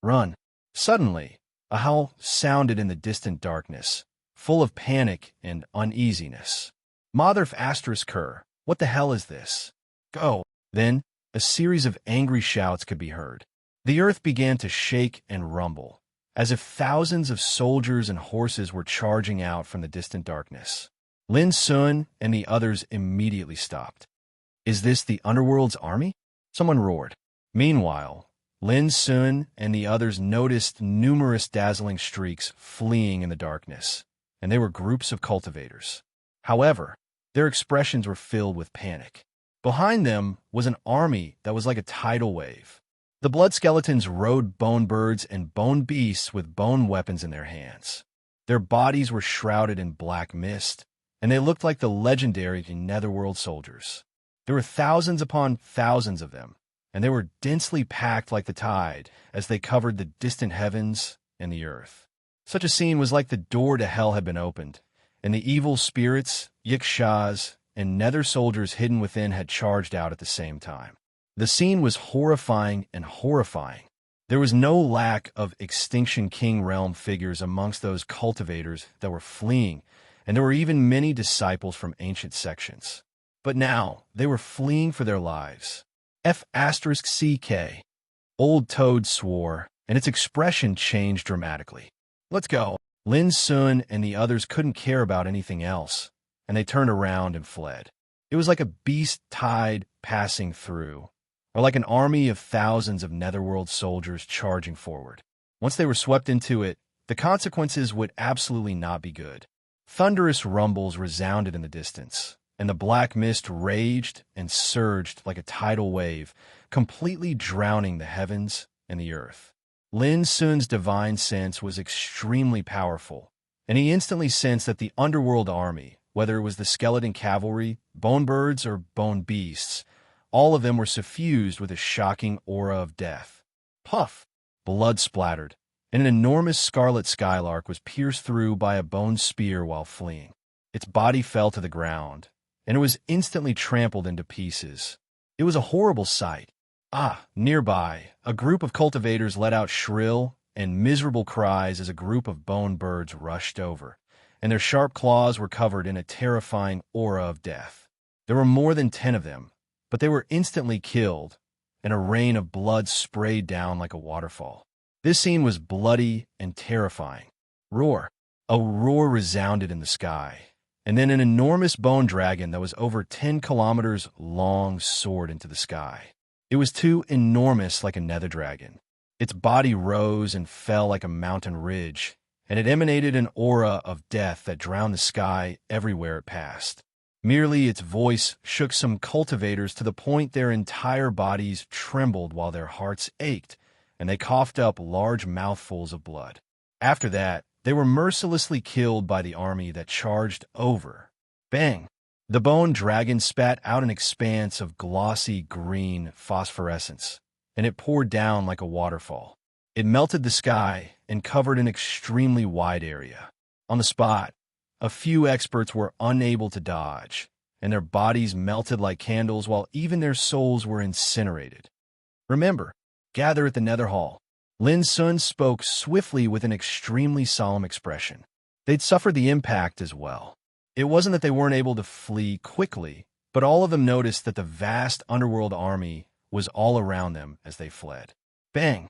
Run. Suddenly, a howl sounded in the distant darkness, full of panic and uneasiness. Mother of Asterisk, what the hell is this? Go. Then, a series of angry shouts could be heard. The earth began to shake and rumble, as if thousands of soldiers and horses were charging out from the distant darkness. Lin Sun and the others immediately stopped. Is this the underworld's army? Someone roared. Meanwhile, Lin Sun and the others noticed numerous dazzling streaks fleeing in the darkness, and they were groups of cultivators. However, their expressions were filled with panic. Behind them was an army that was like a tidal wave. The blood skeletons rode bone birds and bone beasts with bone weapons in their hands. Their bodies were shrouded in black mist, and they looked like the legendary Netherworld soldiers. There were thousands upon thousands of them, and they were densely packed like the tide as they covered the distant heavens and the earth. Such a scene was like the door to hell had been opened, and the evil spirits, yikshas, and nether soldiers hidden within had charged out at the same time. The scene was horrifying and horrifying. There was no lack of Extinction King realm figures amongst those cultivators that were fleeing, and there were even many disciples from ancient sections. But now, they were fleeing for their lives. F***CK. Old Toad swore, and its expression changed dramatically. Let's go. Lin Sun and the others couldn't care about anything else, and they turned around and fled. It was like a beast tide passing through, or like an army of thousands of Netherworld soldiers charging forward. Once they were swept into it, the consequences would absolutely not be good. Thunderous rumbles resounded in the distance, and the black mist raged and surged like a tidal wave, completely drowning the heavens and the earth. Lin Sun's divine sense was extremely powerful, and he instantly sensed that the underworld army, whether it was the skeleton cavalry, bone birds, or bone beasts, all of them were suffused with a shocking aura of death. Puff! Blood splattered, and an enormous scarlet skylark was pierced through by a bone spear while fleeing. Its body fell to the ground, and it was instantly trampled into pieces. It was a horrible sight. Nearby, a group of cultivators let out shrill and miserable cries as a group of bone birds rushed over, and their sharp claws were covered in a terrifying aura of death. There were more than 10 of them, but they were instantly killed, and a rain of blood sprayed down like a waterfall. This scene was bloody and terrifying. Roar! A roar resounded in the sky, and then an enormous bone dragon that was over 10 kilometers long soared into the sky. It was too enormous like a nether dragon. Its body rose and fell like a mountain ridge, and it emanated an aura of death that drowned the sky everywhere it passed. Merely its voice shook some cultivators to the point their entire bodies trembled while their hearts ached, and they coughed up large mouthfuls of blood. After that, they were mercilessly killed by the army that charged over. Bang! The bone dragon spat out an expanse of glossy green phosphorescence, and it poured down like a waterfall. It melted the sky and covered an extremely wide area. On the spot, a few experts were unable to dodge, and their bodies melted like candles while even their souls were incinerated. Remember, gather at the Nether Hall. Lin Sun spoke swiftly with an extremely solemn expression. They'd suffered the impact as well. It wasn't that they weren't able to flee quickly, but all of them noticed that the vast underworld army was all around them as they fled. Bang!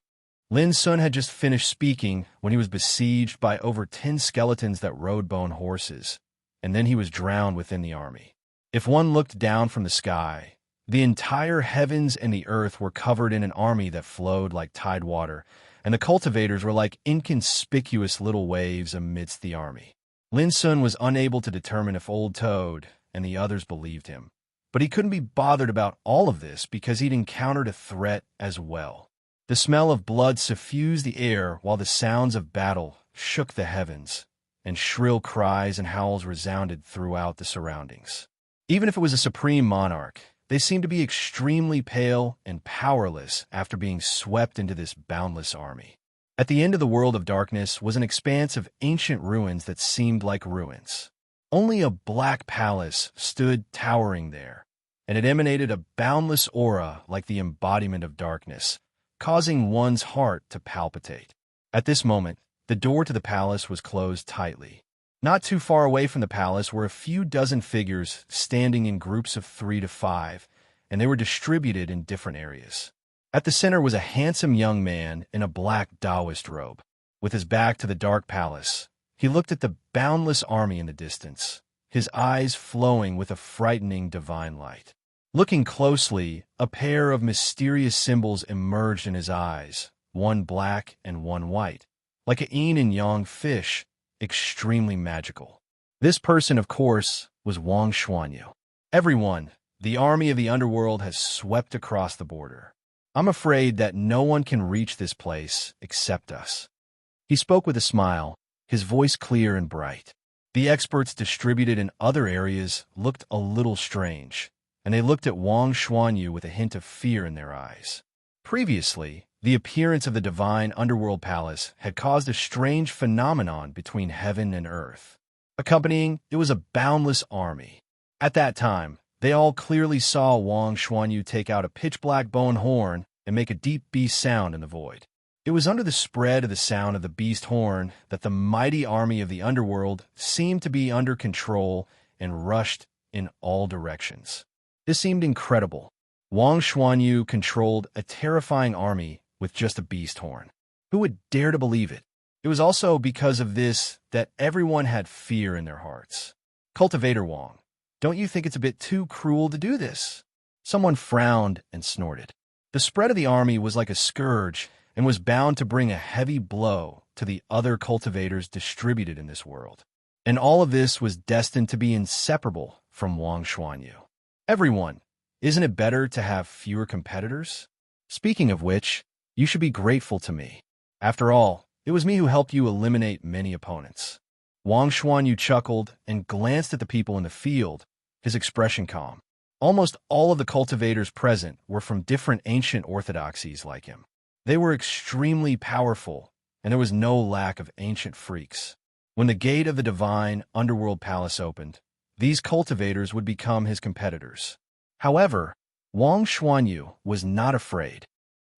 Lin Sun had just finished speaking when he was besieged by over 10 skeletons that rode bone horses, and then he was drowned within the army. If one looked down from the sky, the entire heavens and the earth were covered in an army that flowed like tide water, and the cultivators were like inconspicuous little waves amidst the army. Lin Sun was unable to determine if Old Toad and the others believed him, but he couldn't be bothered about all of this because he'd encountered a threat as well. The smell of blood suffused the air while the sounds of battle shook the heavens, and shrill cries and howls resounded throughout the surroundings. Even if it was a supreme monarch, they seemed to be extremely pale and powerless after being swept into this boundless army. At the end of the world of darkness was an expanse of ancient ruins that seemed like ruins. Only a black palace stood towering there, and it emanated a boundless aura like the embodiment of darkness, causing one's heart to palpitate. At this moment, the door to the palace was closed tightly. Not too far away from the palace were a few dozen figures standing in groups of 3 to 5, and they were distributed in different areas. At the center was a handsome young man in a black Taoist robe. With his back to the dark palace, he looked at the boundless army in the distance, his eyes flowing with a frightening divine light. Looking closely, a pair of mysterious symbols emerged in his eyes, one black and one white, like a yin and yang fish, extremely magical. This person, of course, was Wang Xuanyu. Everyone, the army of the underworld has swept across the border. I'm afraid that no one can reach this place except us. He spoke with a smile, his voice clear and bright. The experts distributed in other areas looked a little strange, and they looked at Wang Xuanyu with a hint of fear in their eyes. Previously, the appearance of the divine underworld palace had caused a strange phenomenon between heaven and earth. Accompanying, it was a boundless army. At that time, they all clearly saw Wang Xuanyu take out a pitch-black bone horn and make a deep beast sound in the void. It was under the spread of the sound of the beast horn that the mighty army of the underworld seemed to be under control and rushed in all directions. This seemed incredible. Wang Xuanyu controlled a terrifying army with just a beast horn. Who would dare to believe it? It was also because of this that everyone had fear in their hearts. Cultivator Wang, don't you think it's a bit too cruel to do this? Someone frowned and snorted. The spread of the army was like a scourge and was bound to bring a heavy blow to the other cultivators distributed in this world. And all of this was destined to be inseparable from Wang Xuanyu. Everyone, isn't it better to have fewer competitors? Speaking of which, you should be grateful to me. After all, it was me who helped you eliminate many opponents. Wang Xuanyu chuckled and glanced at the people in the field, his expression calm. Almost all of the cultivators present were from different ancient orthodoxies like him. They were extremely powerful, and there was no lack of ancient freaks. When the gate of the divine underworld palace opened, these cultivators would become his competitors. However, Wang Xuanyu was not afraid.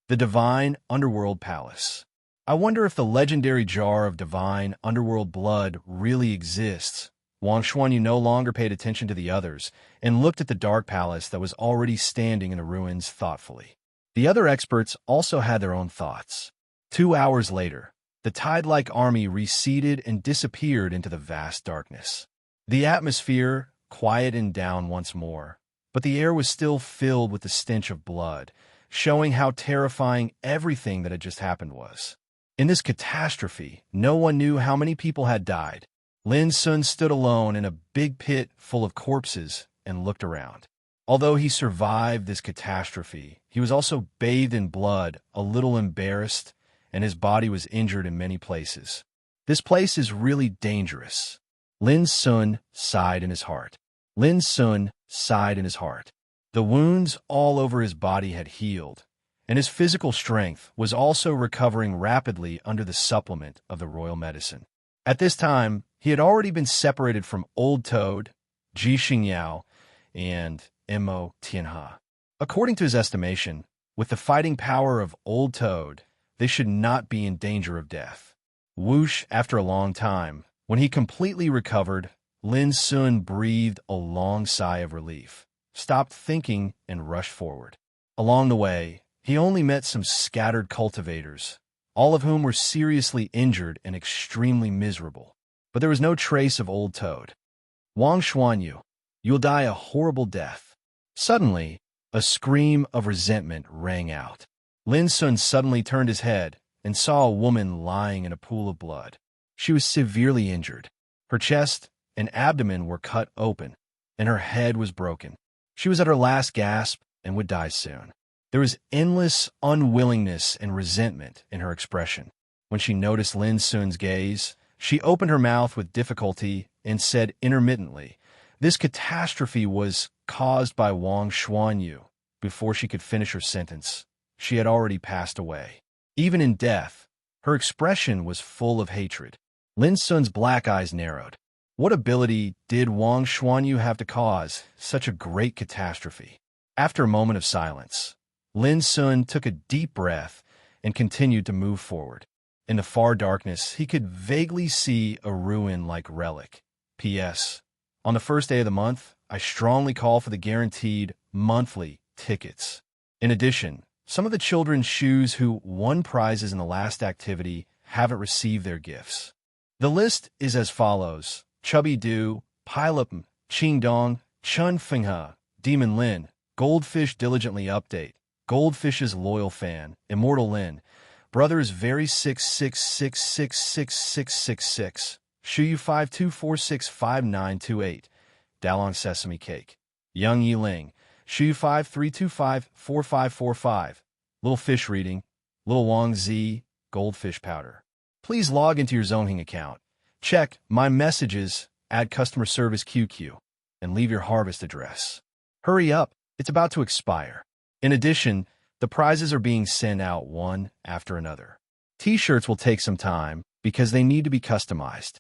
The divine underworld palace. I wonder if the legendary jar of divine underworld blood really exists. Wang Xuanyu no longer paid attention to the others and looked at the dark palace that was already standing in the ruins thoughtfully. The other experts also had their own thoughts. 2 hours later, the tide-like army receded and disappeared into the vast darkness. The atmosphere quieted down once more, but the air was still filled with the stench of blood, showing how terrifying everything that had just happened was. In this catastrophe, no one knew how many people had died. Lin Sun stood alone in a big pit full of corpses and looked around. Although he survived this catastrophe, he was also bathed in blood, a little embarrassed, and his body was injured in many places. This place is really dangerous. Lin Sun sighed in his heart. Lin Sun sighed in his heart. The wounds all over his body had healed, and his physical strength was also recovering rapidly under the supplement of the royal medicine. At this time, he had already been separated from Old Toad, Ji Xingyao, and Mo Tianhe. According to his estimation, with the fighting power of Old Toad, they should not be in danger of death. Whoosh, after a long time, when he completely recovered, Lin Sun breathed a long sigh of relief, stopped thinking, and rushed forward. Along the way, he only met some scattered cultivators, all of whom were seriously injured and extremely miserable. But there was no trace of Old Toad. Wang Xuanyu, you'll die a horrible death. Suddenly, a scream of resentment rang out. Lin Sun suddenly turned his head and saw a woman lying in a pool of blood. She was severely injured. Her chest and abdomen were cut open, and her head was broken. She was at her last gasp and would die soon. There was endless unwillingness and resentment in her expression. When she noticed Lin Sun's gaze, she opened her mouth with difficulty and said intermittently, "This catastrophe was caused by Wang Xuanyu." Before she could finish her sentence, she had already passed away. Even in death, her expression was full of hatred. Lin Sun's black eyes narrowed. What ability did Wang Xuanyu have to cause such a great catastrophe? After a moment of silence, Lin Sun took a deep breath and continued to move forward. In the far darkness, he could vaguely see a ruin-like relic. P.S. On the first day of the month, I strongly call for the guaranteed monthly tickets. In addition, some of the children's shoes who won prizes in the last activity haven't received their gifts. The list is as follows: Chubby Du, Pileup, Qingdong, Chun Fenghe, Demon Lin, Goldfish Diligently Update, Goldfish's Loyal Fan, Immortal Lin, Brothers Very 666666666, Shuyu 52465928, Dalong Sesame Cake, Young Yiling, Shuyu 53254545, Little Fish Reading, Little Wang Z, Goldfish Powder. Please log into your Zongheng account, check My Messages, add Customer Service QQ, and leave your harvest address. Hurry up, it's about to expire. In addition, the prizes are being sent out one after another. T-shirts will take some time because they need to be customized.